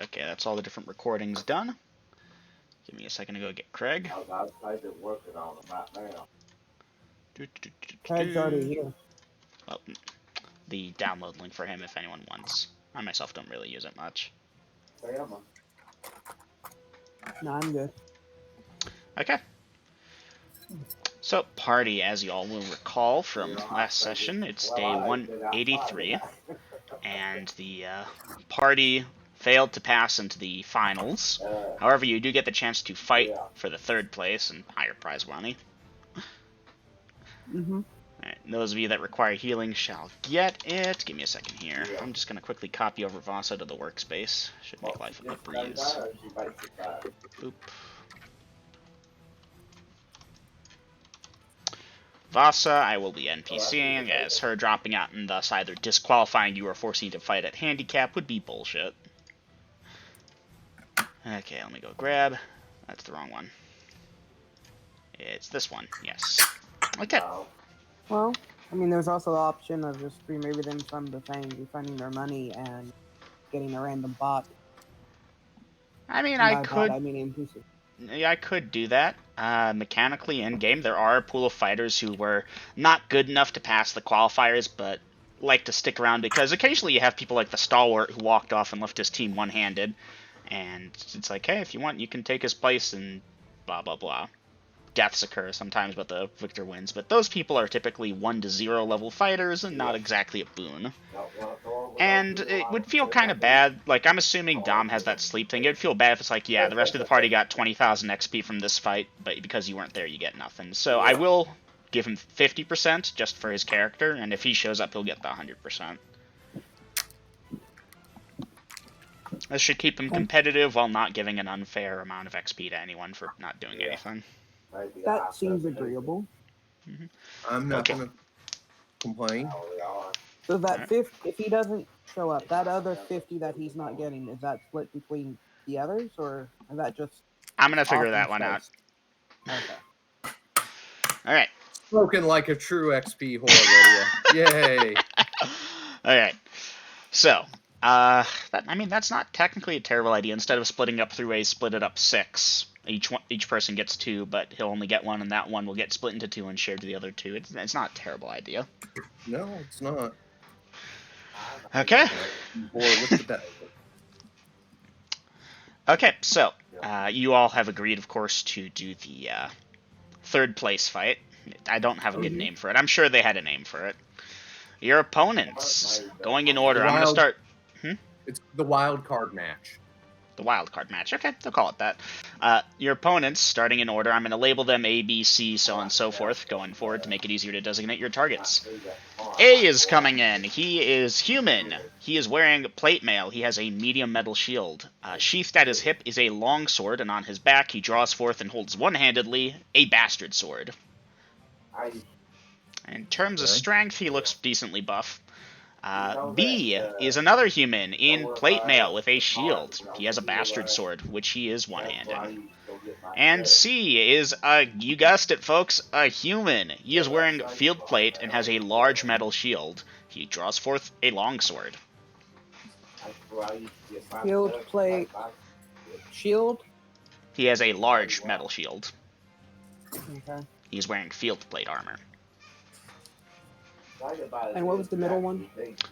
Okay, that's all the different recordings done. Give me a second to go get Craig. I've been working on them right now. Craig's already here. Well, the download link for him if anyone wants. I myself don't really use it much. No, I'm good. Okay. So, party, as you all will recall from last session, it's day 183, and the party failed to pass into the finals. However, you do get the chance to fight for the third place and higher prize money. Alright, those of you that require healing shall get it. Give me a second here. I'm just going to quickly copy over Vasa to the workspace. Should make life a breeze. Boop. Vasa, I will be NPCing, as her dropping out and thus either disqualifying you or forcing you to fight at handicap would be bullshit. Okay, let me go grab. That's the wrong one. It's this one, yes. Okay. Well, I mean, there's also the option of just removing them from the thing, refunding their money, and getting a random bot. I mean, And I by could... bot, I mean NPC. Yeah, I could do that. Mechanically, in-game, there are a pool of fighters who were not good enough to pass the qualifiers, but like to stick around, because occasionally you have people like the Stalwart who walked off and left his team one-handed, and it's like, hey, if you want, you can take his place, and blah, blah, blah. Deaths occur sometimes, but the victor wins. But those people are typically 1-0 level fighters, and not exactly a boon. And it would feel kind of bad. Like, I'm assuming Dom has that sleep thing. It would feel bad if it's like, yeah, the rest of the party got 20,000 XP from this fight, but because you weren't there, you get nothing. So I will give him 50% just for his character, and if he shows up, he'll get the 100%. This should keep him competitive while not giving an unfair amount of XP to anyone for not doing anything. That seems agreeable. I'm not going to complain. So that 50, if he doesn't show up, that other 50 that he's not getting, is that split between the others, or is that just... I'm going to figure that one out. Okay. Alright. Spoken like a true XP whore, Lydia. Yay. Alright. So, I mean, that's not technically a terrible idea. Instead of splitting up 3 ways, split it up 6. Each person gets 2, but he'll only get 1, and that 1 will get split into 2 and shared to the other 2. It's not a terrible idea. No, it's not. Okay. Boy, Okay, so, you all have agreed, of course, to do the third place fight. I don't have a good name for it. I'm sure they had a name for it. Your opponents, going in order. I'm going to start... It's the wild card match. The wild card match. Okay, they'll call it that. Your opponents, starting in order, I'm going to label them A, B, C, so on and so forth, going forward to make it easier to designate your targets. A is coming in. He is human. He is wearing plate mail. He has a medium metal shield. Sheathed at his hip is a long sword, and on his back he draws forth and holds one-handedly a bastard sword. In terms of strength, he looks decently buff. B is another human in plate mail with a shield. He has a bastard sword, which he is one-handed. And C is, you guessed it folks, a human. He is wearing field plate and has a large metal shield. He draws forth a longsword. Field plate... Shield? He has a large metal shield. Okay. He's wearing field plate armor. And what was the middle one?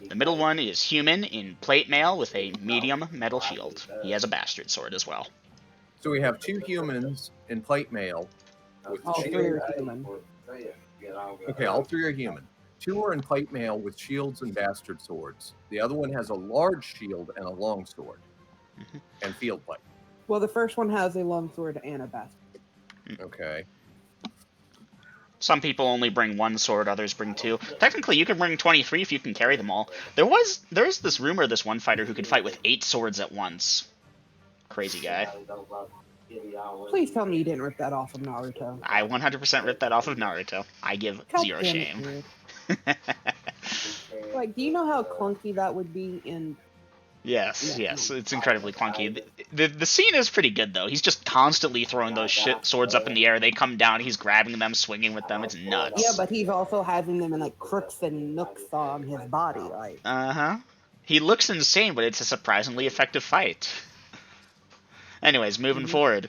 The middle one is human in plate mail with a medium metal shield. He has a bastard sword as well. So we have 2 humans in plate mail. All 3 are human. Okay, all 3 are human. 2 are in plate mail with shields and bastard swords. The other one has a large shield and a long sword. And field plate. Well, the first one has a long sword and a bastard. Okay. Some people only bring 1 sword, others bring 2. Technically, you can bring 23 if you can carry them all. There's this rumor, this one fighter who could fight with 8 swords at once. Crazy guy. Please tell me you didn't rip that off of Naruto. I 100% ripped that off of Naruto. I give zero shame. Like, do you know how clunky that would be in... Yes, it's incredibly clunky. The scene is pretty good, though. He's just constantly throwing those shit swords up in the air. They come down, he's grabbing them, swinging with them. It's nuts. Yeah, but he's also having them in, like, crooks and nooks on his body, like... Uh-huh. He looks insane, but it's a surprisingly effective fight. Anyways, moving forward.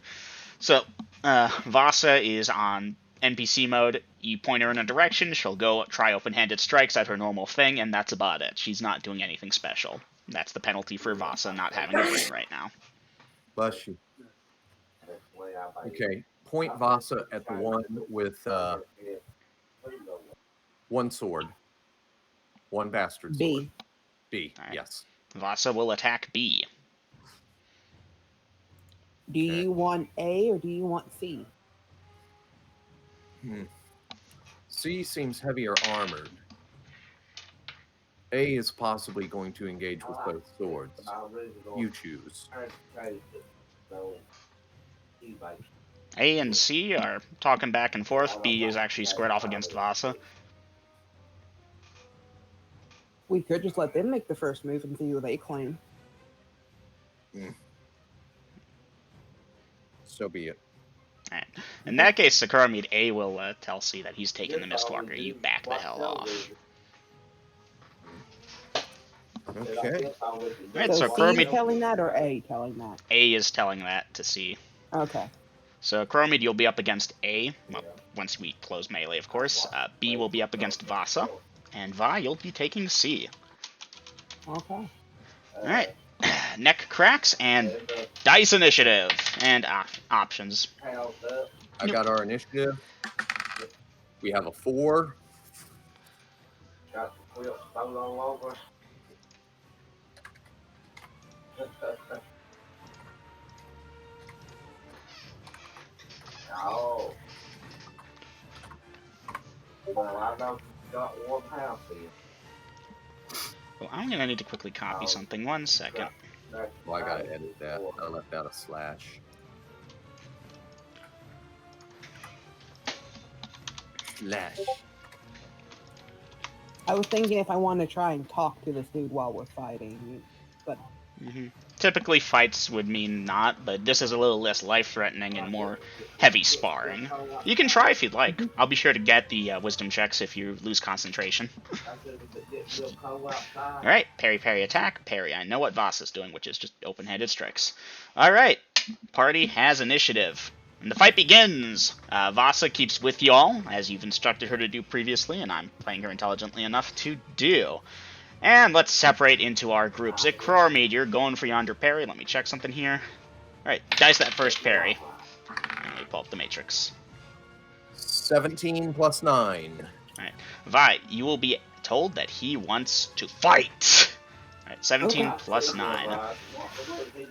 So, Vasa is on NPC mode. You point her in a direction, she'll go try open-handed strikes at her normal thing, and that's about it. She's not doing anything special. That's the penalty for Vasa not having a brain right now. Bless you. Okay. Point Vasa at the one with one sword. One bastard sword. B. Right. Yes. Vasa will attack B. Do you want A or do you want C? C seems heavier armored. A is possibly going to engage with both swords. You choose. A and C are talking back and forth. B is actually squared off against Vasa. We could just let them make the first move and see who they claim. So be it. Alright. In that case, Sakura A will tell C that he's taking the Mistwalker. You back the hell off. Okay. Alright, So so C is telling that or A telling that? A is telling that to C. Okay. So Chromid, you'll be up against A, well, once we close melee, of course. B will be up against Vasa, and Vi, you'll be taking C. Okay. Alright, neck cracks and dice initiative, and options. I got our initiative. We have a 4. Oh. Well, I know you got one house here. Well, I'm gonna need to quickly copy something. 1 second. Well, I gotta edit that. I left out a slash. Slash. I was thinking if I want to try and talk to this dude while we're fighting, but Typically, fights would mean not, but this is a little less life-threatening and more heavy sparring. You can try if you'd like. I'll be sure to get the wisdom checks if you lose concentration. Alright, parry, parry, attack, parry. I know what Vasa's doing, which is just open-handed strikes. Alright, party has initiative. And the fight begins! Vasa keeps with y'all, as you've instructed her to do previously, and I'm playing her intelligently enough to do. And let's separate into our groups. At Crormead, you're going for yonder parry. Let me check something here. Alright, dice that first parry. And let me pull up the matrix. 17 plus 9. Alright, Vi, you will be told that he wants to fight! Alright, 17 plus 9.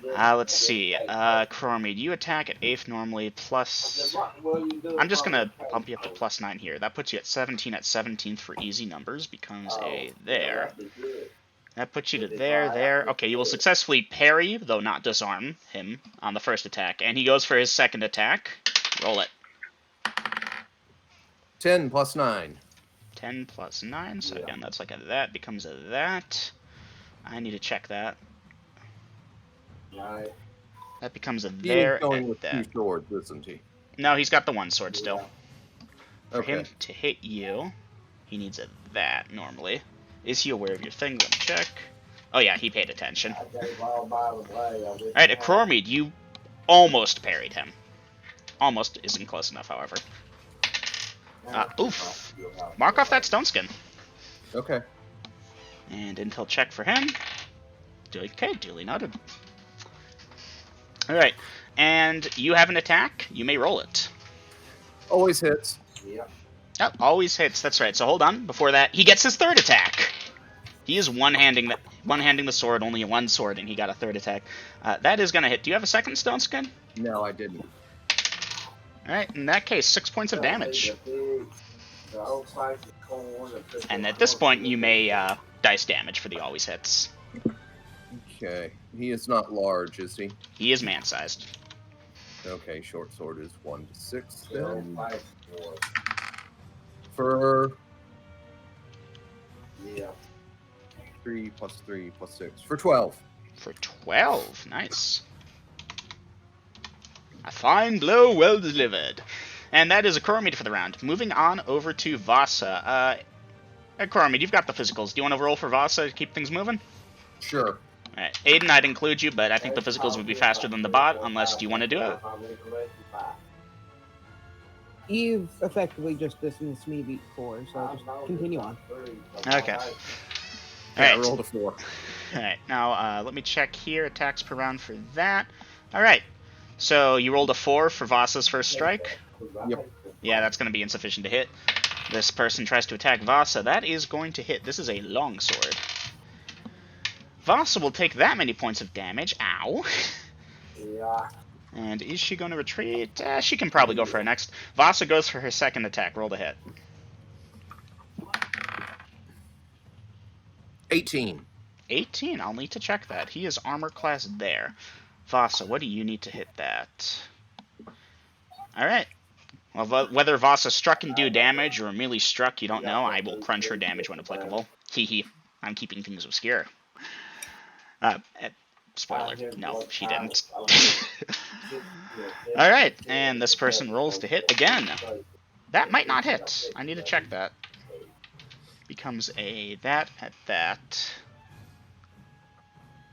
Let's see. Crormead, you attack at 8th normally, plus... I'm just gonna bump you up to plus 9 here. That puts you at 17 at 17th for easy numbers, becomes a there. That puts you to there. Okay, you will successfully parry, though not disarm, him on the first attack. And he goes for his second attack. Roll it. 10 plus 9. 10 plus 9, so again, that's like a that, becomes a that. I need to check that. That becomes a there. He's going and with that. 2 swords, isn't he? No, he's got the 1 sword still. For Okay. him to hit you, he needs a that normally. Is he aware of your thing? Let me check. Oh yeah, he paid attention. Alright, at Crormead, you almost parried him. Almost isn't close enough, however. Oof. Mark off that stone skin. Okay. And intel check for him. Okay, duly noted. Alright, and you have an attack. You may roll it. Always hits. Yep, always hits. That's right. So hold on. Before that, he gets his third attack. He is one-handing the sword, only 1 sword, and he got a third attack. That is going to hit. Do you have a second stone skin? No, I didn't. Alright, in that case, 6 points of damage. And at this point, you may dice damage for the always hits. Okay. He is not large, is he? He is man-sized. Okay, short sword is 1 to 6 then. For 3 plus 3 plus 6. For 12. For 12. Nice. A fine blow, well delivered. And that is a Coromid for the round. Moving on over to Vasa. Coromid, you've got the physicals. Do you want to roll for Vasa to keep things moving? Sure. Alright, Aiden, I'd include you, but I think the physicals would be faster than the bot, unless do you want to do it? You've effectively just distanced me before, so just continue on. Okay. Yeah, I Alright. rolled a 4. Alright, now let me check here. Attacks per round for that. Alright. So you rolled a 4 for Vasa's first strike? Yep. Yeah, that's going to be insufficient to hit. This person tries to attack Vasa. That is going to hit. This is a longsword. Vasa will take that many points of damage. Ow. Yeah. And is she going to retreat? She can probably go for her next. Vasa goes for her second attack. Roll to hit. 18. 18. I'll need to check that. He is armor class there. Vasa, what do you need to hit that? Alright. Well, whether Vasa struck and do damage or merely struck, you don't know. I will crunch her damage when applicable. Hee hee. I'm keeping things obscure. Spoiler. No, she didn't. Alright, and this person rolls to hit again. That might not hit. I need to check that. Becomes a that at that.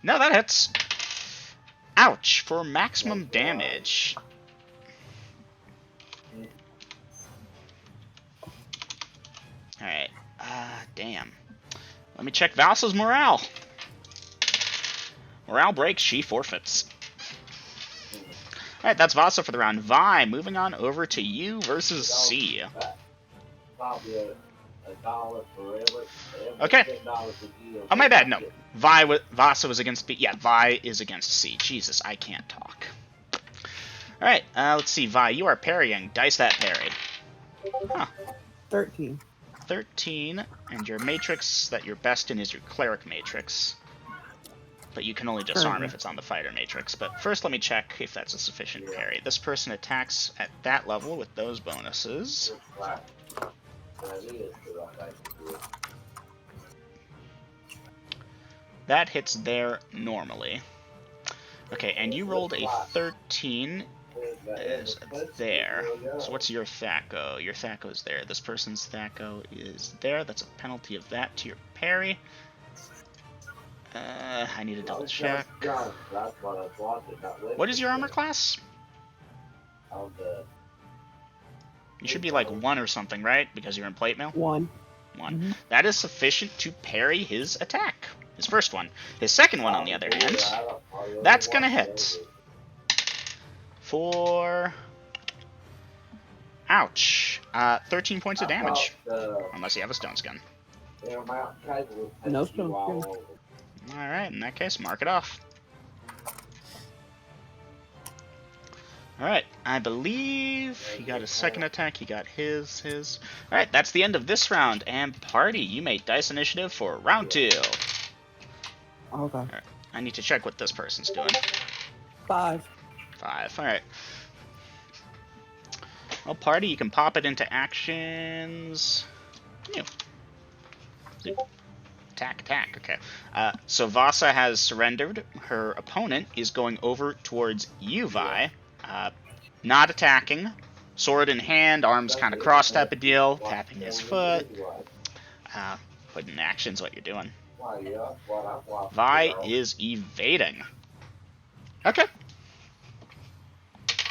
No, that hits. Ouch, for maximum damage. Alright, damn. Let me check Valsa's morale. Morale breaks, she forfeits. Alright, that's Vasa for the round. Vi, moving on over to you versus C. Okay. Oh, my bad, no. Vasa was against B. Yeah, Vi is against C. Jesus, I can't talk. Alright, let's see. Vi, you are parrying. Dice that parry. Huh. 13. 13, and your matrix that you're best in is your cleric matrix. But you can only disarm if it's on the fighter matrix. But first let me check if that's a sufficient parry. This person attacks at that level with those bonuses. That hits there normally. Okay, and you rolled a 13 is there. So what's your Thaco? Your Thaco is there. This person's Thaco is there. That's a penalty of that to your parry. I need to double check. What is your armor class? You should be like 1 or something, right? Because you're in plate mail? 1. 1. Mm-hmm. That is sufficient to parry his attack. His first one. His second one, on the other hand, that's gonna hit. For... Ouch. 13 points of damage. Unless you have a stone's gun. No stone gun. Alright, in that case, mark it off. Alright, I believe he got his second attack, he got his. Alright, that's the end of this round, and party, you may dice initiative for round 2. Okay. Alright, I need to check what this person's doing. 5. 5, alright. Well, party, you can pop it into actions. Ew. Attack, okay. So Vasa has surrendered. Her opponent is going over towards you, Vi. Not attacking. Sword in hand, arms kind of crossed type of deal. Tapping his foot. Put in actions what you're doing. Vi is evading. Okay.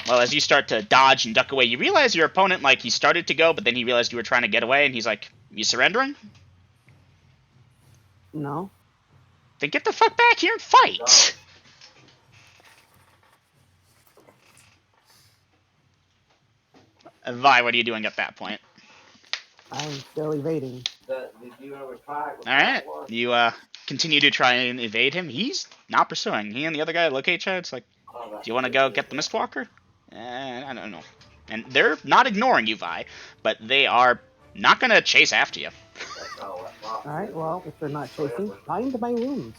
Well, as you start to dodge and duck away, you realize your opponent, like, he started to go, but then he realized you were trying to get away, and he's like, you surrendering? No. Then get the fuck back here and fight! Vi, what are you doing at that point? I'm still evading. Alright, you continue to try and evade him. He's not pursuing. He and the other guy locate each other. It's like, do you want to go get the Mistwalker? I don't know. And they're not ignoring you, Vi, but they are not going to chase after you. Alright, well, if they're not chasing, bind my wounds.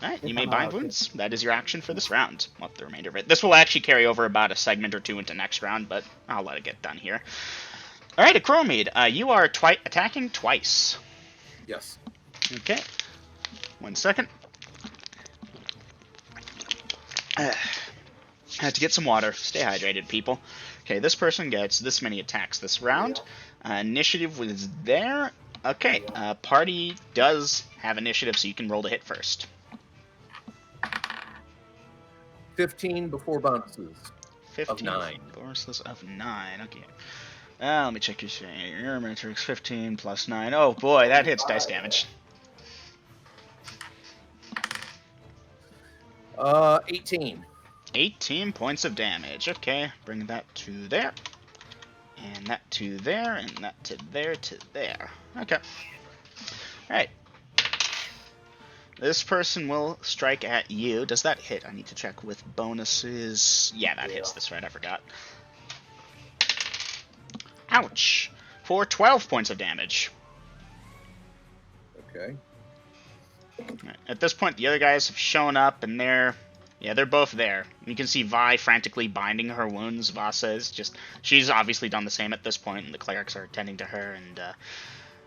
Alright, you may bind wounds. That is your action for this round. Well, the remainder of it. This will actually carry over about a segment or two into next round, but I'll let it get done here. Alright, Acromede, you are attacking twice. Yes. Okay. 1 second. Had to get some water. Stay hydrated, people. Okay, this person gets this many attacks this round. Initiative was there. Okay, party does have initiative, so you can roll to hit first. 15 before bonuses. 15 9. bonuses of 9. Okay. Let me check your matrix. 15 plus 9. Oh boy, that hits dice damage. 18. 18 points of damage. Okay, bring that to there. And that to there, and that to there, to there. Okay. Alright. This person will strike at you. Does that hit? I need to check with bonuses. Yeah, that hits this right. I forgot. Ouch. For 12 points of damage. Okay. Right. At this point, the other guys have shown up, and they're both there. You can see Vi frantically binding her wounds. Vasa is she's obviously done the same at this point, and the clerics are attending to her. And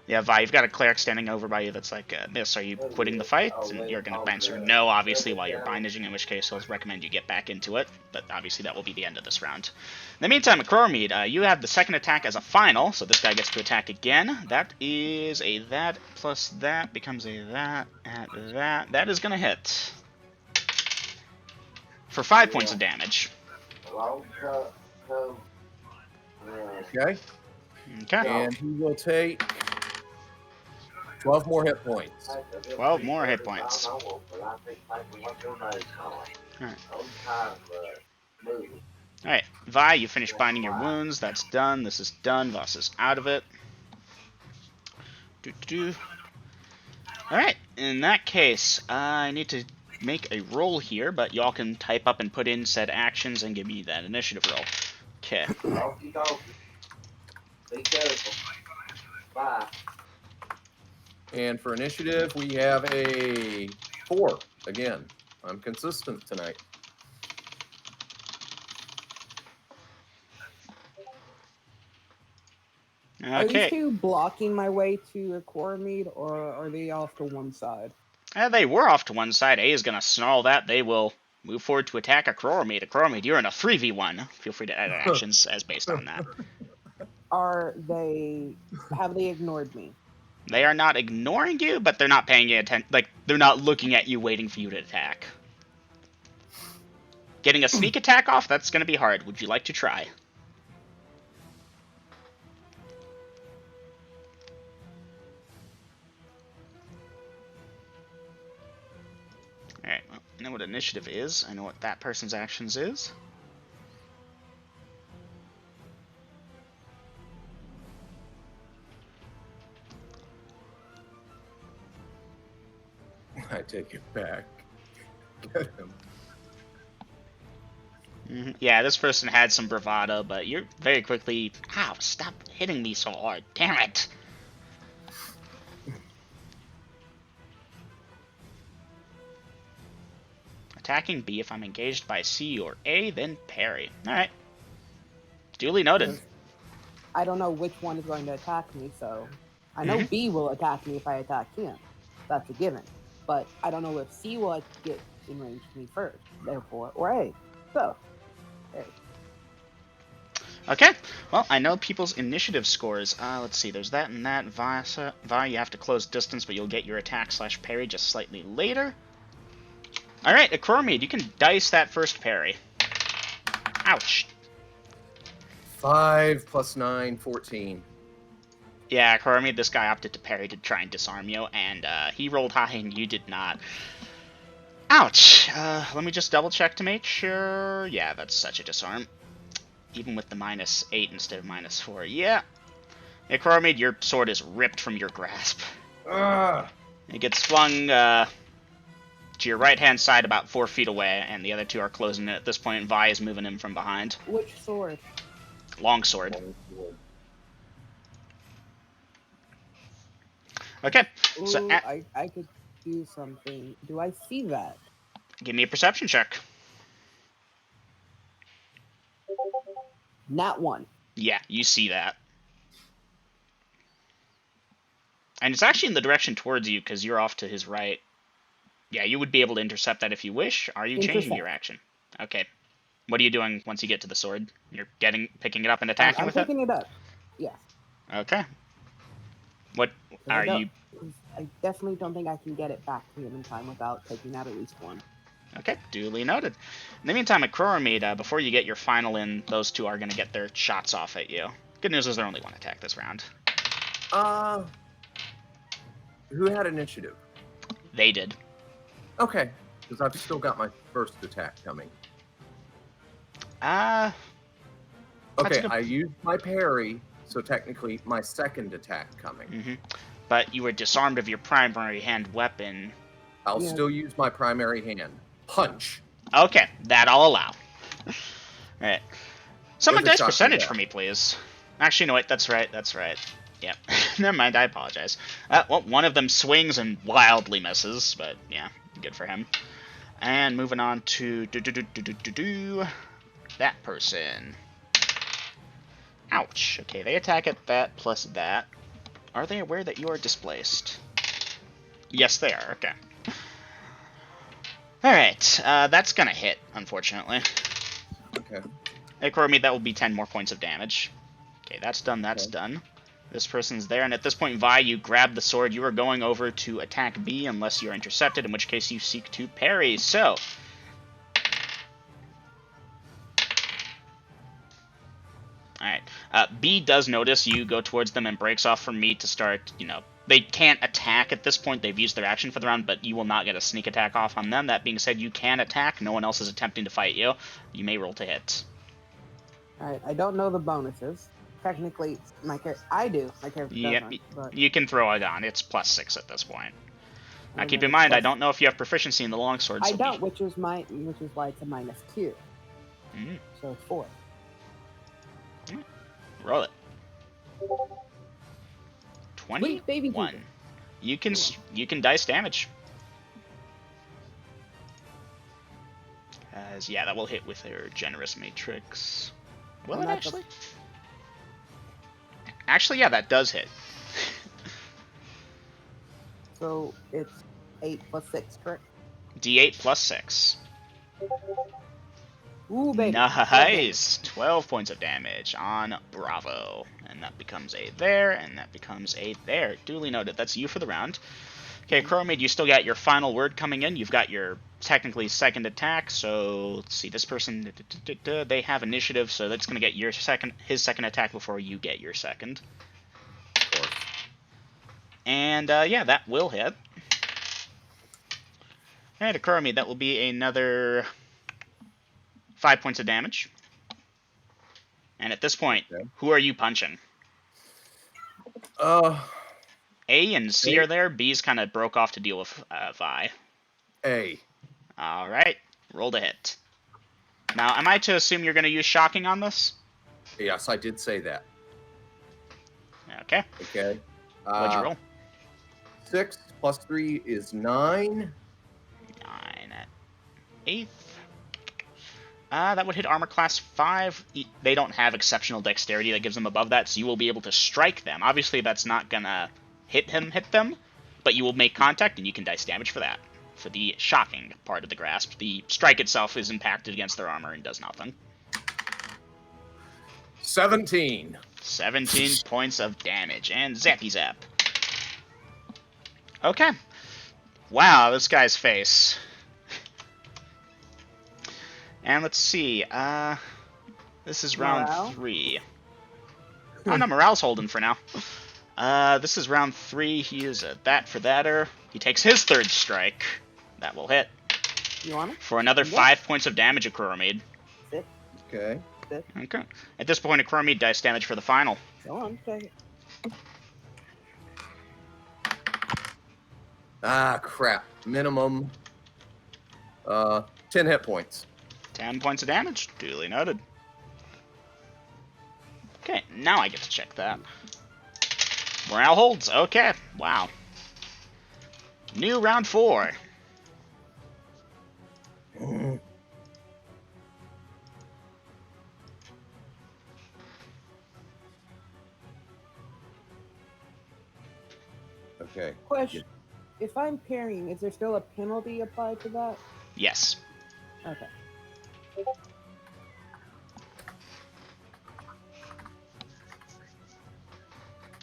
yeah, Vi, you've got a cleric standing over by you that's like, Miss, are you quitting the fight? And you're going to answer no, obviously, while you're bandaging, in which case he'll recommend you get back into it. But obviously that will be the end of this round. In the meantime, Akrormead, you have the second attack as a final, so this guy gets to attack again. That is a that plus that becomes a that at that. That is going to hit. For 5 points of damage. Okay. Okay. And he will take 12 more hit points. 12 more hit points. Alright, Vi, you finish binding your wounds. That's done. This is done. Voss is out of it. Alright, in that case, I need to make a roll here, but y'all can type up and put in said actions and give me that initiative roll. Okay. Be careful. Bye. And for initiative, we have a 4. Again, I'm consistent tonight. Are these Okay. two blocking my way to a core meet, or are they off to one side? They were off to one side. A is going to snarl that. They will move forward to attack Akrormead. Akrormead, you're in a 3v1. Feel free to add actions as based on that. Have they ignored me? They are not ignoring you, but they're not paying you attention. Like, they're not looking at you waiting for you to attack. Getting a sneak attack off, that's going to be hard. Would you like to try? Alright, well, I know what initiative is. I know what that person's actions is. I take it back. Get him. Yeah, this person had some bravado, but you're very quickly... Ow, stop hitting me so hard. Damn it! Attacking B if I'm engaged by C or A, then parry. Alright. Duly noted. I don't know which one is going to attack me, so... I know B will attack me if I attack him. That's a given. But I don't know if C will get in range to me first, therefore, or A. So, A. Okay, well, I know people's initiative scores. Let's see, there's that and that. Vi, you have to close distance, but you'll get your attack/parry just slightly later. Alright, Akrormead, you can dice that first parry. Ouch. 5 plus 9, 14. Yeah, Akrormead, this guy opted to parry to try and disarm you, and he rolled high and you did not. Ouch. Let me just double check to make sure. Yeah, that's such a disarm. Even with the -8 instead of -4. Yeah. Akrormead, your sword is ripped from your grasp. It gets flung to your right-hand side about 4 feet away, and the other two are closing it. At this point, Vi is moving him from behind. Which sword? Longsword. Okay, Ooh, so I could do something. Do I see that? give me a perception check. Nat 1. Yeah, you see that. And it's actually in the direction towards you, because you're off to his right. Yeah, you would be able to intercept that if you wish. Are you changing your action? Okay. What are you doing once you get to the sword? You're picking it up and attacking with it? I'm picking it up. Yes. Okay. What are you... I definitely don't think I can get it back to him in time without taking out at least one. Okay, duly noted. In the meantime, at Crowmead, before you get your final in, those two are going to get their shots off at you. Good news is they're only one attack this round. Who had initiative? They did. Okay, because I've still got my first attack coming. Okay, I used my parry, so technically my second attack coming. Mm-hmm. But you were disarmed of your primary hand weapon. I'll still use my primary hand. Punch. Okay, that I'll allow. Alright. Summon dice percentage for me, please. Actually, no, wait, that's right. Yep. Never mind, I apologize. Well, one of them swings and wildly misses, but yeah, good for him. And moving on to that person. Ouch. Okay, they attack at that plus that. Are they aware that you are displaced? Yes, they are. Okay. Alright, that's gonna hit, unfortunately. Okay. Acro me, that will be 10 more points of damage. Okay, that's done, that's done. This person's there, and at this point, Vi, you grab the sword. You are going over to attack B unless you're intercepted, in which case you seek to parry. So, alright. B does notice you go towards them and breaks off from me to start, they can't attack at this point. They've used their action for the round, but you will not get a sneak attack off on them. That being said, you can attack. No one else is attempting to fight you. You may roll to hit. Alright, I don't know the bonuses. Technically, my character, I do. My character doesn't. But You can throw it on. It's +6 at this point. Now, keep in mind, I don't know if you have proficiency in the longsword. I don't, which is why it's a -2. So it's 4. Roll it. 21. You can dice damage. Yeah, that will hit with her generous matrix. Will it actually? Actually, yeah, that does hit. So it's 8 plus 6, correct? D8 plus 6. Ooh, baby. Nice! 12 points of damage on Bravo. And that becomes a there, and that becomes a there. Duly noted. That's you for the round. Okay, Crowmead, you still got your final word coming in. You've got your, technically, second attack. So, let's see, this person, they have initiative, so that's going to get his second attack before you get your second. Of course. And, yeah, that will hit. And to Crowmead, that will be another 5 points of damage. And at this point, who are you punching? A and C are there. B's kind of broke off to deal with Vi. A. Alright. Roll to hit. Now, am I to assume you're going to use shocking on this? Yes, I did say that. Okay. Okay. What'd you roll? 6 plus 3 is 9. 9 at 8th. That would hit armor class 5. They don't have exceptional dexterity that gives them above that, so you will be able to strike them. Obviously, that's not gonna hit them, but you will make contact, and you can dice damage for that. For the shocking part of the grasp. The strike itself is impacted against their armor and does nothing. 17. 17 points of damage, and zappy zap. Okay. Wow, this guy's face. And let's see, this is round 3. Oh no, morale's holding for now. This is round 3, he is a that for thatter. He takes his third strike. That will hit. You want it? For another 5 points of damage, Akuromid. 6. Okay. 6. Okay. At this point, Akuromid dice damage for the final. Go on, take it. Ah, crap. Minimum, 10 hit points. 10 points of damage. Duly noted. Okay, now I get to check that. Morale holds. Okay, wow. New round 4. Okay. Question. If I'm parrying, is there still a penalty applied to that? Yes. Okay.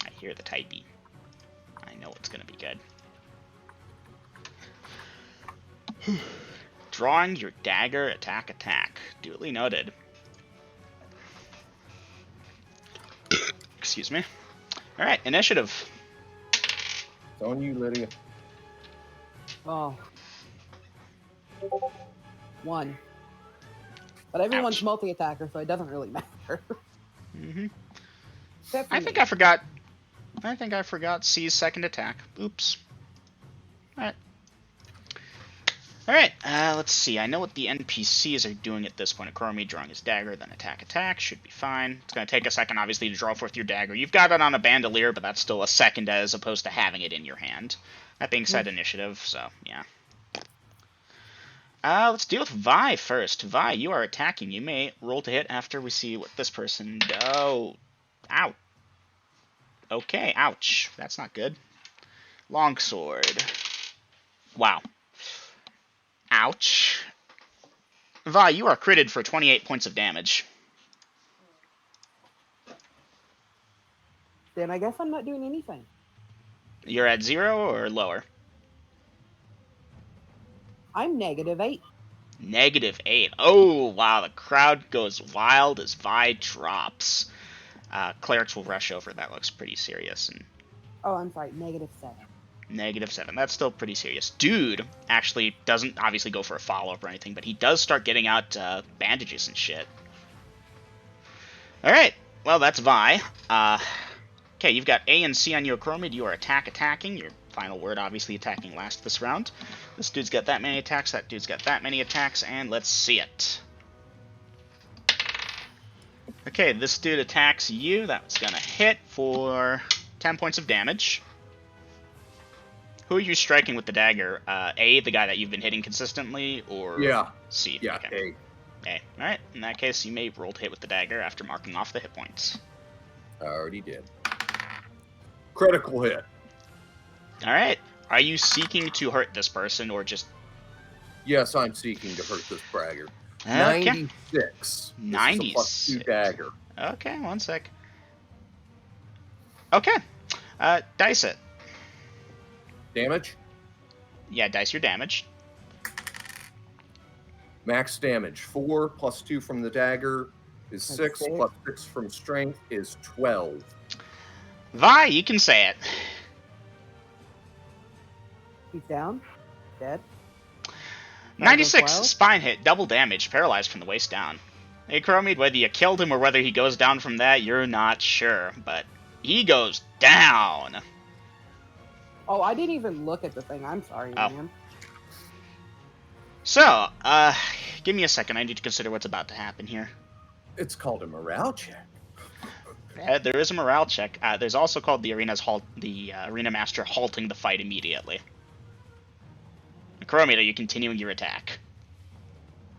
I hear the typey. I know it's gonna be good. Drawing your dagger, attack. Duly noted. Excuse me. Alright, initiative. It's on you, Lydia. Oh. 1. But everyone's Ouch. multi-attacker, so it doesn't really matter. Mm-hmm. Except for I me. think I forgot C's second attack. Oops. Alright, let's see. I know what the NPCs are doing at this point. Akoromi drawing his dagger, then attack. Should be fine. It's going to take a second, obviously, to draw forth your dagger. You've got it on a bandolier, but that's still a second as opposed to having it in your hand. That being said, initiative, so, yeah. Let's deal with Vi first. Vi, you are attacking. You may roll to hit after we see what this person does. Oh, ow. Okay, ouch. That's not good. Longsword. Wow. Ouch. Vi, you are critted for 28 points of damage. Then I guess I'm not doing anything. You're at 0 or lower? I'm -8. -8. Oh, wow. The crowd goes wild as Vi drops. Clerics will rush over. That looks pretty serious. And Oh, I'm sorry, -7. -7. That's still pretty serious. Dude actually doesn't obviously go for a follow-up or anything, but he does start getting out bandages and shit. Alright. Well, that's Vi. Okay, you've got A and C on your Chromid. You are attacking. Your final word, obviously, attacking last this round. This dude's got that many attacks. That dude's got that many attacks. And let's see it. Okay, this dude attacks you. That's going to hit for 10 points of damage. Who are you striking with the dagger? A, the guy that you've been hitting consistently, or Yeah. C? Yeah, Okay. A. Alright, in that case, you may roll to hit with the dagger after marking off the hit points. I already did. Critical hit. Alright, are you seeking to hurt this person, or just... Yes, I'm seeking to hurt this bragger. Okay. 96. 96. This is a +2 dagger. Okay, one sec. Okay, dice it. Damage? Yeah, dice your damage. Max damage. 4 + 2 from the dagger is That's 6, six. + 6 from strength is 12. Vi, you can say it. He's down. Dead. 96, 12? spine hit, double damage, paralyzed from the waist down. Hey, Chromid, whether you killed him or whether he goes down from that, you're not sure, but he goes down. Oh, I didn't even look at the thing. I'm sorry, Oh. man. So, give me a second. I need to consider what's about to happen here. It's called a morale check. There is a morale check. There's also called the Arena Master halting the fight immediately. Chromid, are you continuing your attack?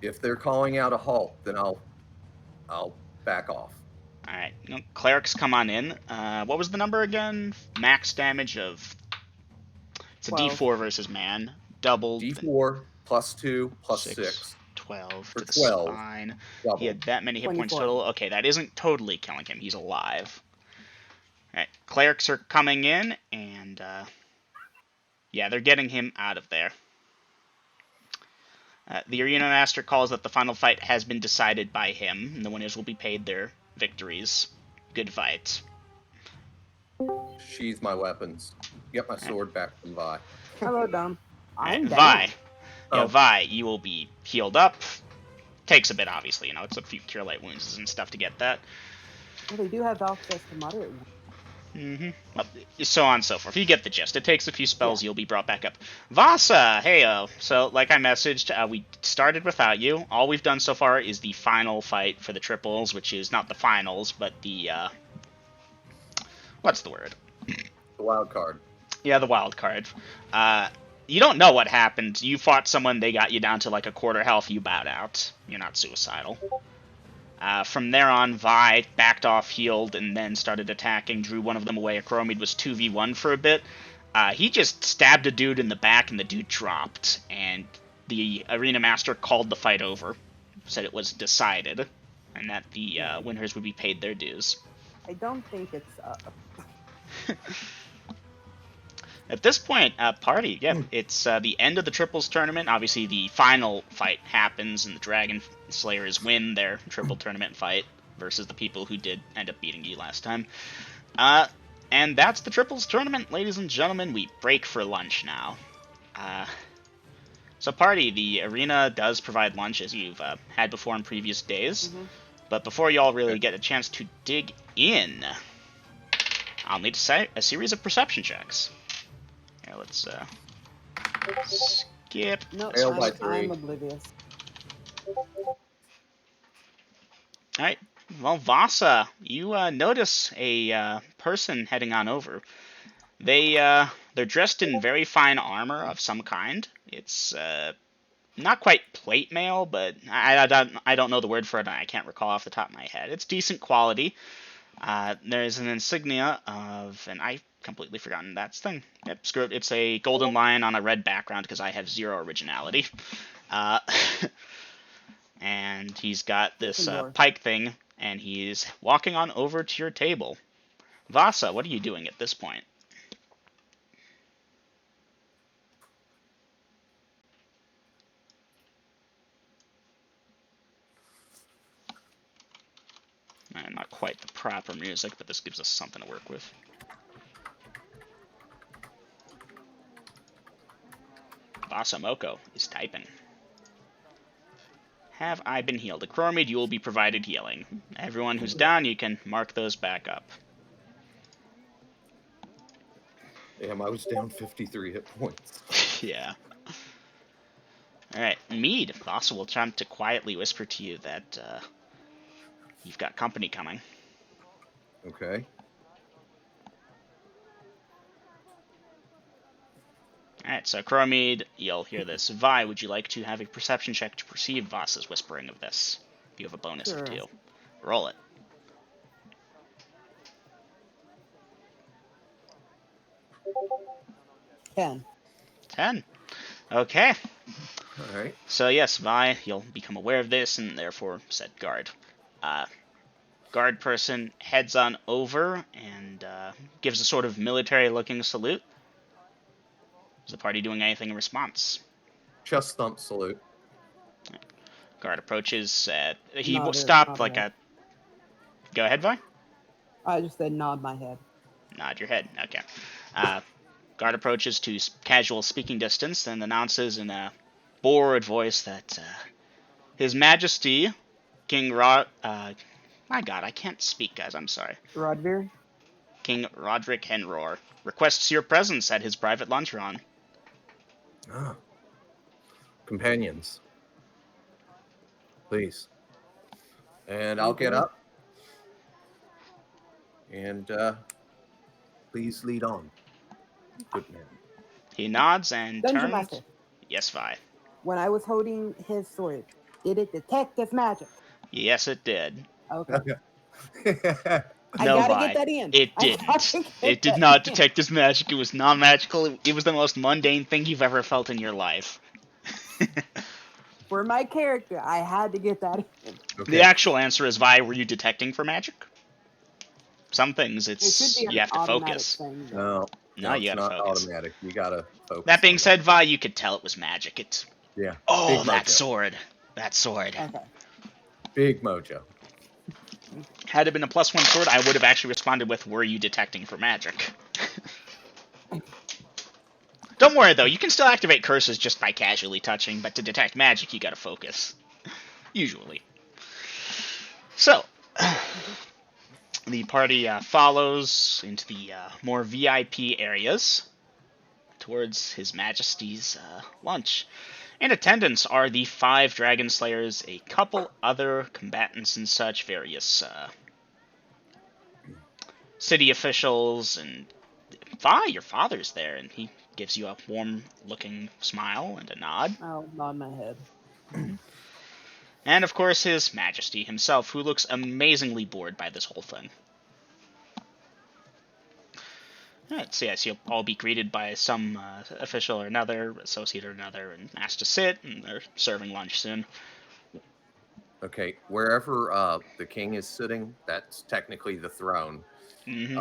If they're calling out a halt, then I'll back off. Alright, clerics come on in. What was the number again? Max damage of... It's a 12. D4 versus man. Doubled. D4 + 2 + 6, 6. 12 For to the 12. spine. Double. He had that many hit points 24. total. Okay, that isn't totally killing him. He's alive. Alright, clerics are coming in, and, yeah, they're getting him out of there. The Arena Master calls that the final fight has been decided by him, and the winners will be paid their victories. Good fight. Sheath my weapons. Get my sword back from Vi. Hello, Dom. I'm down. Vi. Yeah, Oh. Vi, you will be healed up. Takes a bit, obviously. You know, it's a few cure light wounds and stuff to get that. Well, they do have access to moderate ones. Well, so on and so forth. You get the gist. It takes a few spells, you'll be brought back up. Vasa, heyo. So, like I messaged, we started without you. All we've done so far is the final fight for the triples, which is not the finals, but the, what's the word? The wild card. Yeah, the wild card. You don't know what happened. You fought someone, they got you down to like a quarter health, you bowed out. You're not suicidal. From there on, Vi backed off, healed, and then started attacking, drew one of them away. Acromid was 2v1 for a bit. He just stabbed a dude in the back, and the dude dropped. And the Arena Master called the fight over, said it was decided, and that the winners would be paid their dues. I don't think it's At this point, party, yeah, it's the end of the triples tournament. Obviously, the final fight happens, and the Dragon Slayers win their triple tournament fight versus the people who did end up beating you last time. And that's the triples tournament, ladies and gentlemen. We break for lunch now. So, party, the arena does provide lunch as you've had before in previous days. But before y'all really get a chance to dig in, I'll need to say a series of perception checks. Yeah, let's skip. No, Failed by 3. I'm oblivious. Alright, well, Vasa, you notice a person heading on over. They're dressed in very fine armor of some kind. It's not quite plate mail, but I don't know the word for it. I can't recall off the top of my head. It's decent quality. There's an insignia of, and I've completely forgotten that thing. Yep, screw it. It's a golden lion on a red background because I have 0 originality. And he's got this pike thing, and he's walking on over to your table. Vasa, what are you doing at this point? Not quite the proper music, but this gives us something to work with. Vasa Moko is typing. Have I been healed? At Chromid, you will be provided healing. Everyone who's down, you can mark those back up. Damn, I was down 53 hit points. Yeah. Alright, Mead. Vasa will attempt to quietly whisper to you that you've got company coming. Okay. Alright, so Chromid, you'll hear this. Vi, would you like to have a perception check to perceive Vasa's whispering of this? You have a bonus of 2. Roll it. Ten. 10. Okay. Alright. So yes, Vi, you'll become aware of this and therefore set guard. Guard person heads on over and gives a sort of military-looking salute. Is the party doing anything in response? Chest thump salute. Guard approaches. He Nod stopped nod like head. a... Go ahead, Vi. I just said nod my head. Nod your head. Okay. Guard approaches to casual speaking distance and announces in a bored voice that His Majesty, King my God, I can't speak, guys. I'm sorry. Rodvir? King Roderick Henroar requests your presence at his private luncheon. Ah. Companions. Please. And I'll get up. And please lead on. Good man. He nods and Dungeon turns. Master. Yes, Vi. When I was holding his sword, did it detect this magic? Yes, it did. Okay. I No, gotta Vi. get that in. It I didn't. gotta get It did that not in. detect his magic. It was non-magical. It was the most mundane thing you've ever felt in your life. For my character, I had to get that in. Okay. The actual answer is, Vi, were you detecting for magic? Some things, It should be an you have to automatic focus. thing. No, No, you it's gotta not focus. automatic. You gotta focus. That being on said, Vi, you could tell it was magic. It's yeah. oh, Big that mojo. sword. That sword. Okay. Big mojo. Had it been a +1 sword, I would have actually responded with, were you detecting for magic? Don't worry, though. You can still activate curses just by casually touching, but to detect magic, you gotta focus. Usually. So, the party follows into the more VIP areas towards His Majesty's lunch. In attendance are the 5 Dragon Slayers, a couple other combatants and such, various city officials, and your father's there, and he gives you a warm-looking smile and a nod. I'll nod my head. And, of course, His Majesty himself, who looks amazingly bored by this whole thing. Alright, so yes, you'll all be greeted by some official or another, associate or another, and asked to sit, and they're serving lunch soon. Okay, wherever the king is sitting, that's technically the throne. Mm-hmm.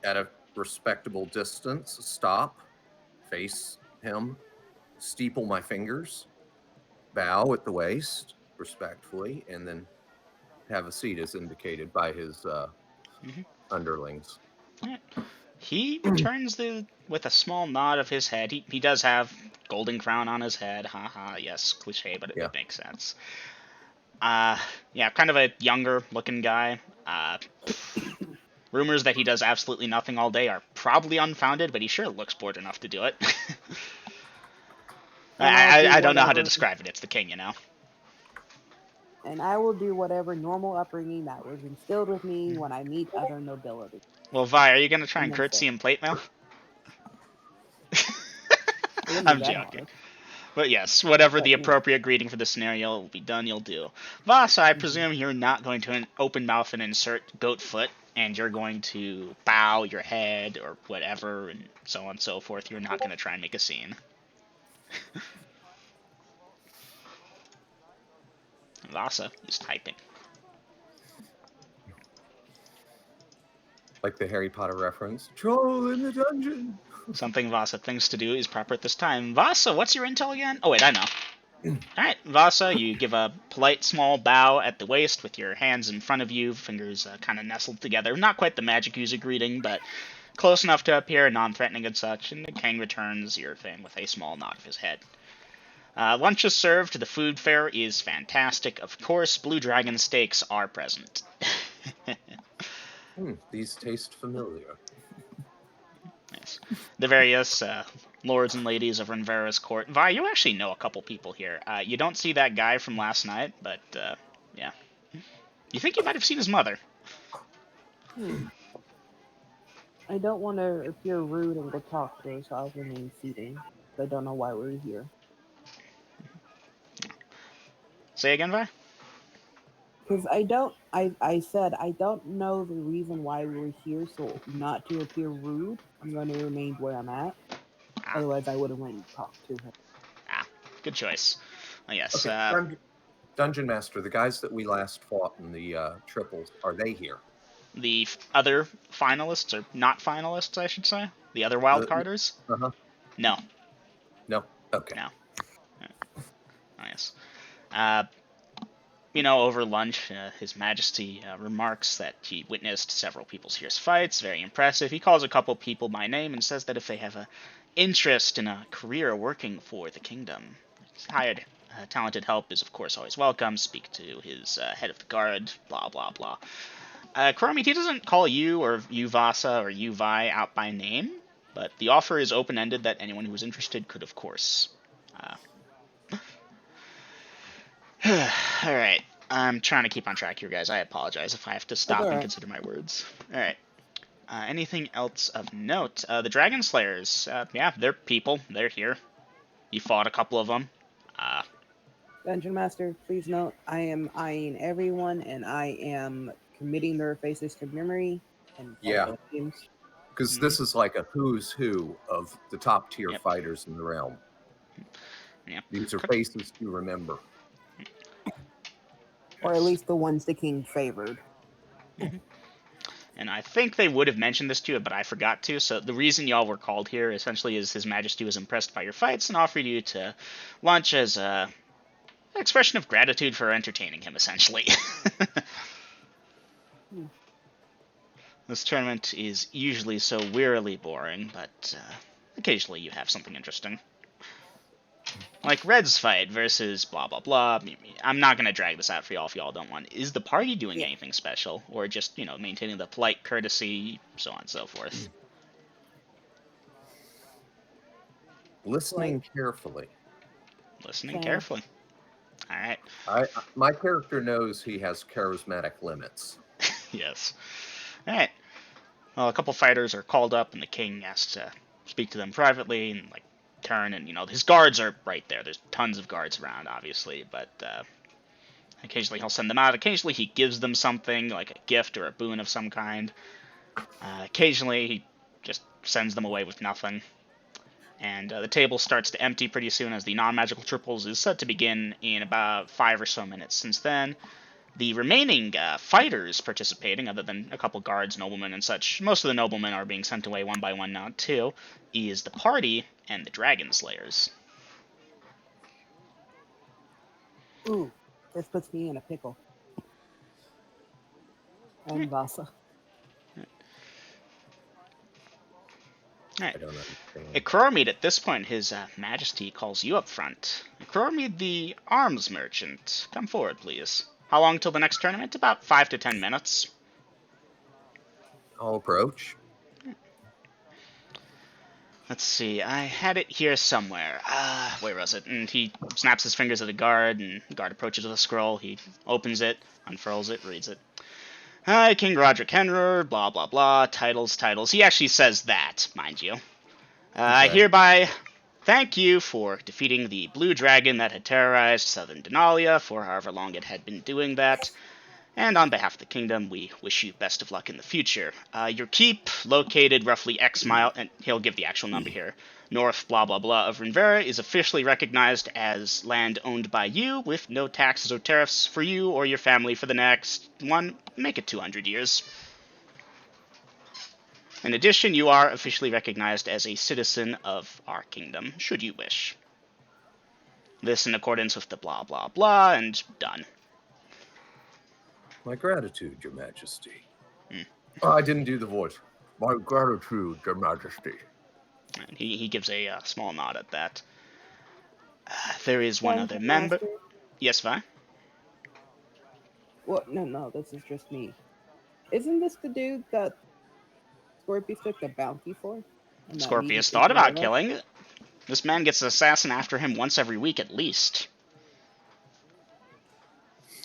At a respectable distance, stop face him, steeple my fingers, bow at the waist respectfully, and then have a seat as indicated by his underlings. Alright. He returns with a small nod of his head. He does have golden crown on his head. Haha, yes, cliche, but it makes sense. Yeah, kind of a younger looking guy. Rumors that he does absolutely nothing all day are probably unfounded, but he sure looks bored enough to do it. I don't know how to describe it. It's the king, you know. And I will do whatever normal upbringing that was instilled with me when I meet other nobility. Well, Vi, are you going to try and curtsy and plate mail? I'm joking. But yes, whatever the appropriate greeting for the scenario will be done, you'll do. Vasa, I presume you're not going to open mouth and insert goat foot, and you're going to bow your head or whatever, and so on and so forth. You're not going to try and make a scene. Vasa is typing. Like the Harry Potter reference. Troll in the dungeon! Something Vasa thinks to do is proper at this time. Vasa, what's your intel again? Oh, wait, I know. Alright, Vasa, you give a polite small bow at the waist with your hands in front of you, fingers kind of nestled together. Not quite the magic user greeting, but close enough to appear non-threatening and such, and the king returns your thing with a small nod of his head. Lunch is served. The food fare is fantastic. Of course, Blue Dragon steaks are present. These taste familiar. Nice. The various lords and ladies of Renvera's court. Vi, you actually know a couple people here. You don't see that guy from last night, but yeah. You think you might have seen his mother. I don't want to appear rude and go talk to her, so I'll remain seated. I don't know why we're here. Say again, Vi? Because I said I don't know the reason why we're here, so not to appear rude, I'm going to remain where I'm at. Otherwise, I would have went and talked to her. Good choice. Oh, yes. Okay, Dungeon Master, the guys that we last fought in the triples, are they here? The other finalists, or not finalists, I should say? The other wildcarders? Uh-huh. No. No? Okay. No. Oh, yes. Over lunch, His Majesty remarks that he witnessed several people's fierce fights, very impressive. He calls a couple people by name and says that if they have an interest in a career working for the kingdom, hired talented help is of course always welcome. Speak to his head of the guard, blah blah blah. Chromie, he doesn't call you or you Vasa or you Vi out by name, but the offer is open-ended that anyone who is interested could of course. Alright, I'm trying to keep on track here, guys. I apologize if I have to stop and consider my words. Alright. Anything else of note? The Dragon Slayers, yeah, they're people. They're here. You fought a couple of them. Dungeon Master, please note, I am eyeing everyone, and I am committing their faces to memory. And because this is like a who's who of the top tier fighters in the realm. Yep. These are faces to remember. Or at least the ones the king favored. And I think they would have mentioned this to you, but I forgot to. So the reason y'all were called here essentially is His Majesty was impressed by your fights and offered you to lunch as an expression of gratitude for entertaining him, essentially. This tournament is usually so wearily boring, but occasionally you have something interesting. Like Red's fight versus blah blah blah. I'm not gonna drag this out for y'all if y'all don't want. Is the party doing anything special, or just maintaining the polite courtesy, so on and so forth? Listening carefully. Listening carefully. All right. My character knows he has charismatic limits. Yes. All right. Well, a couple fighters are called up, and the king asks to speak to them privately, and turn, and his guards are right there. There's tons of guards around, obviously, but occasionally he'll send them out. Occasionally he gives them something, like a gift or a boon of some kind. Occasionally he just sends them away with nothing. And the table starts to empty pretty soon as the non-magical triples is set to begin in about 5 or so minutes. Since then, the remaining fighters participating, other than a couple guards, noblemen, and such, most of the noblemen are being sent away one by one now too, is the party, and the Dragon Slayers. Ooh, this puts me in a pickle. And Vasa. Alright. I don't understand. Ekrormead, at this point, his majesty calls you up front. Ekrormead, the arms merchant. Come forward, please. How long till the next tournament? About 5 to 10 minutes. I'll approach. Let's see, I had it here somewhere. Where was it? And he snaps his fingers at the guard, and the guard approaches with a scroll. He opens it, unfurls it, reads it. Hi, King Roderick Henrer, blah, blah, blah, titles. He actually says that, mind you. I Okay. hereby thank you for defeating the blue dragon that had terrorized southern Denalia for however long it had been doing that. And on behalf of the kingdom, we wish you best of luck in the future. Your keep, located roughly X mile, and he'll give the actual number here, north blah blah blah of Rinvera, is officially recognized as land owned by you, with no taxes or tariffs for you or your family for the next make it 200 years. In addition, you are officially recognized as a citizen of our kingdom, should you wish. This in accordance with the blah blah blah, and done. My gratitude, Your Majesty. Hmm. Oh, I didn't do the voice. My gratitude, Your Majesty. And he gives a small nod at that. There is one other Dungeon member. Master? Yes, Vi? What? No, this is just me. Isn't this the dude that Scorpius took the bounty for? And that Scorpius needed thought to about get us? killing it. This man gets an assassin after him once every week at least.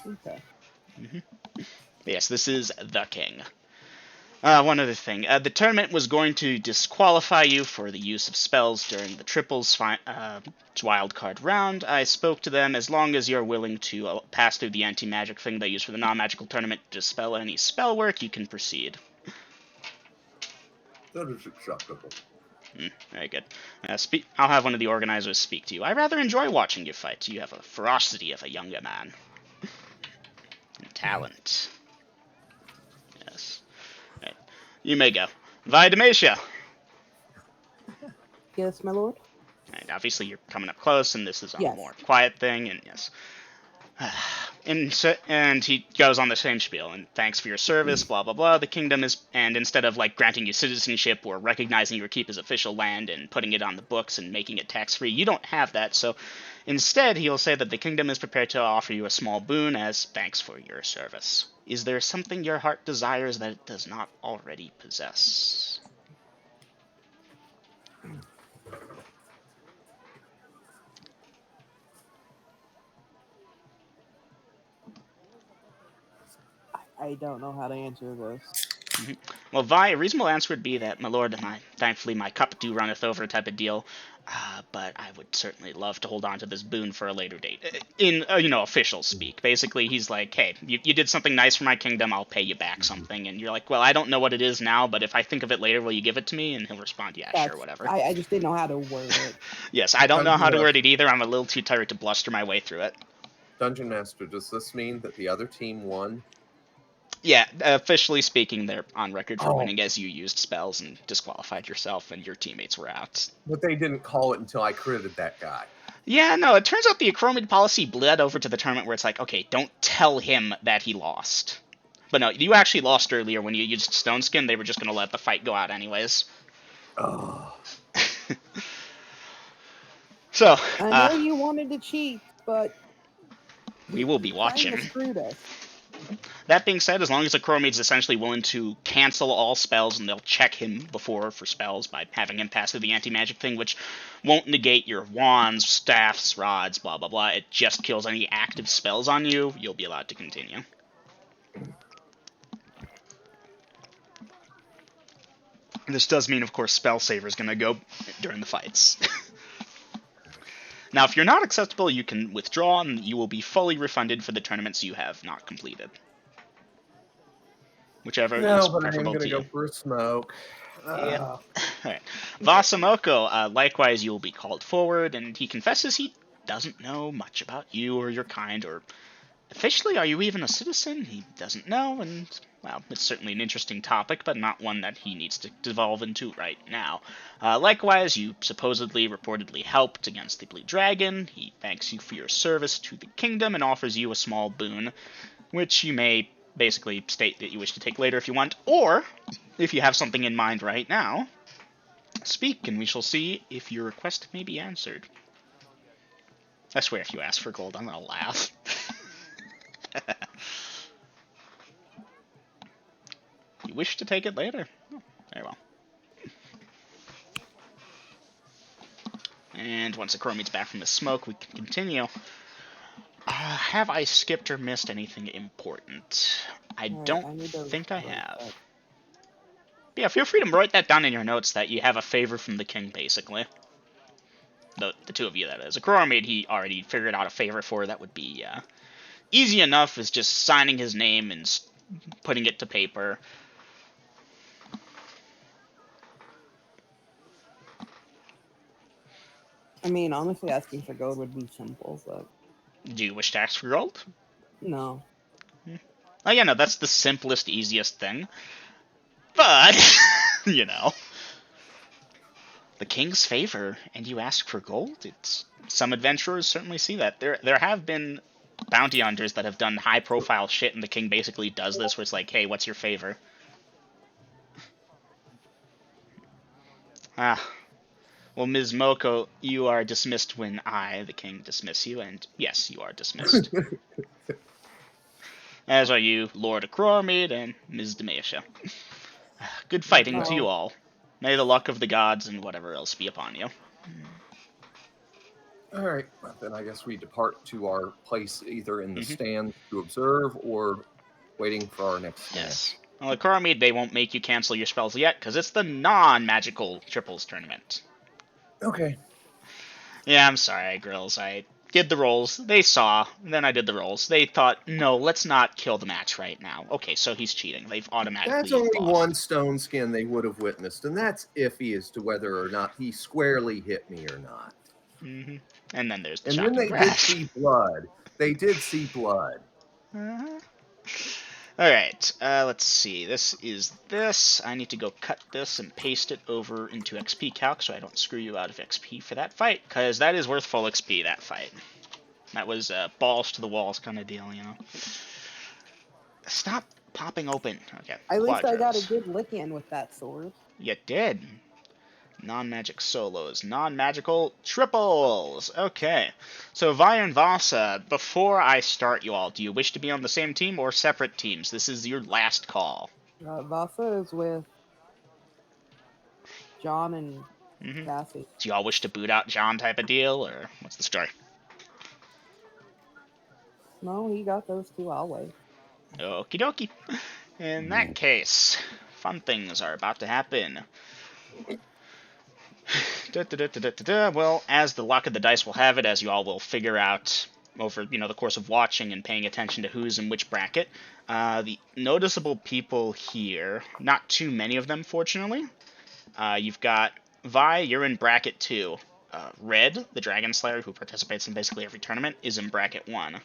Okay. Yes, this is the king. One other thing. The tournament was going to disqualify you for the use of spells during the triples wildcard round. I spoke to them. As long as you're willing to pass through the anti-magic thing they use for the non-magical tournament to dispel any spell work, you can proceed. That is acceptable. Very good. I'll have one of the organizers speak to you. I rather enjoy watching you fight. You have a ferocity of a younger man. And talent. Yes. Right. You may go. Vi Demacia. Yes, my lord. And obviously you're coming up close, and this is a Yes. more quiet thing, and yes. And he goes on the same spiel, and thanks for your service, blah blah blah. The kingdom is, and instead of like granting you citizenship or recognizing your keep as official land and putting it on the books and making it tax free, you don't have that. So instead, he'll say that the kingdom is prepared to offer you a small boon as thanks for your service. Is there something your heart desires that it does not already possess? I don't know how to answer this. Well, Vi, a reasonable answer would be that, my lord, thankfully my cup do runneth over type of deal, but I would certainly love to hold on to this boon for a later date. In, official speak. Basically, he's like, hey, you did something nice for my kingdom, I'll pay you back something. And you're like, well, I don't know what it is now, but if I think of it later, will you give it to me? And he'll respond, yeah, sure, whatever. I just didn't know how to word it. Yes, I don't know how to word it either. I'm a little too tired to bluster my way through it. Dungeon Master, does this mean that the other team won? Yeah, officially speaking, they're on record for Oh. winning as you used spells and disqualified yourself and your teammates were out. But they didn't call it until I critted that guy. Yeah, no, it turns out the Acromid policy bled over to the tournament where it's like, okay, don't tell him that he lost. But no, you actually lost earlier when you used Stone Skin. They were just going to let the fight go out anyways. Oh. So, I know you wanted to cheat, but we will be you watching. kinda screwed us. That being said, as long as the Acromid's essentially willing to cancel all spells, and they'll check him before for spells by having him pass through the anti-magic thing, which won't negate your wands, staffs, rods, blah blah blah. It just kills any active spells on you. You'll be allowed to continue. This does mean, of course, Spell Saver is going to go during the fights. Now, if you're not acceptable, you can withdraw, and you will be fully refunded for the tournaments you have not completed. Whichever is No, but I'm preferable going to to you. go for a smoke. Yeah. Alright. Vasamoko, likewise, you will be called forward, and he confesses he doesn't know much about you or your kind or Officially, are you even a citizen? He doesn't know, and, well, it's certainly an interesting topic, but not one that he needs to devolve into right now. Likewise, you supposedly, reportedly helped against the Blue Dragon. He thanks you for your service to the kingdom and offers you a small boon, which you may basically state that you wish to take later if you want, or, if you have something in mind right now, speak, and we shall see if your request may be answered. I swear if you ask for gold, I'm gonna laugh. You wish to take it later? Oh, very well. And once the Chrome's back from the smoke, we can continue. Have I skipped or missed anything important? I don't think I have. Yeah, feel free to write that down in your notes that you have a favor from the king, basically. The two of you, that is. A Chromeid he already figured out a favor for. That would be easy enough, is just signing his name and putting it to paper. I mean, honestly, asking for gold would be simple, but... Do you wish to ask for gold? No. Oh, yeah, no, that's the simplest, easiest thing. But, you know, the king's favor, and you ask for gold? It's some adventurers certainly see that. There have been bounty hunters that have done high-profile shit, and the king basically does this, where it's like, hey, what's your favor? Well, Ms. Moko, you are dismissed when I, the king, dismiss you, and yes, you are dismissed. As are you, Lord Akrormid and Ms. Demasha. Good fighting to you all. May the luck of the gods and whatever else be upon you. Alright, then I guess we depart to our place either in the stand to observe or waiting for our next match. Yes. Well, Akrormid, they won't make you cancel your spells yet, because it's the non-magical triples tournament. Okay. Yeah, I'm sorry, Grills. I did the rolls. They saw. Then I did the rolls. They thought, no, let's not kill the match right now. Okay, so he's cheating. They've automatically That's only lost. one stone skin they would have witnessed, and that's iffy as to whether or not he squarely hit me or not. Mm-hmm. And then there's the and shocking then they crash. did see blood. They did see blood. Alright, let's see. This is this. I need to go cut this and paste it over into XP Calc so I don't screw you out of XP for that fight, because that is worth full XP, that fight. That was a balls to the walls kind of deal, you know. Stop popping open. Okay. At least I got a Quadros. good lick in with that sword. You did. Non-magic solos. Non-magical triples. Okay. So, Vi and Vasa, before I start you all, do you wish to be on the same team or separate teams? This is your last call. Vasa is with John and Cassie. Do y'all wish to boot out John type of deal, or what's the story? No, he got those two. I'll wait. Okie dokie. In that case, fun things are about to happen. Well, as the luck of the dice will have it, as you all will figure out over the course of watching and paying attention to who's in which bracket, the noticeable people here, not too many of them, fortunately. You've got Vi, you're in bracket 2. Red, the Dragon Slayer, who participates in basically every tournament, is in bracket 1.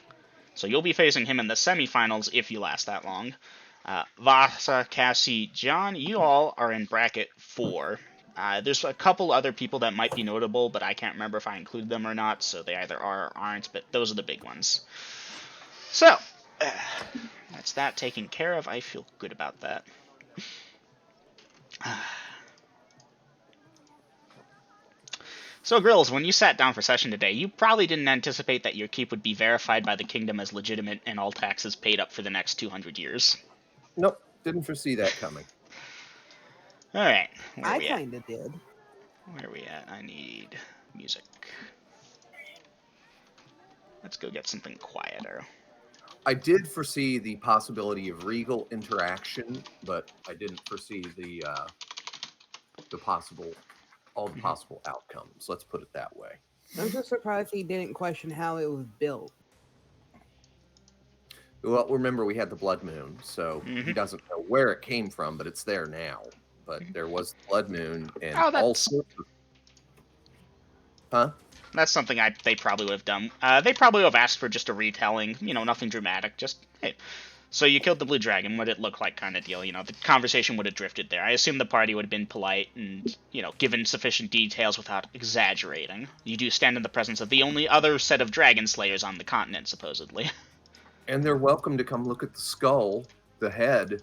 So you'll be facing him in the semifinals if you last that long. Vasa, Cassie, John, you all are in bracket 4. There's a couple other people that might be notable, but I can't remember if I included them or not, so they either are or aren't, but those are the big ones. So, that's that taken care of. I feel good about that. So, Grills, when you sat down for session today, you probably didn't anticipate that your keep would be verified by the kingdom as legitimate and all taxes paid up for the next 200 years. Nope, didn't foresee that coming. Alright. I kinda did. Where are we at? I need music. Let's go get something quieter. I did foresee the possibility of regal interaction, but I didn't foresee all the possible outcomes. Let's put it that way. I'm just surprised he didn't question how it was built. Well, remember we had the blood moon, so he doesn't know where it came from, but it's there now. But there was the blood moon and all sorts of... Huh? That's something they probably would have done. They probably would have asked for just a retelling, nothing dramatic. Just, hey, so you killed the blue dragon. What did it look like, kind of deal? The conversation would have drifted there. I assume the party would have been polite and, given sufficient details without exaggerating. You do stand in the presence of the only other set of dragon slayers on the continent, supposedly. And they're welcome to come look at the skull, the head,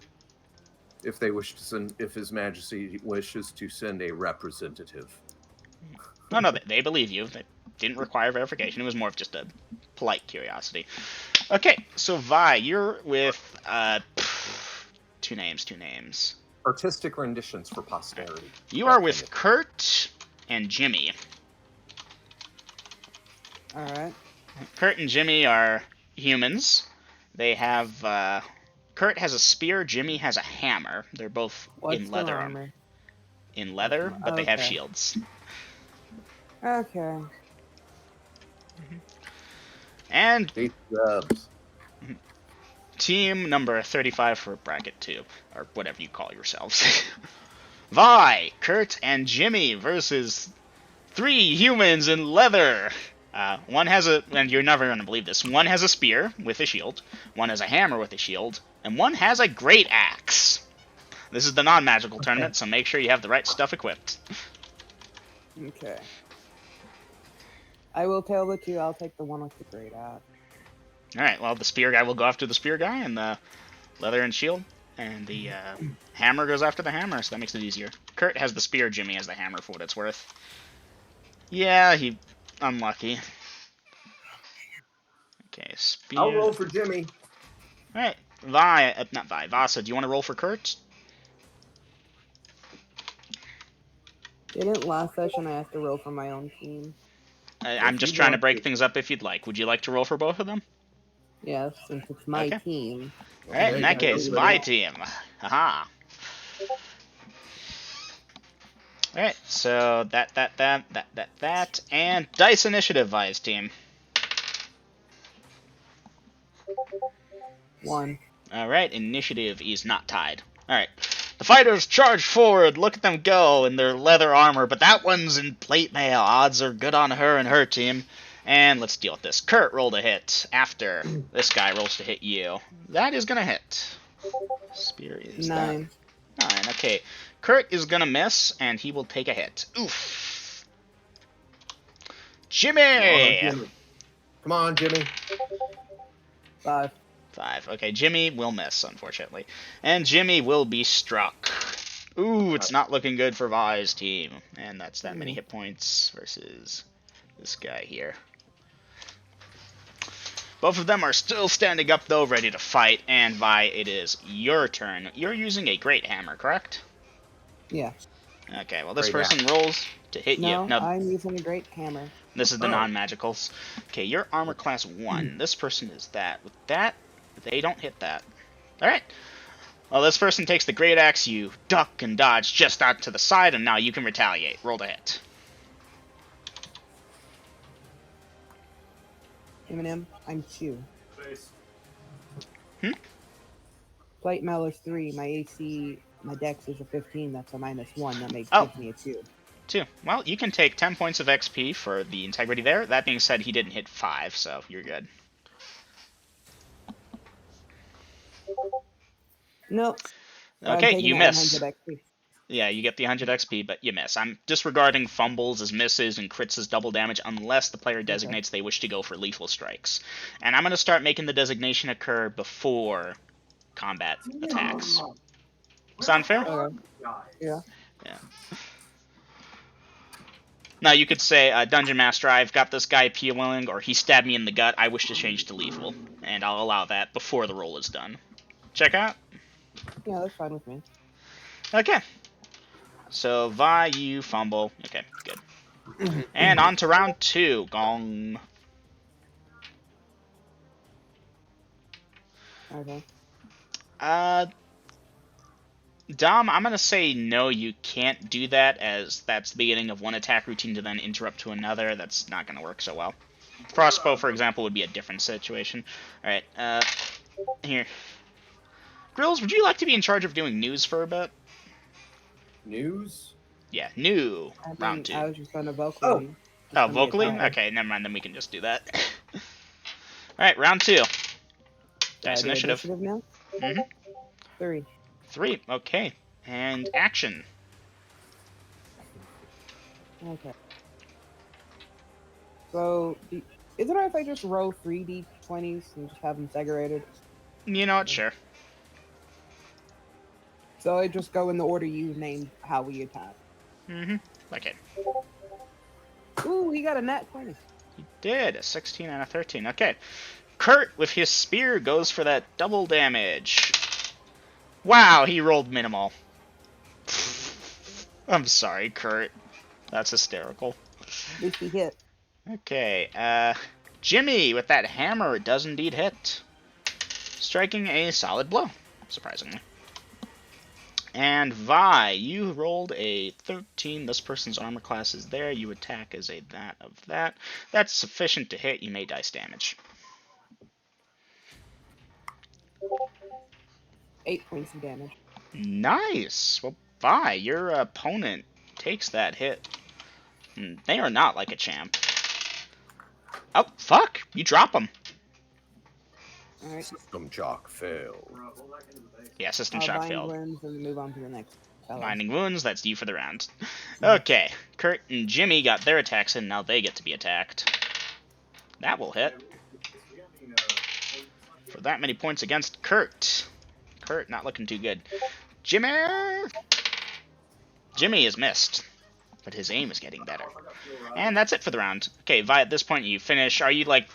if they wish to send, if His Majesty wishes to send a representative. No, they believe you. They didn't require verification. It was more of just a polite curiosity. Okay, so Vi, you're with two names. Artistic renditions for posterity. You are with Kurt and Jimmy. All right. Kurt and Jimmy are humans. They have Kurt has a spear. Jimmy has a hammer. They're both What's in leather their armor. In leather, but they have Okay. shields. Okay. And Eight subs. team number 35 for bracket 2, or whatever you call yourselves. Vi, Kurt, and Jimmy versus 3 humans in leather. One has and you're never going to believe this, one has a spear with a shield, one has a hammer with a shield, and one has a great axe. This is the non-magical tournament, so make sure you have the right stuff equipped. Okay. I will tell the two. I'll take the one with the great axe. Alright, well, the spear guy will go after the spear guy, and the leather and shield, and the hammer goes after the hammer, so that makes it easier. Kurt has the spear, Jimmy has the hammer, for what it's worth. Yeah, he... unlucky. Okay, spear... I'll roll for Jimmy. Alright, not Vi, Vasa, do you want to roll for Kurt? Didn't last session I have to roll for my own team? I'm just trying to break things up if you'd like. Would you like to roll for both of them? Yes, since it's my Okay. team. Alright, in that case, my team. Haha. Alright, so that, and Dice Initiative, Vi's team. 1. Alright, initiative is not tied. Alright. The fighters charge forward, look at them go in their leather armor, but that one's in plate mail. Odds are good on her and her team. And let's deal with this. Kurt rolled a hit after this guy rolls to hit you. That is gonna hit. Spear is 9. that. 9, okay. Kurt is gonna miss, and he will take a hit. Oof. Jimmy! Come on, Jimmy. 5. 5. Okay, Jimmy will miss, unfortunately. And Jimmy will be struck. Ooh, it's not looking good for Vi's team. And that's that many hit points versus this guy here. Both of them are still standing up, though, ready to fight. And Vi, it is your turn. You're using a great hammer, correct? Yeah. Okay, well, this Great person rolls to hit No, you. No, I'm using a great hammer. this is the non-magicals. Okay, you're armor class 1. This person is that. With that, they don't hit that. Alright. Well, this person takes the great axe, you duck and dodge just out to the side, and now you can retaliate. Roll to hit. Eminem, I'm 2. Hmm? Plate mail is 3. My AC, my dex is a 15. That's a -1. That makes Oh. gives me a 2. 2. Well, you can take 10 points of XP for the integrity there. That being said, he didn't hit 5, so you're good. No. Okay, you miss. 100 XP. Yeah, you get the 100 XP, but you miss. I'm disregarding fumbles as misses and crits as double damage unless the player designates they wish to go for lethal strikes. And I'm going to start making the designation occur before combat attacks. Sound fair? Okay. Yeah. Yeah. Now, you could say, Dungeon Master, I've got this guy POing, or he stabbed me in the gut, I wish to change to lethal. And I'll allow that before the roll is done. Check out? Yeah, that's fine with me. Okay. So, Vi, you fumble. Okay, good. And on to round 2. Gong. Okay. Dom, I'm going to say no, you can't do that, as that's the beginning of one attack routine to then interrupt to another. That's not going to work so well. Crossbow, for example, would be a different situation. Alright, here. Grills, would you like to be in charge of doing news for a bit? News? Yeah, new. I Round 2. was just going to vocally Oh, gonna be a vocally? tie. Okay, never mind. Then we can just do that. All right, round 2. Do Dice I do initiative. initiative now? Mm-hmm. 3. 3. Okay. And action. Okay. So, is it alright if I just roll 3d20s and just have them segregated? You know what? Sure. So I just go in the order you named how we attack. Mm-hmm. Okay. Ooh, he got a nat 20. He did. A 16 and a 13. Okay. Kurt, with his spear, goes for that double damage. Wow, he rolled minimal. I'm sorry, Kurt. That's hysterical. At least he hit. Okay, Jimmy, with that hammer, does indeed hit. Striking a solid blow, surprisingly. And Vi, you rolled a 13. This person's armor class is there. You attack as a that of that. That's sufficient to hit. You may dice damage. 8 points of damage. Nice. Well, Vi, your opponent takes that hit. They are not like a champ. Oh, fuck. You drop them. Alright. System jock failed. Yeah, system I'll shot bind failed. wounds and move on to the next fellow. Binding wounds, that's you for the round. Okay, Kurt and Jimmy got their attacks in, now they get to be attacked. That will hit. For that many points against Kurt. Kurt, not looking too good. Jimmy! Jimmy is missed, but his aim is getting better. And that's it for the round. Okay, Vi, at this point you finish. Are you, like,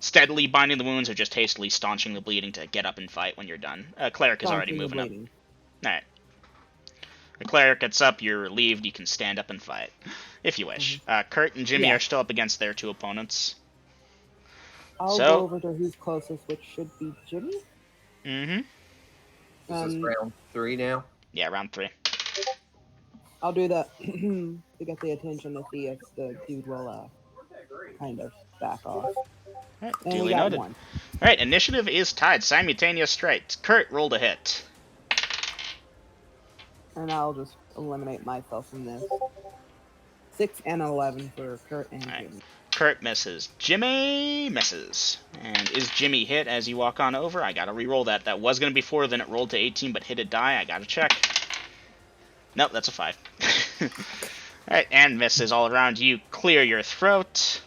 steadily binding the wounds or just hastily staunching the bleeding to get up and fight when you're done? Cleric is already moving up. Alright. The cleric gets up, you're relieved, you can stand up and fight, if you wish. Kurt and Jimmy are still up against their 2 opponents. I'll go over to who's closest, which should be Jimmy. Mm-hmm. This is round 3 now? Yeah, round 3. I'll do that to get the attention to see if the dude will kind of back off. Alright, And duly we got noted. 1. Alright, initiative is tied. Simultaneous strikes. Kurt rolled a hit. And I'll just eliminate myself from this. 6 and 11 for Kurt and Jimmy. Kurt misses. Jimmy misses. And is Jimmy hit as you walk on over? I gotta re-roll that. That was gonna be 4, then it rolled to 18, but hit a die. I gotta check. Nope, that's a 5. Alright, and misses all around. You clear your throat.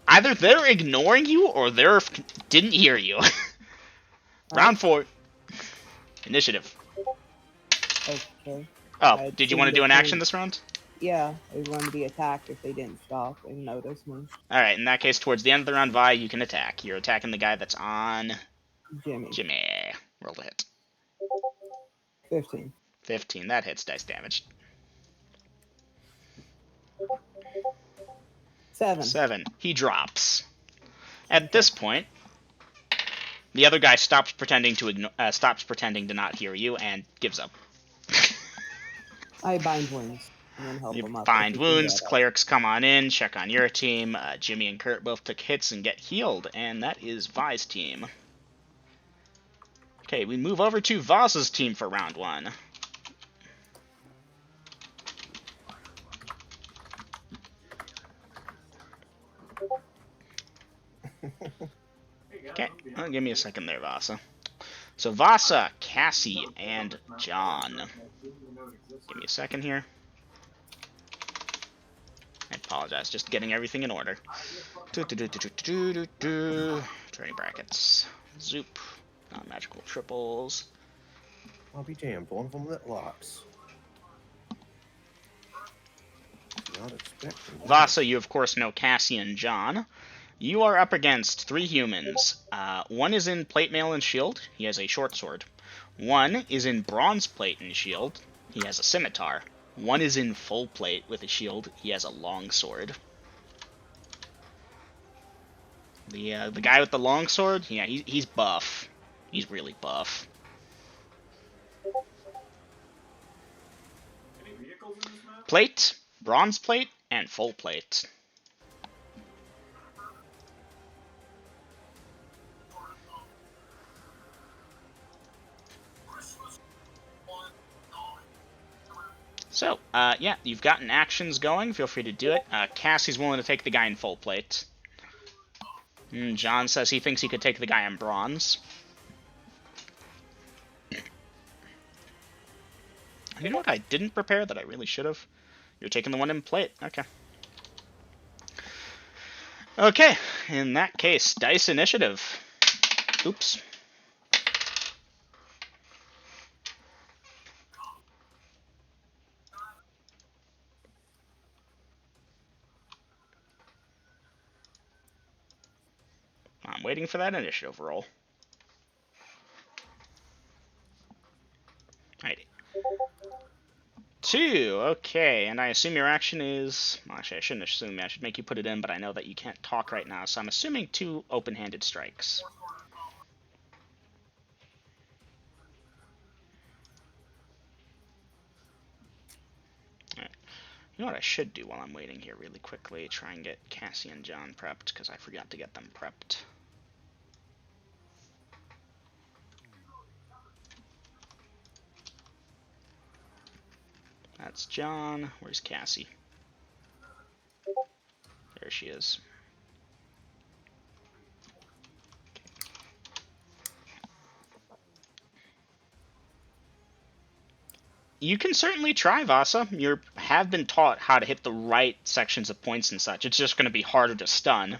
Either they're ignoring you, or they didn't hear you. Round 4. Initiative. Okay. Oh, did you want to do an action this round? Yeah, I was going to be attacked if they didn't stop and notice me. Alright, in that case, towards the end of the round, Vi, you can attack. You're attacking the guy that's on... Jimmy. Roll to hit. 15. 15, that hits dice damage. 7. 7. He drops. At this point, the other guy stops pretending to not hear you and gives up. I bind wounds and then help You them up. bind wounds, clerics come on in, check on your team. Jimmy and Kurt both took hits and get healed, and that is Vi's team. Okay, we move over to Vaz's team for round 1. Okay, give me a second there, Vasa. So Vasa, Cassie, and John. Give me a second here. I apologize, just getting everything in order. Training brackets. Zoop. Non-magical triples. I'll be damned, one of them that locks. Not expecting that. Vasa, you of course know Cassie and John. You are up against 3 humans. One is in plate mail and shield. He has a short sword. One is in bronze plate and shield. He has a scimitar. One is in full plate with a shield. He has a long sword. The guy with the long sword, yeah, he's buff. He's really buff. Plate, bronze plate, and full plate. So, yeah, you've gotten actions going. Feel free to do it. Cassie's willing to take the guy in full plate. John says he thinks he could take the guy in bronze. You know what I didn't prepare that I really should have? You're taking the one in plate. Okay. Okay, in that case, dice initiative. Oops. I'm waiting for that initiative roll. Alrighty. 2, okay, and I assume your action is... Well, actually, I shouldn't assume. I should make you put it in, but I know that you can't talk right now, so I'm assuming 2 open-handed strikes. Alright. You know what I should do while I'm waiting here really quickly? Try and get Cassie and John prepped, because I forgot to get them prepped. That's John. Where's Cassie? There she is. You can certainly try, Vasa. You have been taught how to hit the right sections of points and such. It's just going to be harder to stun.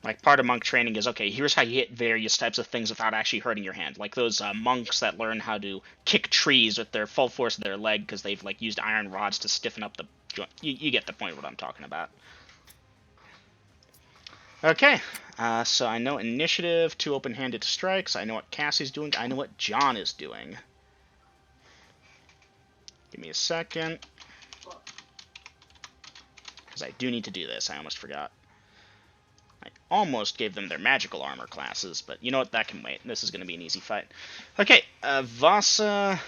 Like, part of monk training is, okay, here's how you hit various types of things without actually hurting your hand. Like those monks that learn how to kick trees with their full force of their leg because they've, like, used iron rods to stiffen up the joint. You get the point of what I'm talking about. Okay, so I know initiative, 2 open-handed strikes. I know what Cassie's doing. I know what John is doing. Give me a second. Because I do need to do this. I almost forgot. I almost gave them their magical armor classes, but you know what? That can wait. This is going to be an easy fight. Okay, Vasa...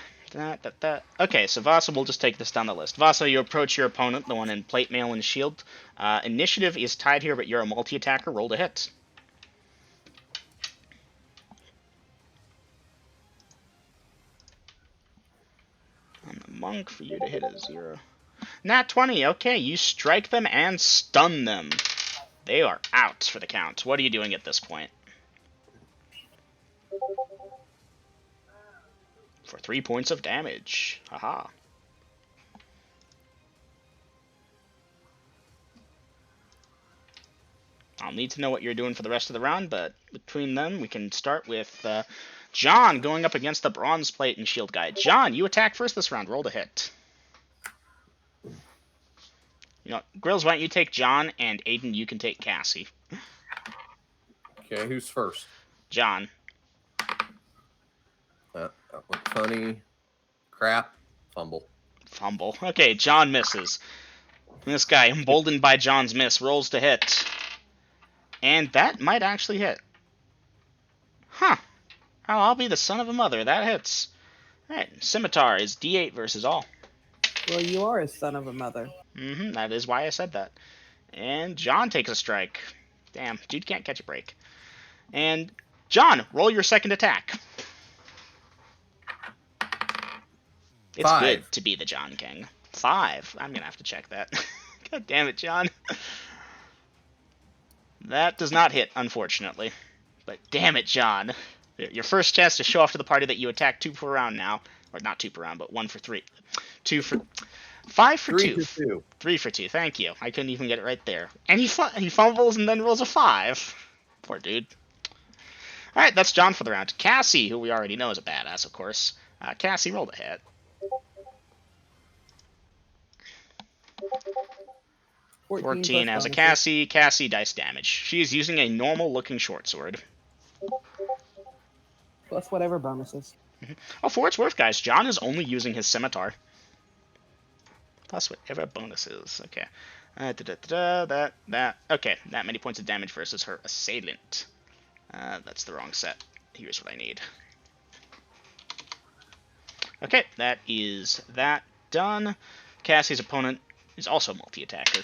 Okay, so Vasa will just take this down the list. Vasa, you approach your opponent, the one in plate, mail, and shield. Initiative is tied here, but you're a multi-attacker. Roll to hit. On the monk, for you to hit a 0. Nat 20, okay, you strike them and stun them. They are out for the count. What are you doing at this point? For 3 points of damage. Haha. I'll need to know what you're doing for the rest of the round, but between them, we can start with John going up against the bronze plate and shield guy. John, you attack first this round. Roll to hit. You know, Grills, why don't you take John, and Aiden, you can take Cassie. Okay, who's first? John. That looked funny. Crap. Fumble. Fumble. Okay, John misses. This guy, emboldened by John's miss, rolls to hit. And that might actually hit. Huh. Oh, I'll be the son of a mother. That hits. Alright, Scimitar is D8 versus all. Well, you are a son of a mother. That is why I said that. And John takes a strike. Damn, dude can't catch a break. And John, roll your second attack. It's 5. good to be the John King. 5. I'm gonna have to check that. God damn it, John. That does not hit, unfortunately. But damn it, John. Your first chance to show off to the party that you attack 2 per round now. Or not 2 per round, but 1 for 3. 2 for... 5 for 3 2. for 2. 3 for 2, thank you. I couldn't even get it right there. And he fumbles and then rolls a 5. Poor dude. Alright, that's John for the round. Cassie, who we already know is a badass, of course. Cassie, roll the hit. 14 as a Cassie. Cassie, dice damage. She is using a normal-looking short sword. Plus whatever bonuses. Oh, for what it's worth, guys, John is only using his scimitar. Plus whatever bonuses. Okay. Okay, that many points of damage versus her assailant. That's the wrong set. Here's what I need. Okay, that is that done. Cassie's opponent is also a multi-attacker.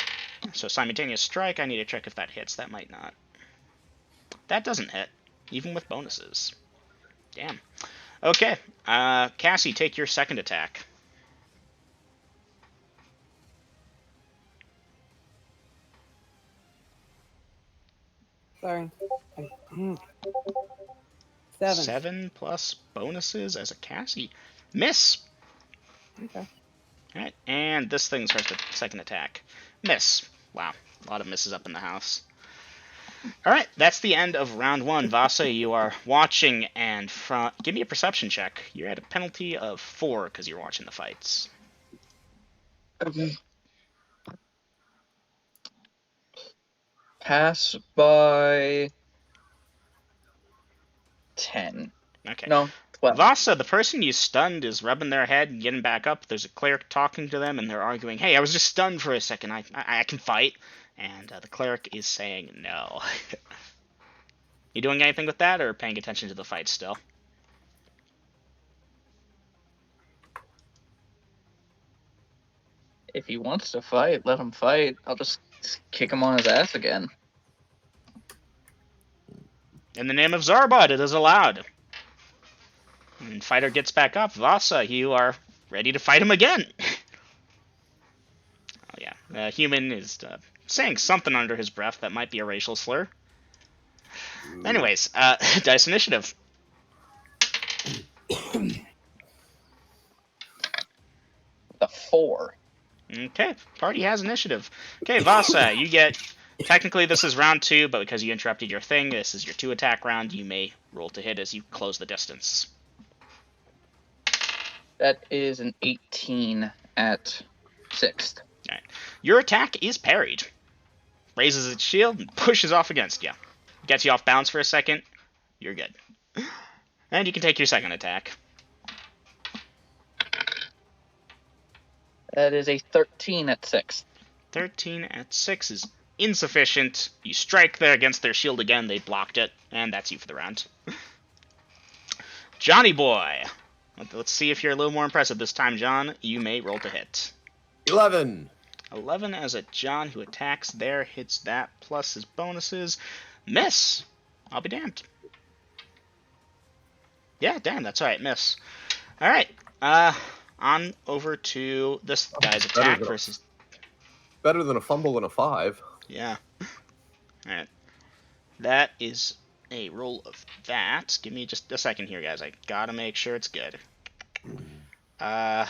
So simultaneous strike, I need to check if that hits. That might not. That doesn't hit, even with bonuses. Damn. Okay. Cassie, take your second attack. Sorry. 7. 7 plus bonuses as a Cassie. Miss. Okay. Alright, and this thing's first second attack. Miss. Wow, a lot of misses up in the house. Alright, that's the end of round 1. Vasa, you are watching, and give me a perception check. You're at a penalty of 4 because you're watching the fights. Okay. Pass by 10. Okay. No, 12. Vasa, the person you stunned, is rubbing their head and getting back up. There's a cleric talking to them, and they're arguing, hey, I was just stunned for a second. I can fight. And the cleric is saying no. You doing anything with that, or paying attention to the fight still? If he wants to fight, let him fight. I'll just kick him on his ass again. In the name of Zarbot, it is allowed. And fighter gets back up. Vasa, you are ready to fight him again. Oh yeah, the human is saying something under his breath that might be a racial slur. Ooh. Anyways, dice initiative. The 4. Okay, party has initiative. Okay, Vasa, you get... Technically, this is round 2, but because you interrupted your thing, this is your 2 attack round. You may roll to hit as you close the distance. That is an 18 at 6th. Alright. Your attack is parried. Raises its shield and pushes off against you. Gets you off balance for a second. You're good. And you can take your second attack. That is a 13 at 6th. 13 at 6 is insufficient. You strike there against their shield again. They blocked it. And that's you for the round. Johnny boy. Let's see if you're a little more impressive this time, John. You may roll to hit. 11. 11 as a John who attacks there. Hits that plus his bonuses. Miss. I'll be damned. Yeah, damn, that's alright. Miss. Alright. On over to this guy's attack versus... Better than a fumble and a 5. Yeah. Alright. That is a roll of that. Give me just a second here, guys. I gotta make sure it's good. I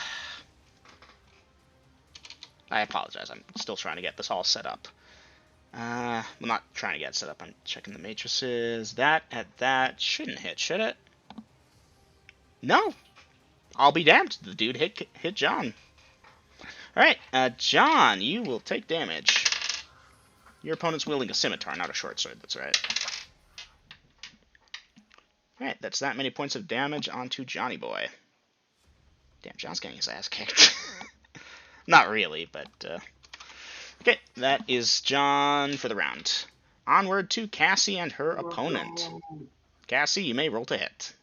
apologize. I'm still trying to get this all set up. Well, not trying to get it set up. I'm checking the matrices. That at that shouldn't hit, should it? No. I'll be damned. The dude hit John. Alright, John, you will take damage. Your opponent's wielding a scimitar, not a short sword. That's right. Alright, that's that many points of damage onto Johnny boy. Damn, John's getting his ass kicked. Not really, but... Okay, that is John for the round. Onward to Cassie and her opponent. Cassie, you may roll to hit.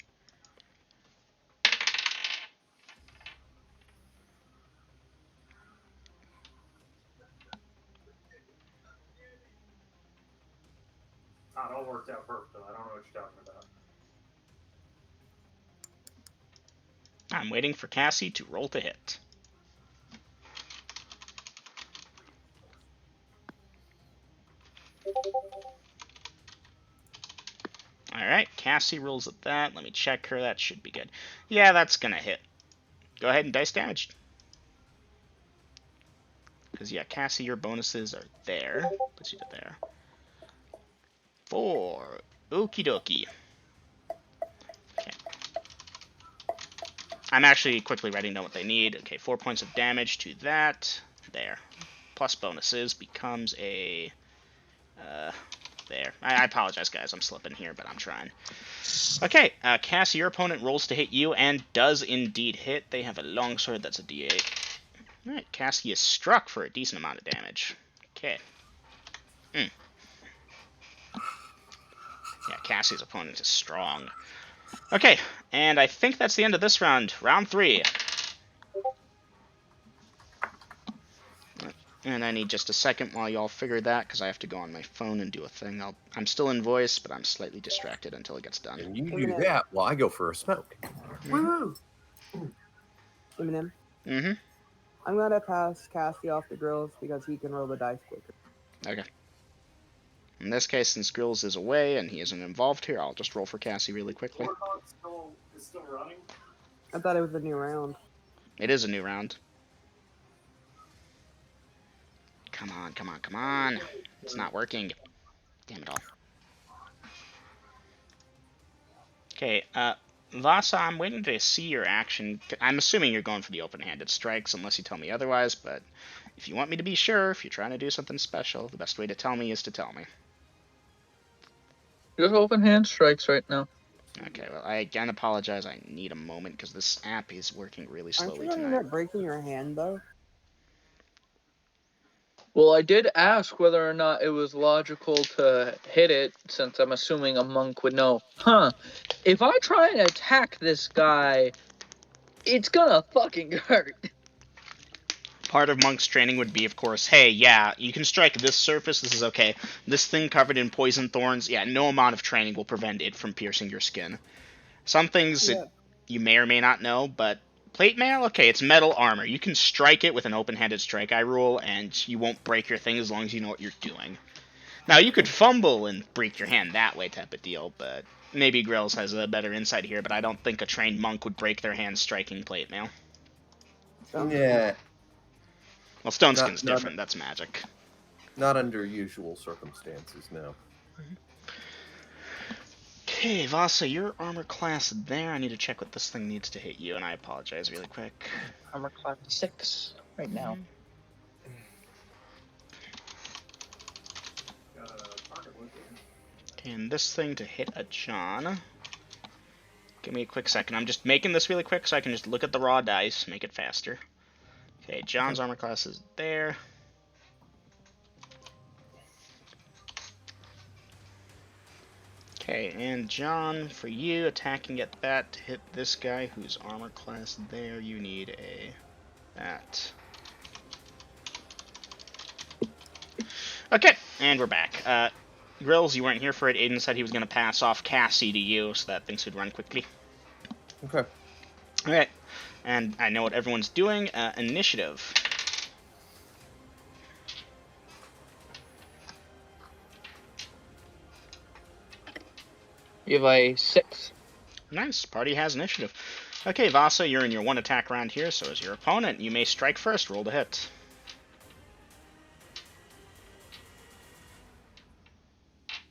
It all worked out perfectly. I don't know what you're talking about. I'm waiting for Cassie to roll to hit. Alright, Cassie rolls at that. Let me check her. That should be good. Yeah, that's gonna hit. Go ahead and dice damage. Because, yeah, Cassie, your bonuses are there. Puts you to there. 4. Okie dokie. Okay. I'm actually quickly writing down what they need. Okay, 4 points of damage to that. There. Plus bonuses becomes a... there. I apologize, guys. I'm slipping here, but I'm trying. Okay, Cassie, your opponent rolls to hit you and does indeed hit. They have a longsword. That's a d8. Alright, Cassie is struck for a decent amount of damage. Okay. Yeah, Cassie's opponent is strong. Okay, and I think that's the end of this round. Round 3. And I need just a second while y'all figure that, because I have to go on my phone and do a thing. I'm still in voice, but I'm slightly distracted until it gets done. And you Eminem. do that while I go for a smoke. Woo! Eminem. Mm-hmm. I'm gonna pass Cassie off to Grills because he can roll the dice quicker. Okay. In this case, since Grills is away and he isn't involved here, I'll just roll for Cassie really quickly. Warhawk is still running. I thought it was a new round. It is a new round. Come on, come on, come on. It's not working. Damn it all. Okay, Vasa, I'm waiting to see your action. I'm assuming you're going for the open-handed strikes, unless you tell me otherwise, but if you want me to be sure, if you're trying to do something special, the best way to tell me is to tell me. Just open hand strikes right now. Okay, well, I again apologize. I need a moment, because this app is working really Aren't slowly you gonna end tonight. up breaking your hand though? Well, I did ask whether or not it was logical to hit it, since I'm assuming a monk would know. If I try and attack this guy, it's gonna fucking hurt. Part of Monk's training would be, of course, hey, yeah, you can strike this surface, this is okay. This thing covered in poison thorns, yeah, no amount of training will prevent it from piercing your skin. Some things Yeah. you may or may not know, but plate mail, okay, it's metal armor. You can strike it with an open-handed strike eye rule, and you won't break your thing as long as you know what you're doing. Now, you could fumble and break your hand that way type of deal, but maybe Grills has a better insight here, but I don't think a trained monk would break their hand striking plate mail. Yeah, Well, stone Not- skin's not- different, that's magic. not under usual circumstances, no. Okay, Vasa, your armor class there. I need to check what this thing needs to hit you, and I apologize really quick. Armor class 6 right now. Got a target with it. Okay, and this thing to hit a John. Give me a quick second. I'm just making this really quick so I can just look at the raw dice, make it faster. Okay, John's armor class is there. Okay, and John, for you, attacking at that to hit this guy whose armor class there, you need a... that. Okay, and we're back. Grills, you weren't here for it. Aiden said he was going to pass off Cassie to you so that things would run quickly. Okay. Okay, and I know what everyone's doing. Initiative. You have a 6. Nice, party has initiative. Okay, Vasa, you're in your one attack round here, so is your opponent. You may strike first, roll to hit.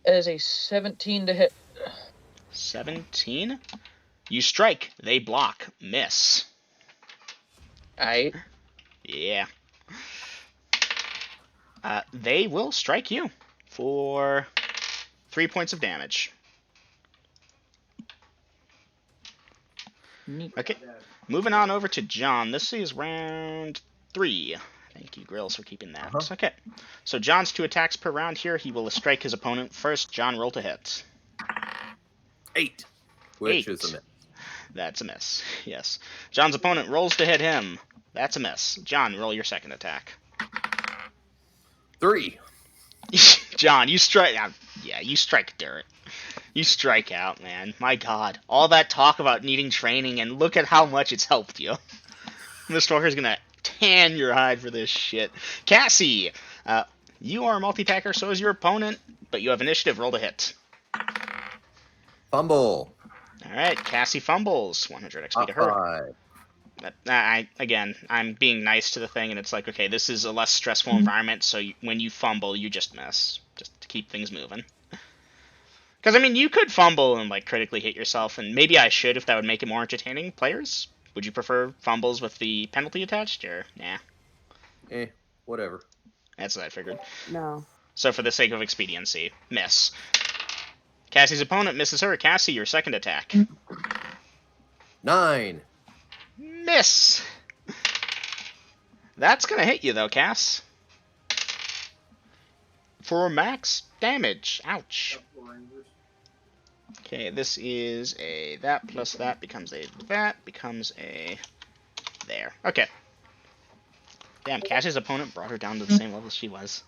It is a 17 to hit. 17. You strike, they block, miss. Aight. Yeah. They will strike you for 3 points of damage. Neat. Okay, moving on over to John. This is round 3. Thank you, Grills, for keeping that. Okay, so John's 2 attacks per round here. He will strike his opponent first. John, roll to hit. 8, which 8. is a miss. That's a miss, yes. John's opponent rolls to hit him. That's a miss. John, roll your second attack. 3. John, you strike... yeah, you strike dirt. You strike out, man. My god. All that talk about needing training, and look at how much it's helped you. Mr. Walker's gonna tan your hide for this shit. Cassie! You are a multi-attacker, so is your opponent, but you have initiative. Roll to hit. Fumble. Alright, Cassie fumbles. 100 XP to her. 5. I'm being nice to the thing, and it's like, okay, this is a less stressful environment, so when you fumble, you just miss. Just to keep things moving. Because, I mean, you could fumble and, like, critically hit yourself, and maybe I should if that would make it more entertaining. Players, would you prefer fumbles with the penalty attached, or nah? Whatever. That's what I figured. No. So for the sake of expediency, miss. Cassie's opponent misses her. Cassie, your second attack. 9. Miss! That's gonna hit you, though, Cass. For max damage. Ouch. Okay, this is a that plus that becomes a that becomes a there. Okay. Damn, Cassie's opponent brought her down to the same level she was.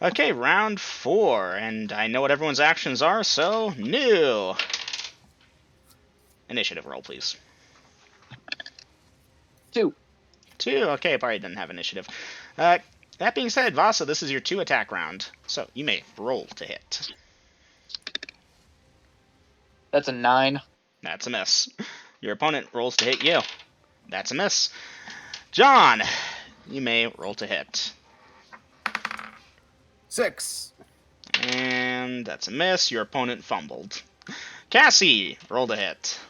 Okay, round 4, and I know what everyone's actions are, so new. Initiative roll, please. 2. 2, okay, Barry didn't have initiative. That being said, Vasa, this is your 2 attack round, so you may roll to hit. That's a 9. That's a miss. Your opponent rolls to hit you. That's a miss. John, you may roll to hit. 6. And that's a miss. Your opponent fumbled. Cassie, roll to hit.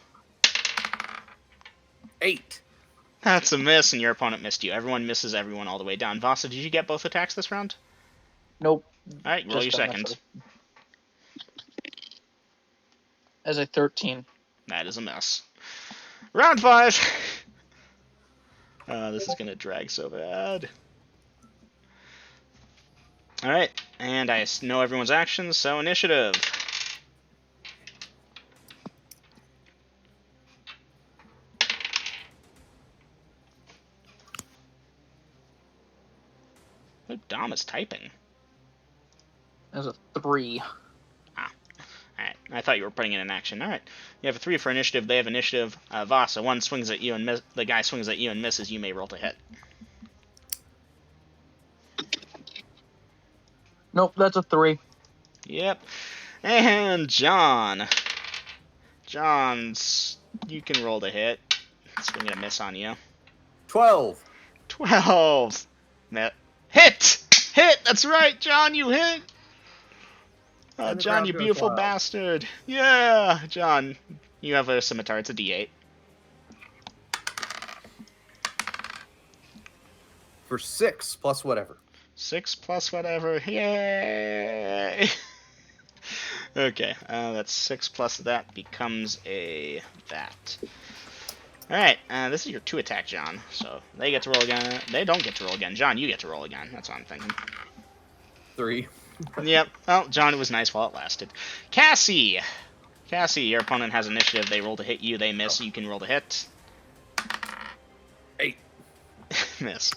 8. That's a miss, and your opponent missed you. Everyone misses everyone all the way down. Vasa, did you get both attacks this round? Nope. Alright, roll your Just a second. missile. As a 13. That is a miss. Round 5! This is going to drag so bad. Alright, and I know everyone's actions, so initiative. Oh, Dom is typing. As a 3. Alright, I thought you were putting it in action. Alright, you have a 3 for initiative, they have initiative. Vasa, one swings at you and the guy swings at you and misses, you may roll to hit. Nope, that's a 3. Yep. And John. You can roll to hit. Swing and a miss on you. 12. 12. Hit! Hit! That's right, John, you hit! John, you beautiful bastard. Yeah! John, you have a scimitar. It's a D8. For 6 plus whatever. 6 plus whatever. Yay! Okay, that's 6 plus that becomes a that. Alright, this is your 2 attack, John. So they get to roll again. They don't get to roll again. John, you get to roll again. That's what I'm thinking. 3. Yep. Well, John, it was nice while it lasted. Cassie! Cassie, your opponent has initiative. They roll to hit you. They miss. You can roll to hit. 8. Miss.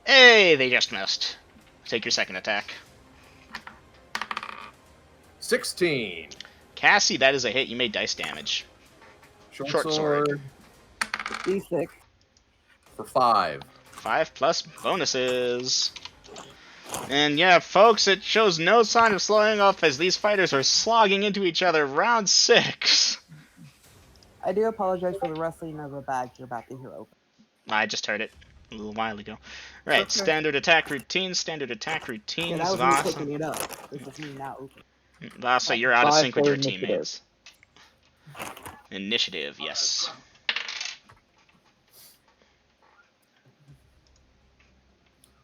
Hey, they just missed. Take your second attack. 16. Cassie, that is a hit. You made dice damage. Short sword. D6. For 5. 5 plus bonuses. And yeah, folks, it shows no sign of slowing up as these fighters are slogging into each other. Round 6. I do apologize for the rustling of a bag you're about to hear open. I just heard it a little while ago. Right, Okay. standard attack routines. Standard attack routines. Yeah, that was me Vasa. picking it up. This is me now open. Vasa, you're out of 5 sync with for your initiative. teammates. Initiative, yes.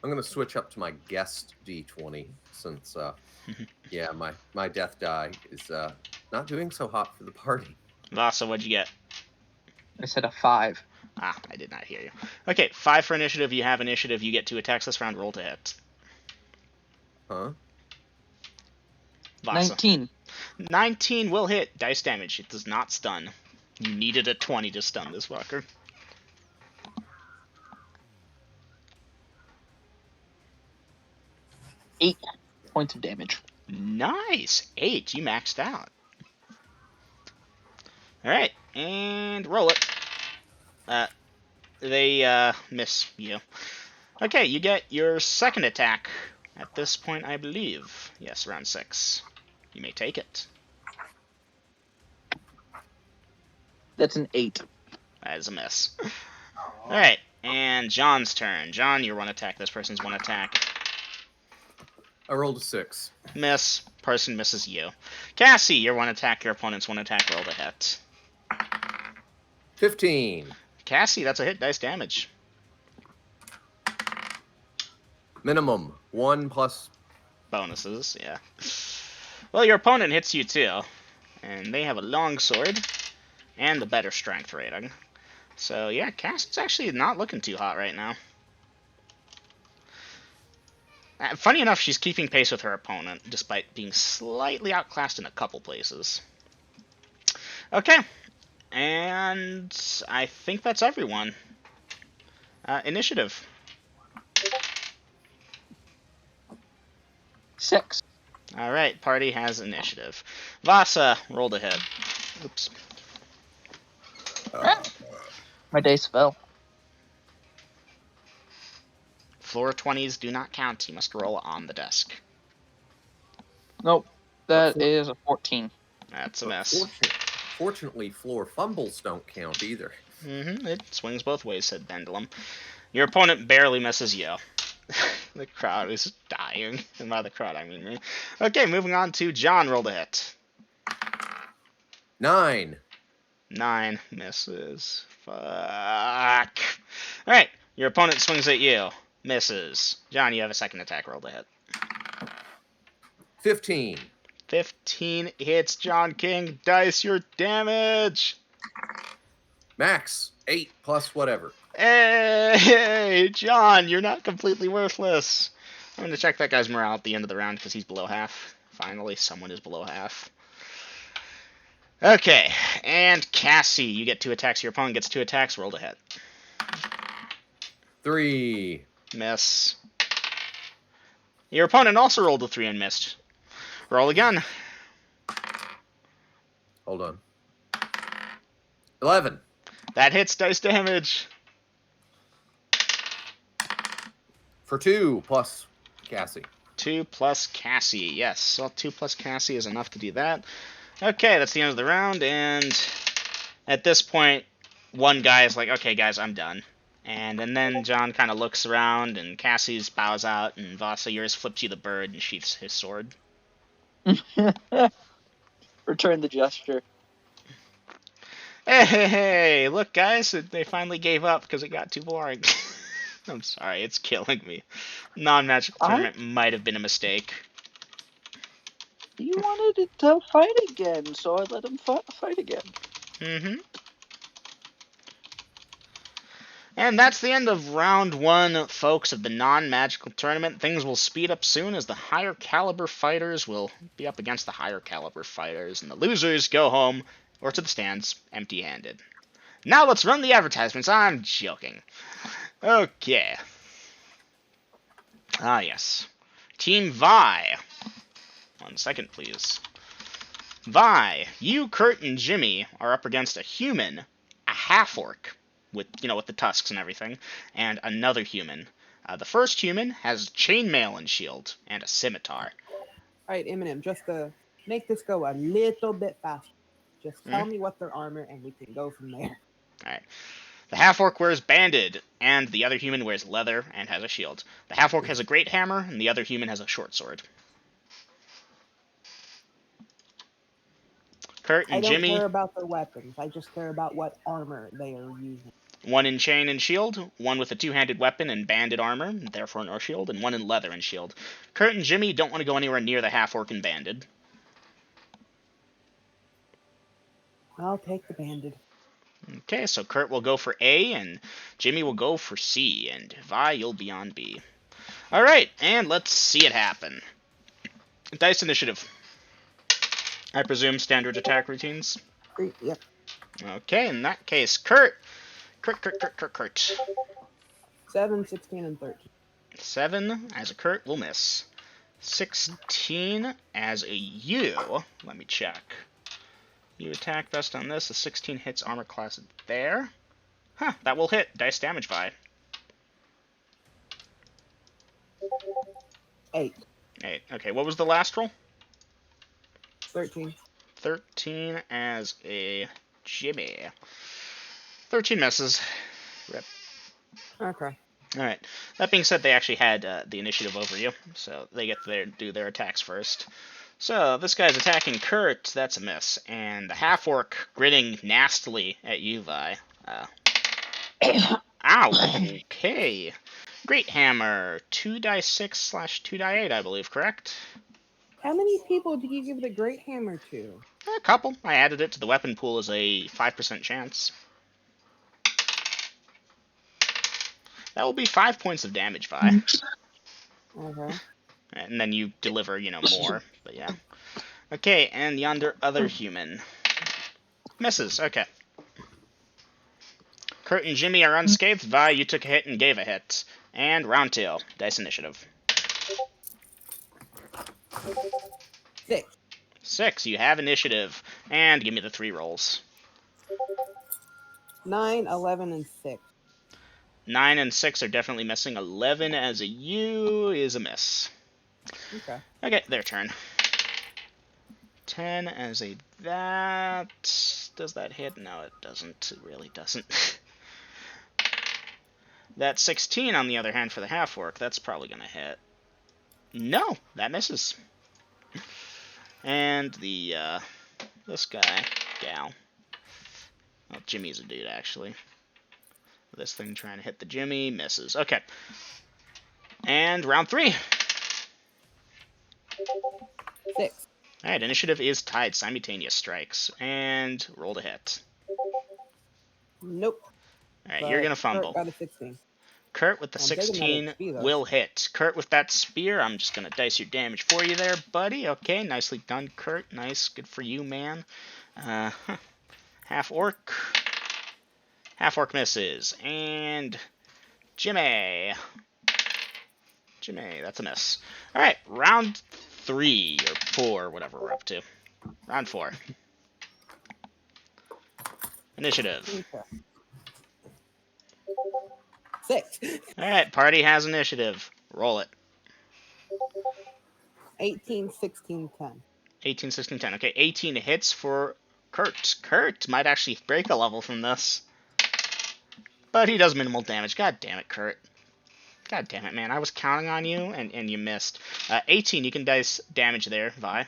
I'm going to switch up to my guest D20 since, yeah, my death die is not doing so hot for the party. Vasa, what'd you get? I said a 5. Ah, I did not hear you. Okay, 5 for initiative. You have initiative. You get 2 attacks this round. Roll to hit. Huh? Vasa. 19. 19 will hit. Dice damage. It does not stun. You needed a 20 to stun this fucker. Eight points of damage. Nice. 8. You maxed out. Alright, and roll it. They miss you. Okay, you get your second attack at this point, I believe. Yes, round 6. You may take it. That's an 8. That is a miss. Alright, and John's turn. John, your 1 attack. This person's 1 attack. I rolled a 6. Miss. Person misses you. Cassie, your 1 attack. Your opponent's 1 attack. Roll to hit. 15. Cassie, that's a hit. Dice damage. Minimum 1 plus. Bonuses, yeah. Well, your opponent hits you too. And they have a long sword. And the better strength rating. So, yeah, Cassie's actually not looking too hot right now. Funny enough, she's keeping pace with her opponent, despite being slightly outclassed in a couple places. Okay. And I think that's everyone. Initiative. 6. All right, party has initiative. Vasa rolled a hit. Oops. My dice fell. Floor 20s do not count. You must roll on the desk. Nope. That is a 14. That's a But miss. Fortunately, floor fumbles don't count either. It swings both ways, said Pendulum. Your opponent barely misses you. The crowd is dying. And by the crowd, I mean me. Okay, moving on to John rolled a hit. 9. 9 misses. Fuck. Alright, your opponent swings at you. Misses. John, you have a second attack roll to hit. 15. 15 hits, John King. Dice your damage. Max 8 plus whatever. Hey, John, you're not completely worthless. I'm going to check that guy's morale at the end of the round because he's below half. Finally, someone is below half. Okay, and Cassie, you get 2 attacks. Your opponent gets 2 attacks. Roll to hit. 3. Miss. Your opponent also rolled a 3 and missed. Roll again. Hold on. 11. That hits dice damage. For 2 plus Cassie. 2 plus Cassie. Yes, so 2 plus Cassie is enough to do that. Okay, that's the end of the round, and at this point, one guy is like, okay, guys, I'm done. And then John kind of looks around, and Cassie's bows out, and Vasa, yours flips you the bird and sheaths his sword. Return the gesture. Hey, look, guys, they finally gave up because it got too boring. I'm sorry, it's killing me. Non-magical tournament might have been a mistake. He wanted it to fight again, so I let him fight again. Mm-hmm. And that's the end of round 1, folks, of the non-magical tournament. Things will speed up soon as the higher caliber fighters will be up against the higher caliber fighters, and the losers go home, or to the stands, empty-handed. Now let's run the advertisements. I'm joking. Okay. Ah, yes. Team Vi. 1 second, please. Vi, you, Kurt, and Jimmy are up against a human, a half-orc, with the tusks and everything, and another human. The first human has chainmail and shield, and a scimitar. Alright, Eminem, just to make this go a little bit faster, just tell me what their armor and we can go from there. Alright. The half-orc wears banded, and the other human wears leather and has a shield. The half-orc has a great hammer, and the other human has a short sword. Kurt and Jimmy. I don't care about their weapons. I just care about what armor they are using. 1 in chain and shield, 1 with a 2-handed weapon and banded armor, therefore no shield, and 1 in leather and shield. Kurt and Jimmy don't want to go anywhere near the half-orc and banded. I'll take the banded. Okay, so Kurt will go for A, and Jimmy will go for C, and Vi, you'll be on B. Alright, and let's see it happen. Dice initiative. I presume standard attack routines? Yep. Okay, in that case, Kurt. Kurt. 7, 16, and 13. 7 as a Kurt will miss. 16 as a you. Let me check. You attack best on this. A 16 hits armor class there. Huh, that will hit. Dice damage Vi. 8. 8. Okay, what was the last roll? 13. 13 as a Jimmy. 13 misses. Rip. Okay. Alright. That being said, they actually had the initiative over you, so they get to do their attacks first. So, this guy's attacking Kurt, that's a miss. And the half-orc grinning nastily at you, Vi. Ow! Okay. Great hammer. 2d6/2d8, I believe, correct? How many people did you give the great hammer to? A couple. I added it to the weapon pool as a 5% chance. That will be 5 points of damage, Vi. Okay. And then you deliver, more. But yeah. Okay, and the other human. Misses, okay. Kurt and Jimmy are unscathed. Vi, you took a hit and gave a hit. And round 2. Dice initiative. 6. 6. You have initiative. And give me the 3 rolls. 9, 11, and 6. 9 and 6 are definitely missing. 11 as a U is a miss. Okay. Okay, their turn. 10 as a that. Does that hit? No, it doesn't. It really doesn't. That 16, on the other hand, for the half-orc, that's probably going to hit. No, that misses. And the, this guy, gal. Well, Jimmy's a dude, actually. This thing trying to hit the Jimmy, misses. Okay. And round 3. 6. Alright, initiative is tied. Simultaneous strikes. And roll to hit. Nope. Alright, you're going to fumble. Got a 16. Kurt with the I'm taking that 16 XP, though. will hit. Kurt with that spear, I'm just going to dice your damage for you there, buddy. Okay, nicely done, Kurt. Nice, good for you, man. Half-orc. Half-orc misses. And Jimmy. Jimmy, that's a miss. Alright, round 3 or 4, whatever we're up to. Round 4. Initiative. Okay. 6. Alright, party has initiative. Roll it. 18, 16, 10. 18, 16, 10. Okay, 18 hits for Kurt. Kurt might actually break a level from this. But he does minimal damage. God damn it, Kurt. God damn it, man. I was counting on you, and you missed. 18, you can dice damage there, Vi.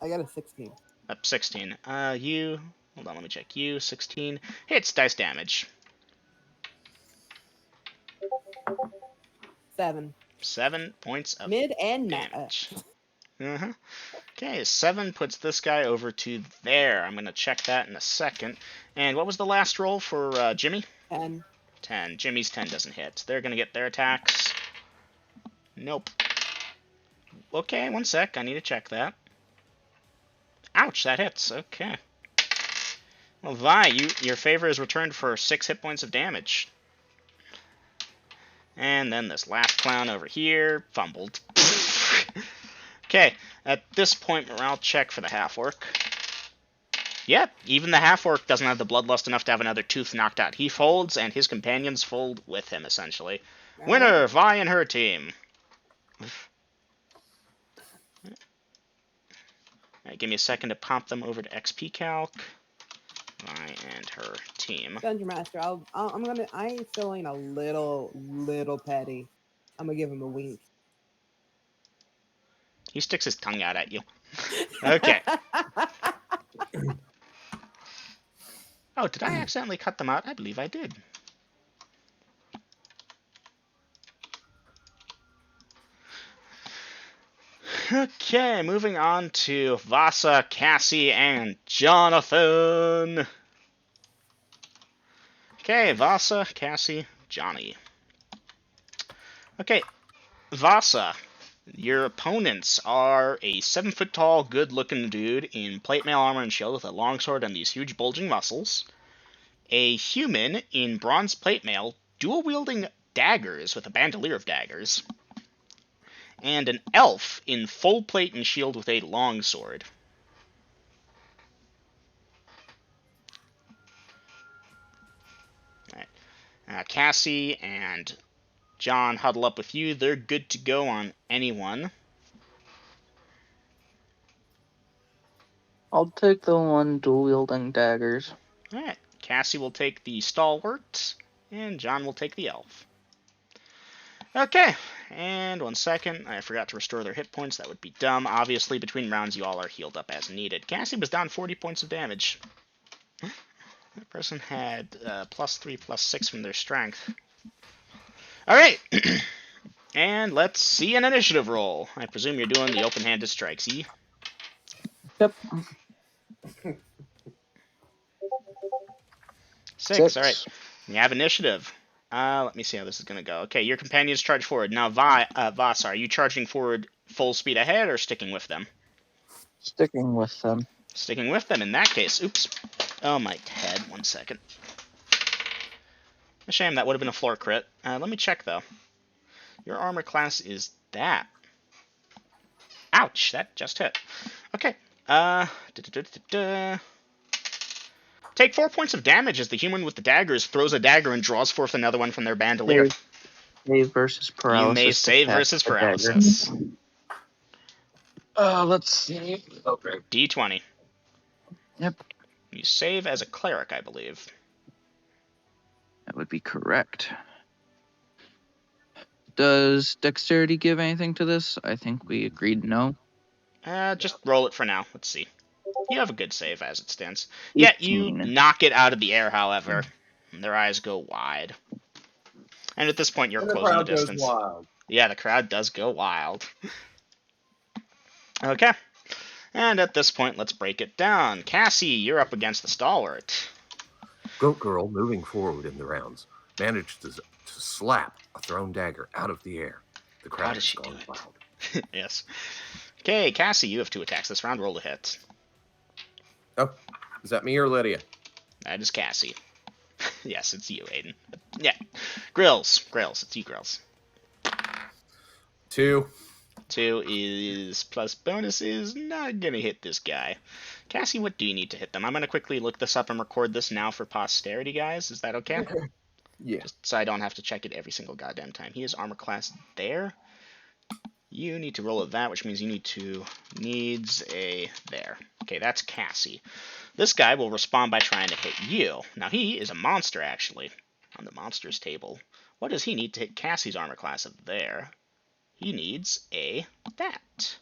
I got a 16. Up 16. You... Hold on, let me check. You, 16. Hits dice damage. 7. 7 points of Mid and damage. Okay, 7 puts this guy over to there. I'm going to check that in a second. And what was the last roll for Jimmy? 10. 10. Jimmy's 10 doesn't hit. They're going to get their attacks. Nope. Okay, one sec. I need to check that. Ouch, that hits. Okay. Well, Vi, your favor is returned for 6 hit points of damage. And then this last clown over here fumbled. Okay, at this point, morale check for the half-orc. Yep, even the half-orc doesn't have the bloodlust enough to have another tooth knocked out. He folds, and his companions fold with him, essentially. Winner, Vi and her team. Alright, give me a second to pop them over to XP Calc. Vi and her team. Dungeon Master, I'm feeling a little petty. I'm gonna give him a wink. He sticks his tongue out at you. Okay. Oh, did I accidentally cut them out? I believe I did. Okay, moving on to Vasa, Cassie, and Jonathan. Okay, Vasa, Cassie, Johnny. Okay, Vasa, your opponents are a 7-foot-tall, good-looking dude in plate mail armor and shield with a longsword and these huge bulging muscles. A human in bronze plate mail, dual-wielding daggers with a bandolier of daggers. And an elf in full plate and shield with a longsword. Alright. Cassie and John huddle up with you. They're good to go on anyone. I'll take the one dual-wielding daggers. Alright. Cassie will take the stalwart, and John will take the elf. Okay, and 1 second. I forgot to restore their hit points. That would be dumb. Obviously, between rounds, you all are healed up as needed. Cassie was down 40 points of damage. That person had +3, +6 from their strength. Alright, and let's see an initiative roll. I presume you're doing the open-handed strikes, E? Yep. 6, alright. You have initiative. Let me see how this is going to go. Okay, your companions charge forward. Now, Vasa, are you charging forward full speed ahead or sticking with them? Sticking with them. Sticking with them in that case. Oops. Oh, my head. 1 second. A shame, that would have been a floor crit. Let me check, though. Your armor class is that. Ouch, that just hit. Okay. Take 4 points of damage as the human with the daggers throws a dagger and draws forth another one from their bandolier. Save versus paralysis. You may save to versus cast the dagger. paralysis. Let's see. Okay. D20. Yep, You save as a cleric, I believe. that would be correct. Does dexterity give anything to this? I think we agreed no. Just roll it for now. Let's see. You have a good save as it stands. Yeah, you 18. knock it out of the air, however. And their eyes go wide. And at this point, you're And the closing the crowd goes distance. wild. Yeah, the crowd does go wild. Okay. And at this point, let's break it down. Cassie, you're up against the stalwart. Goat Girl, moving forward in the rounds, managed to slap a thrown dagger out of the air. The How crowd does is she do going it? wild. Yes. Okay, Cassie, you have 2 attacks this round. Roll to hit. Oh, is that me or Lydia? That is Cassie. Yes, it's you, Aiden. But, yeah. Grills, it's you, Grills. 2. 2 is plus bonus is not gonna hit this guy. Cassie, what do you need to hit them? I'm gonna quickly look this up and record this now for posterity, guys. Is that okay? Yeah. Just so I don't have to check it every single goddamn time. He is armor class there. You need to roll a that, which means you needs a there. Okay, that's Cassie. This guy will respond by trying to hit you. Now he is a monster, actually, on the monsters table. What does he need to hit Cassie's armor class of there? He needs a that.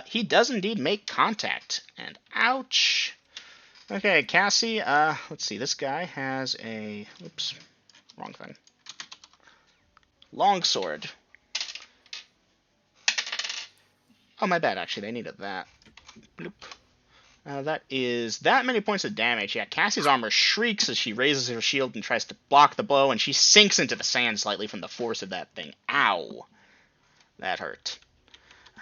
He does indeed make contact, and ouch. Okay, Cassie, let's see, this guy has a, oops, wrong thing. Longsword. Oh, my bad, actually, they needed that. Bloop. That is that many points of damage. Yeah, Cassie's armor shrieks as she raises her shield and tries to block the blow, and she sinks into the sand slightly from the force of that thing. Ow. That hurt.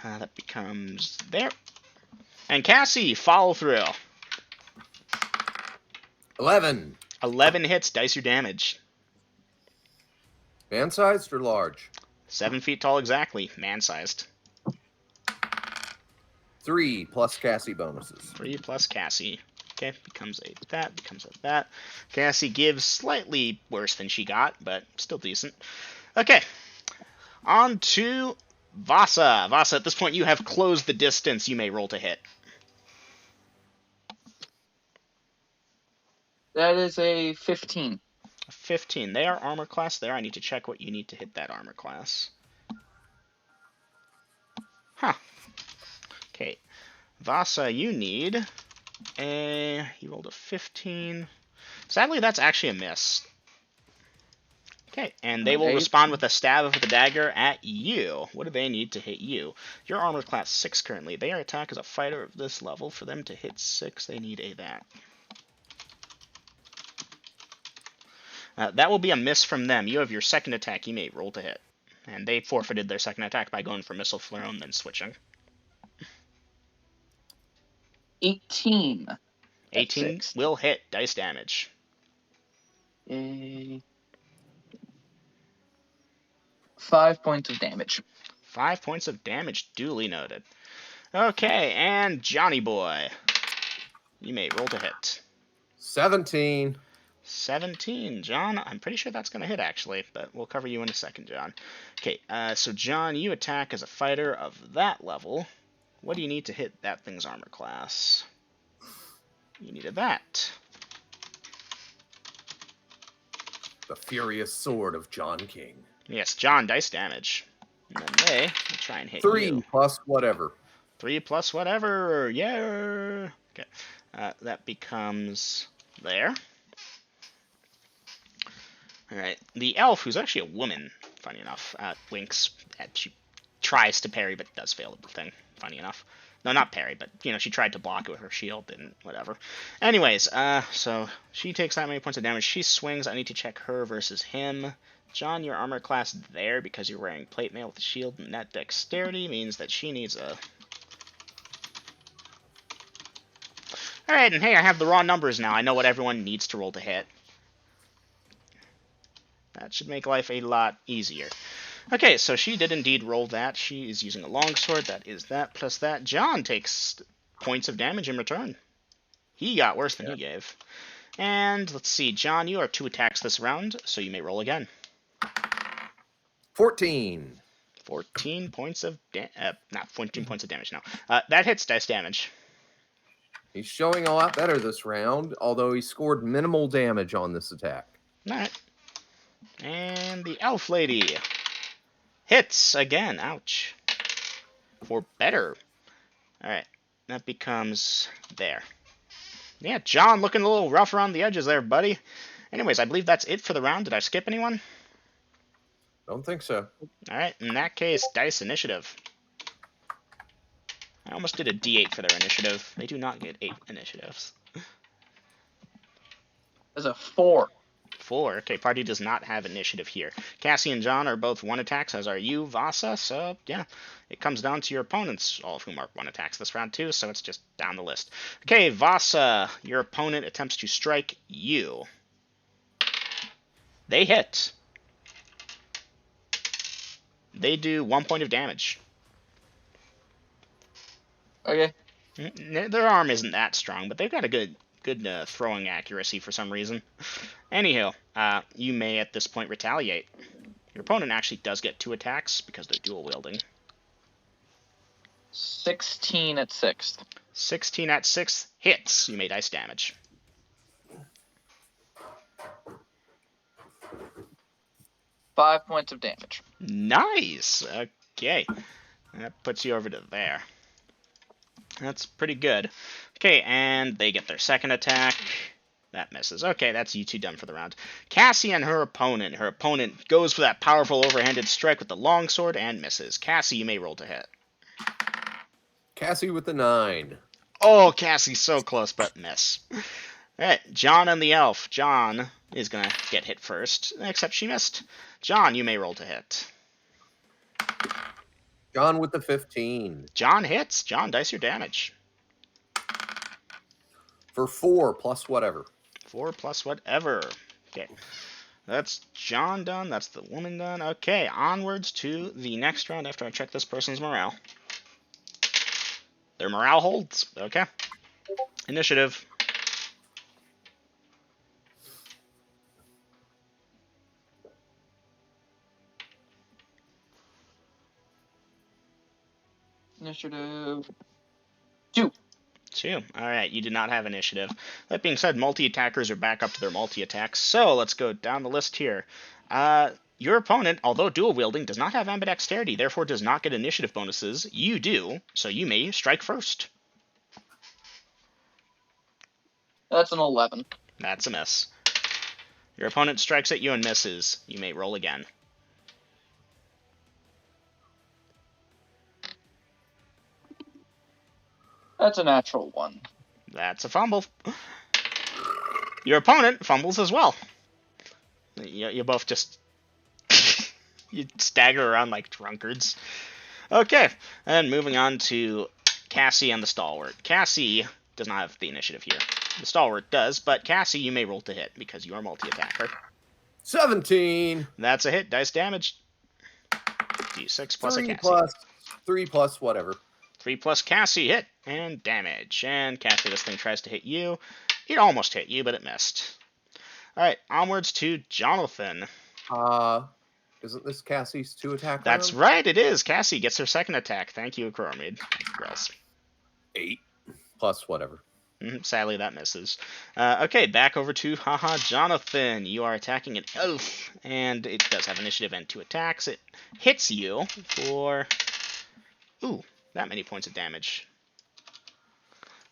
That becomes there. And Cassie, follow through. 11. 11 hits, dice your damage. Man-sized or large? 7 feet tall exactly, man-sized. 3 plus Cassie bonuses. 3 plus Cassie. Okay, becomes a that, becomes a that. Cassie gives slightly worse than she got, but still decent. Okay, on to Vasa. Vasa, at this point you have closed the distance. You may roll to hit. That is a 15. 15. They are armor class there. I need to check what you need to hit that armor class. Huh. Okay. Vasa, you need a... He rolled a 15. Sadly, that's actually a miss. Okay, and they will respond with a stab of the dagger at you. What do they need to hit you? Your armor class 6 currently. They are attack as a fighter of this level. For them to hit 6, they need a that. That will be a miss from them. You have your second attack. You may roll to hit. And they forfeited their second attack by going for Missile Flare and then switching. 18. 18 will hit. Dice damage. 5 points of damage. 5 points of damage. Duly noted. Okay, and Johnny Boy. You may roll to hit. 17. 17. John, I'm pretty sure that's going to hit, actually, but we'll cover you in a second, John. Okay, so John, you attack as a fighter of that level. What do you need to hit that thing's armor class? You needed that. The furious sword of John King. Yes, John, dice damage. And then they will try and hit 3 you. plus whatever. 3 plus whatever. Yeah. Okay. That becomes there. Alright. The elf, who's actually a woman, funny enough, winks. She tries to parry, but does fail at the thing, funny enough. No, not parry, but, you know, she tried to block it with her shield, and whatever. Anyways, so she takes that many points of damage. She swings. I need to check her versus him. John, your armor class there, because you're wearing plate mail with a shield, and that dexterity means that she needs a... Alright, and hey, I have the raw numbers now. I know what everyone needs to roll to hit. That should make life a lot easier. Okay, so she did indeed roll that. She is using a longsword. That is that plus that. John takes points of damage in return. He got worse than he gave. And let's see, John, you are 2 attacks this round, so you may roll again. 14. 14 points of not 14 points of damage now. That hits dice damage. He's showing a lot better this round, although he scored minimal damage on this attack. Alright. And the elf lady hits again. Ouch. For better. Alright. That becomes there. Yeah, John looking a little rough around the edges there, buddy. Anyways, I believe that's it for the round. Did I skip anyone? Don't think so. Alright, in that case, dice initiative. I almost did a D8 for their initiative. They do not get 8 initiatives. There's a 4. 4. Okay, party does not have initiative here. Cassie and John are both 1 attacks, as are you, Vasa. So, yeah, it comes down to your opponents, all of whom are 1 attacks this round too, so it's just down the list. Okay, Vasa, your opponent attempts to strike you. They hit. They do 1 point of damage. Okay. Their arm isn't that strong, but they've got a good throwing accuracy for some reason. Anywho, you may at this point retaliate. Your opponent actually does get 2 attacks because they're dual wielding. 16 at 6th. 16 at 6th hits. You may dice damage. Five points of damage. Nice. Okay, that puts you over to there. That's pretty good. Okay, and they get their second attack. That misses. Okay, that's you two done for the round. Cassie and her opponent. Her opponent goes for that powerful overhanded strike with the longsword and misses. Cassie, you may roll to hit. Cassie with the 9. Oh, Cassie, so close, but miss. Alright, John and the elf. John is going to get hit first, except she missed. John, you may roll to hit. John with the 15. John hits. John, dice your damage. For 4 plus whatever. 4 plus whatever. Okay. That's John done. That's the woman done. Okay, onwards to the next round after I check this person's morale. Their morale holds. Okay. Initiative. Initiative 2. 2. Alright, you did not have initiative. That being said, multi-attackers are back up to their multi-attacks. So, let's go down the list here. Your opponent, although dual-wielding, does not have ambidexterity, therefore does not get initiative bonuses. You do, so you may strike first. That's an 11. That's a miss. Your opponent strikes at you and misses. You may roll again. That's a natural 1. That's a fumble. Your opponent fumbles as well. You both just... you stagger around like drunkards. Okay, and moving on to Cassie and the stalwart. Cassie does not have the initiative here. The stalwart does, but Cassie, you may roll to hit because you are multi-attacker. 17. That's a hit. Dice damage. D6 plus a 3 Cassie. 3 plus whatever. 3 plus Cassie hit and damage. And Cassie, this thing tries to hit you. It almost hit you, but it missed. Alright, onwards to Jonathan. Isn't this Cassie's 2 attack That's round? right, it is. Cassie gets her second attack. Thank you, Coromid. Girls. 8 plus whatever. Sadly, that misses. Okay, back over to Jonathan. You are attacking an elf, and it does have initiative and 2 attacks. It hits you for... ooh, that many points of damage.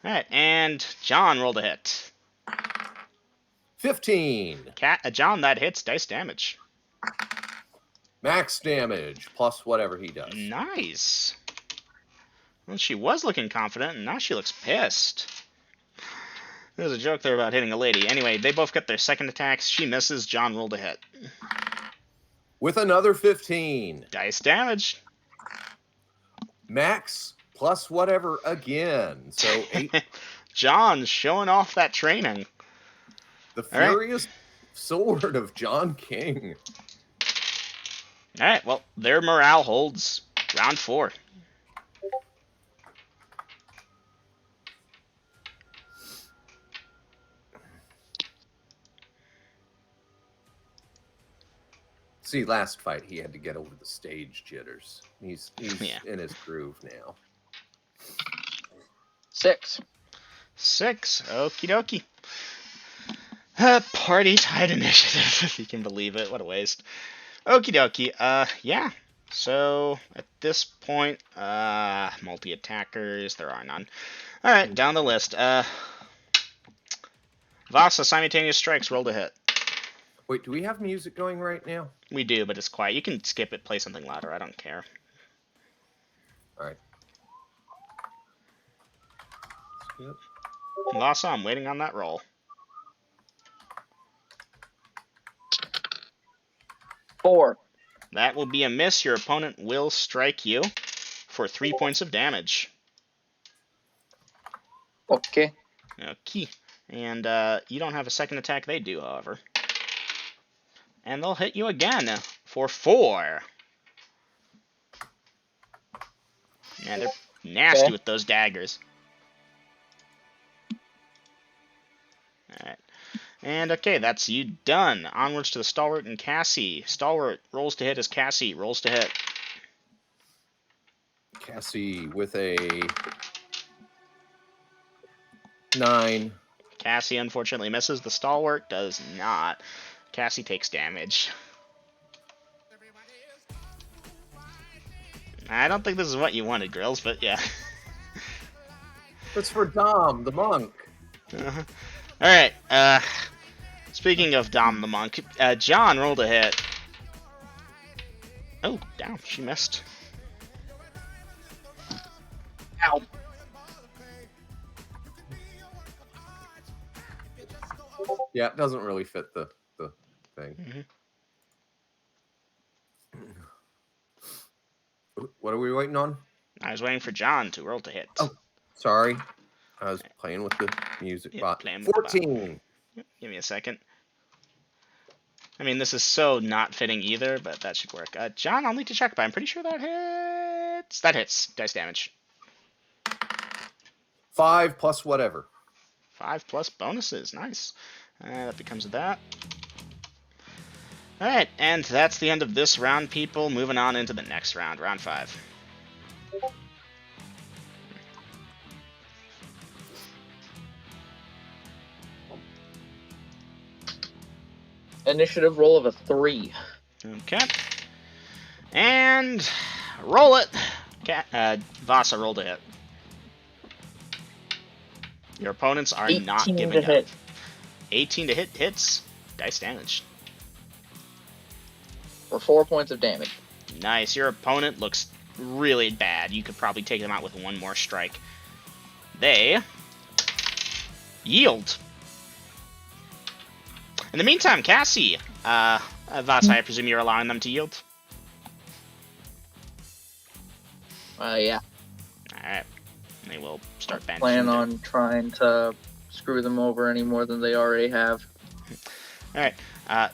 Alright, and John rolled a hit. 15. John, that hits. Dice damage. Max damage plus whatever he does. Nice. Well, she was looking confident, and now she looks pissed. There's a joke there about hitting a lady. Anyway, they both get their second attacks. She misses. John rolled a hit. With another 15. Dice damage. Max plus whatever again. So 8 John showing off that training. The All right. furious sword of John King. All right, well, their morale holds. Round 4. See, last fight he had to get over the stage jitters. He's Yeah. in his groove now. 6. 6. Okie dokie. Party tied initiative, if you can believe it. What a waste. Okie dokie. Yeah. So, at this point, multi-attackers, there are none. Alright, down the list. Vasa, simultaneous strikes, roll to hit. Wait, do we have music going right now? We do, but it's quiet. You can skip it, play something louder. I don't care. All right. Skip. Vasa, I'm waiting on that roll. 4. That will be a miss. Your opponent will strike you for 3 points of damage. Okay. Okay. And you don't have a second attack. They do, however. And they'll hit you again for 4. Yeah, they're nasty Okay. with those daggers. Alright. And okay, that's you done. Onwards to the Stalwart and Cassie. Stalwart rolls to hit as Cassie rolls to hit. Cassie with a 9. Cassie unfortunately misses. The Stalwart does not. Cassie takes damage. I don't think this is what you wanted, girls, but yeah. That's for Dom, the monk. Alright, speaking of Dom the Monk, John rolled a hit. Oh, damn, she missed. Ow. Yeah, it doesn't really fit the thing. Mhm. What are we waiting on? I was waiting for John to roll to hit. Oh. Sorry. I was playing with the music Yeah, bot. playing with the bot. 14. Give me a second. I mean, this is so not fitting either, but that should work. John, I'll need to check, but I'm pretty sure that hits. That hits. Dice damage. 5 plus whatever. 5 plus bonuses. Nice. That becomes that. Alright, and that's the end of this round, people. Moving on into the next round, round 5. Initiative roll of a 3. Okay. And roll it. Vasa, roll to hit. Your opponents are not 18 giving to up. hit. 18 to hit hits. Dice damage. For 4 points of damage. Nice. Your opponent looks really bad. You could probably take them out with one more strike. They yield. In the meantime, Cassie, Vasa, I presume you're allowing them to yield? Yeah. Alright. They will start banishing Plan them. on trying to screw them over any more than they already have. Alright.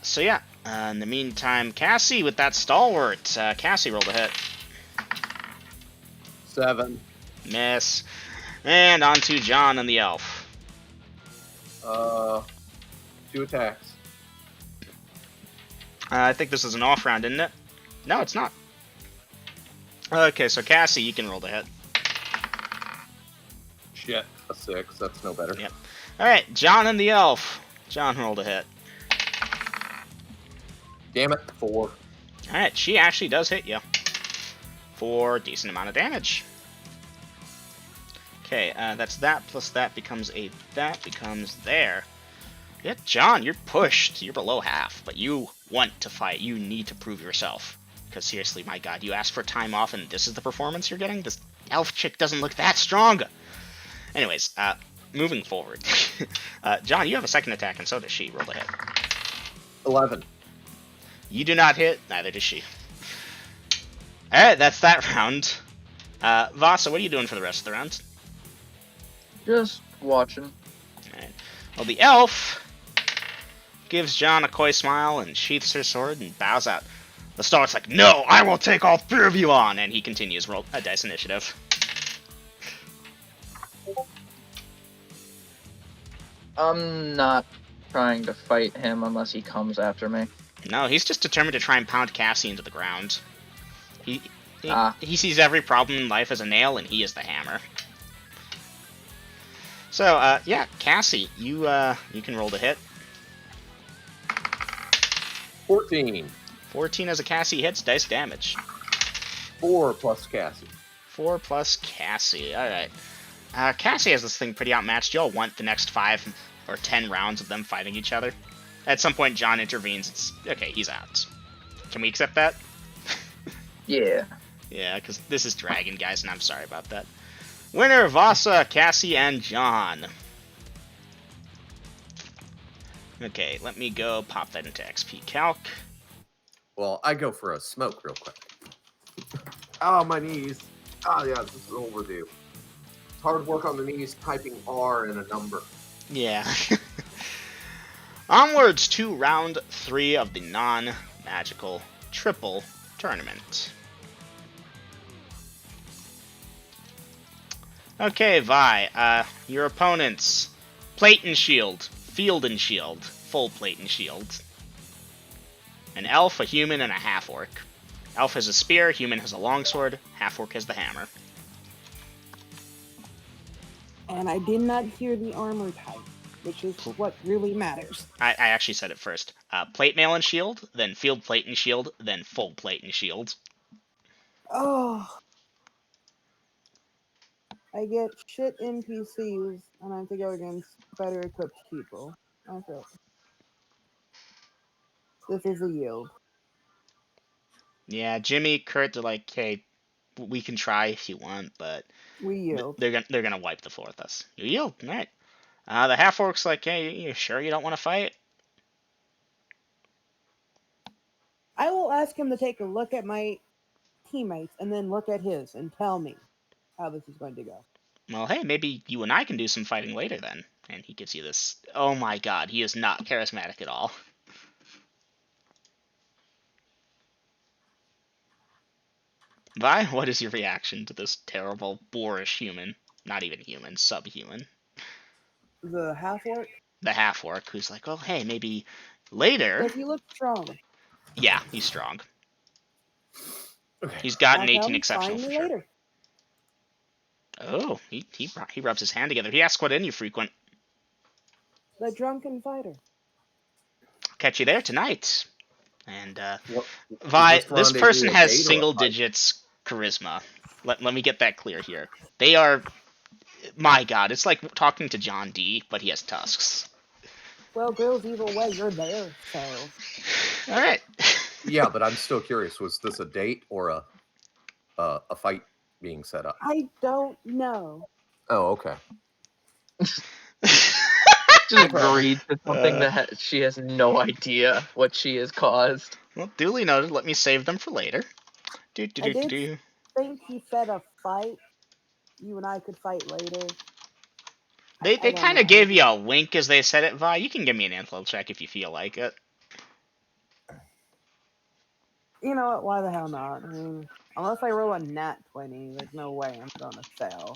So yeah. In the meantime, Cassie with that Stalwart. Cassie rolled a hit. 7. Miss. And on to John and the Elf. 2 attacks. I think this is an off round, isn't it? No, it's not. Okay, so Cassie, you can roll the hit. Shit. A 6. That's no better. Yep. Alright, John and the Elf. John rolled a hit. Damn it. 4. Alright, she actually does hit you. For a decent amount of damage. Okay, that's that plus that becomes a... That becomes there. Yeah, John, you're pushed. You're below half, but you want to fight. You need to prove yourself. Because seriously, my god, you asked for time off and this is the performance you're getting? This elf chick doesn't look that strong. Anyways, moving forward. John, you have a second attack and so does she. Roll a hit. 11. You do not hit, neither does she. Alright, that's that round. Vasa, what are you doing for the rest of the round? Just watching. Alright. Well, the elf gives John a coy smile and sheaths her sword and bows out. The Stark's like, "No, I will take all three of you on," and he continues roll a dice initiative. I'm not trying to fight him unless he comes after me. No, he's just determined to try and pound Cassie into the ground. He Ah. he sees every problem in life as a nail, and he is the hammer. So, yeah, Cassie, you can roll the hit. 14. 14 as a Cassie hits, dice damage. 4 plus Cassie. 4 plus Cassie. Alright. Cassie has this thing pretty outmatched. You'll want the next 5 or 10 rounds of them fighting each other. At some point, John intervenes. It's okay, he's out. Can we accept that? Yeah. Yeah, because this is Dragon, guys, and I'm sorry about that. Winner, Vasa, Cassie, and John. Okay, let me go pop that into XP Calc. Well, I go for a smoke real quick. Oh, my knees. Oh, yeah, this is overdue. It's hard work on the knees typing R in a number. Yeah. Onwards to round 3 of the non-magical triple tournament. Okay, Vi, your opponents, Plate and Shield, Field and Shield, Full Plate and Shield. An elf, a human, and a half-orc. Elf has a spear, human has a longsword, half-orc has the hammer. And I did not hear the armor type, which is what really matters. I actually said it first. Plate mail and shield, then field plate and shield, then full plate and shield. Oh. I get shit NPCs, and I have to go against better equipped people. I feel this is a yield. Yeah, Jimmy, Kurt, they're like, hey, we can try if you want, but We yield. they're gonna wipe the floor with us. You yield, all right. The half orc's like, hey, you sure you don't want to fight? I will ask him to take a look at my teammates and then look at his and tell me how this is going to go. Well, hey, maybe you and I can do some fighting later then. And he gives you this. Oh my god, he is not charismatic at all. Vi, what is your reaction to this terrible, boorish human? Not even human, subhuman. The half orc? The half orc who's like, oh, hey, maybe later. Does he look strong? Yeah, he's strong. Okay. He's got an I'll tell 18 him, exceptional find for me sure. later. Oh, he rubs his hand together. He asks what inn you frequent. The drunken fighter. Catch you there tonight. And What, Vi, is this rendezvous person a has date or a single fight? digits charisma. Let me get that clear here. They are, my god, it's like talking to John D, but he has tusks. Well, girls, either way, you're there, so. All right. Yeah, but I'm still curious. Was this a date or a fight being set up? I don't know. Oh, okay. Just agreed to something that she has no idea what she has caused. Well, duly noted. Let me save them for later. I did think he said a fight. You and I could fight later. They I don't kind of know. gave you a wink as they said it, Vi. You can give me an info check if you feel like it. You know what? Why the hell not? I mean, unless I roll a nat 20, there's no way I'm gonna fail.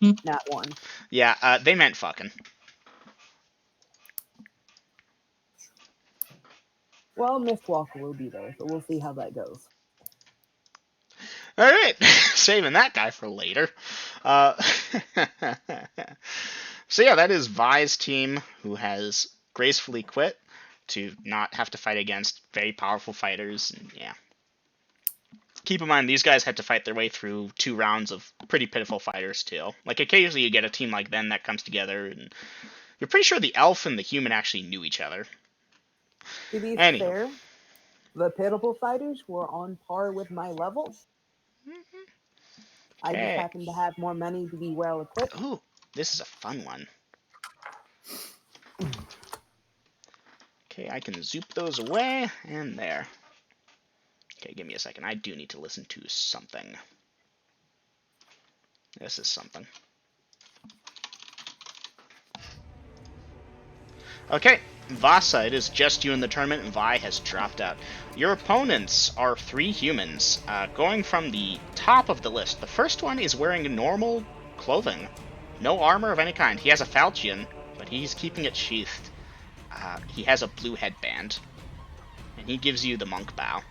Nat 1. Yeah, they meant fucking. Well, Miss Walker will be there, so we'll see how that goes. All right, saving that guy for later. So yeah, that is Vi's team, who has gracefully quit to not have to fight against very powerful fighters. And yeah, keep in mind these guys had to fight their way through 2 rounds of pretty pitiful fighters too. Like occasionally you get a team like them that comes together, and you're pretty sure the elf and the human actually knew each other. To be Anywho. fair, the pitiful fighters were on par with my level. I just happen to have more money to be well equipped. Ooh, this is a fun one. Okay, I can zoop those away, and there. Okay, give me a second. I do need to listen to something. This is something. Okay, Vasa, it is just you in the tournament, and Vi has dropped out. Your opponents are 3 humans. Going from the top of the list, the first one is wearing normal clothing. No armor of any kind. He has a falchion, but he's keeping it sheathed. He has a blue headband, and he gives you the monk bow.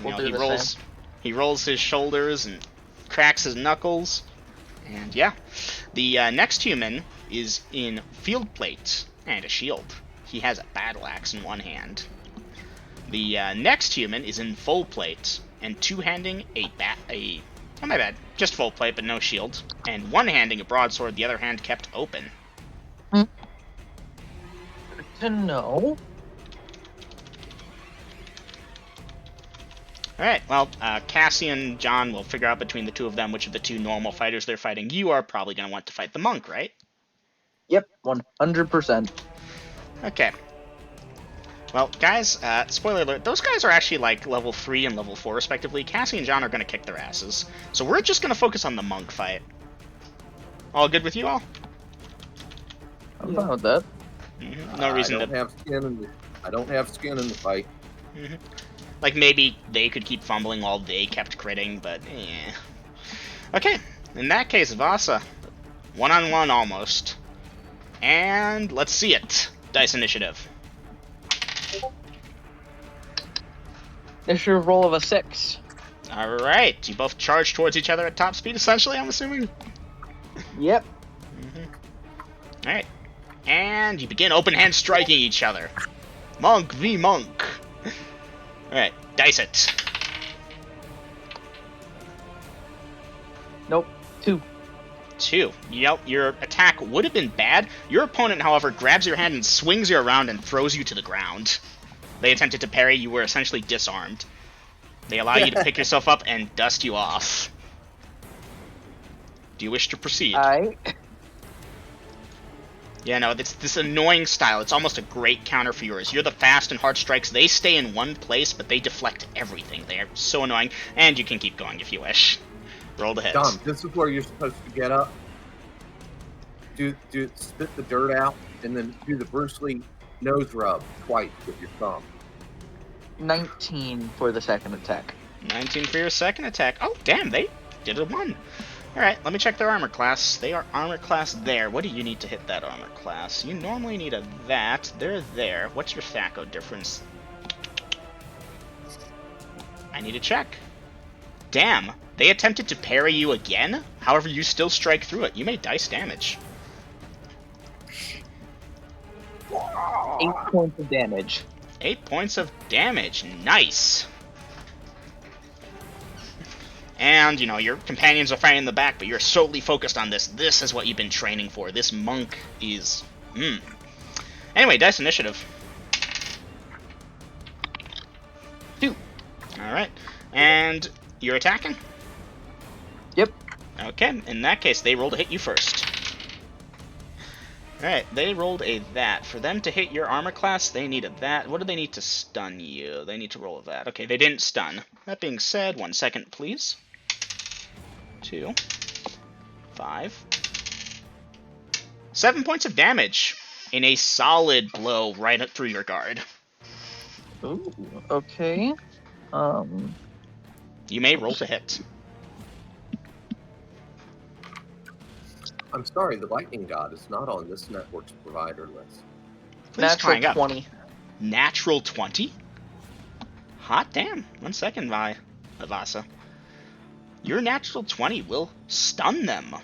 We'll do the same. He rolls his shoulders and cracks his knuckles, and yeah. The next human is in field plate and a shield. He has a battle axe in one hand. The next human is in full plate and two-handing oh my bad, just full plate but no shield, and one-handing a broadsword, the other hand kept open. Good to know. Alright, well, Cassie and John will figure out between the two of them which of the 2 normal fighters they're fighting. You are probably going to want to fight the monk, right? Yep, 100%. Okay. Well, guys, spoiler alert, those guys are actually like level 3 and level 4 respectively. Cassie and John are going to kick their asses. So we're just going to focus on the monk fight. All good with you all? I'm fine with that. No reason I don't have skin in the fight. Like, maybe they could keep fumbling while they kept critting, but Okay, in that case, Vasa. 1-on-1 almost. And let's see it. Dice initiative. Initiative roll of a 6. Alright, you both charge towards each other at top speed, essentially, I'm assuming? Yep. Alright. And you begin open hand striking each other. Monk v monk. Alright, dice it. Nope. 2. 2. Yep, your attack would have been bad. Your opponent, however, grabs your hand and swings you around and throws you to the ground. They attempted to parry, you were essentially disarmed. They allow you to pick yourself up and dust you off. Do you wish to proceed? Yeah, no, it's this annoying style. It's almost a great counter for yours. You're the fast and hard strikes. They stay in one place, but they deflect everything. They are so annoying. And you can keep going if you wish. Roll the hit. Dom, this is where you're supposed to get up. Spit the dirt out, and then do the Bruce Lee nose rub twice with your thumb. 19 for the second attack. 19 for your second attack. Oh, damn, they did a 1. Alright, let me check their armor class. They are armor class there. What do you need to hit that armor class? You normally need a that. They're there. What's your THAC0 difference? I need to check. Damn, they attempted to parry you again? However, you still strike through it. You may dice damage. 8 points of damage. 8 points of damage. Nice. And, you know, your companions are fighting in the back, but you're solely focused on this. This is what you've been training for. This monk is... Anyway, dice initiative. 2. Alright. And you're attacking? Yep. Okay, in that case, they roll to hit you first. Alright, they rolled a that. For them to hit your armor class, they need a that. What do they need to stun you? They need to roll a that. Okay, they didn't stun. That being said, 1 second, please. 2, 5, 7 points of damage in a solid blow right up through your guard. Ooh, okay. You may roll to hit. I'm sorry, the Lightning God is not on this network's provider list. Please Natural climb up. 20. Natural 20? Hot damn. 1 second, Vasa. Your natural 20 will stun them.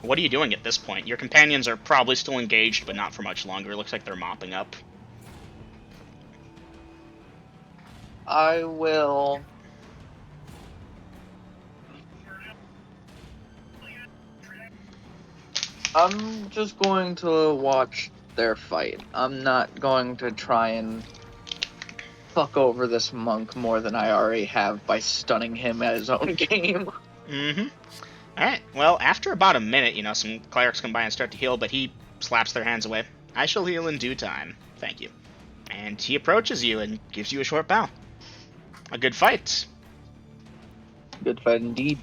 What are you doing at this point? Your companions are probably still engaged, but not for much longer. It looks like they're mopping up. I will... I'm just going to watch their fight. I'm not going to try and fuck over this monk more than I already have by stunning him at his own game. Alright, well, after about a minute, you know, some clerics come by and start to heal, but he slaps their hands away. I shall heal in due time. Thank you. And he approaches you and gives you a short bow. A good fight. Good fight indeed.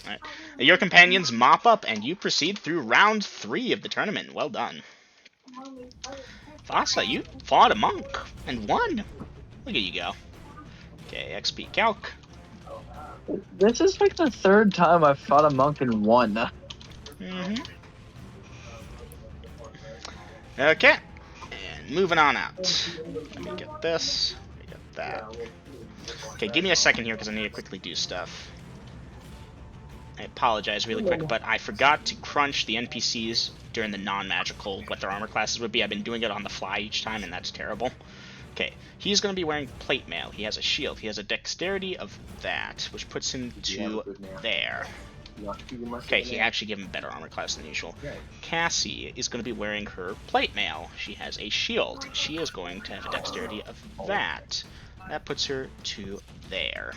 Alright. Your companions mop up, and you proceed through round 3 of the tournament. Well done. Vasa, you fought a monk and won. Look at you go. Okay, XP calc. This is like the third time I've fought a monk and won. Mm-hmm. Okay, and moving on out. Let me get this. Let me get that. Okay, give me a second here because I need to quickly do stuff. I apologize really quick, but I forgot to crunch the NPCs during the non-magical, what their armor classes would be. I've been doing it on the fly each time, and that's terrible. Okay, he's going to be wearing plate mail. He has a shield. He has a dexterity of that, which puts him to there. Okay, he actually gave him a better armor class than usual. Cassie is going to be wearing her plate mail. She has a shield. She is going to have a dexterity of that. That puts her to there.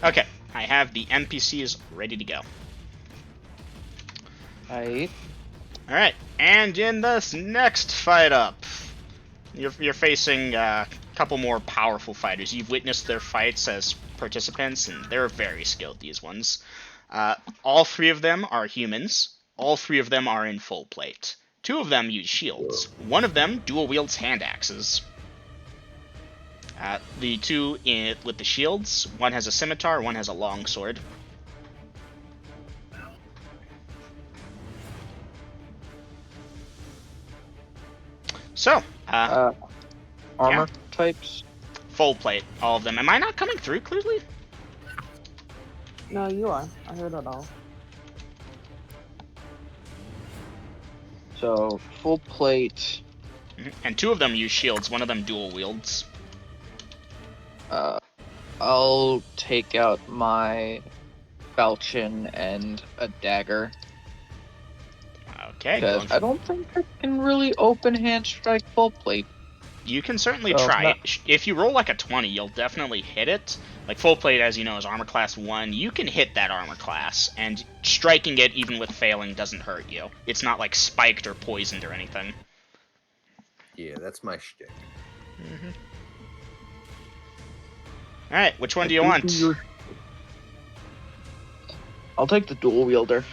Okay, I have the NPCs ready to go. Right. Alright, and in this next fight up, you're facing a couple more powerful fighters. You've witnessed their fights as participants, and they're very skilled, these ones. All 3 of them are humans. All 3 of them are in full plate. 2 of them use shields. 1 of them dual wields hand axes. The 2 with the shields, 1 has a scimitar, 1 has a longsword. So, armor types? Full plate, all of them. Am I not coming through clearly? No, you are. I heard it all. So, full plate. And 2 of them use shields, 1 of them dual wields. I'll take out my falchion and a dagger. Okay. Because I don't think I can really open hand strike full plate. You can certainly try it. If you roll like a 20, you'll definitely hit it. Like full plate, as you know, is armor class 1. You can hit that armor class, and striking it, even with failing, doesn't hurt you. It's not like spiked or poisoned or anything. Yeah, that's my shtick. Mm-hmm. Alright, which one do you want? I'll take the dual wielder.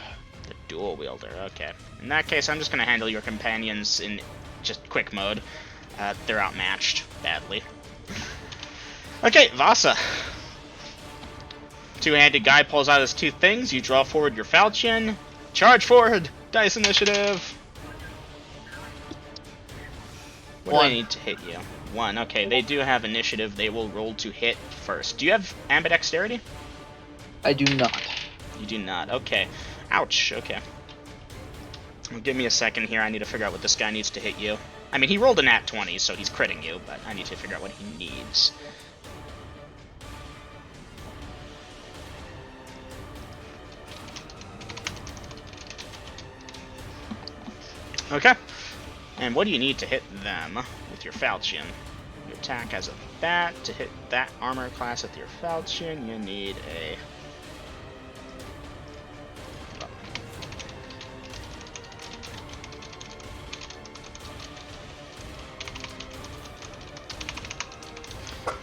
The dual wielder, okay. In that case, I'm just going to handle your companions in just quick mode. They're outmatched badly. Okay, Vasa. 2-handed guy pulls out his 2 things. You draw forward your falchion. Charge forward! Dice initiative! What do I need to hit you? 1. Okay, they do have initiative. They will roll to hit first. Do you have ambidexterity? I do not. You do not. Okay. Ouch. Okay. Well, give me a second here. I need to figure out what this guy needs to hit you. I mean, he rolled a nat 20, so he's critting you, but I need to figure out what he needs. Okay. And what do you need to hit them with your falchion? Your attack has a bat. To hit that armor class with your falchion, you need a...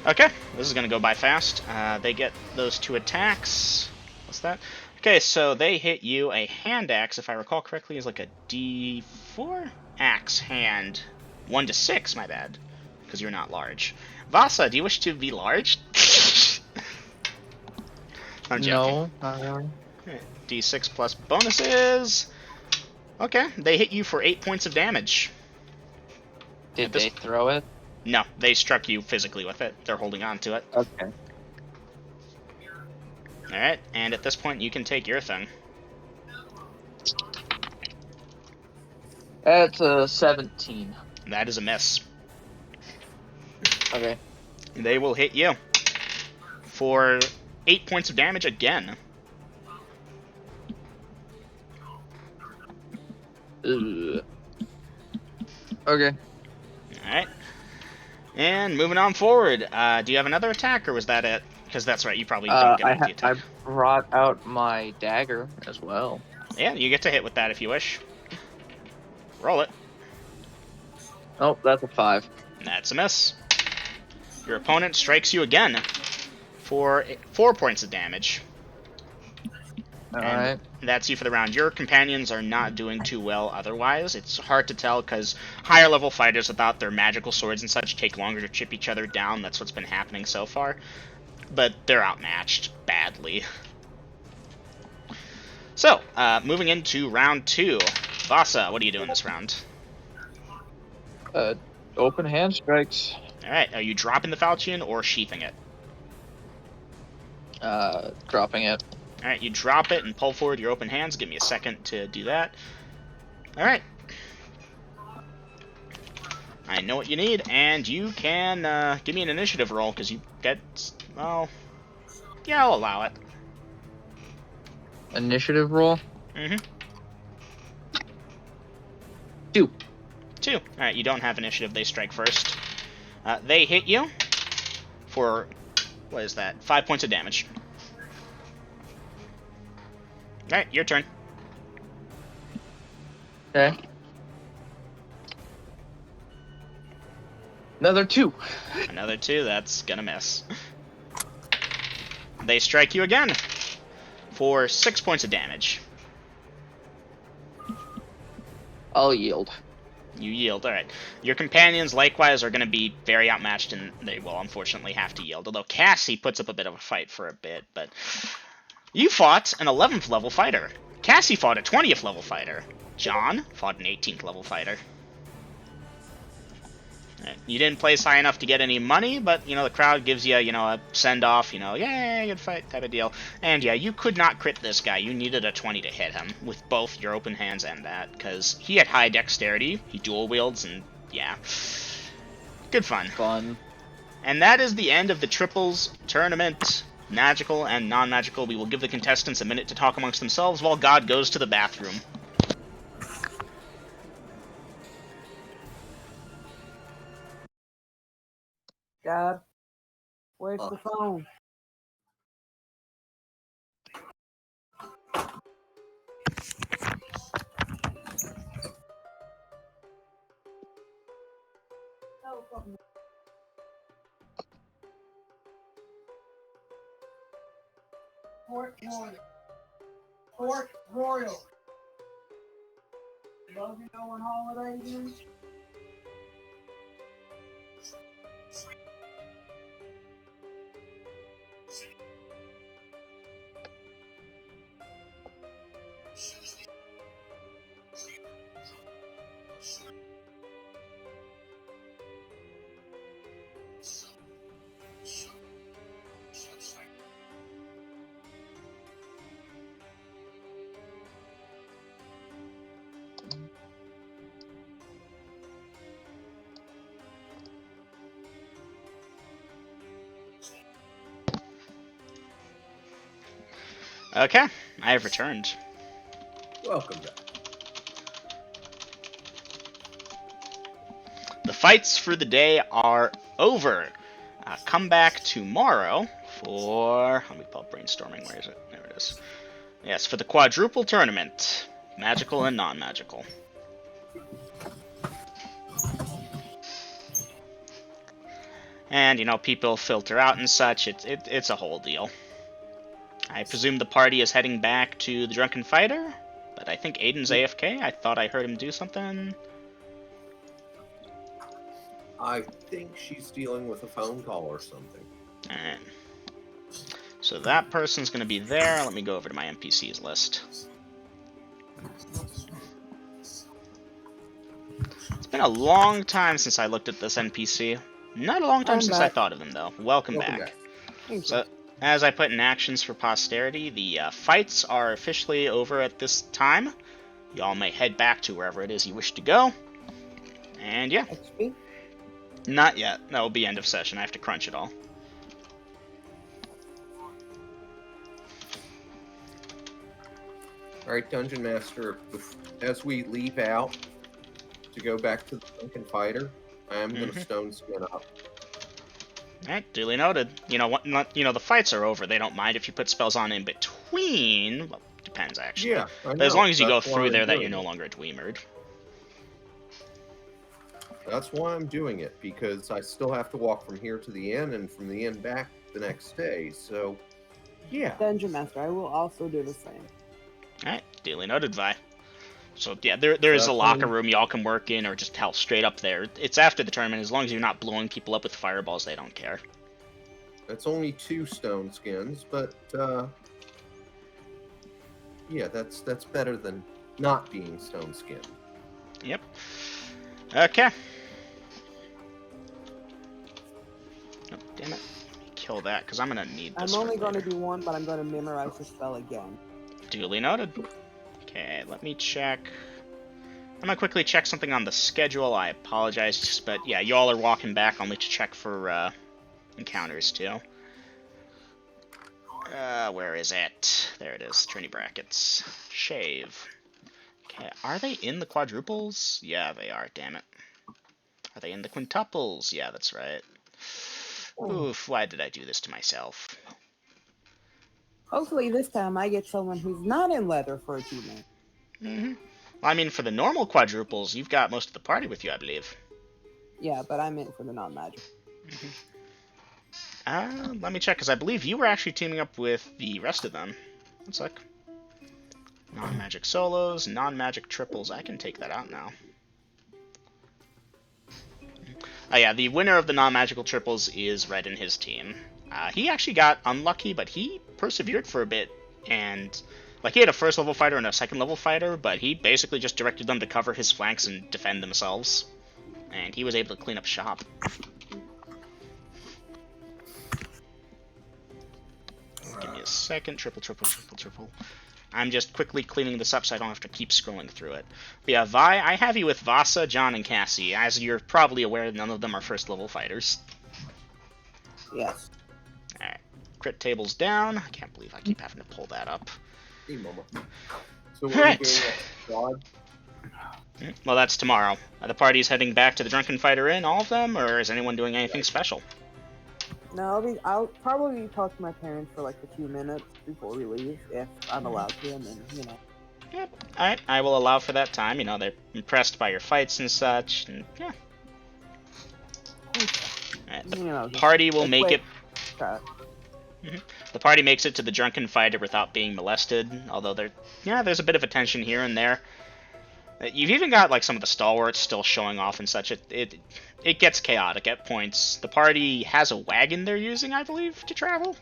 Okay, this is going to go by fast. They get those 2 attacks. What's that? Okay, so they hit you. A hand axe, if I recall correctly, is like a D4? Axe hand. 1 to 6, my bad. Because you're not large. Vasa, do you wish to be large? I'm joking. No, not really. D6 plus bonuses. Okay, they hit you for 8 points of damage. Did they throw it? No, they struck you physically with it. They're holding on to it. Okay. Alright, and at this point you can take your thing. That's a 17. That is a miss. Okay. They will hit you for 8 points of damage again. Ugh. Okay. Alright. And moving on forward. Do you have another attack, or was that it? Because that's right, you probably don't get the attack. I brought out my dagger as well. Yeah, you get to hit with that if you wish. Roll it. Oh, that's a 5. That's a miss. Your opponent strikes you again for 4 points of damage. Alright. That's you for the round. Your companions are not doing too well otherwise. It's hard to tell because higher level fighters without their magical swords and such take longer to chip each other down. That's what's been happening so far. But they're outmatched badly. So, moving into round 2. Vasa, what are you doing this round? Open hand strikes. Alright, are you dropping the falchion or sheathing it? Dropping it. Alright, you drop it and pull forward your open hands. Give me a second to do that. Alright. I know what you need, and you can give me an initiative roll, because you get... well... yeah, I'll allow it. Initiative roll. Mm-hmm. 2. 2. Alright, you don't have initiative. They strike first. They hit you for... what is that? 5 points of damage. Alright, your turn. Okay. Another 2. Another 2, that's gonna miss. They strike you again for 6 points of damage. I'll yield. You yield, alright. Your companions, likewise, are going to be very outmatched, and they will unfortunately have to yield. Although Cassie puts up a bit of a fight for a bit, but... you fought an 11th level fighter. Cassie fought a 20th level fighter. John fought an 18th level fighter. You didn't place high enough to get any money, but, the crowd gives you, a send-off, yay, good fight type of deal. And, yeah, you could not crit this guy. You needed a 20 to hit him with both your open hands and that, because he had high dexterity, he dual wields, and, yeah. Good fun. Fun. And that is the end of the triples tournament. Magical and non-magical. We will give the contestants a minute to talk amongst themselves while God goes to the bathroom. God, where's the phone? Port Royal. Port Royal. Love you going holiday again? Okay, I have returned. Welcome back. The fights for the day are over. Come back tomorrow for... let me pull up brainstorming. Where is it? There it is. Yes, for the quadruple tournament. Magical and non-magical. And, people filter out and such. It's a whole deal. I presume the party is heading back to the Drunken Fighter, but I think Aiden's AFK. I thought I heard him do something. I think she's dealing with a phone call or something. Alright. So that person's going to be there. Let me go over to my NPCs list. It's been a long time since I looked at this NPC. Not a long time since I thought of him, though. Welcome back. So, as I put in actions for posterity, the fights are officially over at this time. Y'all may head back to wherever it is you wish to go. And yeah. XP? Not yet. That will be end of session. I have to crunch it all. Alright, Dungeon Master, as we leave out to go back to the Drunken Fighter, I am going to stone skin up. Alright, duly noted. The fights are over. They don't mind if you put spells on in between. Well, depends, actually. Yeah, I know. But as long as you go That's why through I'm there, that doing you're no it. longer a dweemered. That's why I'm doing it, because I still have to walk from here to the inn and from the inn back the next day. So, yeah. Dungeon Master, I will also do the same. Alright, duly noted, Vi. So yeah, there is a locker room y'all can work in, or just hell, straight up there. It's after the tournament. As long as you're not blowing people up with fireballs, they don't care. That's only 2 stone skins, but yeah, that's better than not being stone skinned. Yep. Okay. Oh, damn it. Kill that, because I'm going to need this. I'm only going to do one, but I'm going to memorize the spell again. Duly noted. Okay, let me check. I'm going to quickly check something on the schedule. I apologize, but yeah, y'all are walking back. I'll need to check for encounters, too. Where is it? There it is. Trinity brackets. Shave. Okay, are they in the quadruples? Yeah, they are, damn it. Are they in the quintuples? Yeah, that's right. Oof, why did I do this to myself? Hopefully this time I get someone who's not in leather for a teammate. Mm-hmm. Well, I mean, for the normal quadruples, you've got most of the party with you, I believe. Yeah, but I meant for the non-magic. Let me check, because I believe you were actually teaming up with the rest of them. Looks like non-magic solos, non-magic triples. I can take that out now. Oh yeah, the winner of the non-magical triples is Red and his team. He actually got unlucky, but he persevered for a bit, and like he had a first level fighter and a second level fighter, but he basically just directed them to cover his flanks and defend themselves, and he was able to clean up shop. Give me a second. Triple. I'm just quickly cleaning this up so I don't have to keep scrolling through it. But yeah, Vi, I have you with Vasa, John, and Cassie. As you're probably aware, none of them are first level fighters. Yes. Alright. Crit table's down. I can't believe I keep having to pull that up. Hey, Mama. So what Alright. are you doing at God? Well, that's tomorrow. Are the parties heading back to the Drunken Fighter Inn, all of them, or is anyone doing anything special? No, I'll probably talk to my parents for like a few minutes before we leave, if I'm allowed to, and then, you know. Yep. Alright, I will allow for that time. You know, they're impressed by your fights and such, and yeah. Alright, the You know, just party will a make quick it... chat. The party makes it to the Drunken Fighter without being molested, although there's a bit of a tension here and there. You've even got like some of the stalwarts still showing off and such. It gets chaotic at points. The party has a wagon they're using, I believe, to travel.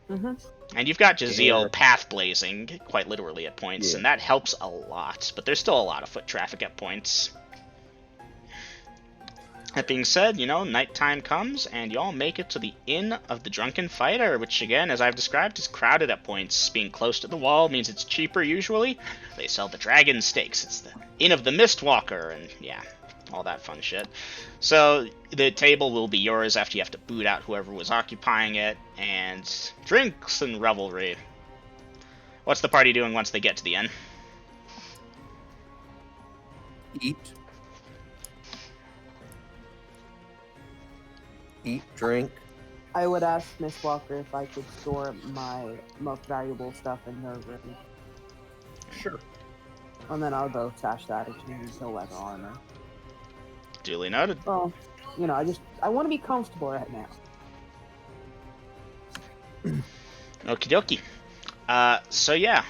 And you've got Jaziel path blazing, quite literally at points, and that helps a lot. But there's still a lot of foot traffic at points. That being said, you know, nighttime comes, and y'all make it to the Inn of the Drunken Fighter, which, again, as I've described, is crowded at points. Being close to the wall means it's cheaper, usually. They sell the dragon steaks. It's the Inn of the Mistwalker, and, yeah, all that fun shit. So, the table will be yours after you have to boot out whoever was occupying it, and drinks and revelry. What's the party doing once they get to the inn? Eat, drink. I would ask Miss Walker if I could store my most valuable stuff in her room. Sure. And then I'll go stash that into leather armor. Duly noted. Well, you know, I want to be comfortable right now. Okie dokie. So yeah.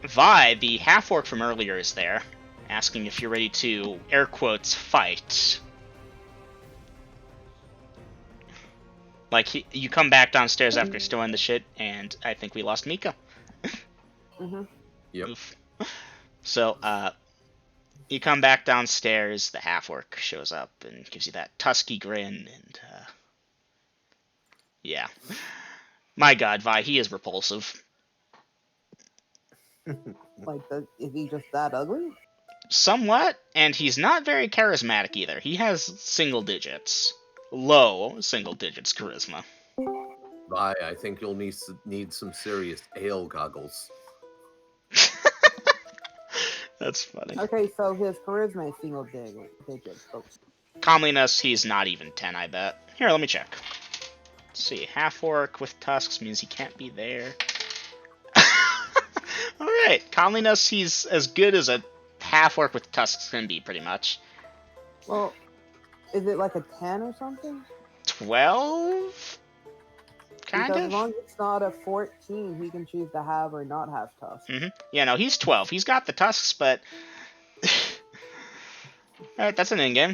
Vi, the half-orc from earlier, is there, asking if you're ready to, air quotes, fight. Like, you come back downstairs after storing the shit, and I think we lost Mika. Yep. Oof. So, you come back downstairs, the half-orc shows up and gives you that tusky grin, and, yeah. My god, Vi, he is repulsive. Like, is he just that ugly? Somewhat, and he's not very charismatic either. He has single digits. Low single digits charisma. Bye. I think you'll need some serious ale goggles. That's funny. Okay, so his charisma is single digits. So Comeliness, he's not even 10, I bet. Here, let me check. Let's see, half-orc with tusks means he can't be there. Alright, comeliness, he's as good as a half-orc with tusks can be, pretty much. well, Is it like a 10 or something? 12? Kind Because as of? long as it's not a 14, he can choose to have or not have tusks. Yeah, no, he's 12. He's got the tusks, but... Alright, that's an in-game.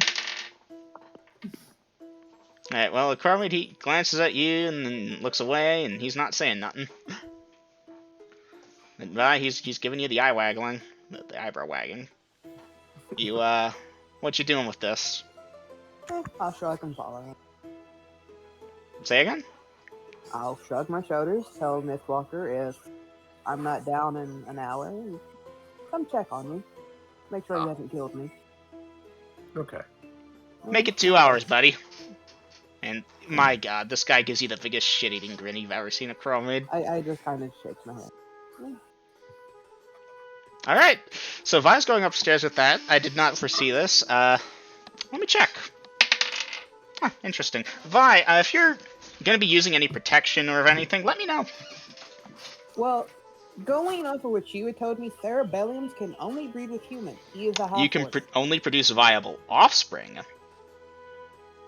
Alright, well, Cromwell, he glances at you and then looks away, and he's not saying nothing. And he's giving you the eye waggling. The eyebrow wagging. You, what you doing with this? I'll shrug and follow him. Say again? I'll shrug my shoulders, tell Mistwalker if I'm not down in an hour, and come check on me. Make sure he hasn't killed me. Okay. Make it 2 hours, buddy. And, my god, this guy gives you the biggest shit-eating grin you've ever seen a crow made. I just kind of shake my head. Alright, so Vi's going upstairs with that. I did not foresee this. Let me check. Huh, interesting. Vi, if you're gonna be using any protection or anything, let me know. Well, going off of what you had told me, cerebelliums can only breed with humans. He is a half You can only produce viable offspring.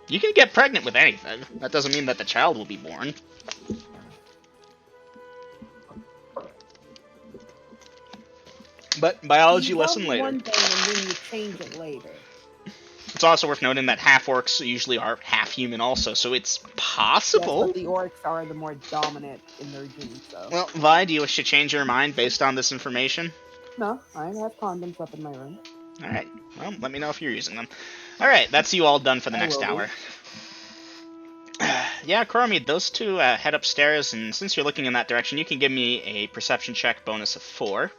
You can get pregnant with anything. That doesn't mean that the child will be born. But biology lesson later. One thing and then you change it later. It's also worth noting that half-orcs usually are half-human also, so it's possible. Yes, but the orcs are the more dominant in their genes, so. Well, Vi, do you wish to change your mind based on this information? No, I have condoms up in my room. Alright, well, let me know if you're using them. Alright, that's you all done for the next hour. Yeah, Chromie, those two head upstairs, and since you're looking in that direction, you can give me a perception check bonus of 4.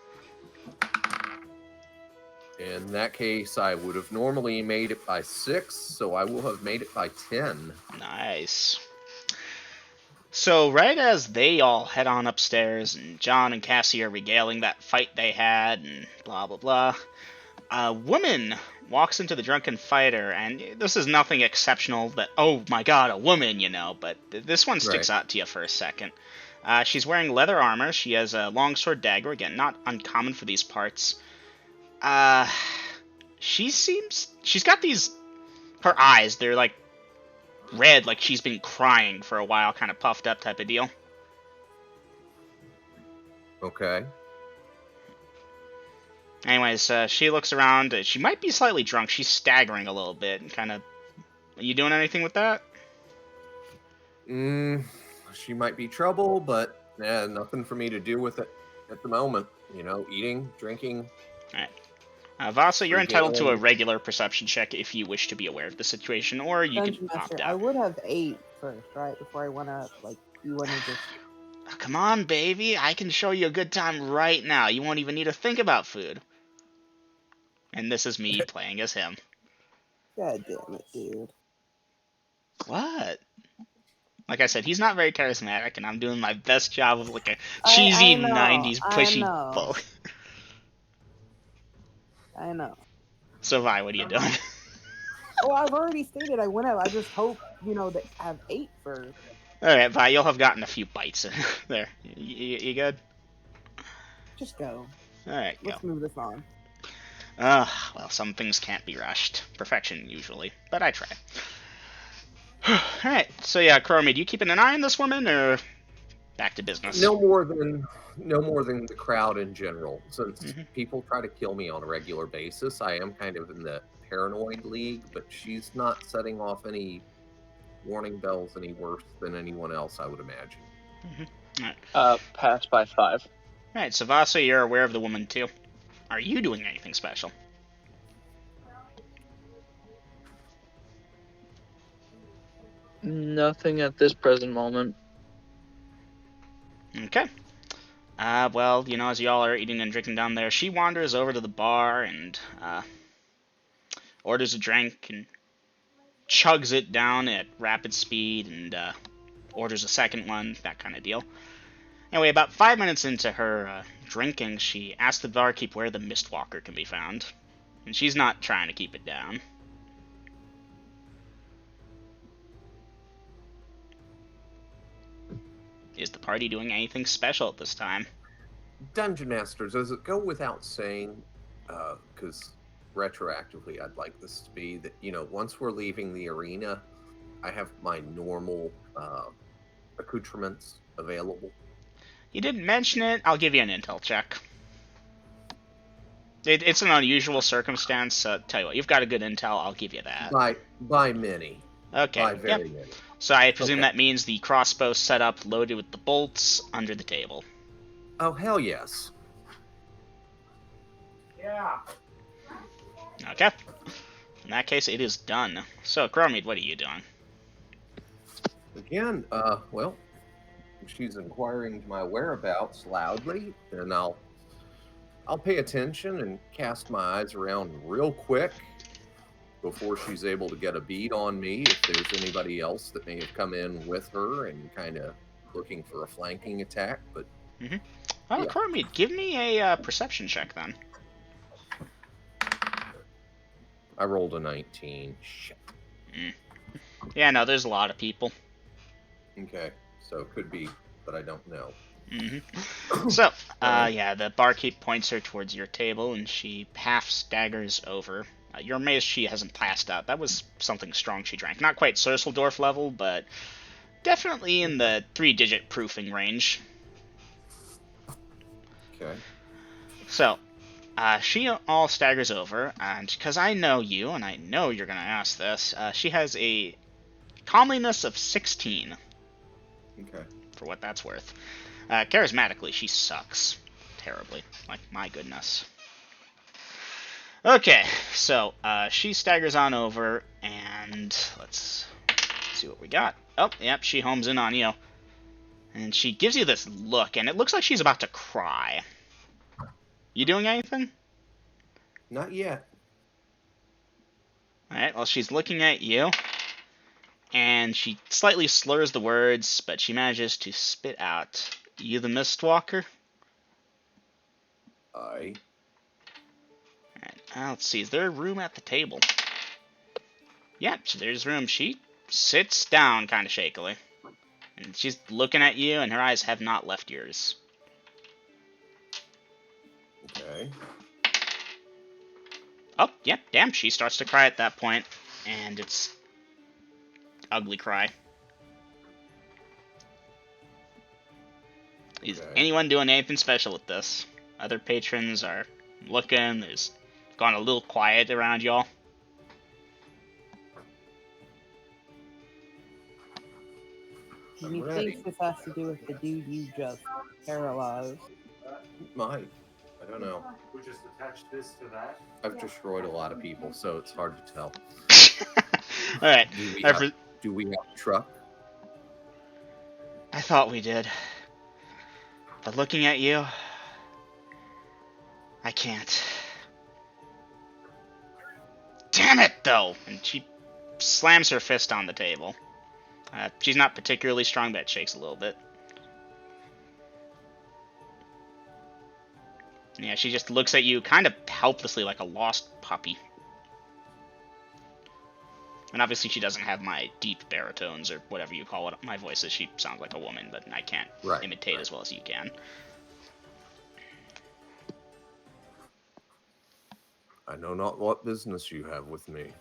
In that case, I would have normally made it by 6, so I will have made it by 10. Nice. So right as they all head on upstairs, and John and Cassie are regaling that fight they had, and blah blah blah, a woman walks into the drunken fighter, and this is nothing exceptional that, oh my god, a woman, you know, but this one sticks out to you for a second. She's wearing leather armor, she has a longsword dagger, again, not uncommon for these parts. She's got these, her eyes, they're like red, like she's been crying for a while, kind of puffed up type of deal. Okay. Anyways, she looks around, she might be slightly drunk, she's staggering a little bit, and kind of, are you doing anything with that? She might be trouble, but nothing for me to do with it at the moment. You know, eating, drinking. Alright. Vasa, you're entitled to a regular perception check if you wish to be aware of the situation, or you can opt I out. would have 8 first, right? Before I went up, like, you wouldn't have just... Oh, come on, baby, I can show you a good time right now. You won't even need to think about food. And this is me playing as him. God damn it, dude. What? Like I said, he's not very charismatic, and I'm doing my best job of like a cheesy I know, 90s pushy I know. bully. I know. So, Vi, what are you doing? Oh, I've already stated I went up. I just hope, you know, that I have 8 first. Alright, Vi, you'll have gotten a few bites in there. You good? Just go. Alright, go. Let's move this on. Well, some things can't be rushed. Perfection, usually. But I try. Alright, so yeah, Chromie, do you keeping an eye on this woman, or back to business? No more than the crowd in general. Since people try to kill me on a regular basis, I am kind of in the paranoid league, but she's not setting off any warning bells any worse than anyone else, I would imagine. Alright. Pass by 5. Alright, so Vasa, you're aware of the woman too. Are you doing anything special? Nothing at this present moment. Okay. Well, you know, as y'all are eating and drinking down there, she wanders over to the bar and, orders a drink and chugs it down at rapid speed and, orders a second one, that kind of deal. Anyway, about 5 minutes into her, drinking, she asks the barkeep where the Mistwalker can be found. And she's not trying to keep it down. Is the party doing anything special at this time? Dungeon Masters, does it go without saying, because retroactively, I'd like this to be that, once we're leaving the arena, I have my normal accoutrements available. You didn't mention it. I'll give you an intel check. It's an unusual circumstance, so tell you what, you've got a good intel, I'll give you that. By many. Okay, By very many. So I presume Okay. that means the crossbow setup loaded with the bolts under the table. Oh, hell yes. Yeah. Okay. In that case, it is done. So, Chromid, what are you doing? Again, well, if she's inquiring my whereabouts loudly, then I'll pay attention and cast my eyes around real quick before she's able to get a bead on me, if there's anybody else that may have come in with her and kind of looking for a flanking attack. But Well, yeah. Chromid, give me a perception check then. I rolled a 19. Shit. Yeah, no, there's a lot of people. Okay, so it could be, but I don't know. So, yeah, the barkeep points her towards your table, and she half staggers over. You're amazed she hasn't passed out. That was something strong she drank. Not quite Surseldorf level, but definitely in the 3-digit proofing range. Okay. So, she all staggers over, and because I know you, and I know you're going to ask this, she has a comeliness of 16. Okay. For what that's worth. Charismatically, she sucks. Terribly. Like, my goodness. Okay, so, she staggers on over, and let's see what we got. Oh, yep, she homes in on you. And she gives you this look, and it looks like she's about to cry. You doing anything? Not yet. Alright, well, she's looking at you, and she slightly slurs the words, but she manages to spit out, "You the Mistwalker?" Aye. Alright, let's see, is there a room at the table? Yeah, there's room. She sits down kind of shakily. And she's looking at you, and her eyes have not left yours. Okay. Oh, yeah, damn, she starts to cry at that point, and it's ugly cry. Is anyone doing anything special with this? Other patrons are looking. There's gone a little quiet around y'all. Do you think this has to do with the dude you just paralyzed? Might. I don't know. We just attach this to that. I've destroyed a lot of people, so it's hard to tell. Alright. Do we have a truck? I thought we did. But looking at you, I can't. Damn it, though! And she slams her fist on the table. She's not particularly strong, but it shakes a little bit. Yeah, she just looks at you kind of helplessly like a lost puppy. And obviously she doesn't have my deep baritones or whatever you call it. My voice is, she sounds like a woman, but I can't imitate as well as you can. I know not what business you have with me.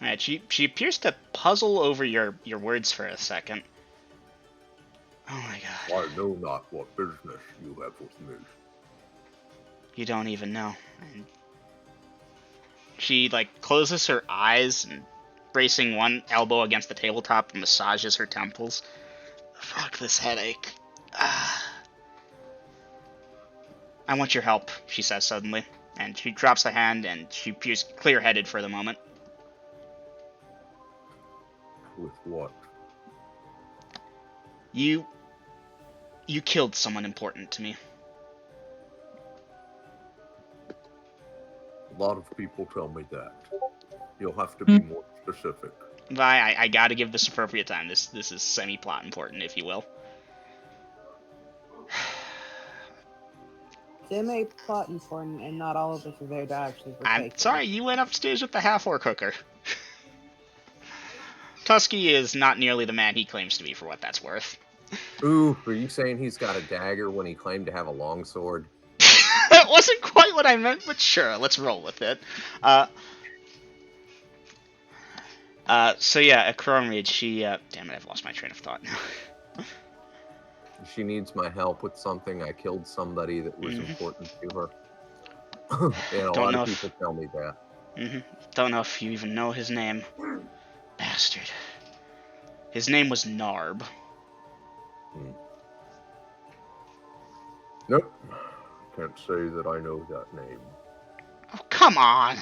Alright, she appears to puzzle over your words for a second. Oh my god. I know not what business you have with me. You don't even know. And she, closes her eyes and, bracing one elbow against the tabletop, massages her temples. Fuck this headache. I want your help, she says suddenly. And she drops the hand, and she appears clear-headed for the moment. With what? You killed someone important to me. A lot of people tell me that. You'll have to be more specific. I gotta give this appropriate time. This is semi-plot important, if you will. Semi-plot important, and not all of us are there to actually partake. I'm sorry, you went upstairs with the half-orc hooker. Tusky is not nearly the man he claims to be, for what that's worth. Ooh, are you saying he's got a dagger when he claimed to have a longsword? That wasn't quite what I meant, but sure, let's roll with it. So yeah, a Chrome Reed, she, damn it, I've lost my train of thought now. She needs my help with something. I killed somebody that was important to her. And a lot of people tell me that. Don't know if you even know his name. Bastard. His name was Narb. Nope. Can't say that I know that name. Oh, come on!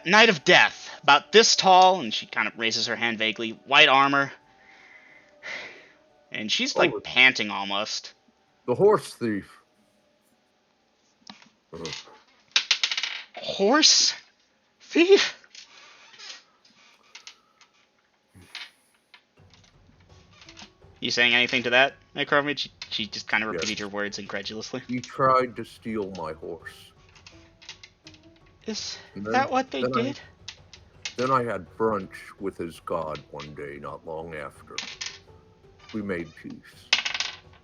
Knight of Death. About this tall, and she kind of raises her hand vaguely. White armor. And she's, like, panting almost. The horse thief. Horse thief? You saying anything to that, Necrovic? She just kind of repeated your words incredulously. He tried to steal my horse. Is that what they did? Then I had brunch with his god one day not long after. We made peace.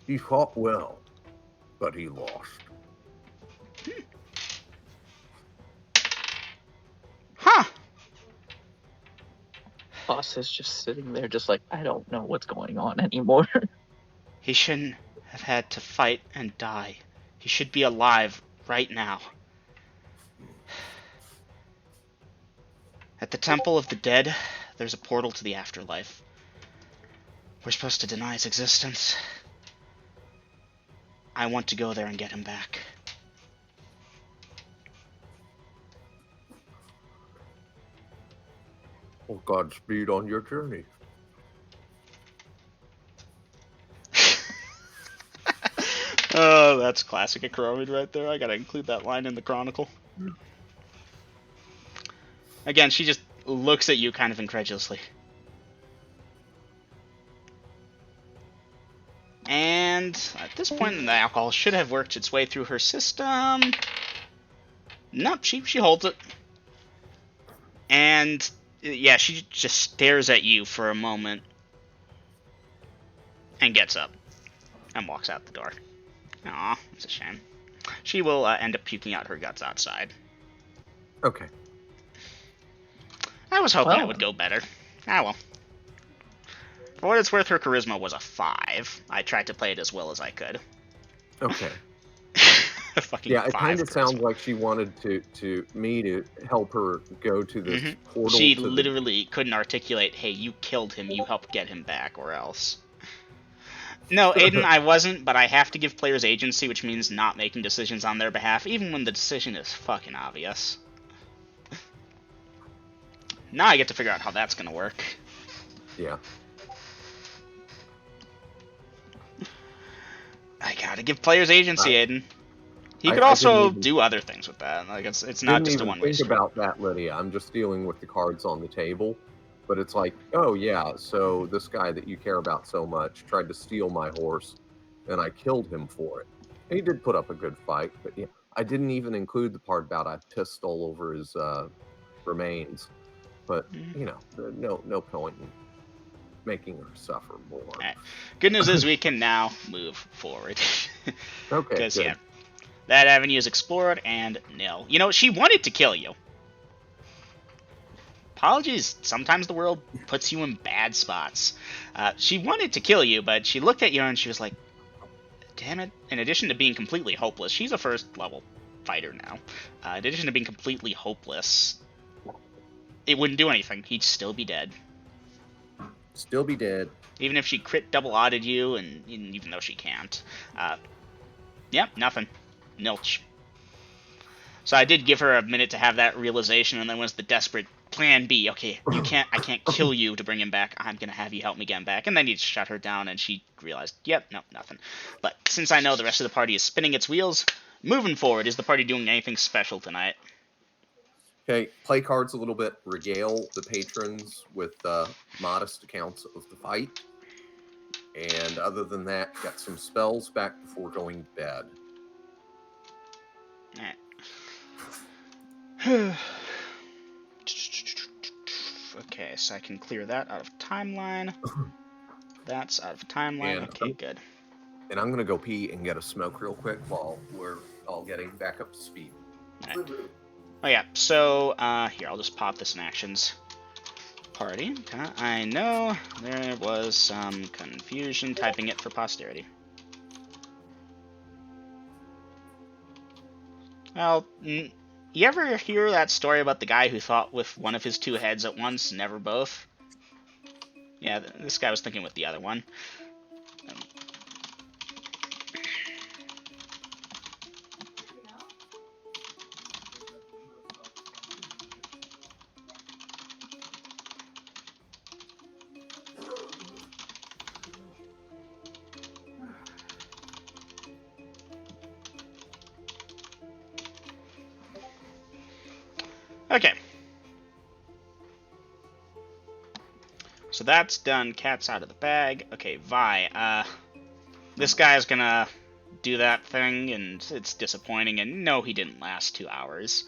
He fought well, but he lost. Huh. Boss is just sitting there just like, I don't know what's going on anymore. He shouldn't have had to fight and die. He should be alive right now. At the Temple of the Dead, there's a portal to the afterlife. We're supposed to deny his existence. I want to go there and get him back. Well, Godspeed on your journey. Oh, that's classic Akroid right there. I gotta include that line in the Chronicle. Again, she just looks at you kind of incredulously. And at this point, the alcohol should have worked its way through her system. Nope, she holds it. And yeah, she just stares at you for a moment and gets up and walks out the door. Aw, it's a shame. She will end up puking out her guts outside. Okay. I was hoping it would go better. Ah, well. For what it's worth, her charisma was a 5. I tried to play it as well as I could. Okay. Fucking yeah, it 5 kind of charisma. sounds like she wanted me to help her go to this portal. She literally couldn't articulate, hey, you killed him, you helped get him back, or else. No, Aiden, I wasn't, but I have to give players agency, which means not making decisions on their behalf, even when the decision is fucking obvious. Now I get to figure out how that's gonna work. Yeah. I gotta give players agency, Aiden. He could also do other things with that. Like it's not just a one-way street. Think about that, Lydia. I'm just dealing with the cards on the table, but it's like, oh yeah, so this guy that you care about so much tried to steal my horse, and I killed him for it. He did put up a good fight, but yeah, I didn't even include the part about I pissed all over his remains. But you know, no point in making her suffer more. Right. Good news is we can now move forward. Okay. Because yeah, that avenue is explored and nil. You know, she wanted to kill you. Apologies. Sometimes the world puts you in bad spots. She wanted to kill you, but she looked at you and she was like, "Damn it!" In addition to being completely hopeless, she's a first level fighter now. In addition to being completely hopeless, it wouldn't do anything. He'd still be dead. Still be dead. Even if she crit double odded you, and even though she can't. Yep, nothing. Nilch. So I did give her a minute to have that realization, and then was the desperate plan B. Okay, I can't kill you to bring him back. I'm gonna have you help me get him back. And then you shut her down, and she realized, yep, no, nothing. But since I know the rest of the party is spinning its wheels, moving forward, is the party doing anything special tonight? Okay, play cards a little bit, regale the patrons with modest accounts of the fight. And other than that, got some spells back before going to bed. Alright. Okay, so I can clear that out of timeline. That's out of timeline. Okay, good. And I'm going to go pee and get a smoke real quick while we're all getting back up to speed. Right. Oh yeah, so here, I'll just pop this in actions. Party. Okay. I know there was some confusion typing it for posterity. Well, you ever hear that story about the guy who thought with one of his two heads at once, never both? Yeah, this guy was thinking with the other one. Okay. So that's done. Cat's out of the bag. Okay, Vi. This guy's gonna do that thing, and it's disappointing. And no, he didn't last 2 hours.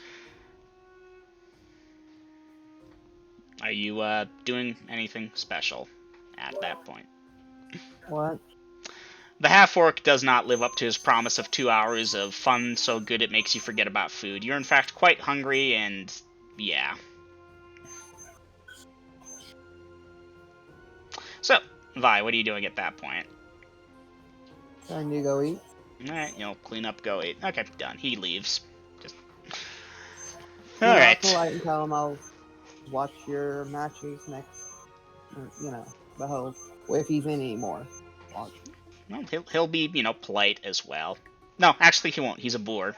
Are you doing anything special at that point? What? The half-orc does not live up to his promise of 2 hours of fun so good it makes you forget about food. You're in fact quite hungry, and yeah. So, Vi, what are you doing at that point? Time to go eat. Alright, clean up, go eat. Okay, done. He leaves. Just... You know, Alright. polite and tell him I'll watch your matches next. You know, the whole. If he's in anymore. Watch. Well, he'll be, polite as well. No, actually he won't. He's a boor.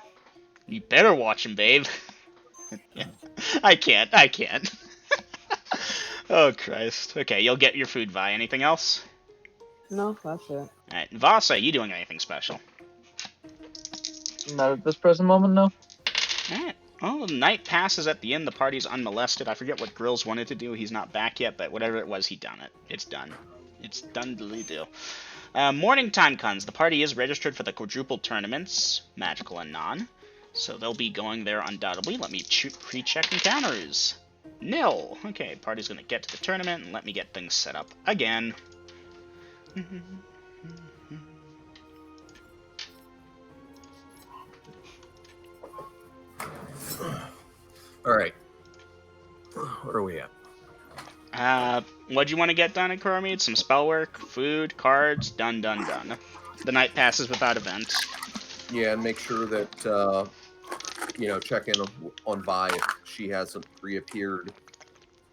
You better watch him, babe. Yeah. I can't. Oh, Christ. Okay, you'll get your food, Vi. Anything else? No, that's it. Alright, Vasa, are you doing anything special? Not at this present moment, no. Alright. Well, the night passes at the inn. The party's unmolested. I forget what Grills wanted to do. He's not back yet, but whatever it was, he done it. It's done. It's done to do. Morning time comes. The party is registered for the quadruple tournaments, magical and non. So they'll be going there undoubtedly. Let me pre-check encounters. Nil. Okay, party's gonna get to the tournament and let me get things set up again. All right. What are we at? What'd you want to get done at Coromede? Some spell work, food, cards, done. The night passes without event. Yeah, and make sure that, check in on Vi if she hasn't reappeared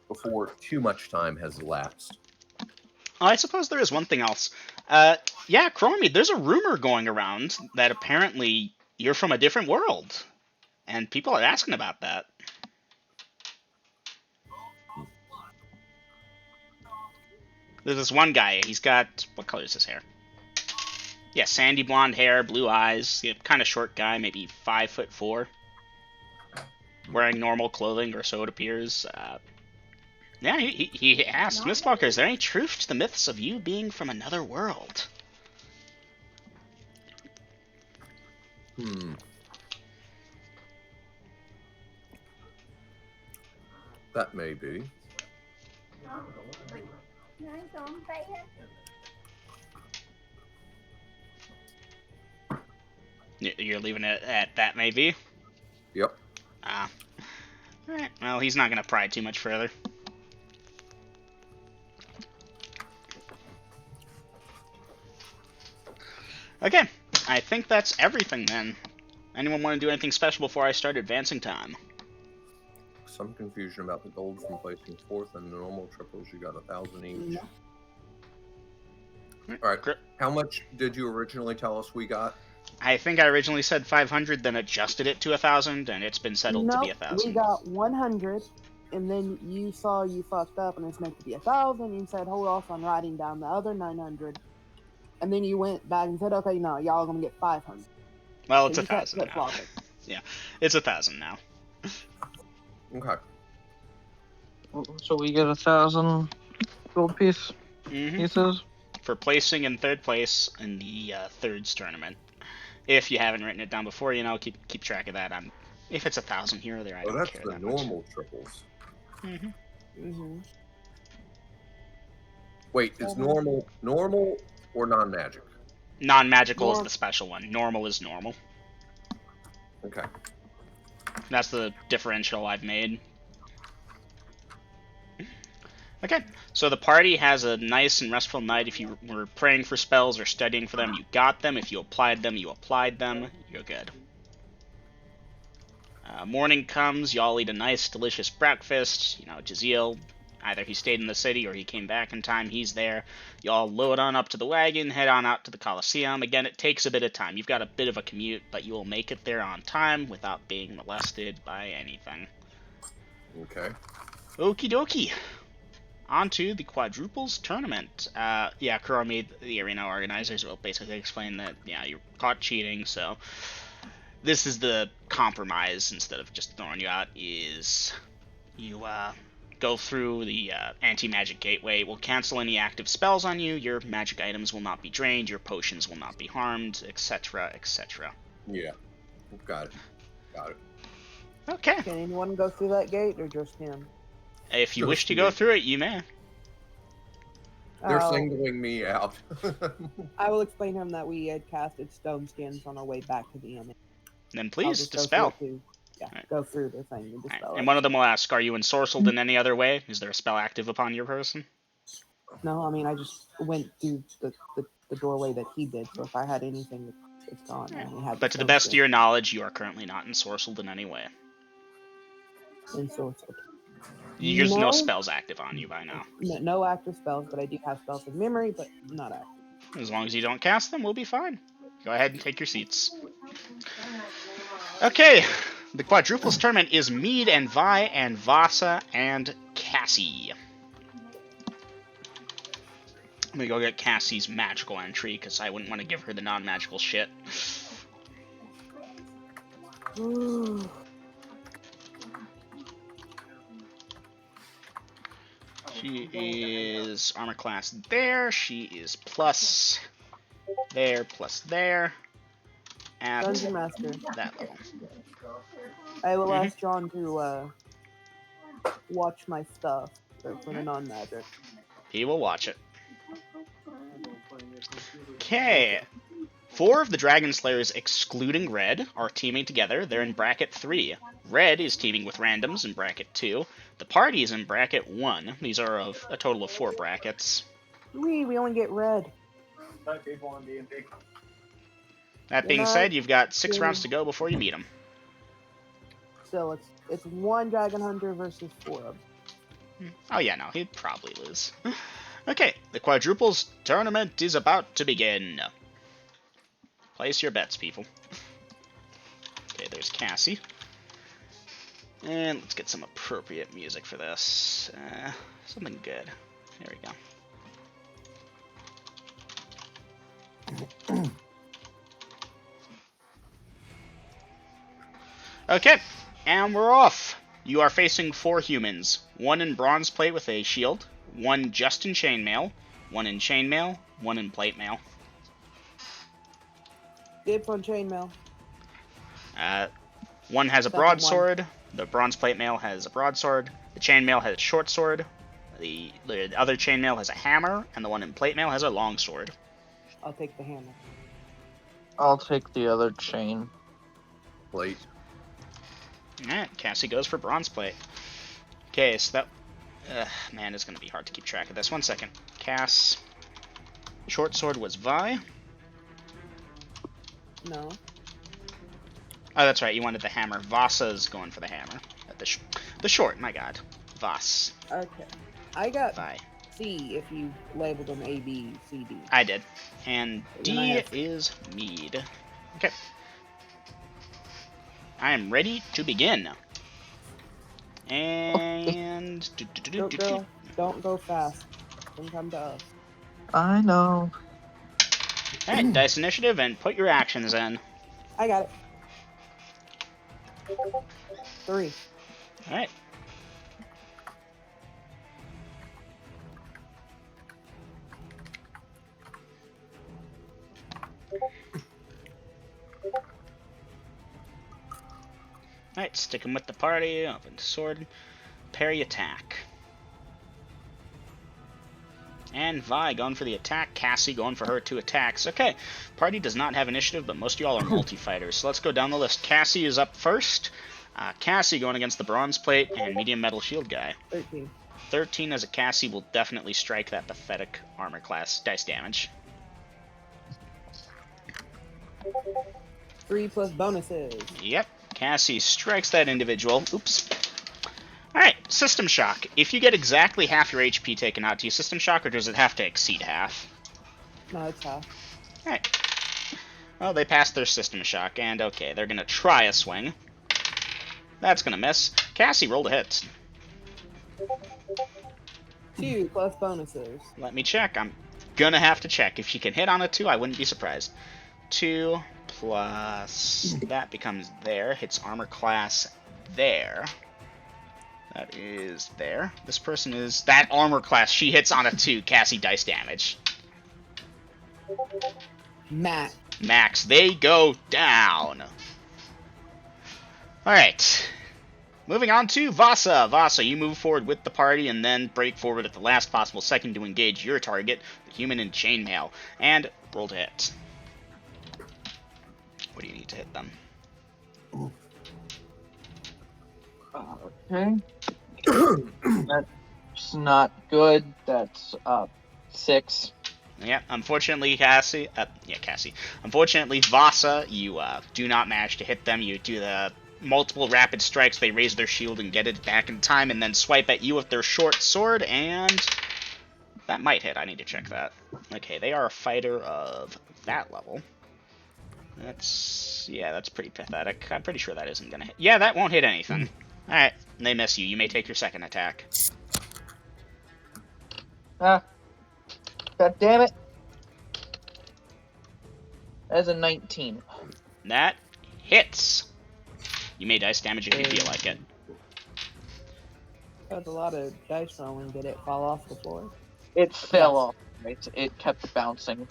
before too much time has elapsed. Oh, I suppose there is one thing else. Yeah, Coromede, there's a rumor going around that apparently you're from a different world. And people are asking about that. There's this one guy, he's got... What color is his hair? Yeah, sandy blonde hair, blue eyes, kind of short guy, maybe 5'4". Wearing normal clothing, or so it appears. Yeah, he asked, Mistwalker, is there any truth to the myths of you being from another world? That may be. You're leaving it at that, maybe? Yep. Alright, well, he's not going to pry too much further. Okay, I think that's everything then. Anyone want to do anything special before I start advancing time? Some confusion about the gold from placing fourth and the normal triples. You got 1,000 each. All right. How much did you originally tell us we got? I think I originally said 500, then adjusted it to 1,000, and it's been settled to be 1,000. We got 100, and then you saw you fucked up, and it's meant to be 1,000. You said, hold off on writing down the other 900, and then you went back and said, okay, no, y'all are gonna get 500. Well, it's 1,000 now. Yeah, it's 1,000 now. Okay. So we get 1,000 gold pieces for placing in third place in the thirds tournament. If you haven't written it down before, keep track of that. If it's 1,000 here or there, I don't care that much. That's the normal triples. Wait, is normal or non-magic? Non-magical is the special one. Normal is normal. Okay. That's the differential I've made. Okay, so the party has a nice and restful night. If you were praying for spells or studying for them, you got them. If you applied them, you applied them. You're good. Morning comes, y'all eat a nice, delicious breakfast. You know, Jaziel, either he stayed in the city or he came back in time. He's there. Y'all load on up to the wagon, head on out to the Coliseum. Again, it takes a bit of time. You've got a bit of a commute, but you will make it there on time without being molested by anything. Okay. Okie dokie. On to the quadruples tournament. Yeah, Kuromi, the arena organizers, will basically explain that, yeah, you're caught cheating, so this is the compromise. Instead of just throwing you out, is you go through the anti-magic gateway. It will cancel any active spells on you, your magic items will not be drained, your potions will not be harmed, etc., etc. Yeah. Got it. Got it. Okay. Can anyone go through that gate or just him? If you Just wish to go me. through it, you may. They're Oh, singling me out. I will explain to him that we had casted stone skins on our way back to the inn. Then I'll please, just dispel. Go through it yeah, Alright. go through the thing and Alright. dispel And it. one of them will ask, are you ensorcelled in any other way? Is there a spell active upon your person? No, I mean I just went through the doorway that he did. So if I had anything, it's gone. I only had But to the stone best of skin your knowledge, you are currently not ensorcelled in any way. and sorcered. There's no No. spells active on you by now. No active spells, but I do have spells of memory, but not active. As long as you don't cast them, we'll be fine. Go ahead and take your seats. Okay, the quadruples tournament is Mead and Vi and Vasa and Cassie. Let me go get Cassie's magical entry, because I wouldn't want to give her the non-magical shit. She is armor class there. She is plus there, plus there. At Dungeon Master. that level. I will ask John to watch my stuff for the non-magic. He will watch it. Okay. 4 of the Dragon Slayers, excluding Red, are teaming together. They're in bracket 3. Red is teaming with randoms in bracket 2. The party is in bracket 1. These are of a total of 4 brackets. We only get red. People on D&D. That being said, you've got 6 rounds to go before you meet them. So it's 1 dragon hunter versus 4 of them. Oh yeah, no, he'd probably lose. Okay, the quadruples tournament is about to begin. Place your bets, people. Okay, there's Cassie. And let's get some appropriate music for this. Something good. There we go. Okay, and we're off. You are facing 4 humans. 1 in bronze plate with a shield, 1 just in chainmail, 1 in chainmail, 1 in plate mail. Dibs on chainmail. 1 has a Second broadsword. The bronze plate mail has a broadsword. The chainmail has a short sword. The other chainmail has a hammer, and the one in plate mail has a long sword. I'll take the hammer. I'll take the other chain. Plate. Alright, Cassie goes for bronze plate. Okay, so that... man, it's going to be hard to keep track of this. 1 second. Cass. Short sword was Vi. No. Oh, that's right, you wanted the hammer. Vasa's going for the hammer. The short, my god. Vas. Okay. I got Vi. C if you labeled them A, B, C, D. I did. And Then I D have- is Mead. Okay. I am ready to begin. And... Don't go fast. Don't come to us. I know. Alright, dice initiative and put your actions in. I got it. 3. Alright. Alright, sticking with the party, open sword, parry attack. And Vi going for the attack. Cassie going for her 2 attacks. Okay, party does not have initiative, but most of y'all are multi-fighters. So let's go down the list. Cassie is up first. Cassie going against the bronze plate and medium metal shield guy. 13. 13 as a Cassie will definitely strike that pathetic armor class dice damage. 3 plus bonuses. Yep, Cassie strikes that individual. Oops. Alright, System Shock. If you get exactly half your HP taken out, do you System Shock, or does it have to exceed half? No, it's half. Alright. Well, they passed their System Shock, and okay, they're gonna try a swing. That's gonna miss. Cassie, roll to hit. 2 plus bonuses. Let me check. I'm gonna have to check. If she can hit on a 2, I wouldn't be surprised. 2 plus... that becomes there. Hits armor class there. That is there. This person is... that armor class. She hits on a 2. Cassie dice damage. Max. They go down. Alright. Moving on to Vasa. Vasa, you move forward with the party and then break forward at the last possible second to engage your target, the human in chainmail, and roll to hit. What do you need to hit them? Okay. That's not good. That's 6. Yeah, unfortunately, Cassie. Unfortunately, Vasa, you do not manage to hit them. You do the multiple rapid strikes. They raise their shield and get it back in time, and then swipe at you with their short sword, and that might hit. I need to check that. Okay, they are a fighter of that level. That's pretty pathetic. I'm pretty sure that isn't gonna hit. Yeah, that won't hit anything. All right, they miss you. You may take your second attack. God damn it. That's a 19. That hits. You may dice damage if you feel like it. That's a lot of dice rolling. Did it fall off the floor? It fell off. It kept bouncing.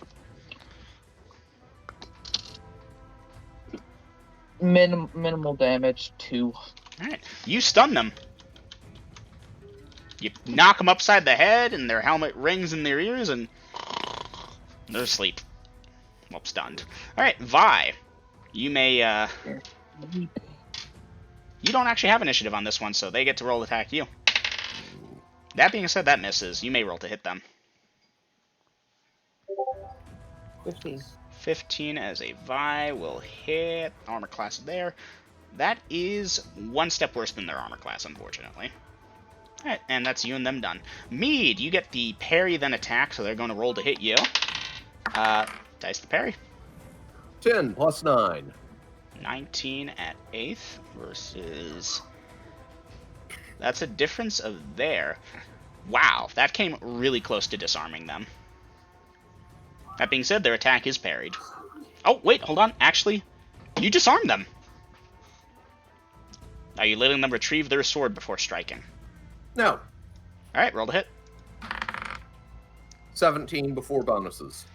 Minimal damage, 2. Alright, you stun them. You knock them upside the head, and their helmet rings in their ears, and they're asleep. Well, stunned. Alright, Vi. You may, You don't actually have initiative on this one, so they get to roll to attack you. That being said, that misses. You may roll to hit them. 15. 15 as a Vi will hit. Armor class there. That is 1 step worse than their armor class, unfortunately. Alright, and that's you and them done. Mead, you get the parry then attack, so they're going to roll to hit you. Dice the parry. 10 plus 9. 19 at 8th versus... that's a difference of there. Wow, that came really close to disarming them. That being said, their attack is parried. Oh, wait, hold on. Actually, you disarmed them. Are you letting them retrieve their sword before striking? No. Alright, roll to hit. 17 before bonuses.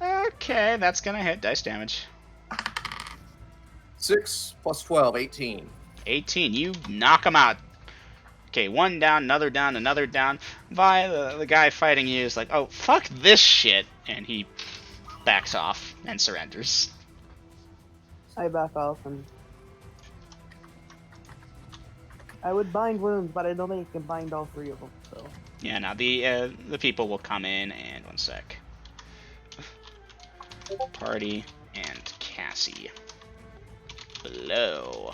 Okay, that's gonna hit. Dice damage. 6 plus 12, 18. 18. You knock them out. Okay, 1 down, another down, another down. Vi, the guy fighting you, is like, oh, fuck this shit. And he backs off and surrenders. I back off and... I would bind wounds, but I don't think I can bind all 3 of them, so... Yeah, now the people will come in, and 1 sec. Party and Cassie. Below.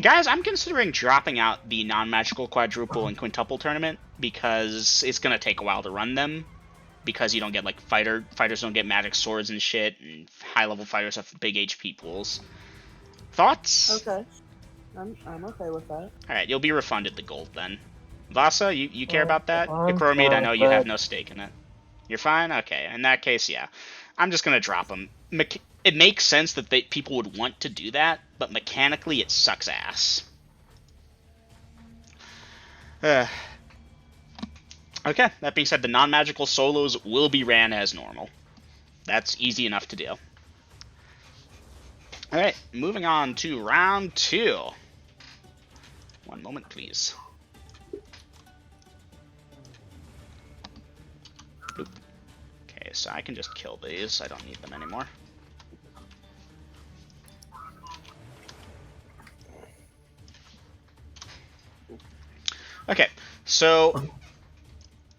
Guys, I'm considering dropping out the non-magical quadruple and quintuple tournament because it's gonna take a while to run them. Because you don't get like fighters don't get magic swords and shit, and high-level fighters have big HP pools. Thoughts? Okay. I'm okay with that. All right, you'll be refunded the gold then. Vasa, you care about that? Ikromid, I know you have no stake in it. You're fine? Okay, in that case, yeah. I'm just gonna drop them. It makes sense that people would want to do that, but mechanically it sucks ass. Okay, that being said, the non-magical solos will be ran as normal. That's easy enough to do. Alright, moving on to round 2. 1 moment, please. so I can just kill these. I don't need them anymore. Okay, so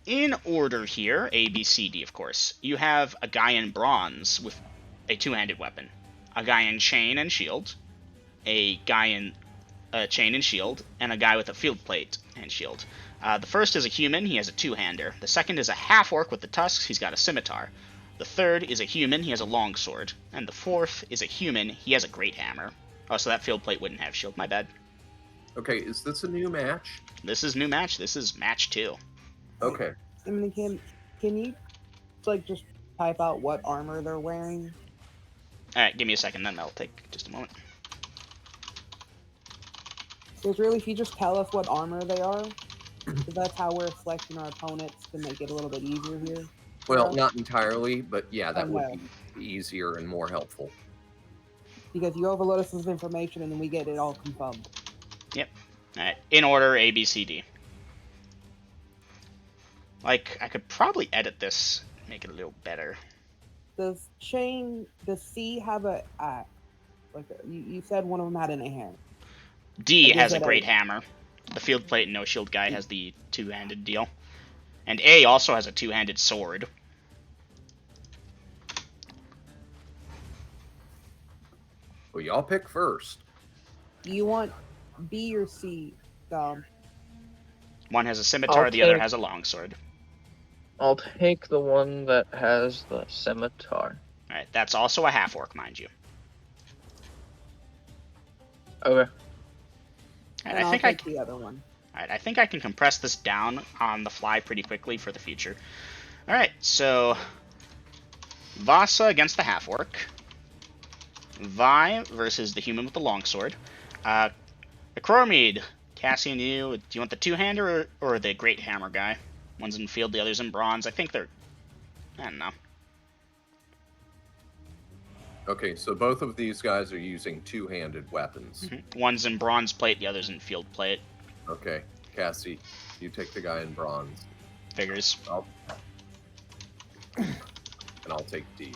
in order here, A, B, C, D, of course, you have a guy in bronze with a two-handed weapon, a guy in chain and shield, a guy in chain and shield, and a guy with a field plate and shield. The first is a human, he has a two-hander. The second is a half-orc with the tusks, he's got a scimitar. The third is a human, he has a longsword. And the fourth is a human, he has a great hammer. Oh, so that field plate wouldn't have shield, my bad. Okay, is this a new match? This is new match, this is match 2. Okay. I mean, can you like just type out what armor they're wearing? Alright, give me a second, then that'll take just a moment. Because really, if you just tell us what armor they are, because that's how we're selecting our opponents to make it a little bit easier here. Well, not entirely, but yeah, that would Okay. be easier and more helpful. Because you overload us with information and then we get it all confirmed. Alright, in order, A, B, C, D. Like, I could probably edit this, make it a little better. Does C have a axe? Like you said, one of them had in a hand. D Like, has is a it great hammer. The field plate and no shield guy has the two-handed deal. And A also has a two-handed sword. Well, y'all pick first. Do you want B or C, Dom? One has a scimitar, I'll the other take- has a longsword. I'll take the one that has the scimitar. Alright, that's also a half-orc, mind you. Okay. And I I'll think take the other one. Alright, I think I can compress this down on the fly pretty quickly for the future. Alright, so Vasa against the half-orc. Vi versus the human with the longsword. Akromid, Cassie and you, do you want the two-hander or the great hammer guy? One's in field, the other's in bronze. I think they're... I don't know. Okay, so both of these guys are using two-handed weapons. One's in bronze plate, the other's in field plate. Okay, Cassie, you take the guy in bronze. Figures. And I'll take D.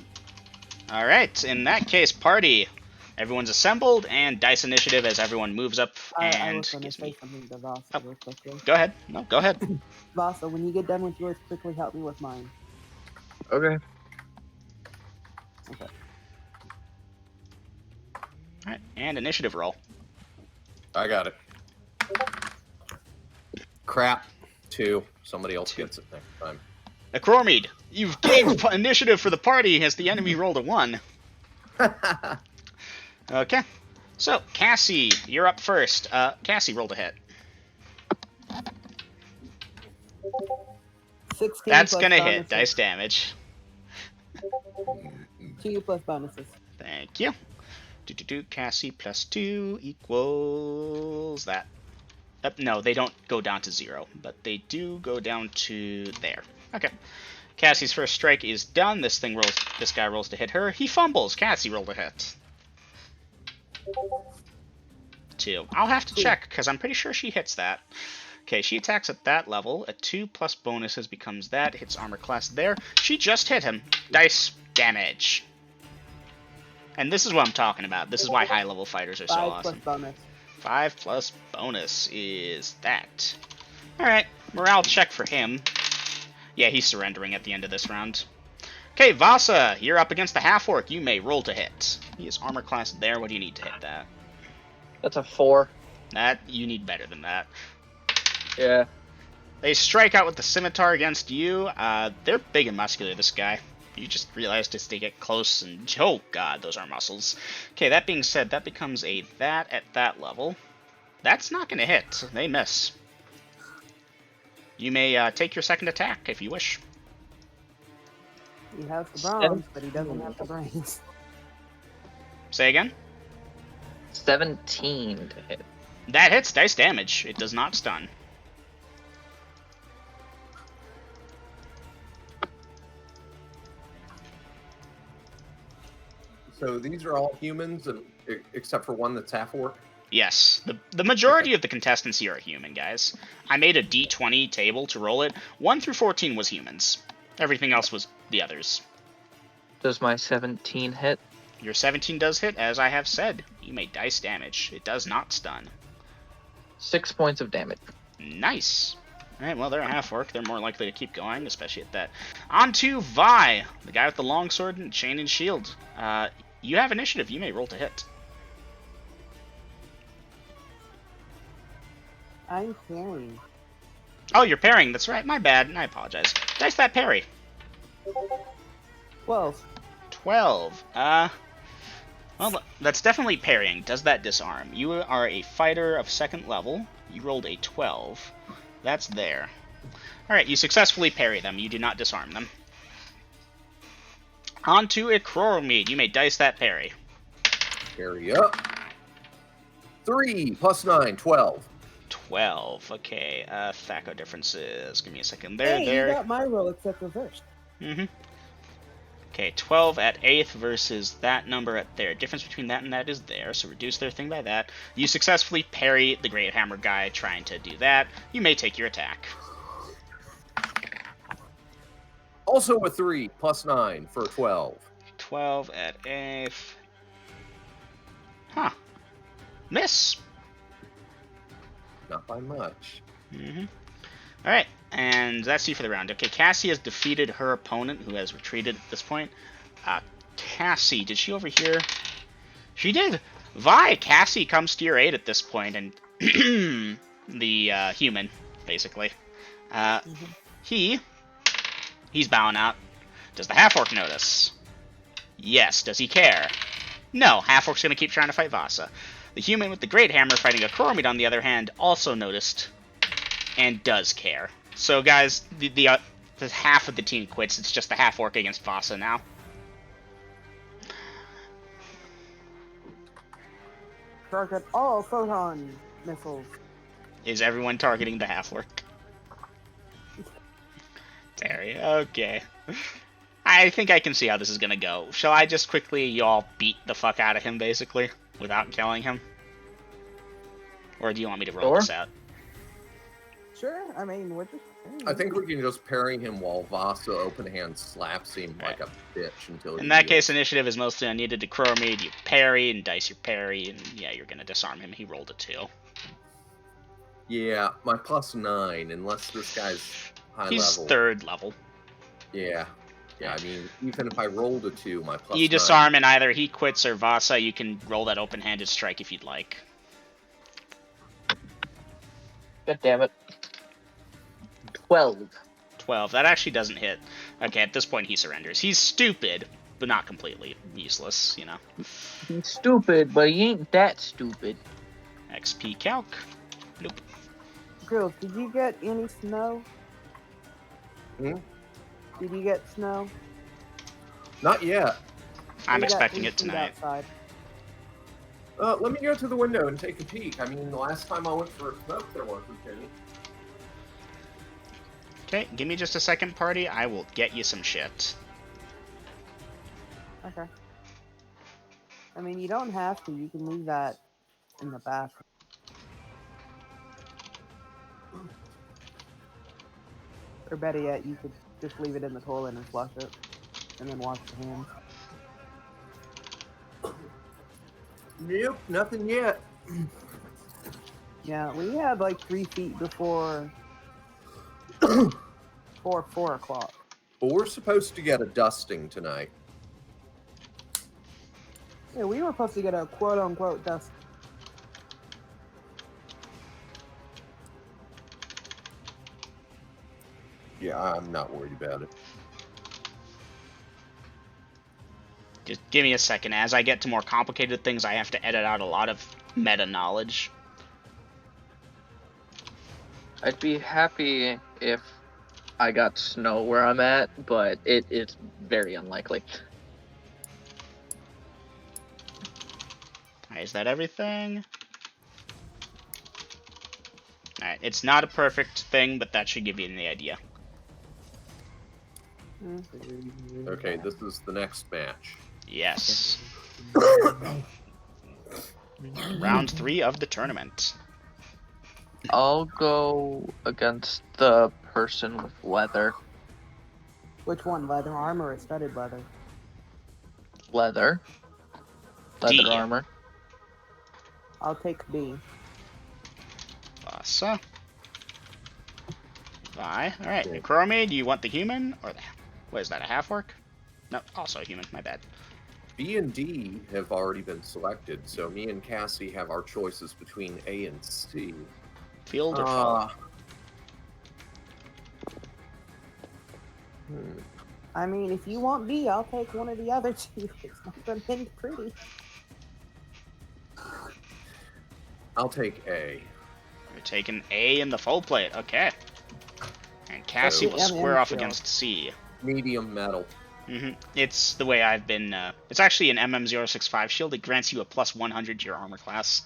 Alright, in that case, party. Everyone's assembled, and dice initiative as everyone moves up I and was going to gives say me... something to Vasa Oh. real quickly. Go ahead. No, go ahead. Vasa, when you get done with yours, quickly help me with mine. Okay. Okay. Alright, and initiative roll. I got it. Crap. 2. Somebody else gets it next time. Akromid, you've gained initiative for the party as the enemy rolled a 1. Okay. So, Cassie, you're up first. Cassie rolled a hit. 16 That's plus gonna bonuses. hit. Dice damage. 2 plus bonuses. Thank you. Cassie plus 2 equals that. No, they don't go down to 0, but they do go down to there. Okay. Cassie's first strike is done. This guy rolls to hit her. He fumbles. Cassie rolled a hit. 2. I'll have to check, because I'm pretty sure she hits that. Okay, she attacks at that level. A 2 plus bonuses becomes that. Hits armor class there. She just hit him. Dice damage. And this is what I'm talking about. This is why high-level fighters are so 5 awesome. plus bonus. 5 plus bonus is that. Alright, morale check for him. Yeah, he's surrendering at the end of this round. Okay, Vasa, you're up against the half-orc. You may roll to hit. He is armor class there. What do you need to hit that? That's a 4. That, you need better than that. Yeah. They strike out with the scimitar against you. They're big and muscular, this guy. You just realized as they get close and... Oh, God, those are muscles. Okay, that being said, that becomes a that at that level. That's not going to hit. They miss. You may take your second attack if you wish. He has the bronze, but he doesn't have the brains. Say again? 17 to hit. That hits dice damage. It does not stun. So these are all humans, and except for one that's half-orc? Yes, the majority of the contestants here are human, guys. I made a d20 table to roll it. 1 through 14 was humans. Everything else was the others. Does my 17 hit? Your 17 does hit, as I have said. You may dice damage. It does not stun. 6 points of damage. Nice. Alright, well, they're a half-orc. They're more likely to keep going, especially at that. On to Vi, the guy with the longsword and chain and shield. You have initiative. You may roll to hit. I'm parrying. Oh, you're parrying. That's right. My bad. I apologize. Dice that parry. 12. 12. Well, that's definitely parrying. Does that disarm? You are a fighter of 2nd level. You rolled a 12. That's there. Alright, you successfully parry them. You do not disarm them. On to Ikroromid. You may dice that parry. Carry up. 3 plus 9, 12. 12. Okay, Thaco differences. Give me a second. Hey, There. you got my roll except reversed. Mm-hmm. Okay, 12 at 8th versus that number at there. Difference between that and that is there, so reduce their thing by that. You successfully parry the Great Hammer guy trying to do that. You may take your attack. Also a 3 plus 9 for 12. 12 at 8th. Huh. Miss. Not by much. Mm-hmm. Alright, and that's you for the round. Okay, Cassie has defeated her opponent, who has retreated at this point. Cassie, did she overhear? She did! Vi, Cassie comes to your aid at this point, and the human, basically. He's bowing out. Does the half-orc notice? Yes. Does he care? No, half-orc's gonna keep trying to fight Vasa. The human with the Great Hammer fighting a Ikroromid, on the other hand, also noticed and does care. So, guys, the half of the team quits. It's just the half-orc against Vasa now. Target all photon missiles. Is everyone targeting the half-orc? Terry, okay. I think I can see how this is gonna go. Shall I just quickly, y'all beat the fuck out of him, basically, without killing him? Or do you want me to roll this out? Sure, I mean, we're just... I think we can just parry him while Vasa open hand slaps him like a bitch until in that case, initiative is mostly unneeded to Ikroromid. You parry and dice your parry, and yeah, you're gonna disarm him. He rolled a 2. Yeah, my plus 9, unless this guy's high He's level. 3rd level. Yeah. Yeah, I mean, even if I rolled a 2, my plus You 9... disarm, and either he quits or Vasa, you can roll that open-handed strike if you'd like. God damn it. 12. 12. That actually doesn't hit. Okay, at this point he surrenders. He's stupid, but not completely useless, you know. He's stupid, but he ain't that stupid. XP calc. Nope. Grills, did you get any snow? Hmm? Did you get snow? Not yet. I'm We got expecting 3 it feet tonight. outside. Let me go to the window and take a peek. I mean, the last time I went for a smoke, there wasn't any. Okay, give me just a second, party. I will get you some shit. Okay. I mean, you don't have to. You can leave that in the bathroom. Or better yet, you could just leave it in the toilet and flush it. And then wash your hands. Nope, nothing yet. Yeah, we had like 3 feet before 4 o'clock. But we're supposed to get a dusting tonight. Yeah, we were supposed to get a quote-unquote dust. Yeah, I'm not worried about it. Just give me a second. As I get to more complicated things, I have to edit out a lot of meta knowledge. I'd be happy if I got snow where I'm at, but it's very unlikely. Alright, is that everything? Alright, it's not a perfect thing, but that should give you the idea. Okay, this is the next match. Yes. Round 3 of the tournament. I'll go against the person with leather. Which one, leather armor or studded leather? Leather D. armor. I'll take B. Vasa. Vi. Alright, Necromade, you want the human? Or the... What is that, a half-orc? No, also a human, my bad. B and D have already been selected, so me and Cassie have our choices between A and C. Field or fall? I mean, if you want B, I'll take one of the other two. It's not gonna end pretty. I'll take A. You're taking A in the full plate, okay. And Cassie will square off against C. Medium metal. It's the way I've been. It's actually an MM065 shield. It grants you a plus 100 to your armor class.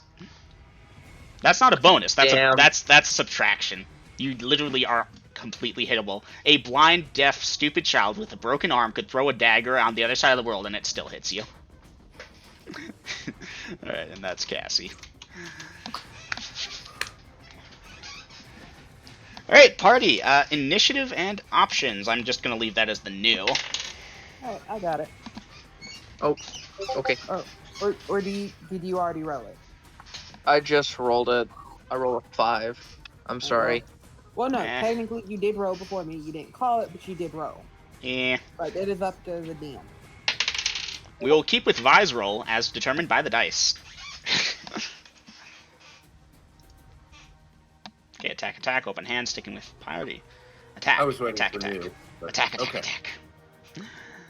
That's not a bonus. That's subtraction. You literally are completely hittable. A blind, deaf, stupid child with a broken arm could throw a dagger on the other side of the world and it still hits you. Alright, and that's Cassie. Alright, party. Initiative and options. I'm just going to leave that as the new. Alright, I got it. Oh, okay. Oh, or did you already roll it? I just rolled it. I rolled a 5. I'm sorry. Well, no, technically you did roll before me. You didn't call it, but you did roll. Yeah. But it is up to the DM. We will keep with Vi's roll as determined by the dice. Okay, attack, attack, open hand, sticking with party. Attack, I was waiting attack, for attack. you, but- Attack, attack, okay. attack.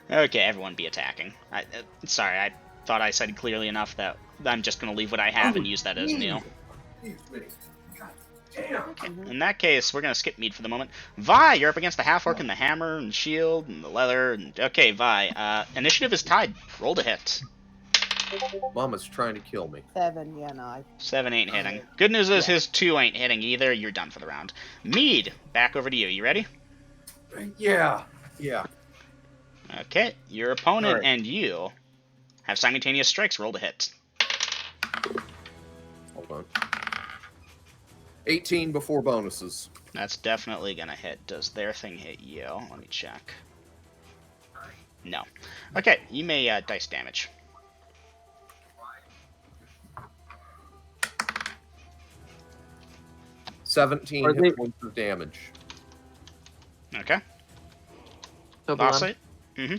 Okay, everyone be attacking. Sorry, I thought I said clearly enough that I'm just going to leave what I have and use that as new. Okay, in that case, we're going to skip mead for the moment. Vi, you're up against the half-orc and the hammer and shield and the leather. And, okay, Vi, initiative is tied. Roll to hit. Mama's trying to kill me. 7, yeah, no. 7 ain't hitting. Good news is his 2 ain't hitting either. You're done for the round. Mead, back over to you. You ready? Yeah. Okay, your opponent Alright. and you have simultaneous strikes. Roll to hit. Hold on. 18 before bonuses. That's definitely gonna hit. Does their thing hit you? Let me check. No. Okay, you may dice damage. Seventeen Are they- hit points of damage. Okay. So Boss Blunt, it. Mm-hmm.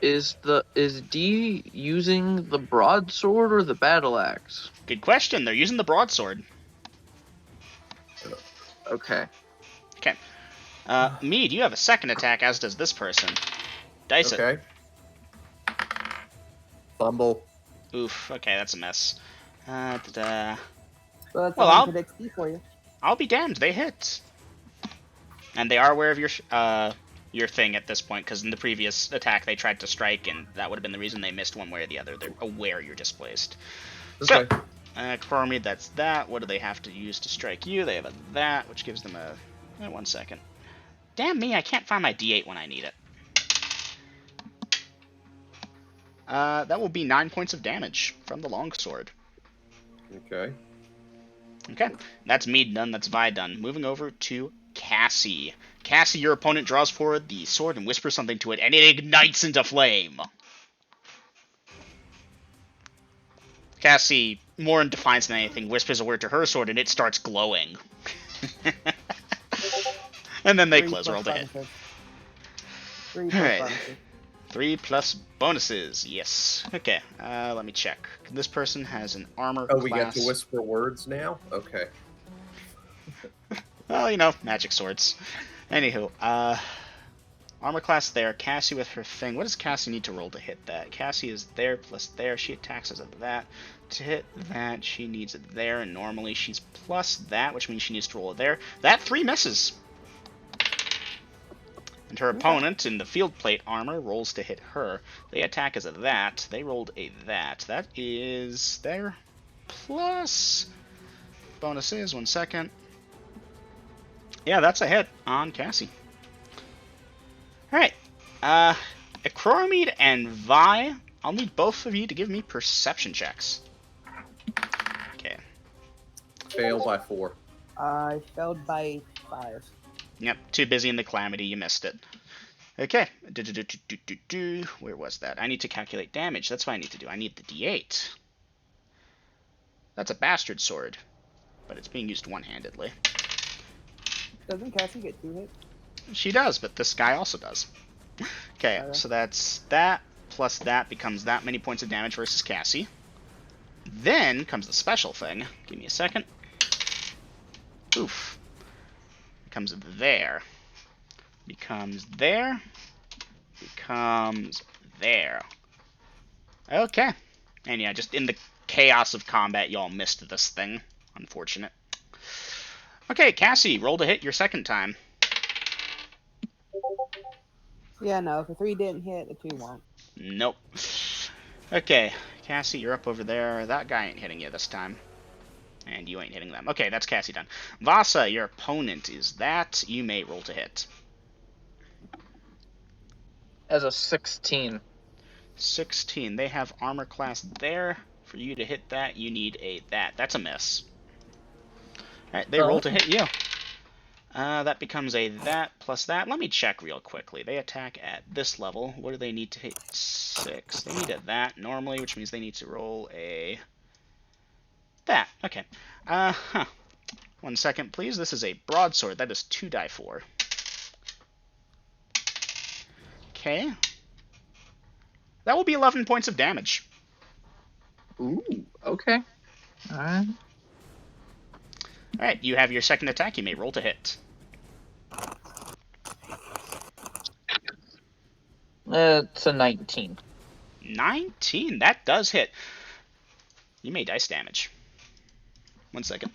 is D using the broadsword or the battle axe? Good question. They're using the broadsword. Okay. Okay. Mead, you have a second attack, as does this person. Dice it. Okay. Fumble. Oof. Okay, that's a mess. So that's Well, 100 XP for you. I'll be damned. They hit. And they are aware of your thing at this point, because in the previous attack they tried to strike, and that would have been the reason they missed one way or the other. They're aware you're displaced. Okay. So, Cormid, that's that. What do they have to use to strike you? They have a that, which gives them a... 1 second. Damn me, I can't find my D8 when I need it. That will be 9 points of damage from the longsword. Okay. Okay, that's me done, that's Vi done. Moving over to Cassie. Cassie, your opponent draws forward the sword and whispers something to it, and it ignites into flame. Cassie, more in defiance than anything, whispers a word to her sword, and it starts glowing. And then they close roll to hit. 3 plus Alright. bonuses. 3 plus bonuses, yes. Okay, let me check. This person has an armor Oh, we class. get to whisper words now? Okay. Well, you know, magic swords. Anywho, armor class there. Cassie with her thing. What does Cassie need to roll to hit that? Cassie is there plus there. She attacks as a that. To hit that, she needs it there, and normally she's plus that, which means she needs to roll it there. That 3 misses. And her opponent in the field plate armor rolls to hit her. They attack as a that. They rolled a that. That is their plus bonuses. 1 second. Yeah, that's a hit on Cassie. Alright. Acromede and Vi, I'll need both of you to give me perception checks. Okay. Fail by 4. I failed by 5. Yep, too busy in the calamity, you missed it. Okay. Where was that? I need to calculate damage. That's what I need to do. I need the D8. That's a bastard sword, but it's being used one-handedly. Doesn't Cassie get 2 hits? She does, but this guy also does. Okay, so that's that plus that becomes that many points of damage versus Cassie. Then comes the special thing. Give me a second. Oof. Becomes there. Becomes there. Becomes there. Okay. And yeah, just in the chaos of combat, y'all missed this thing. Unfortunate. Okay, Cassie, roll to hit your second time. Yeah, no. If a 3 didn't hit, a 2 won't. Nope. Okay, Cassie, you're up over there. That guy ain't hitting you this time. And you ain't hitting them. Okay, that's Cassie done. Vasa, your opponent is that. You may roll to hit. As a 16. 16. They have armor class there. For you to hit that, you need a that. That's a miss. Alright, they roll to hit you. That becomes a that plus that. Let me check real quickly. They attack at this level. What do they need to hit? 6. They need a that normally, which means they need to roll a that. Okay. 1 second, please. This is a broadsword. That is 2d4. Okay. That will be 11 points of damage. Ooh, okay. Alright. Alright, you have your second attack. You may roll to hit. It's a 19. 19. That does hit. You may dice damage. 1 second.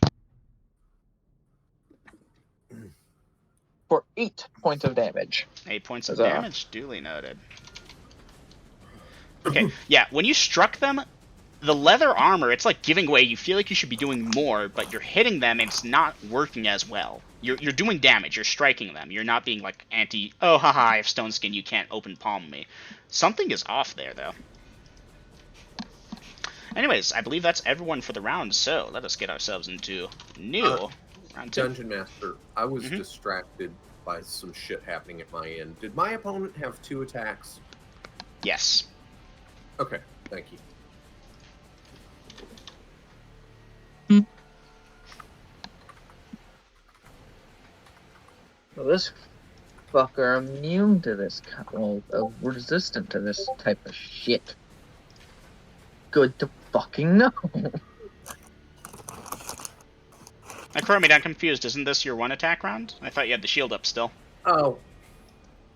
For 8 points of damage. 8 points of damage. Duly noted. Okay, yeah, when you struck them, the leather armor, it's like giving way. You feel like you should be doing more, but you're hitting them and it's not working as well. You're doing damage. You're striking them. You're not being like oh, haha, I have stone skin. You can't open palm me. Something is off there, though. Anyways, I believe that's everyone for the round, so let us get ourselves into new round 2. Dungeon Master, I was distracted by some shit happening at my end. Did my opponent have 2 attacks? Yes. Okay, thank you. Well, this fucker immune to this, resistant to this type of shit. Good to fucking know. Chromie, I'm confused. Isn't this your 1 attack round? I thought you had the shield up still. Oh,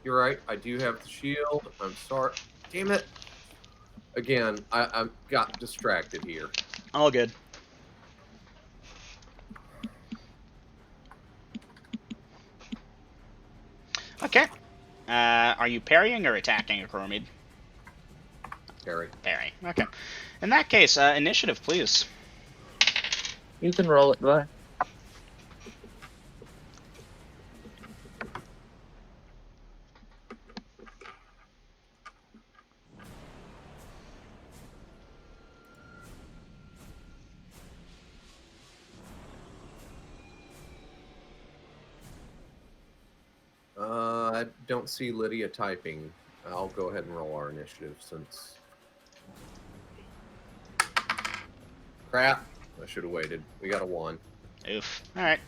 you're right. I do have the shield. I'm sorry. Damn it. Again, I got distracted here. All good. Okay. Are you parrying or attacking, Chromie? Parry. Parry. Okay. In that case, initiative, please. You can roll it, bye. I don't see Lydia typing. I'll go ahead and roll our initiative since... Crap. I should have waited. We got a 1. Oof. Alright.